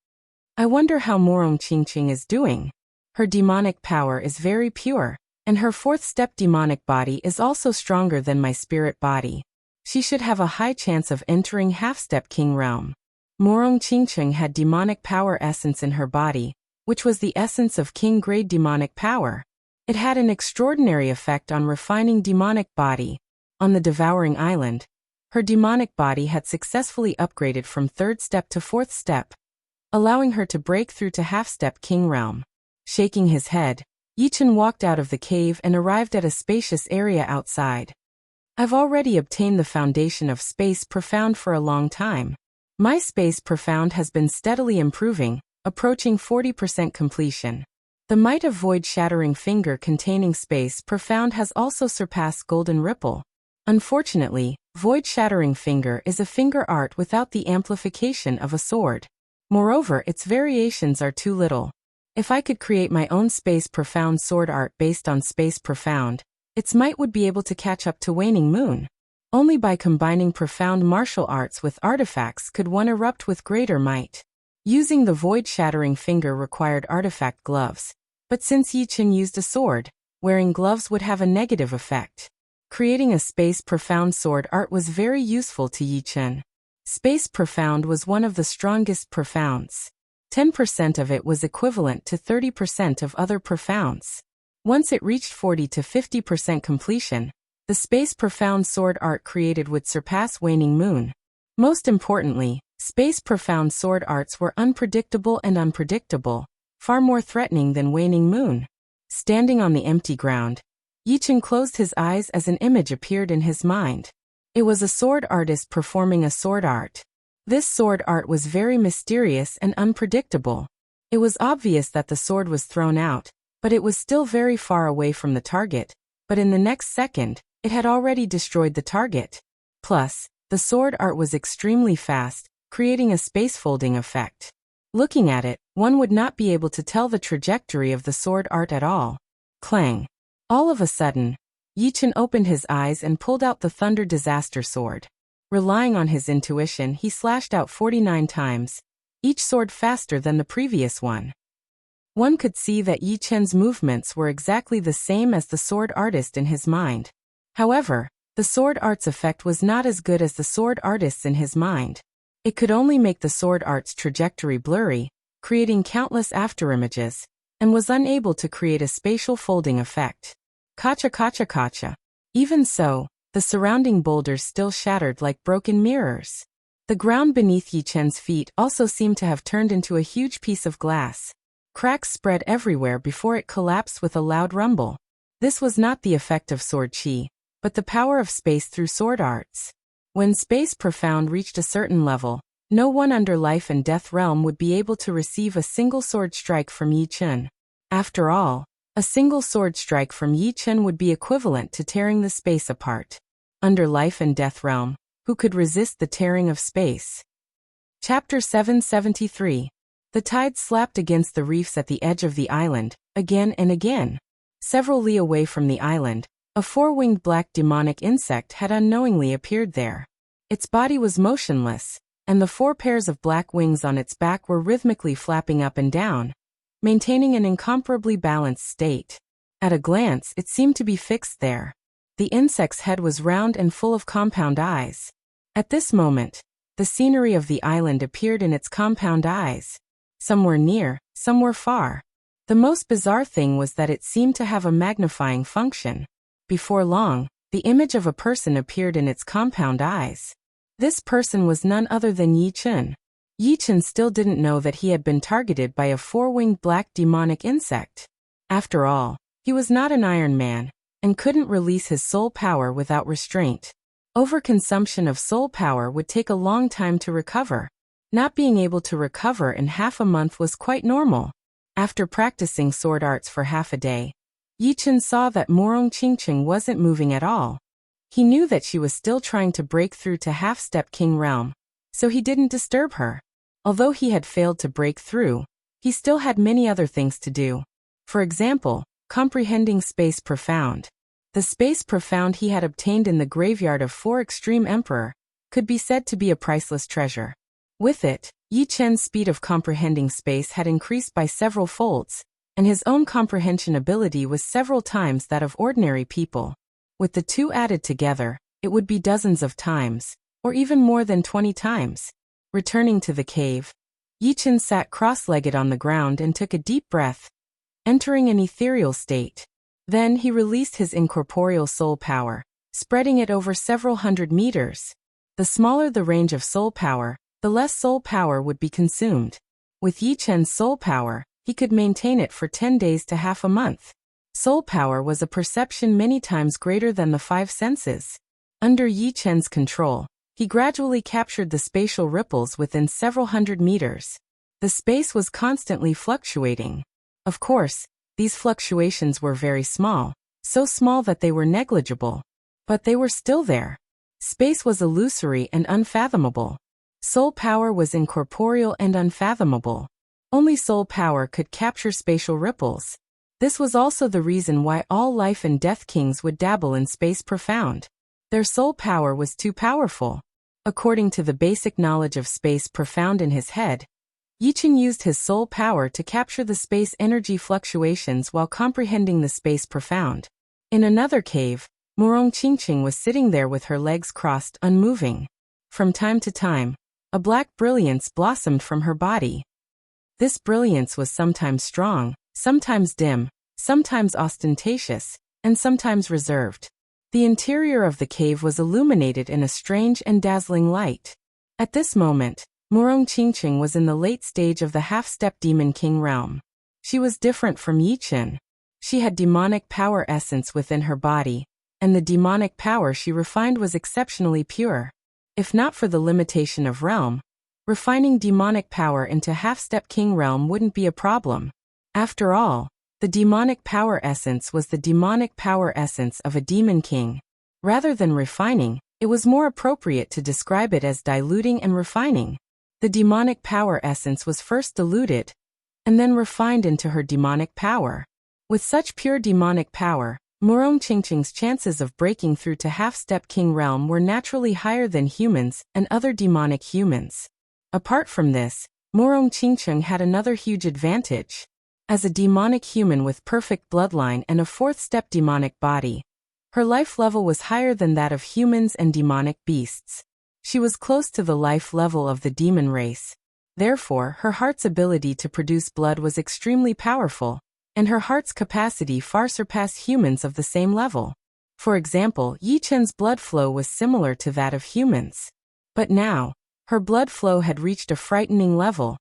I wonder how Morong Qingqing is doing. Her demonic power is very pure, and her 4th step demonic body is also stronger than my spirit body. She should have a high chance of entering Half-Step King Realm. Morong Qingqing had demonic power essence in her body, which was the essence of king-grade demonic power. It had an extraordinary effect on refining demonic body. On the Devouring Island, Her demonic body had successfully upgraded from 3rd step to 4th step, allowing her to break through to half-step king realm. Shaking his head, Yichen walked out of the cave and arrived at a spacious area outside. I've already obtained the foundation of Space Profound for a long time. My Space Profound has been steadily improving, approaching 40% completion. The might of Void Shattering Finger containing Space Profound has also surpassed Golden Ripple. Unfortunately, Void Shattering Finger is a finger art without the amplification of a sword. Moreover, its variations are too little. If I could create my own Space Profound sword art based on Space Profound, its might would be able to catch up to Waning Moon. Only by combining profound martial arts with artifacts could one erupt with greater might. Using the Void Shattering Finger required artifact gloves, but since Yichen used a sword, wearing gloves would have a negative effect. Creating a Space Profound sword art was very useful to Yichen. Space Profound was one of the strongest profounds. 10% of it was equivalent to 30% of other profounds. Once it reached 40 to 50% completion, the Space Profound sword art created would surpass Waning Moon. Most importantly, Space Profound sword arts were unpredictable and unpredictable, far more threatening than Waning Moon. Standing on the empty ground, Yichen closed his eyes as an image appeared in his mind. It was a sword artist performing a sword art. This sword art was very mysterious and unpredictable. It was obvious that the sword was thrown out, but it was still very far away from the target, but in the next second, it had already destroyed the target. Plus, the sword art was extremely fast, creating a space-folding effect. Looking at it, one would not be able to tell the trajectory of the sword art at all. Clang! All of a sudden, Yichen opened his eyes and pulled out the Thunder Disaster Sword. Relying on his intuition, he slashed out 49 times, each sword faster than the previous one. One could see that Yichen's movements were exactly the same as the sword artist in his mind. However, the sword art's effect was not as good as the sword artist's in his mind. It could only make the sword art's trajectory blurry, creating countless afterimages, and was unable to create a spatial folding effect. Kacha kacha kacha. Even so, the surrounding boulders still shattered like broken mirrors. The ground beneath Yichen's feet also seemed to have turned into a huge piece of glass. Cracks spread everywhere before it collapsed with a loud rumble. This was not the effect of sword chi, but the power of space through sword arts. When Space Profound reached a certain level, no one under Life and Death Realm would be able to receive a single sword strike from Yichen. After all, a single sword strike from Yichen would be equivalent to tearing the space apart. Under Life and Death Realm, who could resist the tearing of space? Chapter 773. The tide slapped against the reefs at the edge of the island, again and again. Several li away from the island, a four-winged black demonic insect had unknowingly appeared there. Its body was motionless, and the 4 pairs of black wings on its back were rhythmically flapping up and down, maintaining an incomparably balanced state. At a glance, it seemed to be fixed there. The insect's head was round and full of compound eyes. At this moment, the scenery of the island appeared in its compound eyes. Some were near, some were far. The most bizarre thing was that it seemed to have a magnifying function. Before long, the image of a person appeared in its compound eyes. This person was none other than Yichen. Yichen still didn't know that he had been targeted by a 4-winged black demonic insect. After all, he was not an Iron Man, and couldn't release his soul power without restraint. Overconsumption of soul power would take a long time to recover. Not being able to recover in half a month was quite normal. After practicing sword arts for half a day, Yichen saw that Morong Qingqing wasn't moving at all. He knew that she was still trying to break through to half-step king realm, so he didn't disturb her. Although he had failed to break through, he still had many other things to do. For example, comprehending Space Profound. The Space Profound he had obtained in the graveyard of 4 Extreme Emperor could be said to be a priceless treasure. With it, Yichen's speed of comprehending space had increased by several folds, and his own comprehension ability was several times that of ordinary people. With the two added together, it would be dozens of times, or even more than 20 times. Returning to the cave, Yichen sat cross-legged on the ground and took a deep breath, entering an ethereal state. Then he released his incorporeal soul power, spreading it over several hundred meters. The smaller the range of soul power, the less soul power would be consumed. With Yi Chen's soul power, he could maintain it for 10 days to half a month. Soul power was a perception many times greater than the five senses. Under Yi Chen's control, he gradually captured the spatial ripples within several hundred meters. The space was constantly fluctuating. Of course, these fluctuations were very small, so small that they were negligible. But they were still there. Space was illusory and unfathomable. Soul power was incorporeal and unfathomable. Only soul power could capture spatial ripples. This was also the reason why all life and death kings would dabble in space profound. Their soul power was too powerful. According to the basic knowledge of space profound in his head, Yi Chen used his soul power to capture the space energy fluctuations while comprehending the space profound. In another cave, Morong Qingqing was sitting there with her legs crossed, unmoving. From time to time, a black brilliance blossomed from her body. This brilliance was sometimes strong, sometimes dim, sometimes ostentatious, and sometimes reserved. The interior of the cave was illuminated in a strange and dazzling light. At this moment, Morong Qingqing was in the late stage of the half-step Demon King realm. She was different from Yi Chen. She had demonic power essence within her body, and the demonic power she refined was exceptionally pure. If not for the limitation of realm, refining demonic power into half-step king realm wouldn't be a problem. After all, the demonic power essence was the demonic power essence of a demon king. Rather than refining, it was more appropriate to describe it as diluting and refining. The demonic power essence was first diluted, and then refined into her demonic power. With such pure demonic power, Morong Qingqing's chances of breaking through to half-step king realm were naturally higher than humans and other demonic humans. Apart from this, Morong Qingqing had another huge advantage. As a demonic human with perfect bloodline and a fourth-step demonic body, her life level was higher than that of humans and demonic beasts. She was close to the life level of the demon race. Therefore, her heart's ability to produce blood was extremely powerful, and her heart's capacity far surpassed humans of the same level. For example, Yi Chen's blood flow was similar to that of humans. But now, her blood flow had reached a frightening level,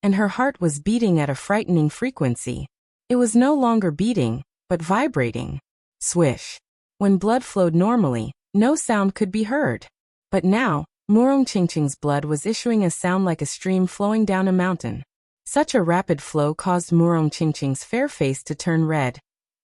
and her heart was beating at a frightening frequency. It was no longer beating, but vibrating. Swish. When blood flowed normally, no sound could be heard. But now, Morong Qingqing's blood was issuing a sound like a stream flowing down a mountain. Such a rapid flow caused Morong Qingqing's fair face to turn red,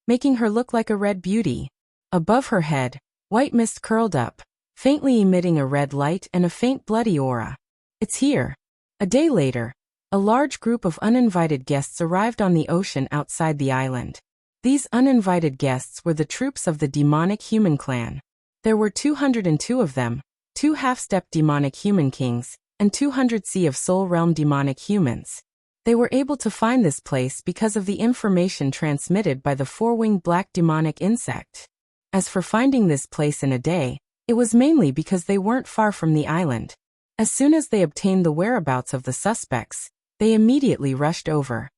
making her look like a red beauty. Above her head, white mist curled up, faintly emitting a red light and a faint bloody aura. It's here. A day later, a large group of uninvited guests arrived on the ocean outside the island. These uninvited guests were the troops of the demonic human clan. There were 202 of them, 2 half-step demonic human kings, and 200 Sea of Soul Realm demonic humans. They were able to find this place because of the information transmitted by the 4-winged black demonic insect. As for finding this place in a day, it was mainly because they weren't far from the island. As soon as they obtained the whereabouts of the suspects, they immediately rushed over.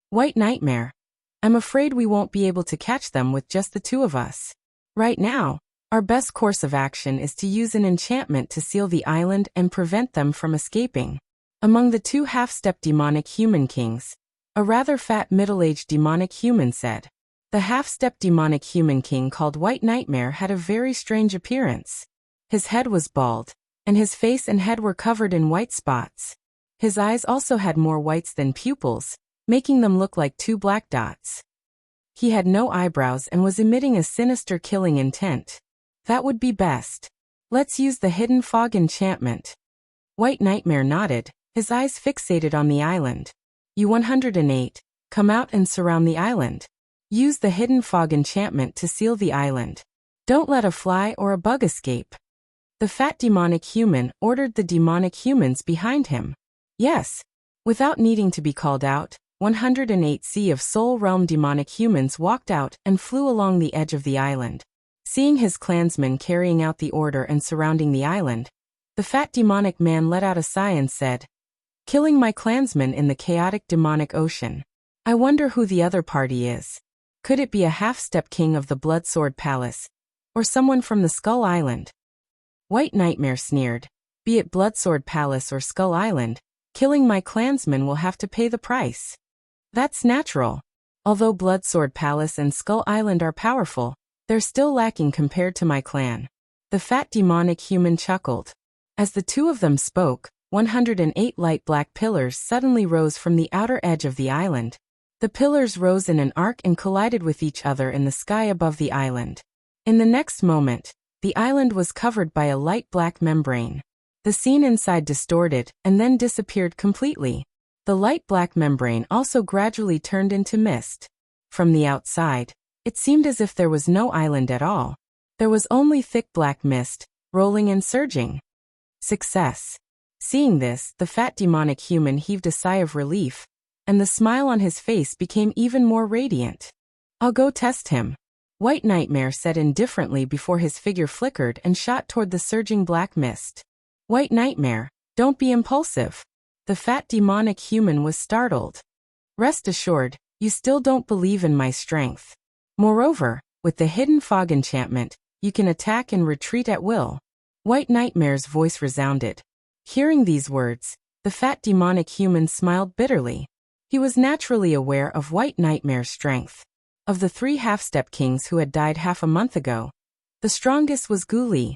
White Nightmare. I'm afraid we won't be able to catch them with just the 2 of us. Right now, our best course of action is to use an enchantment to seal the island and prevent them from escaping. Among the 2 half-step demonic human kings, a rather fat middle-aged demonic human said. The half-step demonic human king called White Nightmare had a very strange appearance. His head was bald, and his face and head were covered in white spots. His eyes also had more whites than pupils, making them look like 2 black dots. He had no eyebrows and was emitting a sinister killing intent. That would be best. Let's use the hidden fog enchantment. White Nightmare nodded, his eyes fixated on the island. You 108, come out and surround the island. Use the hidden fog enchantment to seal the island. Don't let a fly or a bug escape. The fat demonic human ordered the demonic humans behind him. Yes. Without needing to be called out, 108 Sea of Soul Realm demonic humans walked out and flew along the edge of the island. Seeing his clansmen carrying out the order and surrounding the island, the fat demonic man let out a sigh and said, "Killing my clansmen in the chaotic demonic ocean. I wonder who the other party is. Could it be a half-step king of the Blood Sword Palace, or someone from the Skull Island?" White Nightmare sneered. Be it Bloodsword Palace or Skull Island, killing my clansmen will have to pay the price. That's natural. Although Bloodsword Palace and Skull Island are powerful, they're still lacking compared to my clan. The fat demonic human chuckled. As the two of them spoke, 108 light black pillars suddenly rose from the outer edge of the island. The pillars rose in an arc and collided with each other in the sky above the island. In the next moment, the island was covered by a light black membrane. The scene inside distorted and then disappeared completely. The light black membrane also gradually turned into mist. From the outside, it seemed as if there was no island at all. There was only thick black mist, rolling and surging. Success. Seeing this, the fat demonic human heaved a sigh of relief, and the smile on his face became even more radiant. I'll go test him, White Nightmare said indifferently before his figure flickered and shot toward the surging black mist. White Nightmare, don't be impulsive. The fat demonic human was startled. Rest assured, you still don't believe in my strength. Moreover, with the hidden fog enchantment, you can attack and retreat at will. White Nightmare's voice resounded. Hearing these words, the fat demonic human smiled bitterly. He was naturally aware of White Nightmare's strength. Of the 3 half-step kings who had died half a month ago, the strongest was Ghoulie.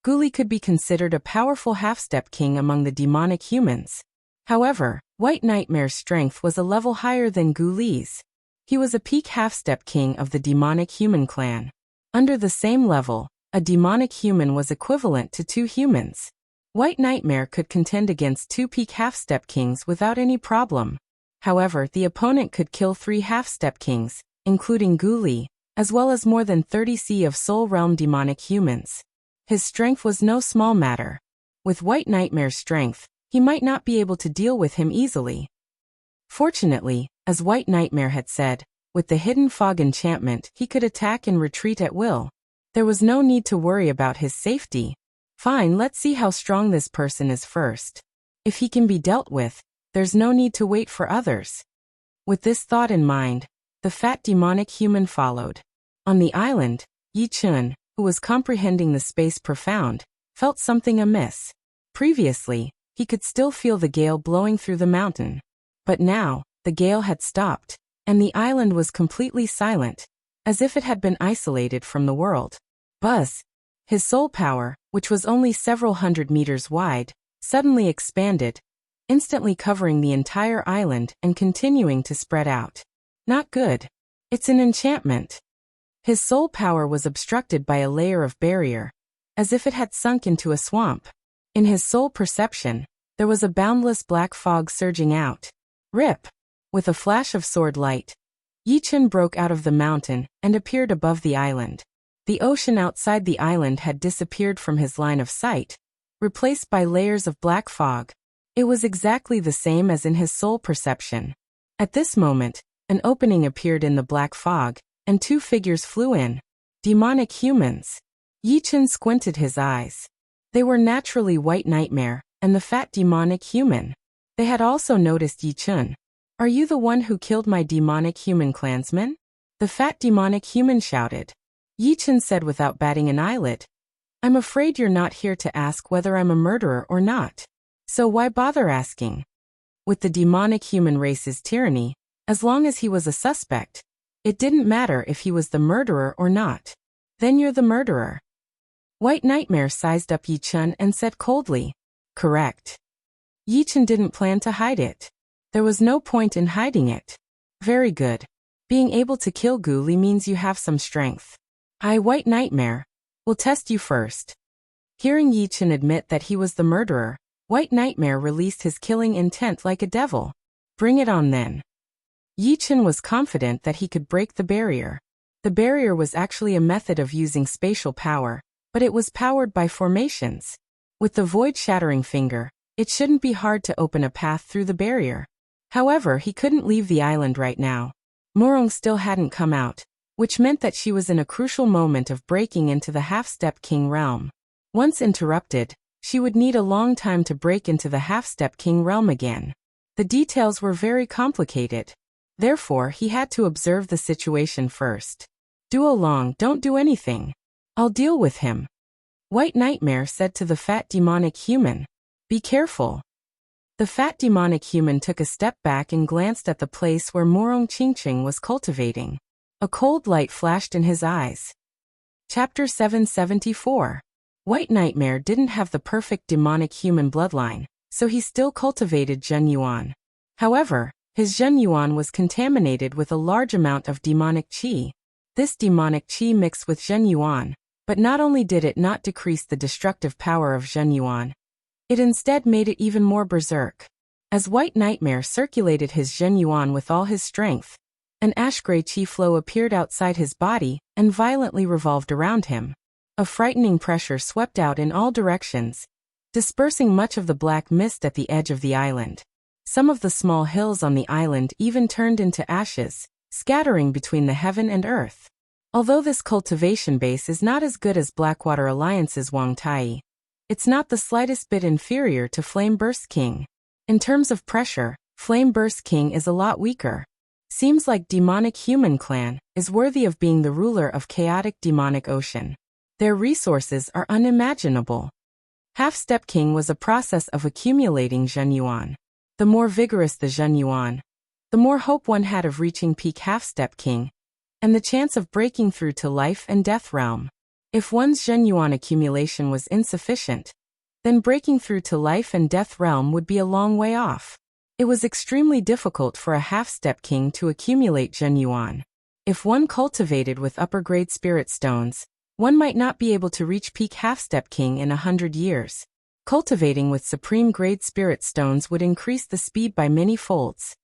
Ghoulie could be considered a powerful half-step king among the demonic humans. However, White Nightmare's strength was a level higher than Ghoulie's. He was a peak half-step king of the demonic human clan. Under the same level, a demonic human was equivalent to 2 humans. White Nightmare could contend against 2 peak half-step kings without any problem. However, the opponent could kill 3 half-step kings, including Ghoulie, as well as more than 30 Sea of Soul Realm demonic humans. His strength was no small matter. With White Nightmare's strength, he might not be able to deal with him easily. Fortunately, as White Nightmare had said, with the hidden fog enchantment, he could attack and retreat at will. There was no need to worry about his safety. Fine, let's see how strong this person is first. If he can be dealt with, there's no need to wait for others. With this thought in mind, the fat demonic human followed. On the island, Yi Chun, who was comprehending the space profound, felt something amiss. Previously, he could still feel the gale blowing through the mountain. But now, the gale had stopped, and the island was completely silent, as if it had been isolated from the world. Buzz! His soul power, which was only several hundred meters wide, suddenly expanded, instantly covering the entire island and continuing to spread out. Not good. It's an enchantment. His soul power was obstructed by a layer of barrier, as if it had sunk into a swamp. In his soul perception, there was a boundless black fog surging out. Rip! With a flash of sword light, Yi Chun broke out of the mountain and appeared above the island. The ocean outside the island had disappeared from his line of sight, replaced by layers of black fog. It was exactly the same as in his soul perception. At this moment, an opening appeared in the black fog, and 2 figures flew in. Demonic humans. Yi Chun squinted his eyes. They were naturally White Nightmare and the fat demonic human. They had also noticed Yi Chun. Are you the one who killed my demonic human clansman? The fat demonic human shouted. Yi Chun said without batting an eyelid. I'm afraid you're not here to ask whether I'm a murderer or not. So why bother asking? With the demonic human race's tyranny, as long as he was a suspect, it didn't matter if he was the murderer or not. Then you're the murderer. White Nightmare sized up Yi Chun and said coldly. Correct. Yi Chun didn't plan to hide it. There was no point in hiding it. Very good. Being able to kill Ghoulie means you have some strength. I, White Nightmare, will test you first. Hearing Yi Chun admit that he was the murderer, White Nightmare released his killing intent like a devil. Bring it on then. Yi Chun was confident that he could break the barrier. The barrier was actually a method of using spatial power, but it was powered by formations. With the void-shattering finger, it shouldn't be hard to open a path through the barrier. However, he couldn't leave the island right now. Morong still hadn't come out, which meant that she was in a crucial moment of breaking into the half-step king realm. Once interrupted, she would need a long time to break into the half-step king realm again. The details were very complicated. Therefore, he had to observe the situation first. Duolong, don't do anything. I'll deal with him. White Nightmare said to the fat demonic human. Be careful. The fat demonic human took a step back and glanced at the place where Morong Chingching was cultivating. A cold light flashed in his eyes. Chapter 774. White Nightmare didn't have the perfect demonic human bloodline, so he still cultivated Zhen Yuan. However, his Zhen Yuan was contaminated with a large amount of demonic qi. This demonic qi mixed with Zhen Yuan, but not only did it not decrease the destructive power of Zhen Yuan, it instead made it even more berserk. As White Nightmare circulated his Zhen Yuan with all his strength, an ash-gray qi flow appeared outside his body and violently revolved around him. A frightening pressure swept out in all directions, dispersing much of the black mist at the edge of the island. Some of the small hills on the island even turned into ashes, scattering between the heaven and earth. Although this cultivation base is not as good as Blackwater Alliance's Wang Tai, it's not the slightest bit inferior to Flame Burst King. In terms of pressure, Flame Burst King is a lot weaker. Seems like Demonic Human Clan is worthy of being the ruler of chaotic demonic ocean. Their resources are unimaginable. Half-Step King was a process of accumulating Zhen Yuan. The more vigorous the Zhen Yuan, the more hope one had of reaching peak Half-Step King, and the chance of breaking through to life and death realm. If one's Zhen Yuan accumulation was insufficient, then breaking through to life and death realm would be a long way off. It was extremely difficult for a half-step king to accumulate Zhen Yuan. If one cultivated with upper-grade spirit stones, one might not be able to reach peak half-step king in 100 years. Cultivating with supreme-grade spirit stones would increase the speed by many folds,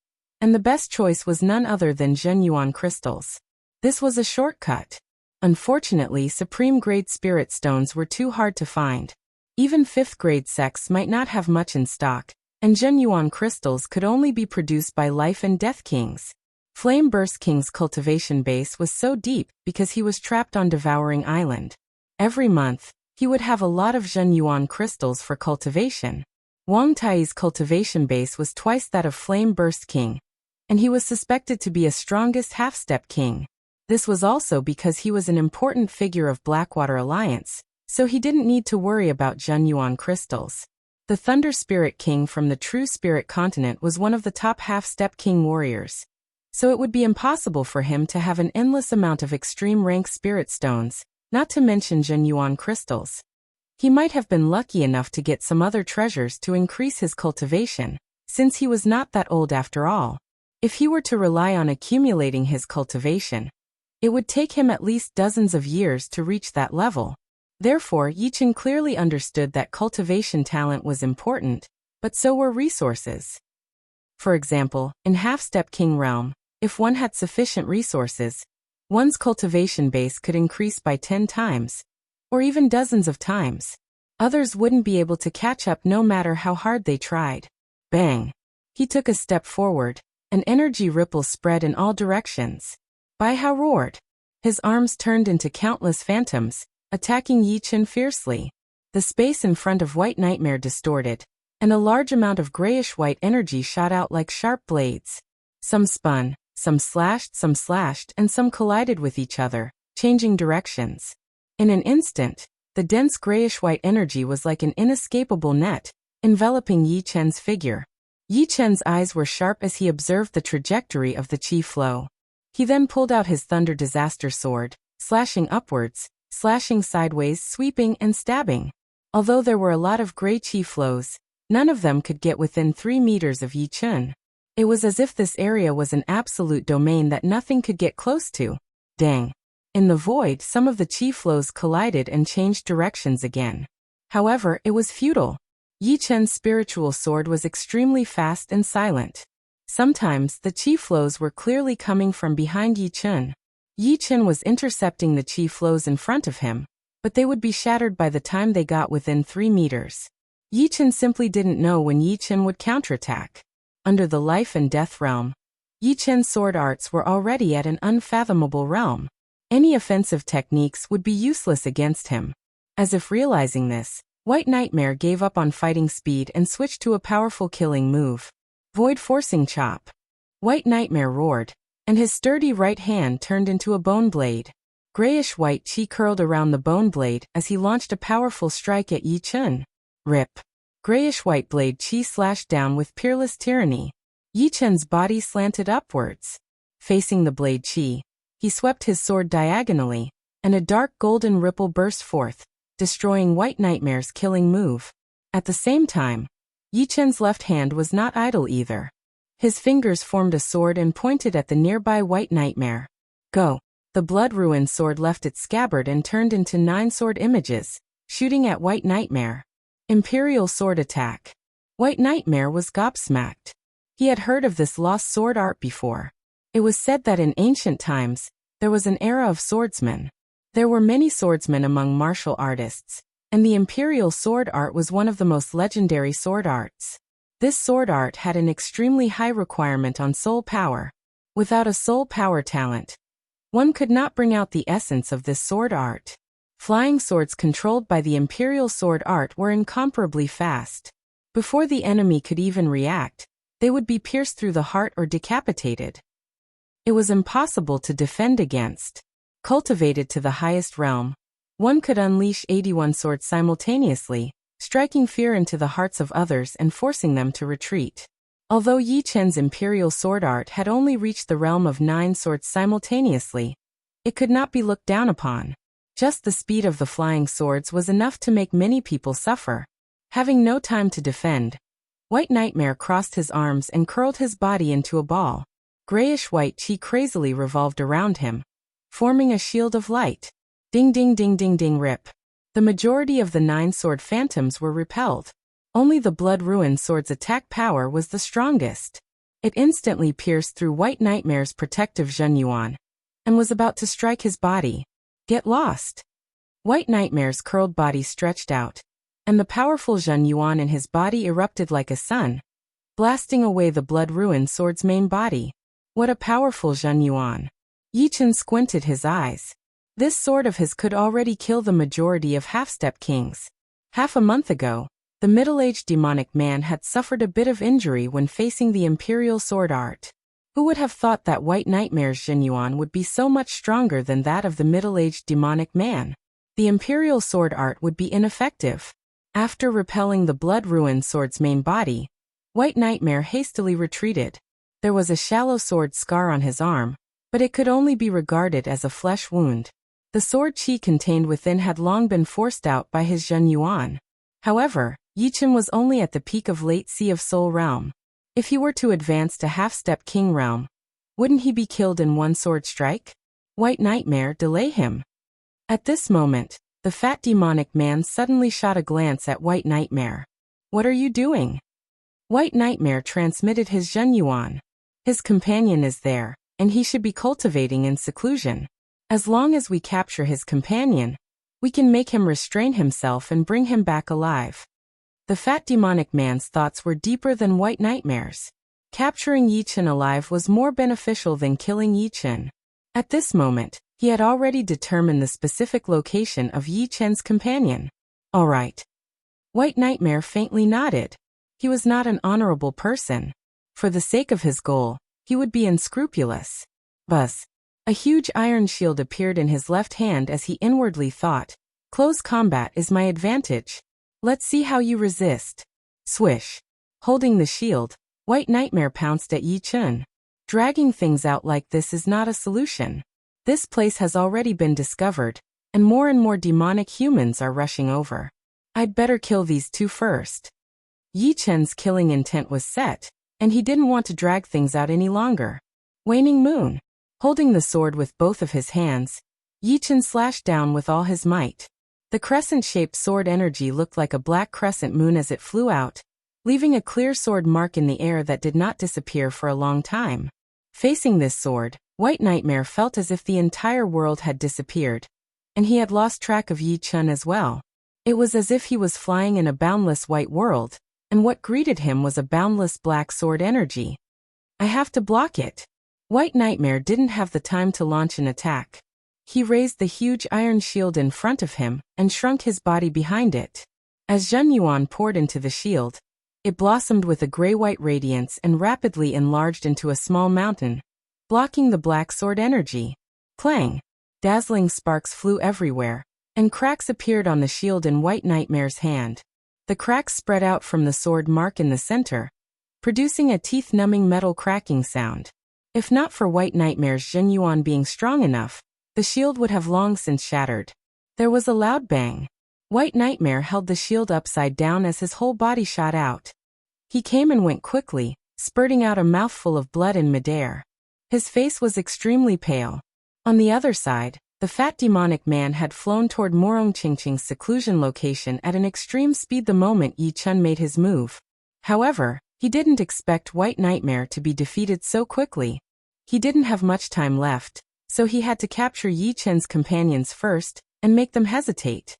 and the best choice was none other than Zhen Yuan crystals. This was a shortcut. Unfortunately, supreme-grade spirit stones were too hard to find. Even 5th-grade sects might not have much in stock, and Zhen Yuan crystals could only be produced by Life and Death Kings. Flame Burst King's cultivation base was so deep because he was trapped on Devouring Island. Every month, he would have a lot of Zhen Yuan crystals for cultivation. Wang Tai's cultivation base was twice that of Flame Burst King, and he was suspected to be a strongest half-step king. This was also because he was an important figure of Blackwater Alliance, so he didn't need to worry about Zhen Yuan crystals. The Thunder Spirit King from the True Spirit Continent was one of the top half-step king warriors, so it would be impossible for him to have an endless amount of extreme-rank spirit stones, not to mention Zhen Yuan crystals. He might have been lucky enough to get some other treasures to increase his cultivation, since he was not that old after all. If he were to rely on accumulating his cultivation, it would take him at least dozens of years to reach that level. Therefore, Yichen clearly understood that cultivation talent was important, but so were resources. For example, in Half-Step King Realm, if one had sufficient resources, one's cultivation base could increase by 10 times, or even dozens of times. Others wouldn't be able to catch up no matter how hard they tried. Bang! He took a step forward. An energy ripple spread in all directions. Baiha roared. His arms turned into countless phantoms, attacking Yichen fiercely. The space in front of White Nightmare distorted, and a large amount of grayish-white energy shot out like sharp blades. Some spun, some slashed, and some collided with each other, changing directions. In an instant, the dense grayish-white energy was like an inescapable net, enveloping Yichen's figure. Yichen's eyes were sharp as he observed the trajectory of the qi flow. He then pulled out his Thunder Disaster Sword, slashing upwards, slashing sideways, sweeping and stabbing. Although there were a lot of gray qi flows, none of them could get within 3 meters of Yichen. It was as if this area was an absolute domain that nothing could get close to. Dang! In the void, some of the qi flows collided and changed directions again. However, it was futile. Yichen's spiritual sword was extremely fast and silent. Sometimes, the qi flows were clearly coming from behind Yichen. Yichen was intercepting the qi flows in front of him, but they would be shattered by the time they got within 3 meters. Yichen simply didn't know when Yichen would counterattack. Under the life and death realm, Yichen's sword arts were already at an unfathomable realm. Any offensive techniques would be useless against him. As if realizing this, White Nightmare gave up on fighting speed and switched to a powerful killing move. Void Forcing Chop. White Nightmare roared, and his sturdy right hand turned into a bone blade. Grayish-white chi curled around the bone blade as he launched a powerful strike at Yi Chen. Rip. Grayish-white blade chi slashed down with peerless tyranny. Yi Chen's body slanted upwards. Facing the blade chi, he swept his sword diagonally, and a dark golden ripple burst forth, destroying White Nightmare's killing move. At the same time, Yi Chen's left hand was not idle either. His fingers formed a sword and pointed at the nearby White Nightmare. Go! The blood-ruined sword left its scabbard and turned into 9 sword images, shooting at White Nightmare. Imperial sword attack. White Nightmare was gobsmacked. He had heard of this lost sword art before. It was said that in ancient times, there was an era of swordsmen. There were many swordsmen among martial artists, and the imperial sword art was one of the most legendary sword arts. This sword art had an extremely high requirement on soul power. Without a soul power talent, one could not bring out the essence of this sword art. Flying swords controlled by the imperial sword art were incomparably fast. Before the enemy could even react, they would be pierced through the heart or decapitated. It was impossible to defend against. Cultivated to the highest realm, one could unleash 81 swords simultaneously, striking fear into the hearts of others and forcing them to retreat. Although Yi Chen's imperial sword art had only reached the realm of 9 swords simultaneously, it could not be looked down upon. Just the speed of the flying swords was enough to make many people suffer. Having no time to defend, White Nightmare crossed his arms and curled his body into a ball. Grayish-white chi crazily revolved around him, forming a shield of light. Ding ding ding ding ding rip. The majority of the 9 sword phantoms were repelled. Only the blood-ruined sword's attack power was the strongest. It instantly pierced through White Nightmare's protective Zhen Yuan, and was about to strike his body. Get lost! White Nightmare's curled body stretched out, and the powerful Zhen Yuan in his body erupted like a sun, blasting away the blood-ruined sword's main body. What a powerful Zhen Yuan! Yi Chen squinted his eyes. This sword of his could already kill the majority of half-step kings. Half a month ago, the middle-aged demonic man had suffered a bit of injury when facing the imperial sword art. Who would have thought that White Nightmare's Zhen Yuan would be so much stronger than that of the middle-aged demonic man? The imperial sword art would be ineffective. After repelling the blood-ruined sword's main body, White Nightmare hastily retreated. There was a shallow sword scar on his arm, but it could only be regarded as a flesh wound. The sword chi contained within had long been forced out by his Zhen Yuan. However, Yi Chen was only at the peak of late Sea of Soul realm. If he were to advance to half-step king realm, wouldn't he be killed in one sword strike? White Nightmare, delay him. At this moment, the fat demonic man suddenly shot a glance at White Nightmare. What are you doing? White Nightmare transmitted his Zhen Yuan. His companion is there, and he should be cultivating in seclusion. As long as we capture his companion, we can make him restrain himself and bring him back alive. The fat demonic man's thoughts were deeper than White Nightmare's. Capturing Yi Chen alive was more beneficial than killing Yi Chen. At this moment, he had already determined the specific location of Yi Chen's companion. All right. White Nightmare faintly nodded. He was not an honorable person. For the sake of his goal, he would be unscrupulous. Buzz. A huge iron shield appeared in his left hand as he inwardly thought, close combat is my advantage. Let's see how you resist. Swish. Holding the shield, White Nightmare pounced at Yi Chen. Dragging things out like this is not a solution. This place has already been discovered, and more demonic humans are rushing over. I'd better kill these two first. Yi Chen's killing intent was set, and he didn't want to drag things out any longer. Waning Moon. Holding the sword with both of his hands, Yi Chen slashed down with all his might. The crescent-shaped sword energy looked like a black crescent moon as it flew out, leaving a clear sword mark in the air that did not disappear for a long time. Facing this sword, White Nightmare felt as if the entire world had disappeared, and he had lost track of Yi Chen as well. It was as if he was flying in a boundless white world, and what greeted him was a boundless black sword energy. I have to block it. White Nightmare didn't have the time to launch an attack. He raised the huge iron shield in front of him and shrunk his body behind it. As Zhen Yuan poured into the shield, it blossomed with a gray-white radiance and rapidly enlarged into a small mountain, blocking the black sword energy. Clang! Dazzling sparks flew everywhere, and cracks appeared on the shield in White Nightmare's hand. The cracks spread out from the sword mark in the center, producing a teeth-numbing metal cracking sound. If not for White Nightmare's Zhenyuan being strong enough, the shield would have long since shattered. There was a loud bang. White Nightmare held the shield upside down as his whole body shot out. He came and went quickly, spurting out a mouthful of blood in midair. His face was extremely pale. On the other side, the fat demonic man had flown toward Morong Qingqing's seclusion location at an extreme speed the moment Yi Chun made his move. However, he didn't expect White Nightmare to be defeated so quickly. He didn't have much time left, so he had to capture Yi Chun's companions first and make them hesitate.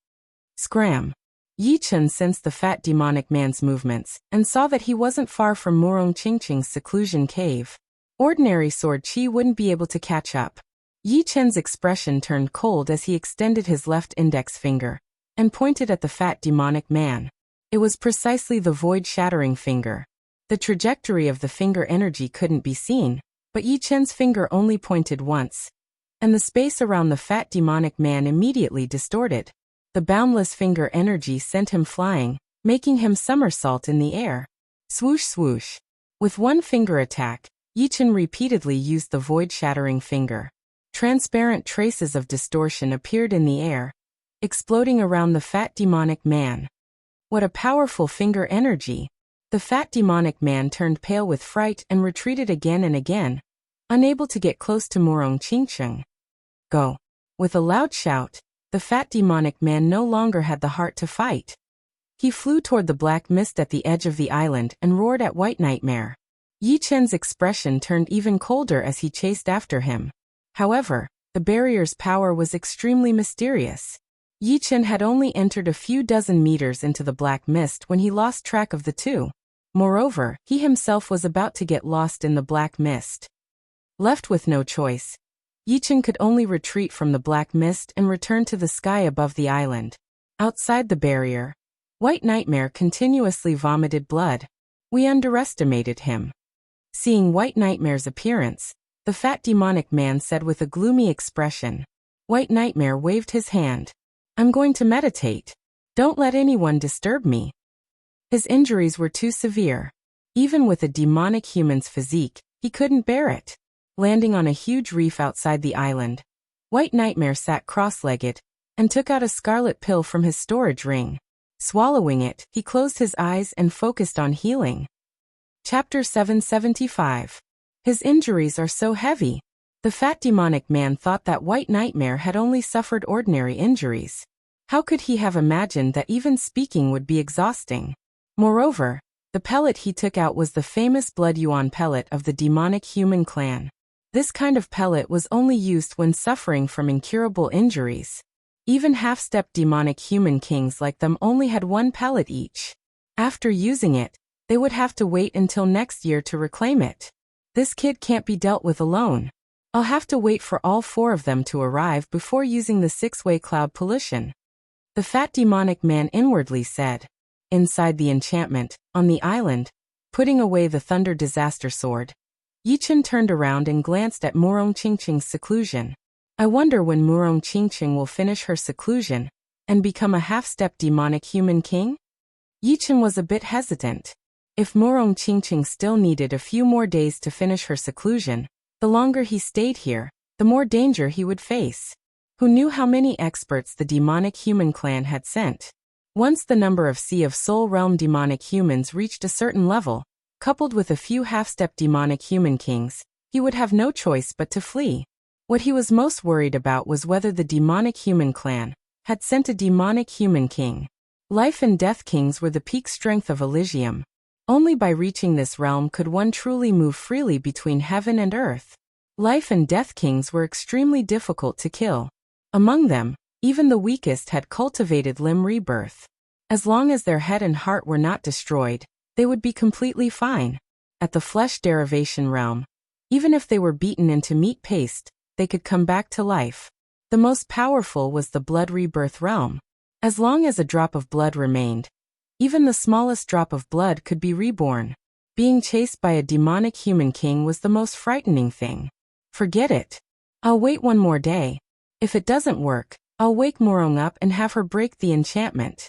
Scram! Yi Chun sensed the fat demonic man's movements and saw that he wasn't far from Morong Qingqing's seclusion cave. Ordinary sword chi wouldn't be able to catch up. Yi Chun's expression turned cold as he extended his left index finger and pointed at the fat demonic man. It was precisely the void-shattering finger. The trajectory of the finger energy couldn't be seen, but Yi Chun's finger only pointed once, and the space around the fat demonic man immediately distorted. The boundless finger energy sent him flying, making him somersault in the air. Swoosh swoosh. With one finger attack, Yi Chun repeatedly used the void-shattering finger. Transparent traces of distortion appeared in the air, exploding around the fat demonic man. What a powerful finger energy! The fat demonic man turned pale with fright and retreated again and again, unable to get close to Morong Qingqing. Go! With a loud shout, the fat demonic man no longer had the heart to fight. He flew toward the black mist at the edge of the island and roared at White Nightmare. Yi Chun's expression turned even colder as he chased after him. However, the barrier's power was extremely mysterious. Yi Chun had only entered a few dozen meters into the black mist when he lost track of the two. Moreover, he himself was about to get lost in the black mist. Left with no choice, Yi Chun could only retreat from the black mist and return to the sky above the island. Outside the barrier, White Nightmare continuously vomited blood. We underestimated him. Seeing White Nightmare's appearance, the fat demonic man said with a gloomy expression. White Nightmare waved his hand. I'm going to meditate. Don't let anyone disturb me. His injuries were too severe. Even with a demonic human's physique, he couldn't bear it. Landing on a huge reef outside the island, White Nightmare sat cross-legged and took out a scarlet pill from his storage ring. Swallowing it, he closed his eyes and focused on healing. Chapter 775. His injuries are so heavy. The fat demonic man thought that White Nightmare had only suffered ordinary injuries. How could he have imagined that even speaking would be exhausting? Moreover, the pellet he took out was the famous Blood Yuan pellet of the demonic human clan. This kind of pellet was only used when suffering from incurable injuries. Even half-step demonic human kings like them only had one pellet each. After using it, they would have to wait until next year to reclaim it. This kid can't be dealt with alone. I'll have to wait for all four of them to arrive before using the six-way cloud pollution. The fat demonic man inwardly said. Inside the enchantment, on the island, putting away the thunder disaster sword, Yi Chun turned around and glanced at Morong Qingqing's seclusion. I wonder when Morong Qingqing will finish her seclusion and become a half-step demonic human king? Yi Chun was a bit hesitant. If Morong Qingqing still needed a few more days to finish her seclusion, the longer he stayed here, the more danger he would face. Who knew how many experts the demonic human clan had sent? Once the number of Sea of Soul Realm demonic humans reached a certain level, coupled with a few half-step demonic human kings, he would have no choice but to flee. What he was most worried about was whether the demonic human clan had sent a demonic human king. Life and death kings were the peak strength of Elysium. Only by reaching this realm could one truly move freely between heaven and earth. Life and death kings were extremely difficult to kill. Among them, even the weakest had cultivated limb rebirth. As long as their head and heart were not destroyed, they would be completely fine. At the flesh derivation realm, even if they were beaten into meat paste, they could come back to life. The most powerful was the blood rebirth realm. As long as a drop of blood remained, even the smallest drop of blood could be reborn. Being chased by a demonic human king was the most frightening thing. Forget it. I'll wait one more day. If it doesn't work, I'll wake Morong up and have her break the enchantment.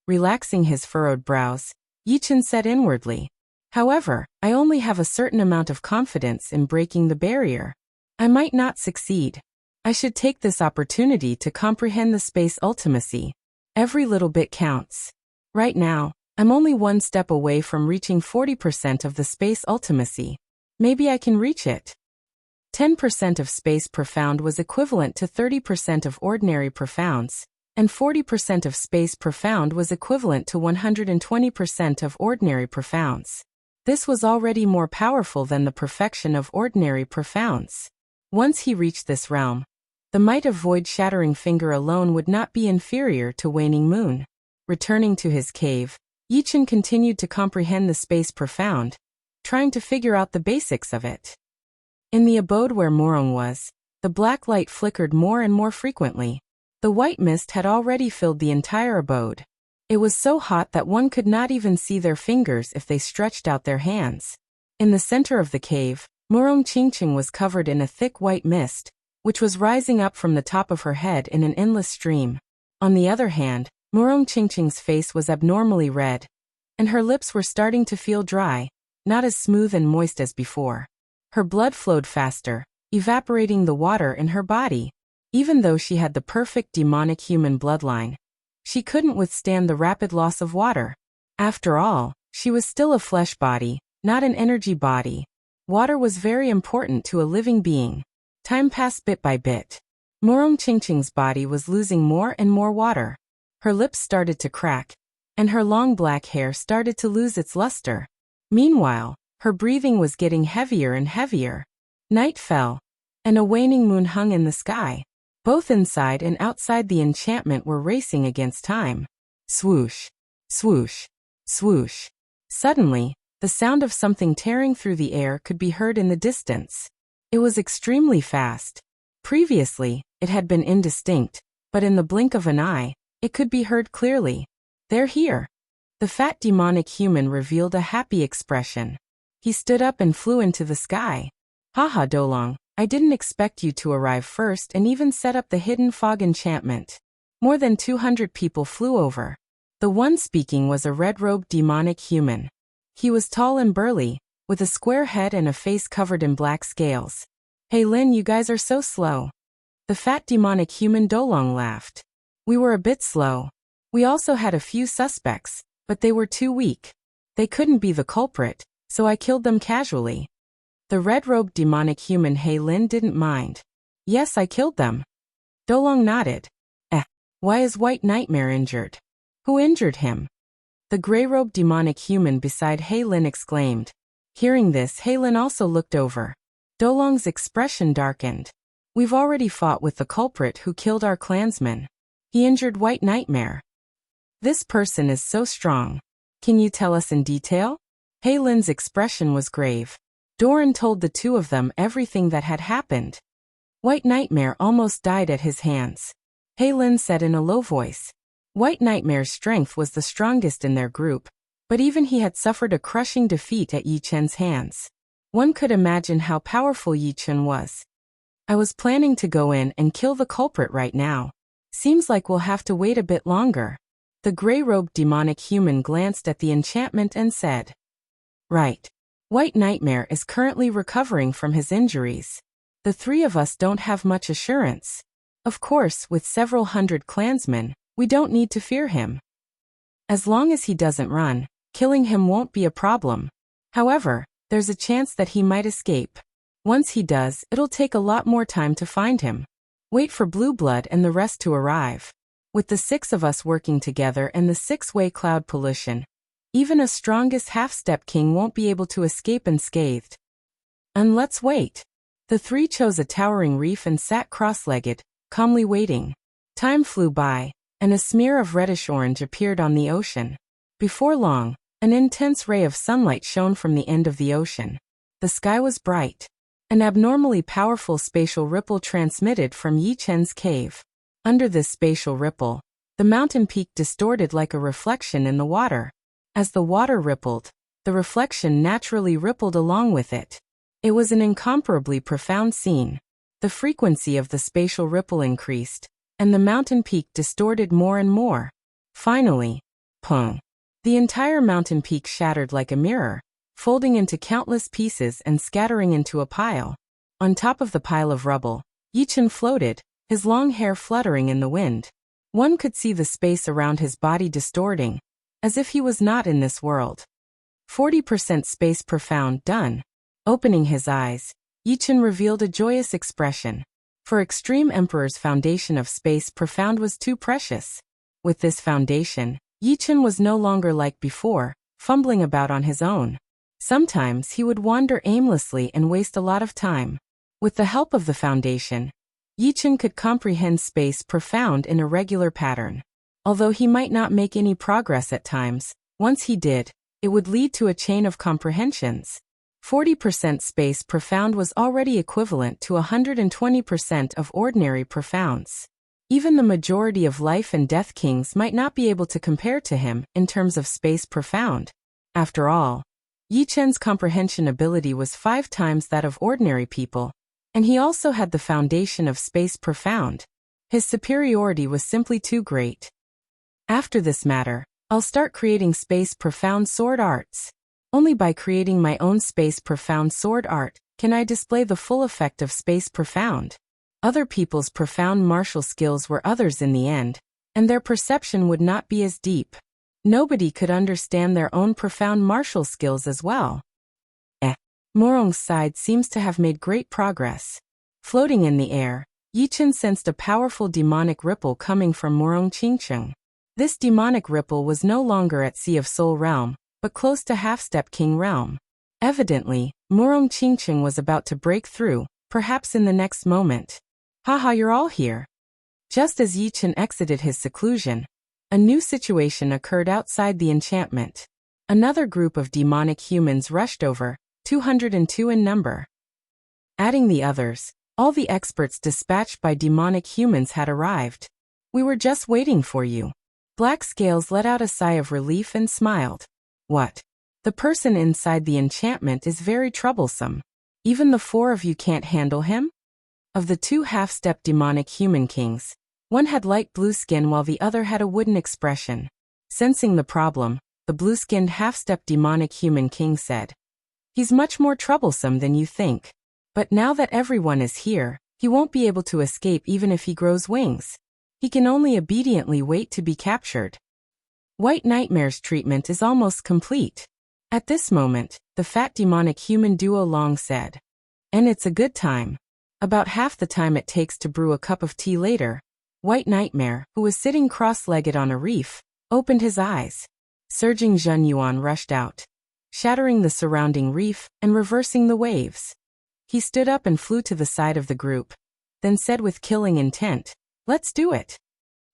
Relaxing his furrowed brows, Yichen said inwardly. However, I only have a certain amount of confidence in breaking the barrier. I might not succeed. I should take this opportunity to comprehend the space ultimacy. Every little bit counts. Right now, I'm only one step away from reaching 40% of the space ultimacy. Maybe I can reach it. 10% of space profound was equivalent to 30% of ordinary profounds, and 40% of space profound was equivalent to 120% of ordinary profounds. This was already more powerful than the perfection of ordinary profounds. Once he reached this realm, the might of void-shattering finger alone would not be inferior to waning moon. Returning to his cave, Yichen continued to comprehend the space profound, trying to figure out the basics of it. In the abode where Morong was, the black light flickered more and more frequently. The white mist had already filled the entire abode. It was so hot that one could not even see their fingers if they stretched out their hands. In the center of the cave, Morong Qingqing was covered in a thick white mist, which was rising up from the top of her head in an endless stream. On the other hand, Morong Qingqing's face was abnormally red, and her lips were starting to feel dry, not as smooth and moist as before. Her blood flowed faster, evaporating the water in her body. Even though she had the perfect demonic human bloodline, she couldn't withstand the rapid loss of water. After all, she was still a flesh body, not an energy body. Water was very important to a living being. Time passed bit by bit. Morong Qingqing's body was losing more and more water. Her lips started to crack, and her long black hair started to lose its luster. Meanwhile, her breathing was getting heavier and heavier. Night fell, and a waning moon hung in the sky. Both inside and outside the enchantment were racing against time. Swoosh, swoosh, swoosh. Suddenly, the sound of something tearing through the air could be heard in the distance. It was extremely fast. Previously, it had been indistinct, but in the blink of an eye, it could be heard clearly. They're here. The fat demonic human revealed a happy expression. He stood up and flew into the sky. Haha, Dolong, I didn't expect you to arrive first and even set up the hidden fog enchantment. More than 200 people flew over. The one speaking was a red-robed demonic human. He was tall and burly, with a square head and a face covered in black scales. Hey Lin, you guys are so slow. The fat demonic human Dolong laughed. We were a bit slow. We also had a few suspects, but they were too weak. They couldn't be the culprit, so I killed them casually. The red-robed demonic human He Lin didn't mind. Yes, I killed them. Dolong nodded. Why is White Nightmare injured? Who injured him? The gray-robed demonic human beside He Lin exclaimed. Hearing this, He Lin also looked over. Dolong's expression darkened. We've already fought with the culprit who killed our clansman. He injured White Nightmare. This person is so strong. Can you tell us in detail? He Lin's expression was grave. Doran told the two of them everything that had happened. White Nightmare almost died at his hands. He Lin said in a low voice. White Nightmare's strength was the strongest in their group, but even he had suffered a crushing defeat at Yi Chen's hands. One could imagine how powerful Yi Chen was. I was planning to go in and kill the culprit right now. Seems like we'll have to wait a bit longer. The gray-robed demonic human glanced at the enchantment and said. Right. White Nightmare is currently recovering from his injuries. The three of us don't have much assurance. Of course, with several hundred clansmen, we don't need to fear him. As long as he doesn't run, killing him won't be a problem. However, there's a chance that he might escape. Once he does, it'll take a lot more time to find him. Wait for Blue Blood and the rest to arrive. With the 6 of us working together and the 6-way cloud pollution, even a strongest half-step king won't be able to escape unscathed. And let's wait. The 3 chose a towering reef and sat cross-legged, calmly waiting. Time flew by, and a smear of reddish-orange appeared on the ocean. Before long, an intense ray of sunlight shone from the end of the ocean. The sky was bright. An abnormally powerful spatial ripple transmitted from Yi Chen's cave. Under this spatial ripple, the mountain peak distorted like a reflection in the water. As the water rippled, the reflection naturally rippled along with it. It was an incomparably profound scene. The frequency of the spatial ripple increased, and the mountain peak distorted more and more. Finally, pong! The entire mountain peak shattered like a mirror, folding into countless pieces and scattering into a pile. On top of the pile of rubble, Yichen floated, his long hair fluttering in the wind. One could see the space around his body distorting, as if he was not in this world. 40% space profound done. Opening his eyes, Yichen revealed a joyous expression. For Extreme Emperor's foundation of space profound was too precious. With this foundation, Yichen was no longer like before, fumbling about on his own. Sometimes he would wander aimlessly and waste a lot of time. With the help of the foundation, Yichen could comprehend space profound in a regular pattern. Although he might not make any progress at times, once he did, it would lead to a chain of comprehensions. 40% space profound was already equivalent to 120% of ordinary profounds. Even the majority of life and death kings might not be able to compare to him in terms of space profound. After all, Yichen's comprehension ability was 5 times that of ordinary people, and he also had the foundation of space profound. His superiority was simply too great. After this matter, I'll start creating space profound sword arts. Only by creating my own space profound sword art can I display the full effect of space profound. Other people's profound martial skills were others in the end, and their perception would not be as deep. Nobody could understand their own profound martial skills as well. Morong's side seems to have made great progress. Floating in the air, Yichen sensed a powerful demonic ripple coming from Morong Qingcheng. This demonic ripple was no longer at Sea of Soul Realm, but close to Half-Step King Realm. Evidently, Morong Qingcheng was about to break through, perhaps in the next moment. Haha, you're all here. Just as Yichen exited his seclusion, a new situation occurred outside the enchantment. Another group of demonic humans rushed over, 202 in number. Adding the others, all the experts dispatched by demonic humans had arrived. We were just waiting for you. Black Scales let out a sigh of relief and smiled. What? The person inside the enchantment is very troublesome. Even the 4 of you can't handle him? Of the 2 half-step demonic human kings, one had light blue skin while the other had a wooden expression. Sensing the problem, the blue-skinned half-step demonic human king said, "He's much more troublesome than you think. But now that everyone is here, he won't be able to escape even if he grows wings. He can only obediently wait to be captured." White Nightmare's treatment is almost complete. At this moment, the fat demonic human duo Long said, "And it's a good time." About half the time it takes to brew a cup of tea later, White Nightmare, who was sitting cross-legged on a reef, opened his eyes. Surging Zhen Yuan rushed out, shattering the surrounding reef and reversing the waves. He stood up and flew to the side of the group, then said with killing intent, "Let's do it.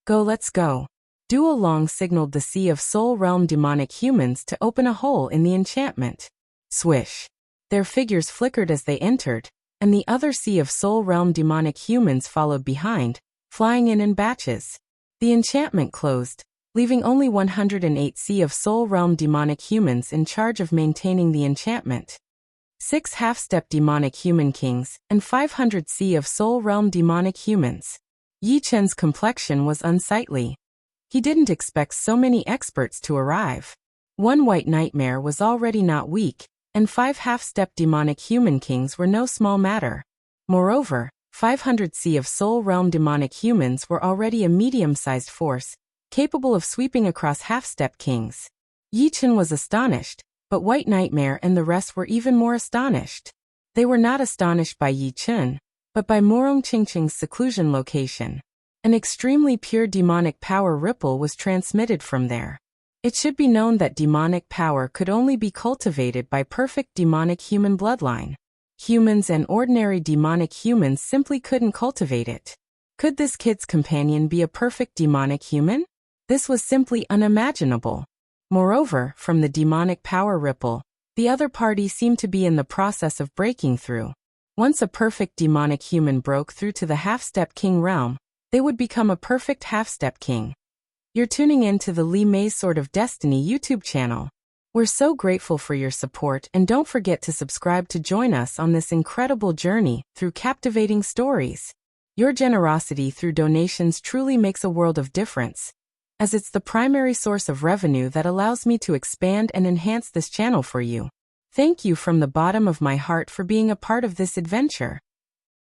Go, let's go." Duo Long signaled the Sea of Soul Realm demonic humans to open a hole in the enchantment. Swish! Their figures flickered as they entered, and the other Sea of Soul Realm demonic humans followed behind, flying in batches. The enchantment closed, leaving only 108 Sea of Soul Realm demonic humans in charge of maintaining the enchantment. 6 half-step demonic human kings, and 500 Sea of Soul Realm demonic humans. Yichen's complexion was unsightly. He didn't expect so many experts to arrive. 1 White Nightmare was already not weak, and 5 half-step demonic human kings were no small matter. Moreover, 500 Sea of Soul Realm demonic humans were already a medium-sized force, capable of sweeping across half-step kings. Yichen was astonished, but White Nightmare and the rest were even more astonished. They were not astonished by Yichen, but by Morong Qingcheng's seclusion location. An extremely pure demonic power ripple was transmitted from there. It should be known that demonic power could only be cultivated by perfect demonic human bloodline. Humans and ordinary demonic humans simply couldn't cultivate it. Could this kid's companion be a perfect demonic human? This was simply unimaginable. Moreover, from the demonic power ripple, the other party seemed to be in the process of breaking through. Once a perfect demonic human broke through to the half-step king realm, they would become a perfect half-step king. You're tuning in to the Li Mei's Sword of Destiny YouTube channel. We're so grateful for your support, and don't forget to subscribe to join us on this incredible journey through captivating stories. Your generosity through donations truly makes a world of difference, as it's the primary source of revenue that allows me to expand and enhance this channel for you. Thank you from the bottom of my heart for being a part of this adventure.